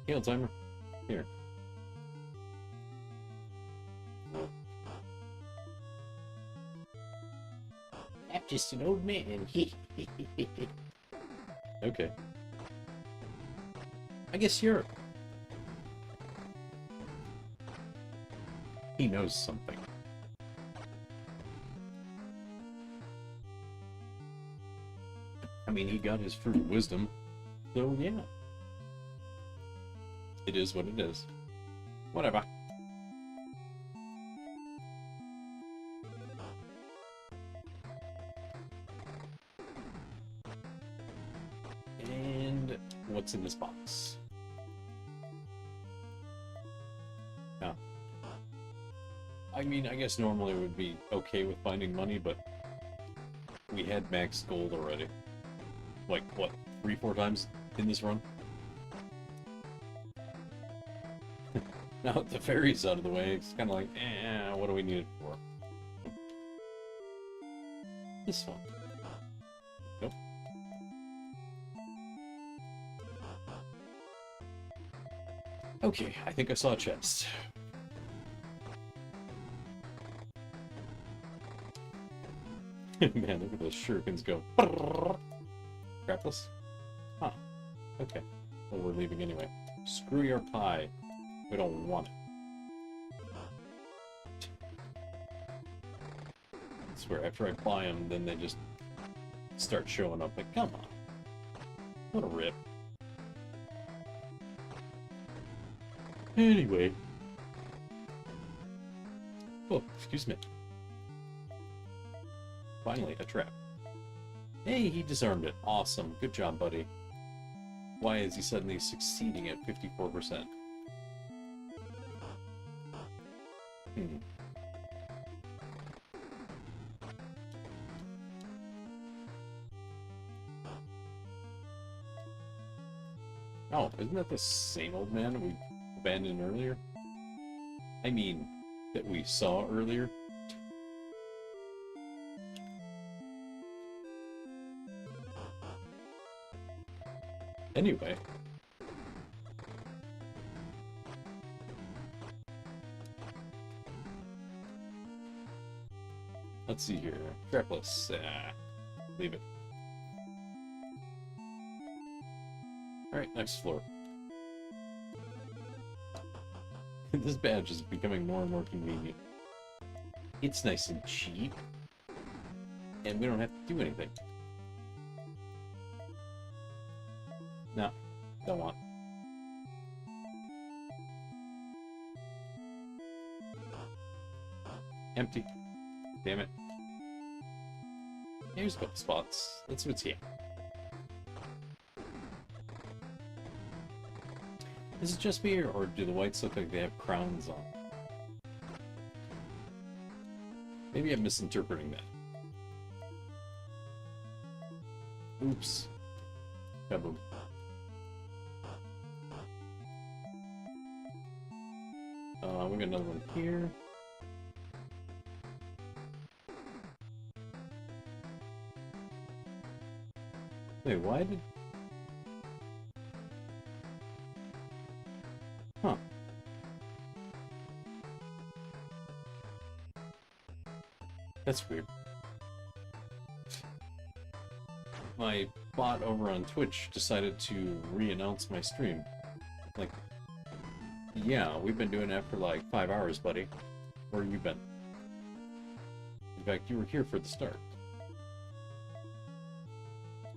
Heal timer. Here. I'm just an old man. Okay. I guess you're... He knows something. I mean, he got his fruit of wisdom, so yeah. It is what it is. Whatever. And what's in this box? Yeah. I mean, I guess normally it would be okay with finding money, but we had max gold already. Like, what, 3-4 times in this run? Now that the ferry's out of the way, it's kind of like, what do we need it for? This one. Nope. Okay, I think I saw a chest. Man, look at those shurikens go. Crapless? Huh. Okay. Well, we're leaving anyway. Screw your pie. We don't want it. I swear, after I buy them, then they just start showing up. Like, come on. What a rip. Anyway. Oh, excuse me. Finally, a trap. Hey, he disarmed it. Awesome. Good job, buddy. Why is he suddenly succeeding at 54%? Oh, isn't that the same old man we abandoned earlier? I mean, that we saw earlier? Anyway. Let's see here. Trapless. Leave it. Alright, next floor. This badge is becoming more and more convenient. It's nice and cheap. And we don't have to do anything. No, don't want. Empty. Damn it. Here's a couple spots. Let's see what's here. Is it just me, or do the whites look like they have crowns on? Maybe I'm misinterpreting that. Oops. Kaboom. We got another one here. Wait, why did... Huh. That's weird. My bot over on Twitch decided to re-announce my stream. Like, yeah, we've been doing that for like 5 hours, buddy. Where have you been? In fact, you were here for the start.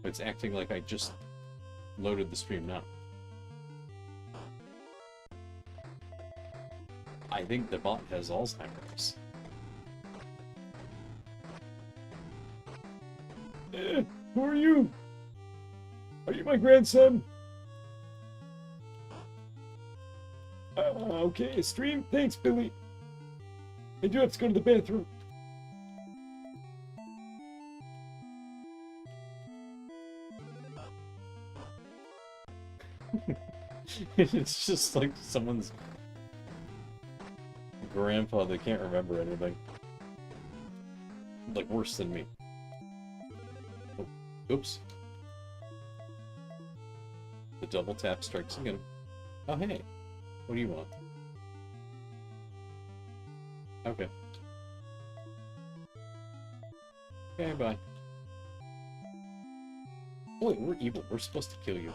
But it's acting like I just loaded the stream now. I think the bot has Alzheimer's. Who are you? Are you my grandson? Okay, a stream? Thanks, Billy. I do have to go to the bathroom. It's just like someone's grandpa that can't remember anything. Like, worse than me. Oh, oops. The double tap strikes again. Oh, hey. What do you want? Okay. Okay, bye. Oh, wait, we're evil. We're supposed to kill you.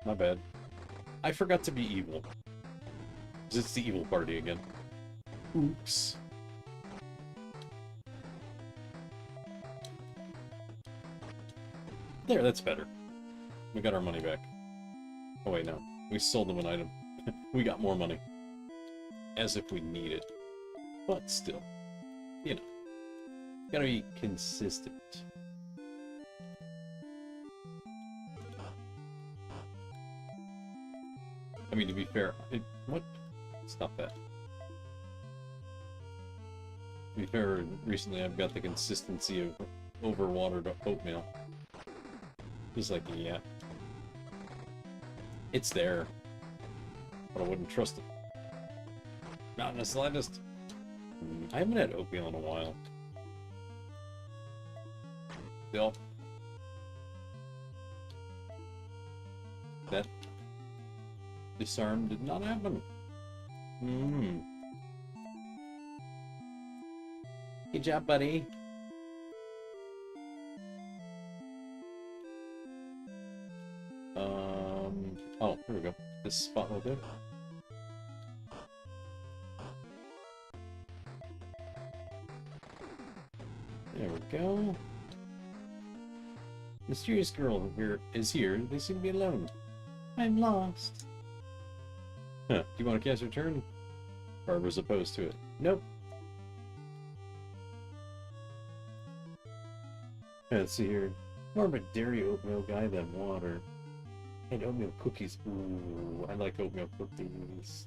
My bad. I forgot to be evil. It's the evil party again. Oops. There, that's better. We got our money back. Oh wait, no. We sold them an item. We got more money. As if we need it. But still. You know. Gotta be consistent. I mean, to be fair, what? Stop that. To be fair, recently I've got the consistency of overwatered oatmeal. Just like, yeah. It's there. but I wouldn't trust it. Not in the slightest. I haven't had oatmeal in a while. Still. That disarm did not happen. Good job, buddy. Oh, here we go. This spot right there. There we go. Mysterious girl is here. They seem to be alone. I'm lost. Huh. Do you want to cast return? Barbara's opposed to it. Nope. Let's see here. More of a dairy oatmeal guy than water. And oatmeal cookies. Ooh, I like oatmeal cookies.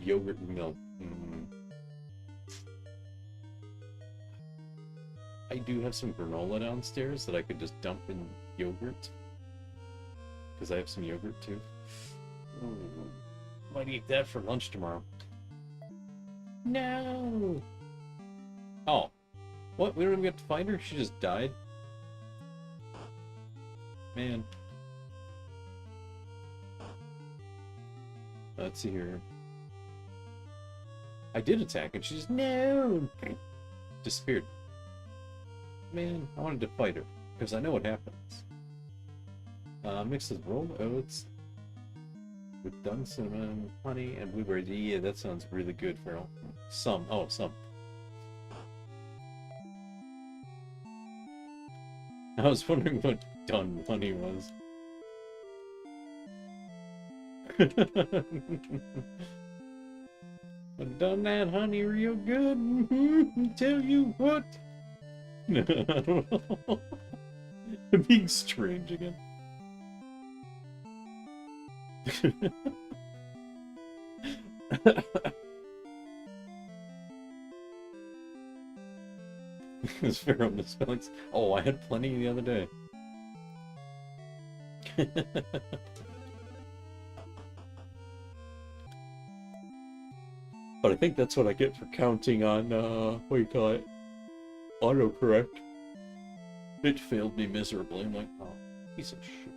Yogurt and milk. I do have some granola downstairs that I could just dump in yogurt. Because I have some yogurt too. Ooh. Might eat that for lunch tomorrow. No! Oh. What? We don't even get to find her? She just died? Man. Let's see here. I did attack and she just no disappeared. Man, I wanted to fight her because I know what happens. Mixes rolled oats with done cinnamon, honey, and blueberries. Yeah, that sounds really good, Farrell. Some. I was wondering what done honey was. I've done that honey real good. Tell you what. I don't know. I'm being strange again. This Pharaoh misspellings. Oh, I had plenty the other day. But I think that's what I get for counting on, what do you call it? Autocorrect. It failed me miserably. I'm like, oh, piece of shit.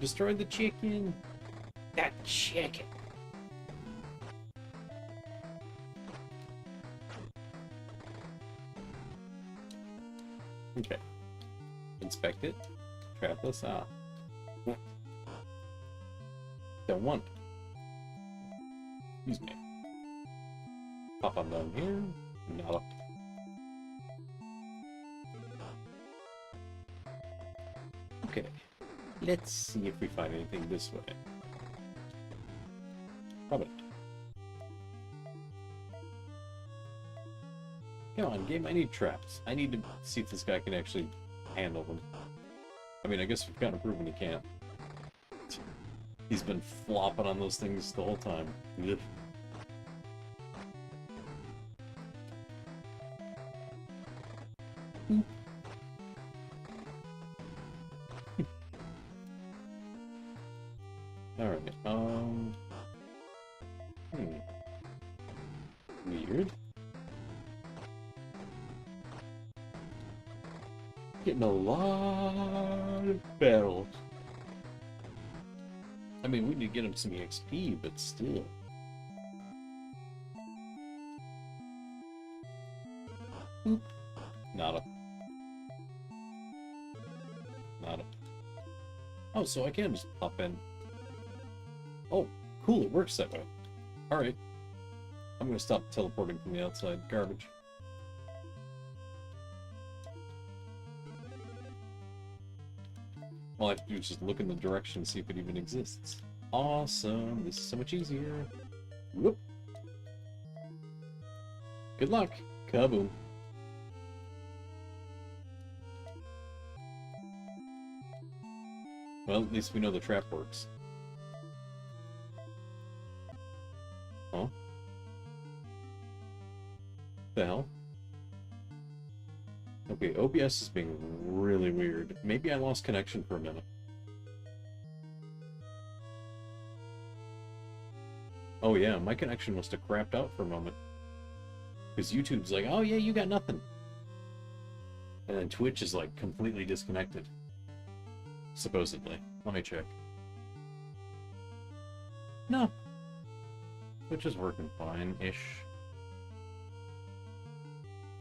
Destroy the chicken. That chicken. Okay. Inspect it. Trap this out. Don't want. Excuse me. Pop on down here. Nada. Okay. Let's see if we find anything this way. Probably. Come on, game. I need traps. I need to see if this guy can actually handle them. I mean, I guess we've kind of proven he can't. He's been flopping on those things the whole time. Ugh. Alright, weird. Getting a lot of battles. I mean, we need to get him some EXP, but still. Boop. Nada. Nada. Oh, so I can just pop in. Oh, cool, it works that way. Alright. I'm gonna stop teleporting from the outside. Garbage. All I have to do is just look in the direction and see if it even exists. Awesome. This is so much easier. Whoop. Good luck. Kaboom. Well, at least we know the trap works. Huh? The hell? Okay, OBS is being really weird. Maybe I lost connection for a minute. Oh yeah, my connection must have crapped out for a moment. Because YouTube's like, oh yeah, you got nothing. And then Twitch is like completely disconnected. Supposedly. Let me check. No. Twitch is working fine-ish.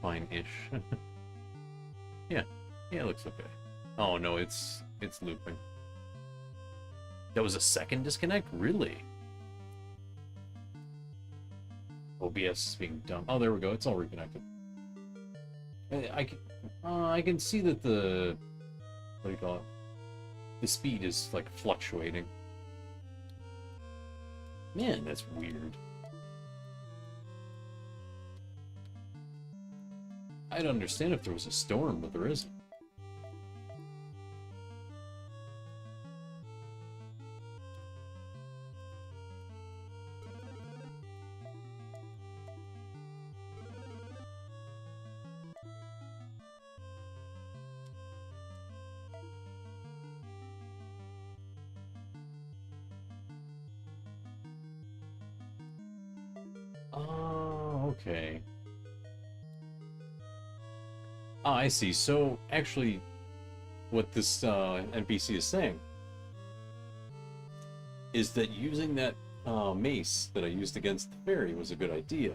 Fine-ish. Yeah. Yeah, it looks okay. Oh no, it's looping. That was a second disconnect? Really? OBS is being dumb. Oh, there we go. It's all reconnected. I can see that the... What do you call it? The speed is, like, fluctuating. Man, that's weird. I'd understand if there was a storm, but there isn't. Oh, okay. Ah, I see. So, actually, what this NPC is saying is that using that mace that I used against the fairy was a good idea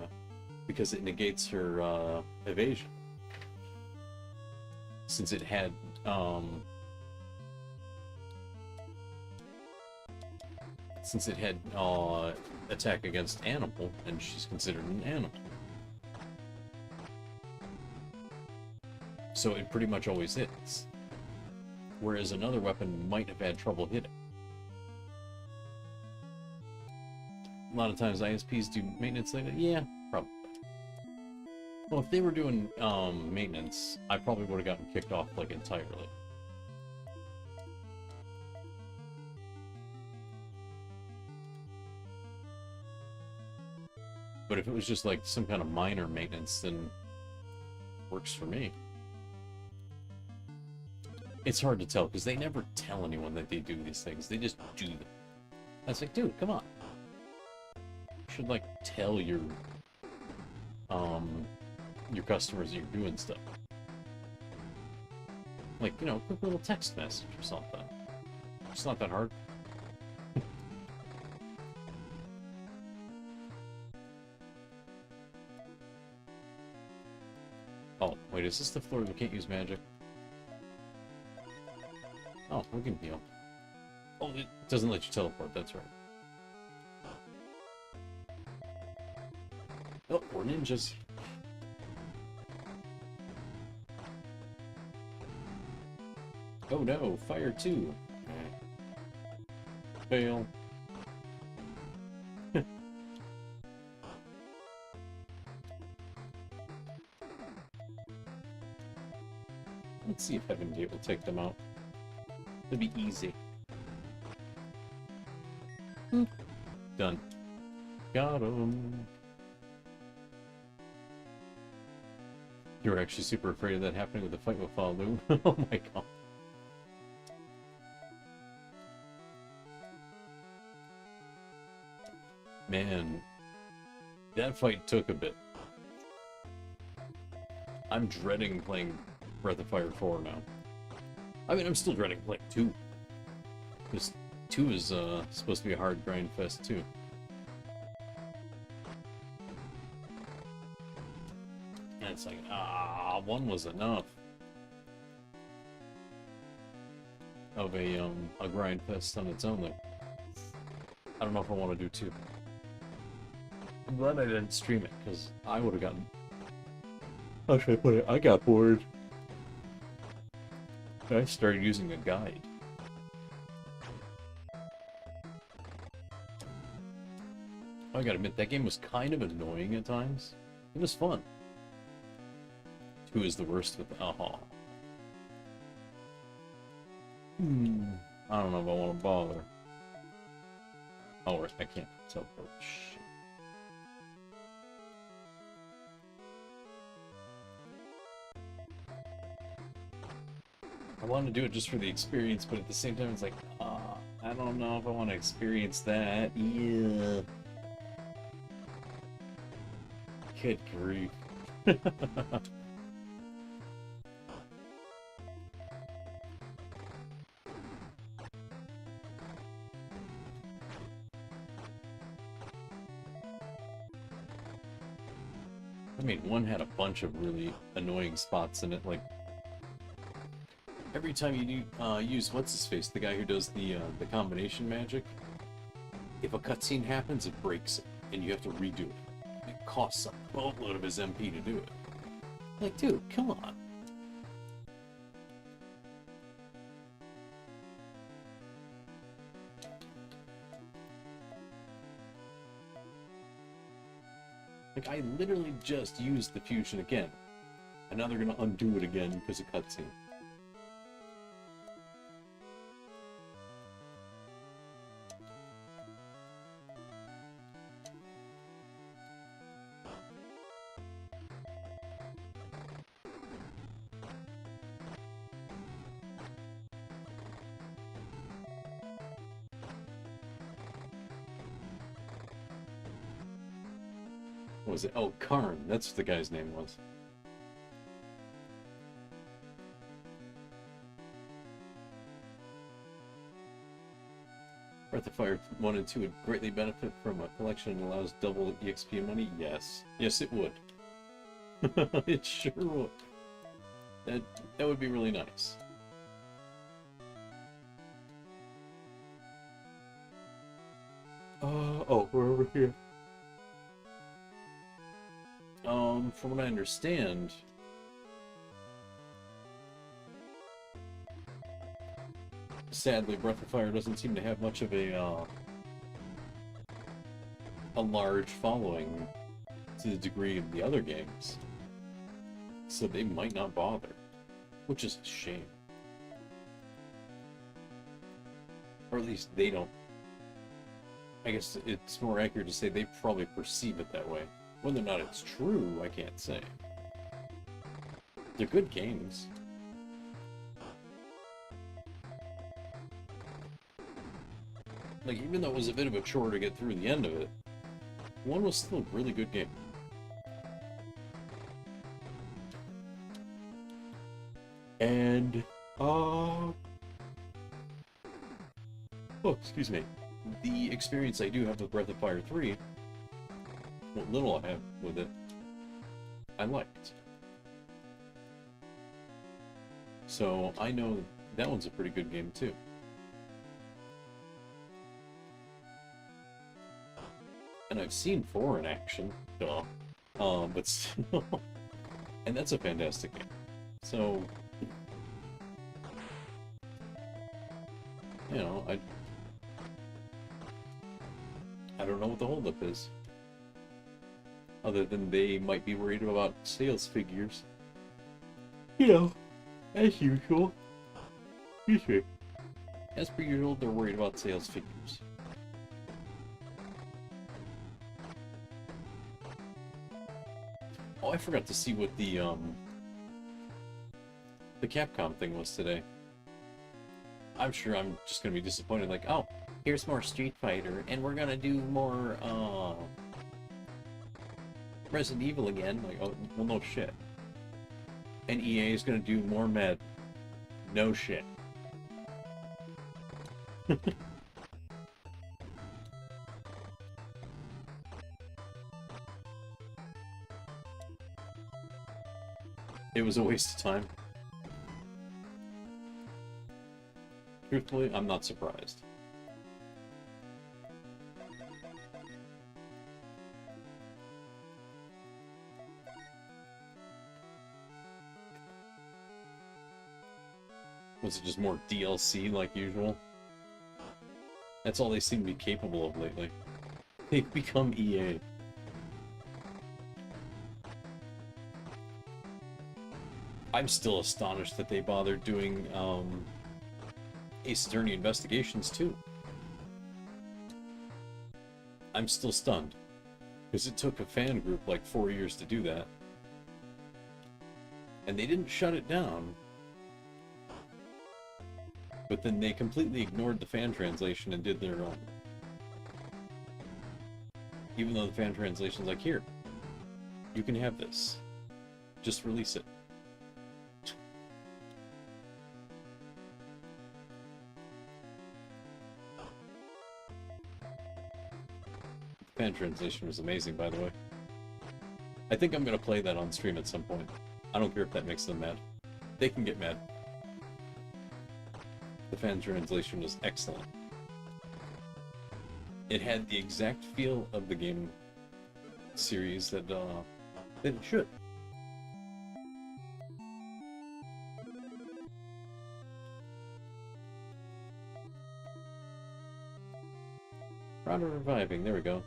because it negates her evasion. Since it had attack against animal, and she's considered an animal. So it pretty much always hits. Whereas another weapon might have had trouble hitting. A lot of times ISPs do maintenance like that. Yeah, probably. Well, if they were doing maintenance, I probably would have gotten kicked off like entirely. But if it was just like some kind of minor maintenance, then it works for me. It's hard to tell because they never tell anyone that they do these things. They just do them. I was like, dude, come on. You should like tell your customers that you're doing stuff. Like, you know, a quick little text message or something. It's not that hard. Oh, wait, is this the floor we can't use magic? Oh, we can heal. Oh, it doesn't let you teleport, that's right. Oh, we're ninjas. Oh no, fire too. Fail. Let's see if Heaven Gate will take them out. It'll be easy. Done. Got him. You were actually super afraid of that happening with the fight with Falu. Oh my god. Man, that fight took a bit. I'm dreading playing Breath of Fire 4 now. I mean, I'm still dreading playing 2. Because 2 is supposed to be a hard grind fest too. And it's like, 1 was enough of a grind fest on its own. Like, I don't know if I want to do 2. I'm glad I didn't stream it, because I would have gotten... How should I put it? I got bored. I started using a guide. I gotta admit, that game was kind of annoying at times. It was fun. 2 is the worst with the... I don't know if I want to bother. Oh, I can't teleport. Shit. I want to do it just for the experience, but at the same time, it's like, I don't know if I want to experience that. Yeah. Good grief. I mean, one had a bunch of really annoying spots in it, like every time you use what's-his-face, the guy who does the combination magic, if a cutscene happens, it breaks it, and you have to redo it. It costs a boatload of his MP to do it. Like, dude, come on. Like, I literally just used the fusion again, and now they're gonna undo it again because of cutscene. What was it? Oh, Karn. That's what the guy's name was. Breath of Fire 1 and 2 would greatly benefit from a collection that allows double EXP money? Yes. Yes, it would. It sure would. That would be really nice. Oh, we're over here. From what I understand, sadly, Breath of Fire doesn't seem to have much of a large following to the degree of the other games, so they might not bother, which is a shame. Or at least they don't. I guess it's more accurate to say they probably perceive it that way. Whether or not it's true, I can't say. They're good games. Like, even though it was a bit of a chore to get through the end of it, one was still a really good game. And, oh, excuse me. The experience I do have with Breath of Fire 3, what little I have with it, I liked. So I know that one's a pretty good game too. And I've seen 4 in action, duh. But still, and that's a fantastic game. So, you know, I don't know what the holdup is. Other than they might be worried about sales figures. You know, as usual. As per usual, they're worried about sales figures. Oh, I forgot to see what the Capcom thing was today. I'm sure I'm just gonna be disappointed, like, oh, here's more Street Fighter, and we're gonna do more, Resident Evil again. Like, oh, well, no shit. And EA is gonna do more Med. No shit. It was a waste of time. Truthfully, I'm not surprised. Was it just more DLC like usual? That's all they seem to be capable of lately. They've become EA. I'm still astonished that they bothered doing Ace Attorney Investigations too. I'm still stunned. Because it took a fan group like 4 years to do that. And they didn't shut it down. But then they completely ignored the fan translation and did their own. Even though the fan translation's like, here, you can have this. Just release it. The fan translation was amazing, by the way. I think I'm gonna play that on stream at some point. I don't care if that makes them mad. They can get mad. The fan translation was excellent. It had the exact feel of the game series that it should. Round of reviving, there we go.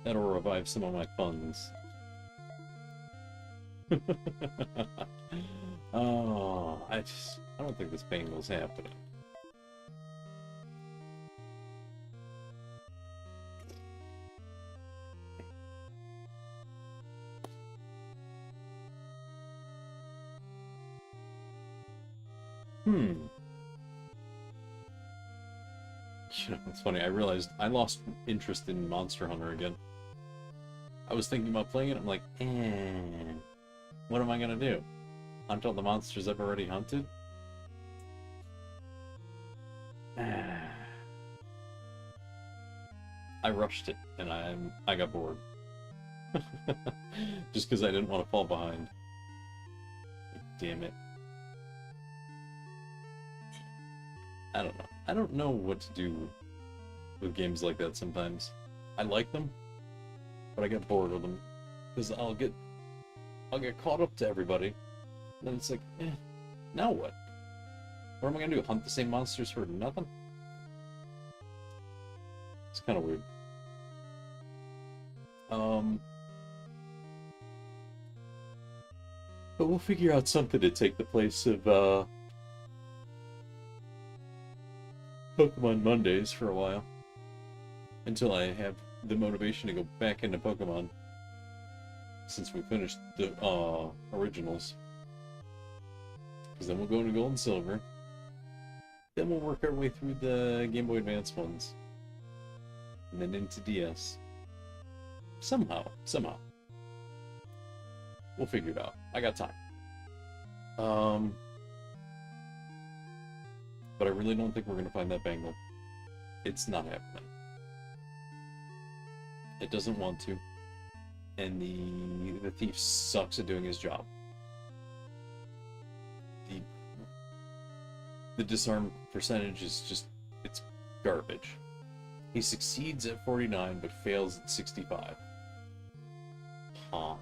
That'll revive some of my funds. Oh, I don't think this bangle's happening. You know, it's funny, I realized I lost interest in Monster Hunter again. I was thinking about playing it, I'm like, what am I gonna do? Hunt all the monsters I've already hunted? I rushed it, and I got bored. Just because I didn't want to fall behind. Damn it. I don't know. I don't know what to do with games like that sometimes. I like them, but I get bored with them. Because I'll get caught up to everybody, and then it's like, now what? What am I gonna do? Hunt the same monsters for nothing? It's kind of weird. But we'll figure out something to take the place of Pokemon Mondays for a while. Until I have the motivation to go back into Pokemon. Since we finished the originals. Because then we'll go into Gold and Silver. Then we'll work our way through the Game Boy Advance ones. And then into DS. Somehow. We'll figure it out. I got time. But I really don't think we're gonna find that bangle. It's not happening. It doesn't want to. And the thief sucks at doing his job. The disarm percentage is just, it's garbage. He succeeds at 49 but fails at 65. Huh.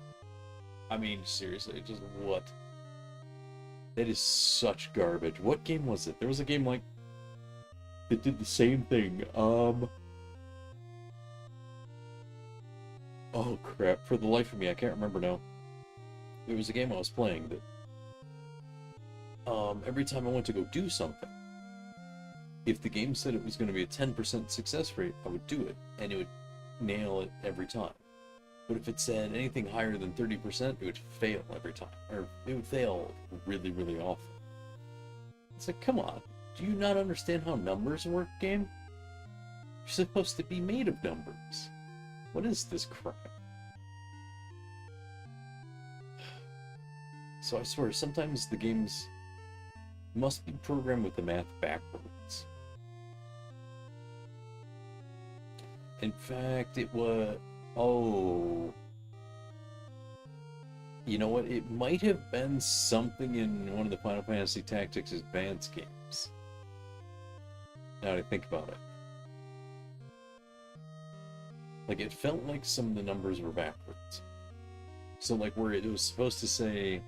I mean, seriously, just what? That is such garbage. What game was it? There was a game like that did the same thing. Oh crap, for the life of me, I can't remember now. There was a game I was playing that every time I went to go do something, if the game said it was going to be a 10% success rate, I would do it, and it would nail it every time. But if it said anything higher than 30%, it would fail every time. Or it would fail really, really often. It's like, come on. Do you not understand how numbers work, game? You're supposed to be made of numbers. What is this crap? So I swear, sometimes the games must be programmed with the math backwards. In fact, it was... Oh. You know what? It might have been something in one of the Final Fantasy Tactics Advance games. Now that I think about it. Like, it felt like some of the numbers were backwards. So, like, where it was supposed to say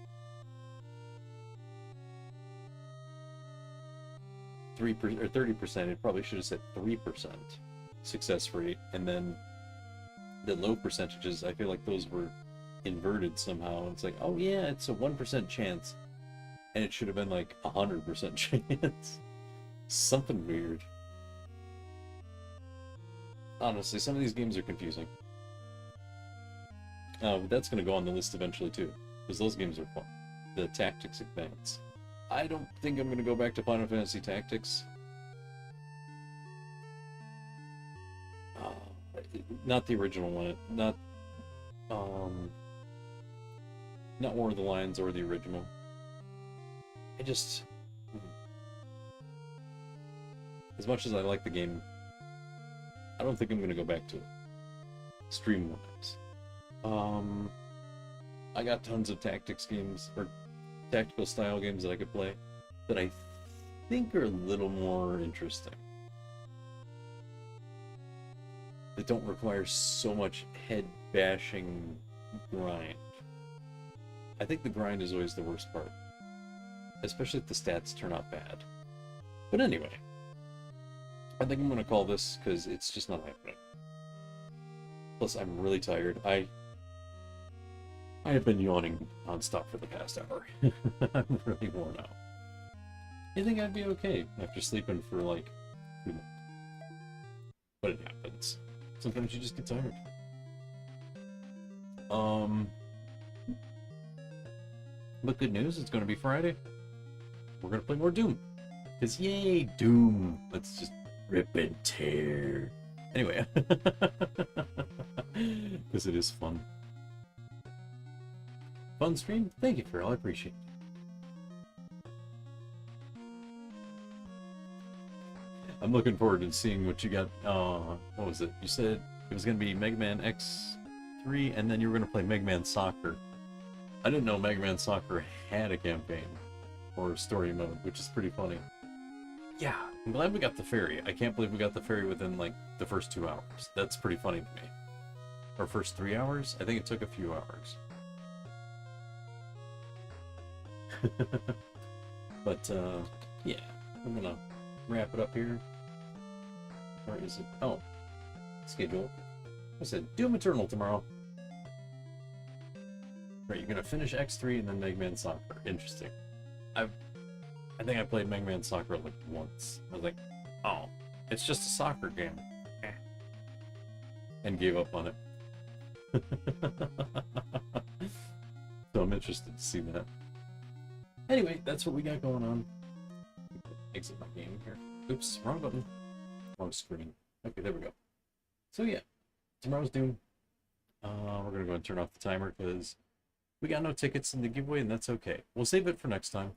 3% or 30%, it probably should have said 3% success rate, and then the low percentages, I feel like those were inverted somehow. It's like, oh yeah, it's a 1% chance, and it should have been like 100% chance. Something weird. Honestly, some of these games are confusing. But that's going to go on the list eventually too, because those games are fun. The Tactics Advance. I don't think I'm going to go back to Final Fantasy Tactics. Not the original one. Not War of the Lions or the original. I just... As much as I like the game, I don't think I'm going to go back to it. Stream-wise. I got tons of tactics games, or tactical style games that I could play, that I think are a little more interesting. That don't require so much head-bashing grind. I think the grind is always the worst part. Especially if the stats turn out bad. But anyway, I think I'm going to call this because it's just not happening. Plus, I'm really tired. I have been yawning nonstop for the past hour. I'm really worn out. I think I'd be okay after sleeping for like 2 months. But it happens. Sometimes you just get tired. But good news, it's going to be Friday. We're going to play more Doom. Because yay, Doom. Let's just rip and tear. Anyway. Because it is fun. Fun stream? Thank you, Farrell. I appreciate it. I'm looking forward to seeing what you got. What was it? You said it was going to be Mega Man X3, and then you were going to play Mega Man Soccer. I didn't know Mega Man Soccer had a campaign or story mode, which is pretty funny. Yeah, I'm glad we got the ferry. I can't believe we got the ferry within, like, the first 2 hours. That's pretty funny to me. Or first 3 hours? I think it took a few hours. But, yeah. I'm gonna wrap it up here. Where is it? Oh. Schedule. I said Doom Eternal tomorrow. Right, you're gonna finish X3 and then Mega Man Soccer. Interesting. I think I played Mega Man Soccer like once. I was like, oh, it's just a soccer game. And gave up on it. So I'm interested to see that. Anyway, that's what we got going on. Exit my game here. Oops, wrong button. Wrong screen. Okay, there we go. So yeah, tomorrow's Doom. We're gonna go and turn off the timer because we got no tickets in the giveaway, and that's okay. We'll save it for next time.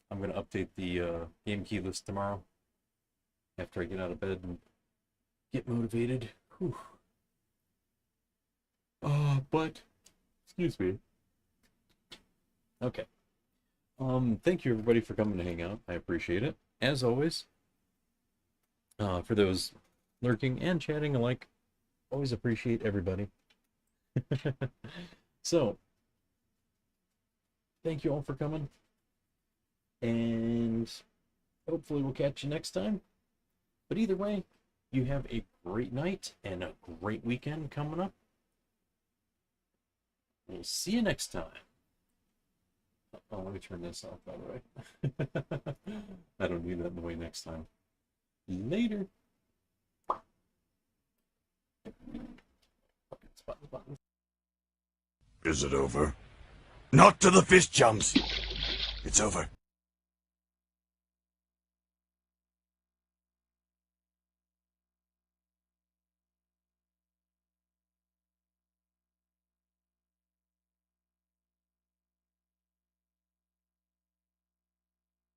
I'm gonna update the game key list tomorrow after I get out of bed and get motivated. Whew. But excuse me. Okay. Thank you everybody for coming to hang out. I appreciate it. As always, for those lurking and chatting alike, always appreciate everybody. So, thank you all for coming. And hopefully we'll catch you next time. But either way, you have a great night and a great weekend coming up. We'll see you next time. Oh, let me turn this off, by the way. I don't need that in the way next time. Later. Is it over? Not to the fist jumps. It's over.